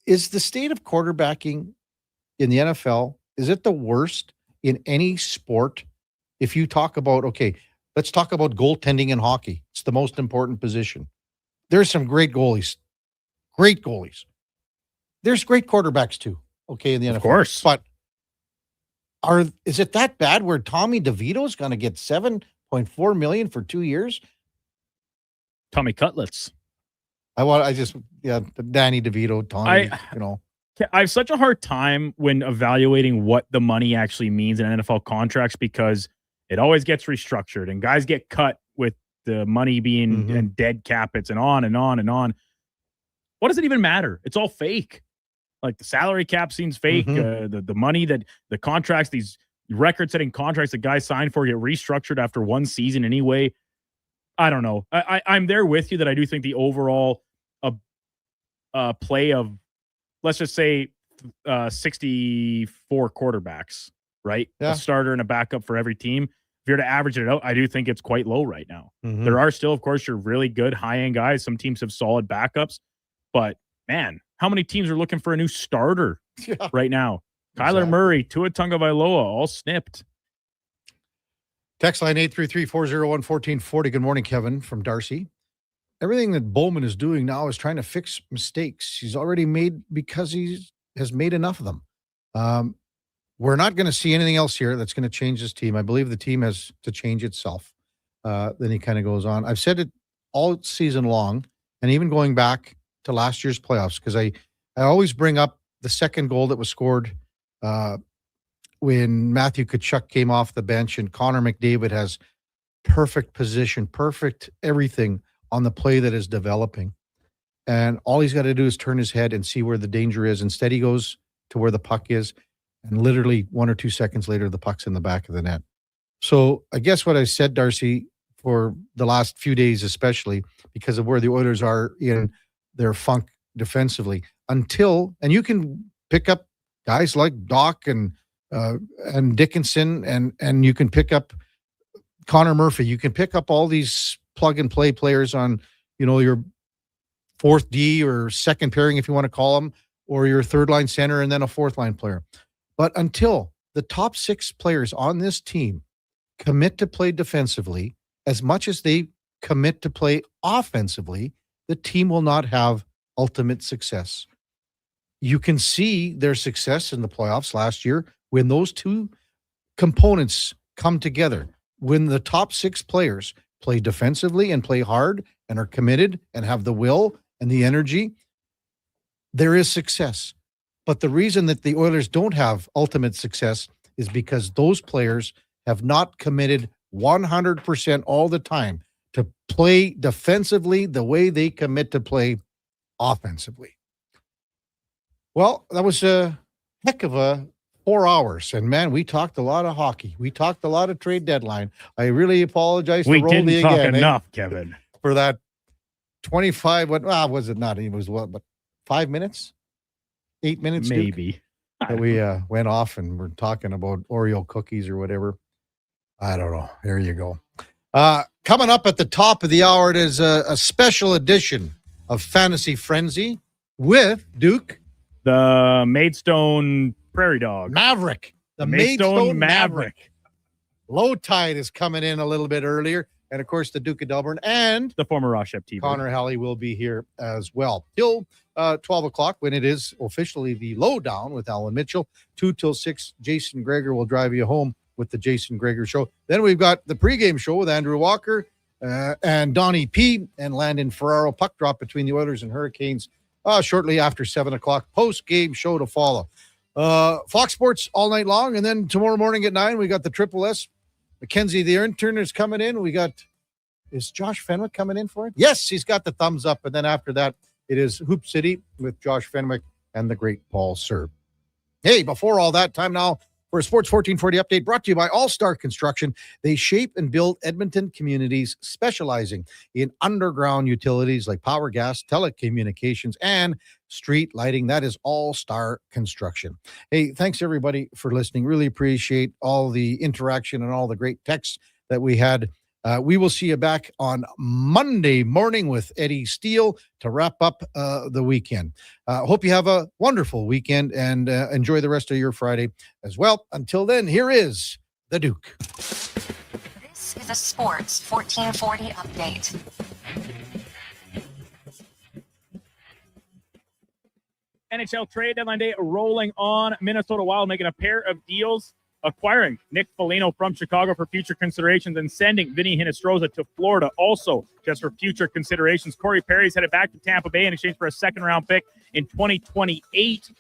Is the state of quarterbacking in the NFL, is it the worst in any sport? If you talk about, okay, let's talk about goaltending in hockey. It's the most important position. There's some great goalies. Great goalies. There's great quarterbacks too, okay, in the NFL. Of course. But is it that bad where Tommy DeVito's going to get $7.4 million for 2 years? Tommy Cutlets. Danny DeVito, Tommy, I have such a hard time when evaluating what the money actually means in NFL contracts because it always gets restructured and guys get cut with the money being and dead cap it's and on and on and on. What does it even matter? It's all fake. Like the salary cap seems fake. The money that the contracts, these record-setting contracts that guys sign for get restructured after one season anyway. I don't know. I'm there with you that I do think the overall play of, let's just say, 64 quarterbacks, right? Yeah. A starter and a backup for every team. If you're to average it out, I do think it's quite low right now. Mhm. There are still, of course, your really good high-end guys. Some teams have solid backups, but man, how many teams are looking for a new starter right now? Kyler Murray, Tua Tagovailoa, all snipped. Text line 833-401-1440. Good morning, Kevin from Darcy. Everything that Bowman is doing now is trying to fix mistakes he's already made because he has made enough of them. We're not going to see anything else here that's going to change this team. I believe the team has to change itself. Then he kind of goes on. I've said it all season long, and even going back to last year's playoffs, because I always bring up the second goal that was scored when Matthew Tkachuk came off the bench, and Connor McDavid has perfect position, perfect everything on the play that is developing. And all he's got to do is turn his head and see where the danger is. Instead, he goes to where the puck is, and literally 1 or 2 seconds later, the puck's in the back of the net. So I guess what I said, Darcy, for the last few days, especially because of where the Oilers are in their funk defensively, and you can pick up guys like Doc and Dickinson, and you can pick up Connor Murphy. You can pick up all these plug and play players on, your fourth D or second pairing, if you want to call them, or your third line center and then a fourth line player. But until the top 6 players on this team commit to play defensively as much as they commit to play offensively, the team will not have ultimate success. You can see their success in the playoffs last year when those two components come together. When the top 6 players play defensively and play hard and are committed and have the will and the energy, there is success. But the reason that the Oilers don't have ultimate success is because those players have not committed 100% all the time to play defensively the way they commit to play offensively. Well, that was a heck of a 4 hours. And man, we talked a lot of hockey. We talked a lot of trade deadline. I really apologize for Roldy again. We didn't talk enough, Kevin. For that 25, was it not? It was but 5 minutes? 8 minutes? Maybe. That we went off and we're talking about Oreo cookies or whatever. I don't know. There you go. Coming up at the top of the hour, it is a special edition of Fantasy Frenzy with Duke. The Maidstone Prairie Dog. Maverick. The Maidstone Maverick. Low Tide is coming in a little bit earlier. And, of course, the Duke of Delburne and the former Rochep TV. Connor Halley will be here as well. Till 12 o'clock when it is officially the Lowdown with Alan Mitchell. 2 till 6, Jason Greger will drive you home with the Jason Greger Show. Then we've got the pregame show with Andrew Walker and Donnie P. and Landon Ferraro. Puck drop between the Oilers and Hurricanes shortly after 7 o'clock. Post-game show to follow. Fox Sports all night long. And then tomorrow morning at 9, we got the Triple S. Mackenzie, the intern, is coming in. Is Josh Fenwick coming in for it? Yes, he's got the thumbs up. And then after that, it is Hoop City with Josh Fenwick and the great Paul Serb. Hey, before all that, time now For a Sports 1440 update brought to you by All Star Construction. They shape and build Edmonton communities, specializing in underground utilities like power, gas, telecommunications, and street lighting. That is All Star Construction. Hey, thanks everybody for listening. Really appreciate all the interaction and all the great texts that we had. We will see you back on Monday morning with Eddie Steele to wrap up the weekend. Hope you have a wonderful weekend and enjoy the rest of your Friday as well. Until then, here is the Duke. This is a Sports 1440 update. NHL trade deadline day rolling on. Minnesota Wild making a pair of deals, acquiring Nick Foligno from Chicago for future considerations and sending Vinny Hinostroza to Florida also just for future considerations. Corey Perry's headed back to Tampa Bay in exchange for a second-round pick in 2028.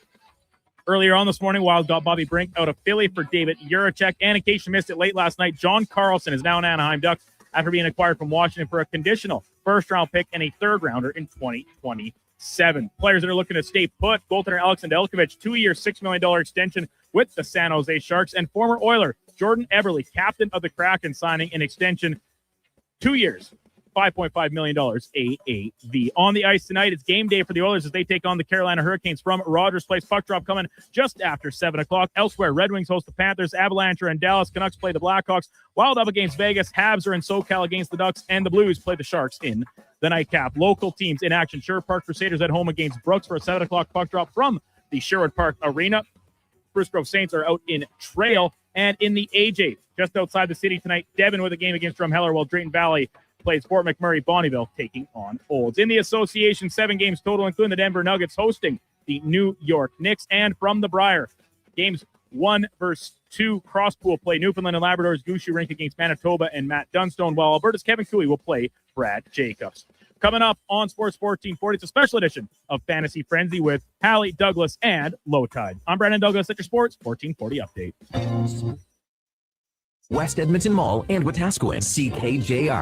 Earlier on this morning, Wild got Bobby Brink out of Philly for David Juracek. And in case you missed it late last night, John Carlson is now an Anaheim Duck after being acquired from Washington for a conditional first-round pick and a third-rounder in 2027. Players that are looking to stay put: goaltender Alex Nedeljkovic, 2-year, $6 million extension with the San Jose Sharks, and former Oiler Jordan Eberle, captain of the Kraken, signing an extension, 2 years, $5.5 million AAV. On the ice tonight, it's game day for the Oilers as they take on the Carolina Hurricanes from Rogers Place. Puck drop coming just after 7 o'clock. Elsewhere, Red Wings host the Panthers, Avalanche are in Dallas, Canucks play the Blackhawks, Wild up against Vegas, Habs are in SoCal against the Ducks, and the Blues play the Sharks in the nightcap. Local teams in action: Sherwood Park Crusaders at home against Brooks for a 7 o'clock puck drop from the Sherwood Park Arena. Spruce Grove Saints are out in Trail. And in the AJ, just outside the city tonight, Devon with a game against Drumheller, while Drayton Valley plays Fort McMurray Bonneville, taking on Olds. In the association, 7 games total, including the Denver Nuggets hosting the New York Knicks. And from the Briar, games 1 versus 2 cross-pool play. Newfoundland and Labrador's Gushue Rink against Manitoba and Matt Dunstone, while Alberta's Kevin Cooey will play Brad Jacobs. Coming up on Sports 1440, it's a special edition of Fantasy Frenzy with Hallie, Douglas, and Low Tide. I'm Brandon Douglas at your Sports 1440 update. West Edmonton Mall and Wetaskiwin, CKJR.